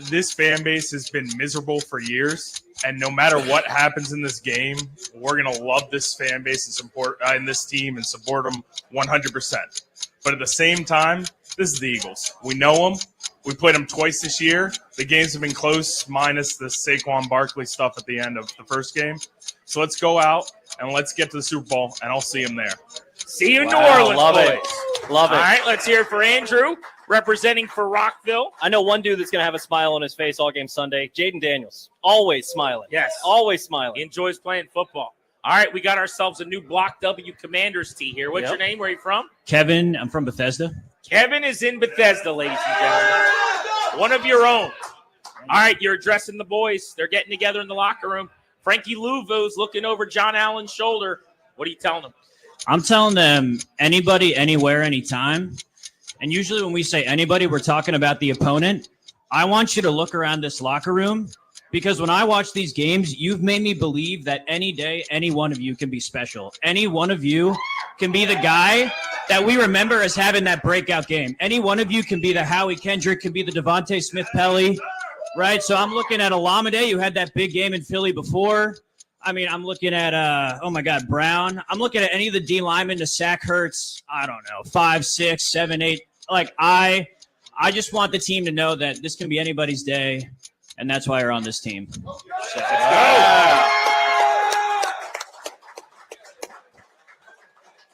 this fan base has been miserable for years, and no matter what happens in this game, we're gonna love this fan base and support in this team and support them 100%. But at the same time, this is the Eagles. We know them. We played them twice this year. The games have been close, minus the Saquon Barkley stuff at the end of the first game. So let's go out and let's get to the Super Bowl, and I'll see them there. See you in New Orleans, love boys. it. Love it. All right, let's hear it for Andrew, representing for Rockville. I know one dude that's going to have a smile on his face all game Sunday, Jaden Daniels. Always smiling. Yes. Always smiling. He enjoys playing football. All right, we got ourselves a new Block W Commanders tee here. What's Yep. your name? Where are you from? Kevin, I'm from Bethesda. Kevin is in Bethesda, ladies and gentlemen. One of your own. All right, you're addressing the boys. They're getting together in the locker room. Frankie Louvo's looking over John Allen's shoulder. What are you telling them? I'm telling them anybody, anywhere, anytime. And usually when we say anybody, we're talking about the opponent. I want you to look around this locker room, because when I watch these games, you've made me believe that any day, any one of you can be special. Any one of you can be the guy that we remember as having that breakout game. Any one of you can be the Howie Kendrick, can be the Devontae Smith-Pelly, right? So I'm looking at Olamide, who had that big game in Philly before. I mean, I'm looking at, Brown. I'm looking at any of the D linemen, the Sack Hurts, 5, 6, 7, 8. Like, I just want the team to know that this can be anybody's day, and that's why you're on this team. So,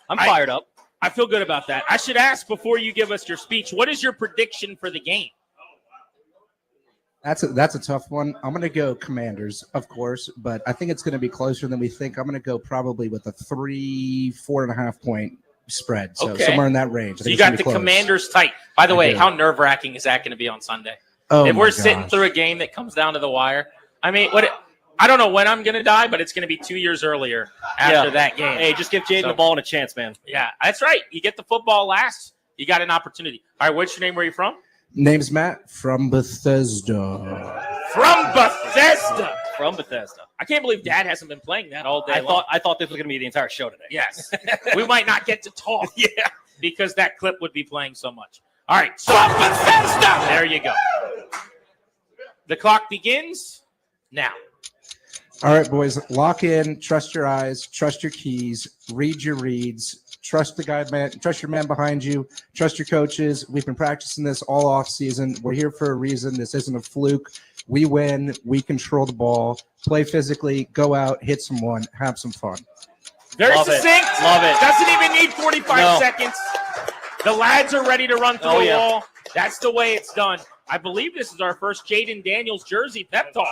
I'm fired up. I feel good about that. I should ask before you give us your speech, what is your prediction for the game? That's a tough one. I'm going to go Commanders, of course, but I think it's going to be closer than we think. I'm going to go probably with a 4.5 point spread, so somewhere in that range. So you got the Commanders tight. By the way, how nerve-wracking is that going to be on Sunday? If we're sitting through a game that comes down to the wire, I mean, I don't know when I'm going to die, but it's going to be 2 years earlier after that game. Hey, just give Jaden the ball and a chance, man. Yeah, that's right. You get the football last, you got an opportunity. All right, what's your name? Where are you from? Name's Matt from Bethesda. From Bethesda. From Bethesda. I can't believe Dad hasn't been playing that all day long. I thought this was going to be the entire show today. Yes. We might not get to talk. Yeah. Because that clip would be playing so much. All right. So Bethesda. There you go. The clock begins now. All right, boys, lock in, trust your eyes, trust your keys, read your reads, trust the guy, man, trust your man behind you, trust your coaches. We've been practicing this all off season. We're here for a reason. This isn't a fluke. We win. We control the ball. Play physically. Go out, hit someone, have some fun. Very Love it. succinct. Love it. Doesn't even need 45 No. seconds. The lads are ready to run through Oh, a yeah. wall. That's the way it's done. I believe this is our first Jaden Daniels jersey pep talk.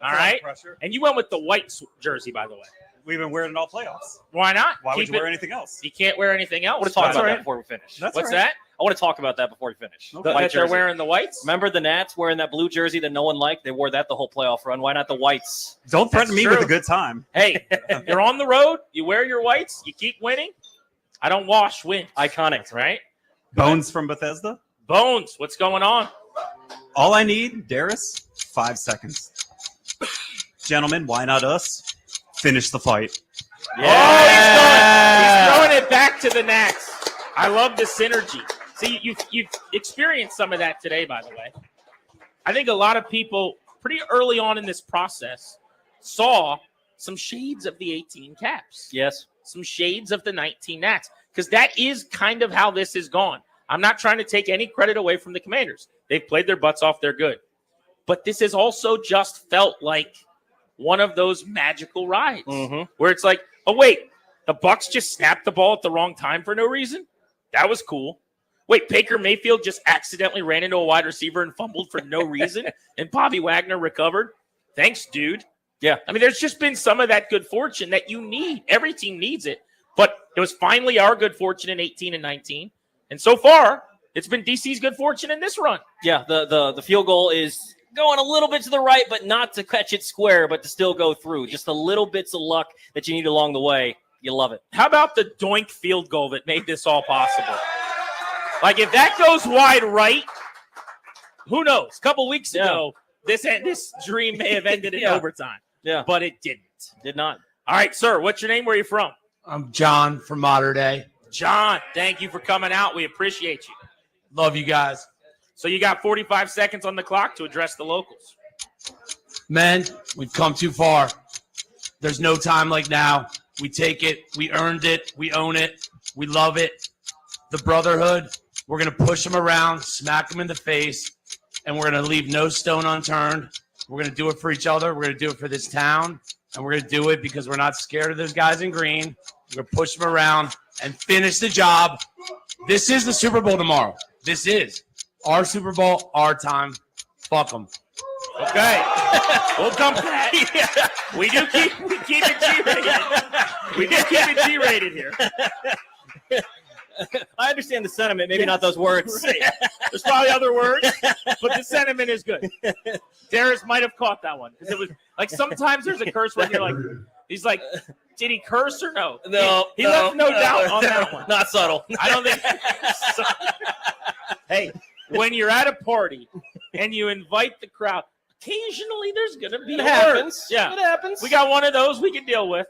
All right. And you went with the white jersey, by the way. We've been wearing it all playoffs. Why not? Why would Keep you wear it- anything else? You can't wear anything else. I want to talk That's about all that right. before we finish. That's What's all right. that? I want to talk about that before we finish. That White they're jersey. wearing the whites? Remember the Nats wearing that blue jersey that no one liked? They wore that the whole playoff run. Why not the whites? Don't threaten That's me with true. a good time. Hey, you're on the road. You wear your whites. You keep winning. I don't wash wins. Iconic. Right? Bones from Bethesda. Bones, what's going on? All I need, Darius, 5 seconds. Gentlemen, why not us? Finish the fight. Oh, he's throwing it back to the Nats. I love the synergy. See, you've experienced some of that today, by the way. I think a lot of people pretty early on in this process saw some shades of the 18 Caps. Yes. Some shades of the 19 Nats. Because that is kind of how this has gone. I'm not trying to take any credit away from the Commanders. They've played their butts off. They're good. But this has also just felt like one of those magical rides where it's like, oh, wait, the Bucs just snapped the ball at the wrong time for no reason? That was cool. Wait, Baker Mayfield just accidentally ran into a wide receiver and fumbled for no reason, and Bobby Wagner recovered? Thanks, dude. Yeah. I mean, there's just been some of that good fortune that you need. Every team needs it. But it was finally our good fortune in 18 and 19. And so far, it's been DC's good fortune in this run. Yeah, the field goal is going a little bit to the right, but not to catch it square, but to still go through. Just a little bits of luck that you need along the way. You love it. How about the doink field goal that made this all possible? Like, if that goes wide right, who knows? A couple weeks ago, this dream may have ended in overtime. Yeah. But it didn't. Did not. All right, sir, what's your name? Where are you from? I'm John from Mater Day. John, thank you for coming out. We appreciate you. Love you guys. So you got 45 seconds on the clock to address the locals. Men, we've come too far. There's no time like now. We take it. We earned it. We own it. We love it. The brotherhood, we're going to push them around, smack them in the face, and we're going to leave no stone unturned. We're going to do it for each other. We're going to do it for this town, and we're going to do it because we're not scared of those guys in green. We're going to push them around and finish the job. This is the Super Bowl tomorrow. This is our Super Bowl, our time. Fuck them. Okay. We'll dump that. We keep it G-rated. We do keep it G-rated here. I understand the sentiment, maybe not those words. Right. There's probably other words, but the sentiment is good. Darius might have caught that one because it was like sometimes there's a curse where you're like, he's like, did he curse or no? No. He left no doubt on that one. Not subtle. I don't think. Hey, when you're at a party and you invite the crowd, occasionally there's going to be It a happens. word. Yeah. It happens. We got one of those we can deal with,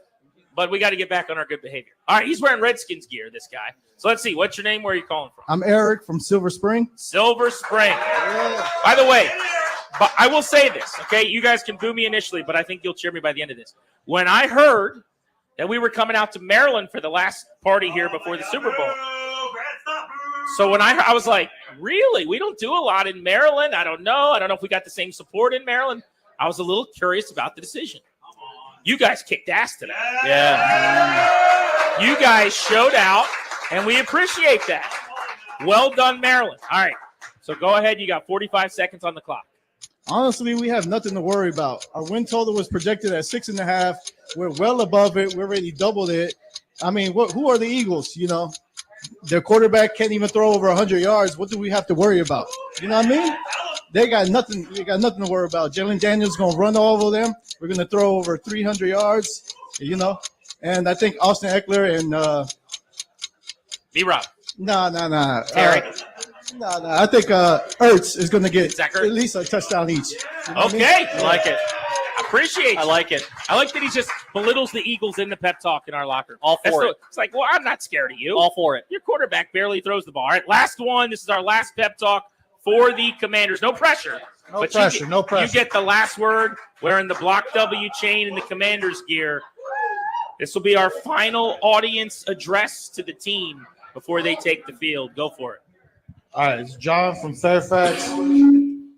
but we got to get back on our good behavior. All right, he's wearing Redskins gear, this guy. So let's see. What's your name? Where are you calling from? I'm Eric from Silver Spring. Silver Spring. By the way, but I will say this, okay? You guys can boo me initially, but I think you'll cheer me by the end of this. When I heard that we were coming out to Maryland for the last party here before the Super Bowl, so when I was like, really? We don't do a lot in Maryland? I don't know. I don't know if we got the same support in Maryland. I was a little curious about the decision. You guys kicked ass today. Yeah. You guys showed out, and we appreciate that. Well done, Maryland. All right. So go ahead. You got 45 seconds on the clock. Honestly, we have nothing to worry about. Our win total was projected at 6.5. We're well above it. We already doubled it. I mean, who are the Eagles? You know, their quarterback can't even throw over 100 yards. What do we have to worry about? You know what I mean? They got nothing. They got nothing to worry about. Jalen Daniels going to run all over them. We're going to throw over 300 yards. You know, and I think Austin Eckler and B-Rob. No. Terry. No. I think Ertz is going to get at least a touchdown each. You know what I mean? Okay. I like it. I appreciate you. I like it. I like that he just belittles the Eagles in the pep talk in our locker room. All for it. It's like, well, I'm not scared of you. All for it. Your quarterback barely throws the ball. All right, last one. This is our last pep talk for the Commanders. No pressure. No But pressure, no You pressure. get the last word wearing the Block W chain and the Commander's gear. This will be our final audience address to the team before they take the field. Go for it. All right, it's John from Fairfax.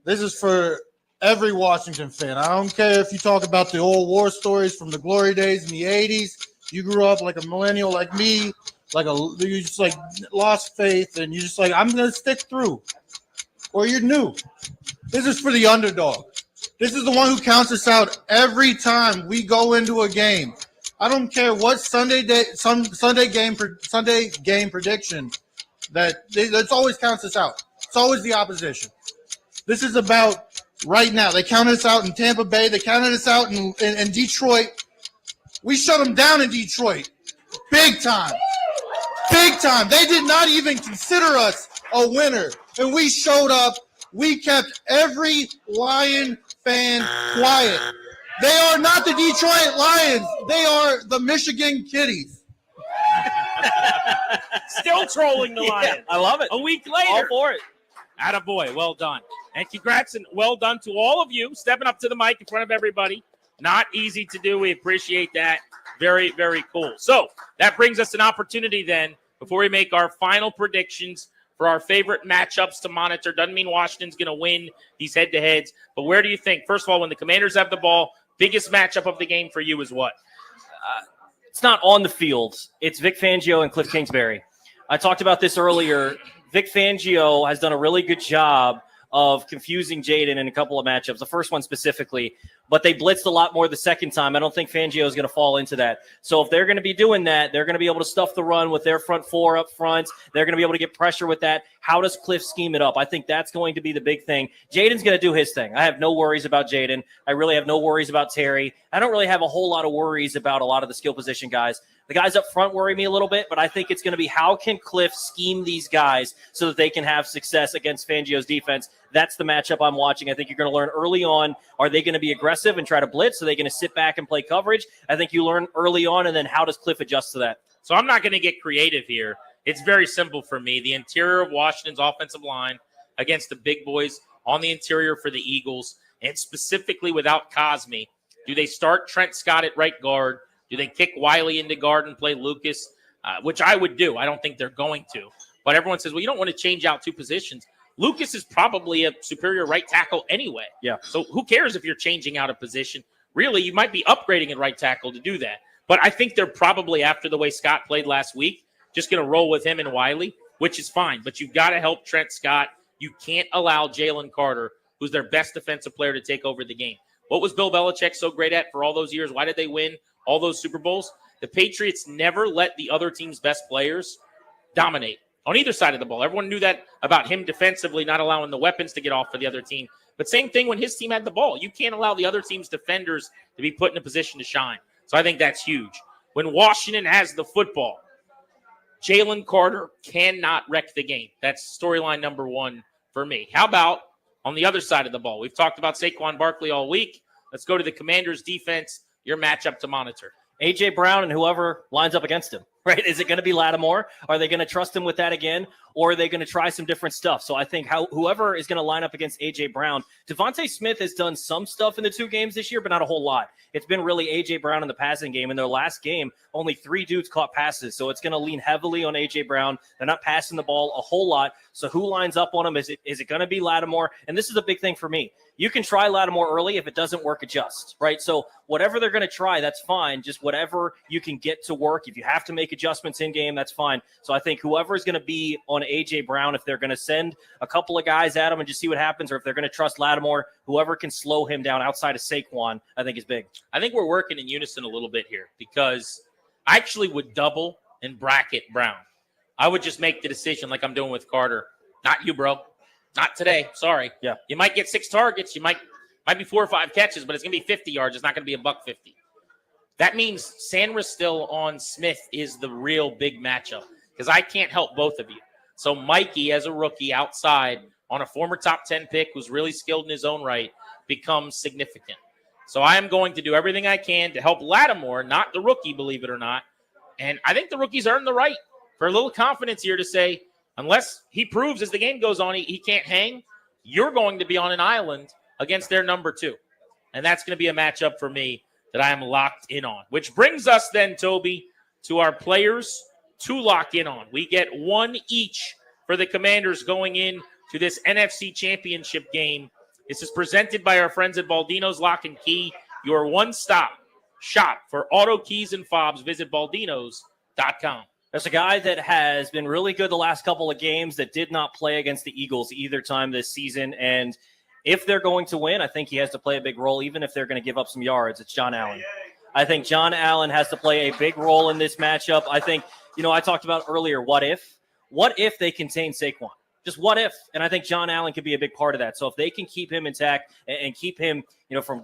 This is for every Washington fan. I don't care if you talk about the old war stories from the glory days in the 80s. You grew up like a millennial like me, you just like lost faith, and you're just like, I'm going to stick through. Or you're new. This is for the underdog. This is the one who counts us out every time we go into a game. I don't care what Sunday game prediction that always counts us out. It's always the opposition. This is about right now. They counted us out in Tampa Bay. They counted us out in Detroit. We shut them down in Detroit. Big time. Big time. They did not even consider us a winner. And we showed up. We kept every Lion fan quiet. They are not the Detroit Lions. They are the Michigan Caddies. Still trolling the Lions. I love it. A week later. All for it. Attaboy. Well done. And congrats and well done to all of you stepping up to the mic in front of everybody. Not easy to do. We appreciate that. Very, very cool. So that brings us an opportunity then, before we make our final predictions for our favorite matchups to monitor. Doesn't mean Washington's going to win these head-to-heads, but where do you think, first of all, when the Commanders have the ball, biggest matchup of the game for you is what? It's not on the field. It's Vic Fangio and Cliff Kingsbury. I talked about this earlier. Vic Fangio has done a really good job of confusing Jaden in a couple of matchups, the first one specifically, but they blitzed a lot more the second time. I don't think Fangio is going to fall into that. So if they're going to be doing that, they're going to be able to stuff the run with their front four up front. They're going to be able to get pressure with that. How does Cliff scheme it up? I think that's going to be the big thing. Jaden's going to do his thing. I have no worries about Jaden. I really have no worries about Terry. I don't really have a whole lot of worries about a lot of the skill position guys. The guys up front worry me a little bit, but I think it's going to be how can Cliff scheme these guys so that they can have success against Fangio's defense. That's the matchup I'm watching. I think you're going to learn early on, are they going to be aggressive and try to blitz? Are they going to sit back and play coverage? I think you learn early on, and then how does Cliff adjust to that? So I'm not going to get creative here. It's very simple for me. The interior of Washington's offensive line against the big boys on the interior for the Eagles, and specifically without Cosme. Do they start Trent Scott at right guard? Do they kick Wiley into guard and play Lucas, which I would do? I don't think they're going to. But everyone says, well, you don't want to change out two positions. Lucas is probably a superior right tackle anyway. Yeah. So who cares if you're changing out a position? Really, you might be upgrading at right tackle to do that. But I think they're probably, after the way Scott played last week, just going to roll with him and Wiley, which is fine. But you've got to help Trent Scott. You can't allow Jalen Carter, who's their best defensive player, to take over the game. What was Bill Belichick so great at for all those years? Why did they win all those Super Bowls? The Patriots never let the other team's best players dominate on either side of the ball. Everyone knew that about him defensively, not allowing the weapons to get off for the other team. But same thing when his team had the ball. You can't allow the other team's defenders to be put in a position to shine. So I think that's huge. When Washington has the football, Jalen Carter cannot wreck the game. That's storyline number one for me. How about on the other side of the ball? We've talked about Saquon Barkley all week. Let's go to the Commanders' defense, your matchup to monitor. A.J. Brown and whoever lines up against him, right? Is it going to be Lattimore? Are they going to trust him with that again? Or are they going to try some different stuff? So I think whoever is going to line up against A.J. Brown, Devontae Smith has done some stuff in the two games this year, but not a whole lot. It's been really A.J. Brown in the passing game. In their last game, only 3 dudes caught passes. So it's going to lean heavily on A.J. Brown. They're not passing the ball a whole lot. So who lines up on him? Is it going to be Lattimore? And this is a big thing for me. You can try Lattimore early. If it doesn't work, adjust, right? So whatever they're going to try, that's fine. Just whatever you can get to work. If you have to make adjustments in game, that's fine. So I think whoever is going to be on A.J. Brown, if they're going to send a couple of guys at him and just see what happens, or if they're going to trust Lattimore, whoever can slow him down outside of Saquon, I think is big. I think we're working in unison a little bit here because I actually would double and bracket Brown. I would just make the decision like I'm doing with Carter. Not you, bro. Not today. Sorry. Yeah. You might get 6 targets. You might be 4 or 5 catches, but it's going to be 50 yards. It's not going to be $150. That means Sandra still on Smith is the real big matchup because I can't help both of you. So Mikey, as a rookie outside on a former top 10 pick who's really skilled in his own right, becomes significant. So I am going to do everything I can to help Lattimore, not the rookie, believe it or not. And I think the rookie's earned the right for a little confidence here to say, unless he proves as the game goes on he can't hang, you're going to be on an island against their number 2. And that's going to be a matchup for me that I am locked in on. Which brings us then, Toby, to our players to lock in on. We get one each for the Commanders going in to this NFC Championship game. This is presented by our friends at Baldino's Lock and Key, your one-stop shop for auto keys and fobs. Visit baldinos.com. There's a guy that has been really good the last couple of games that did not play against the Eagles either time this season. And if they're going to win, I think he has to play a big role, even if they're going to give up some yards. It's John Allen. I think John Allen has to play a big role in this matchup. I think, I talked about earlier, what if? What if they contain Saquon? Just what if? And I think John Allen could be a big part of that. So if they can keep him intact and keep him, from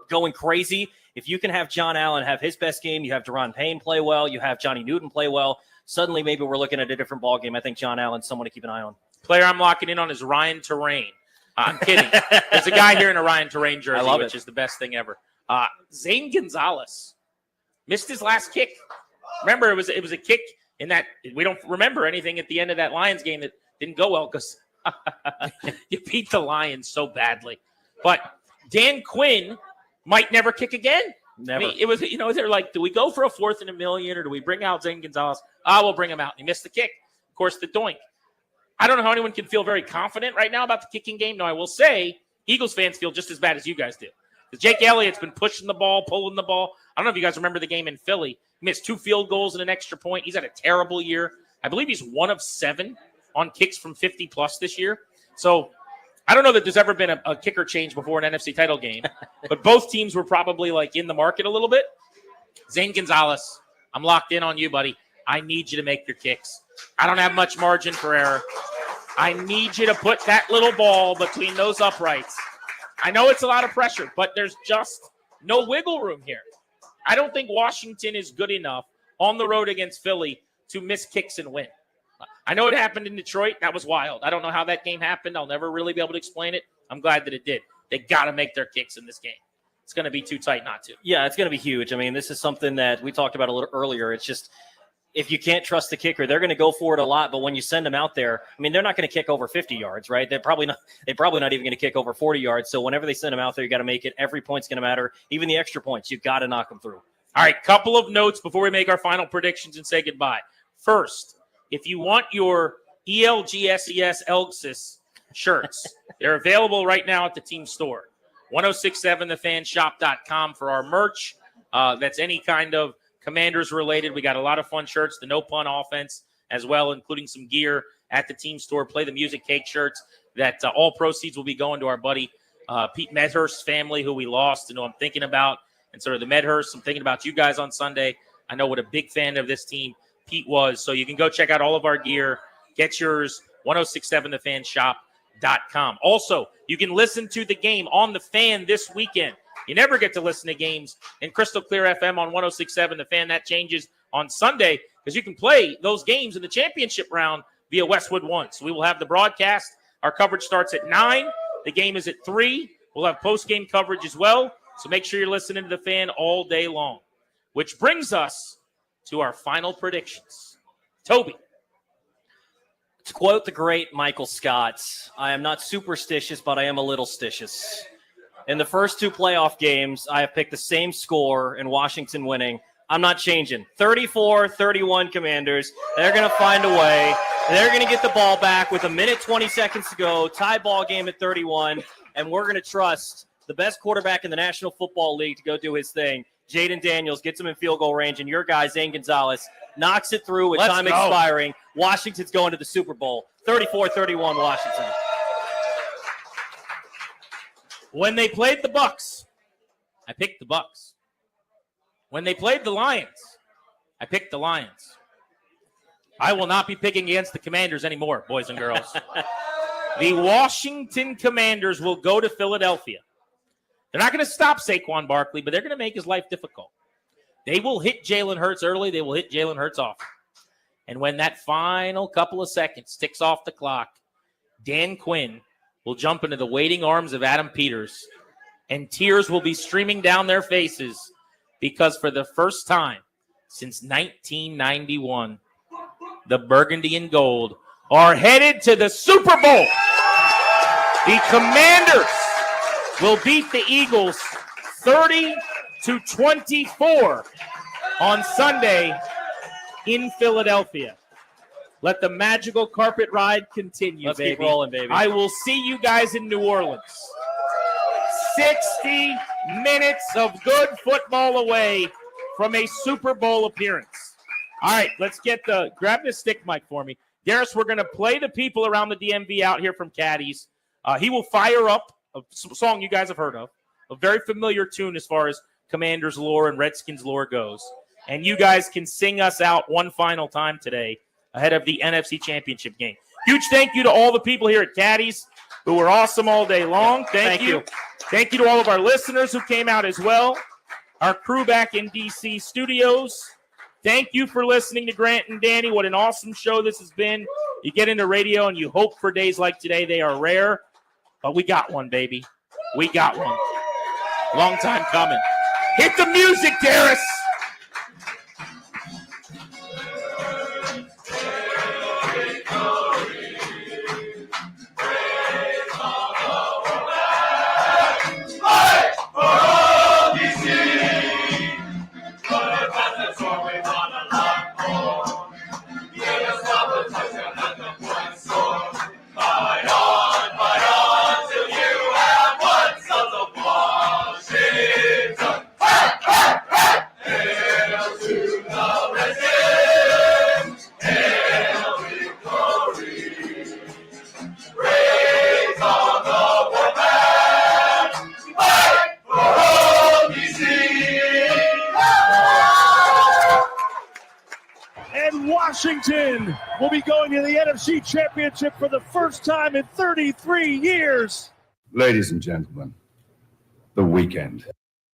going crazy, if you can have John Allen have his best game, you have Deron Payne play well, you have Johnny Newton play well, suddenly maybe we're looking at a different ball game. I think John Allen's someone to keep an eye on. Player I'm locking in on is Ryan Terrain. I'm kidding. There's a guy here in a Ryan Terrain jersey, which is the best thing ever. Zane Gonzalez missed his last kick. Remember, it was a kick in that we don't remember anything at the end of that Lions game that didn't go well because you beat the Lions so badly. But Dan Quinn might never kick again. Never. I mean, it was, they're like, do we go for a 4th and $1 million or do we bring out Zane Gonzalez? We'll bring him out. And he missed the kick. Of course, the doink. I don't know how anyone can feel very confident right now about the kicking game. Now, I will say Eagles fans feel just as bad as you guys do. Because Jake Elliott's been pushing the ball, pulling the ball. I don't know if you guys remember the game in Philly. He missed 2 field goals and an extra point. He's had a terrible year. I believe he's 1 of 7 on kicks from 50-plus this year. So I don't know that there's ever been a kicker change before an NFC title game. But both teams were probably in the market a little bit. Zane Gonzalez, I'm locked in on you, buddy. I need you to make your kicks. I don't have much margin for error. I need you to put that little ball between those uprights. I know it's a lot of pressure, but there's just no wiggle room here. I don't think Washington is good enough on the road against Philly to miss kicks and win. I know it happened in Detroit. That was wild. I don't know how that game happened. I'll never really be able to explain it. I'm glad that it did. They got to make their kicks in this game. It's going to be too tight not to. Yeah, it's going to be huge. I mean, this is something that we talked about a little earlier. It's just if you can't trust the kicker, they're going to go for it a lot. But when you send them out there, I mean, they're not going to kick over 50 yards, right? They're probably not even going to kick over 40 yards. So whenever they send them out there, you got to make it. Every point's going to matter. Even the extra points, you got to knock them through. All right, couple of notes before we make our final predictions and say goodbye. First, if you want your ELGSES Elgsis shirts, they're available right now at the team store. 1067thefanshop.com for our merch. That's any kind of Commanders related. We got a lot of fun shirts, the no pun offense as well, including some gear at the team store. Play the music cake shirts that all proceeds will be going to our buddy Pete Medhurst's family, who we lost and who I'm thinking about. And sort of the Medhurst, I'm thinking about you guys on Sunday. I know what a big fan of this team Pete was. So you can go check out all of our gear. Get yours, 1067thefanshop.com. Also, you can listen to the game on The Fan this weekend. You never get to listen to games in Crystal Clear FM on 1067 The Fan. That changes on Sunday because you can play those games in the championship round via Westwood One. So we will have the broadcast. Our coverage starts at 9. The game is at 3. We'll have post-game coverage as well. So make sure you're listening to The Fan all day long. Which brings us to our final predictions. Toby. To quote the great Michael Scott, I am not superstitious, but I am a little stitious. In the first 2 playoff games, I have picked the same score and Washington winning. I'm not changing. 34-31 Commanders. They're going to find a way. They're going to get the ball back with 1:20 to go. Tie ball game at 31. And we're going to trust the best quarterback in the National Football League to go do his thing. Jaden Daniels gets him in field goal range, and your guy, Zane Gonzalez, knocks it through with time expiring. Washington's going to the Super Bowl. 34-31 Washington. When they played the Bucks, I picked the Bucks. When they played the Lions, I picked the Lions. I will not be picking against the Commanders anymore, boys and girls. The Washington Commanders will go to Philadelphia. They're not going to stop Saquon Barkley, but they're going to make his life difficult. They will hit Jalen Hurts early. They will hit Jalen Hurts often. And when that final couple of seconds ticks off the clock, Dan Quinn will jump into the waiting arms of Adam Peters, and tears will be streaming down their faces because for the first time since 1991, the Burgundy and Gold are headed to the Super Bowl. The Commanders will beat the Eagles 30-24 on Sunday in Philadelphia. Let the magical carpet ride continue, Let's baby. keep rolling, baby. I will see you guys in New Orleans. 60 minutes of good football away from a Super Bowl appearance. All right, let's grab this stick mic for me. Darius, we're going to play the people around the DMV out here from Caddies. He will fire up a song you guys have heard of, a very familiar tune as far as Commanders lore and Redskins lore goes. And you guys can sing us out one final time today ahead of the NFC Championship game. Huge thank you to all the people here at Caddies who were awesome all day long. Thank you. Thank you to all of our listeners who came out as well. Our crew back in DC studios. Thank you for listening to Grant and Danny. What an awesome show this has been. You get into radio and you hope for days like today. They are rare, but we got one, baby. We got one. Long time coming. Hit the music, Darius. Washington will be going to the NFC Championship for the first time in 33 years. Ladies and gentlemen, the weekend.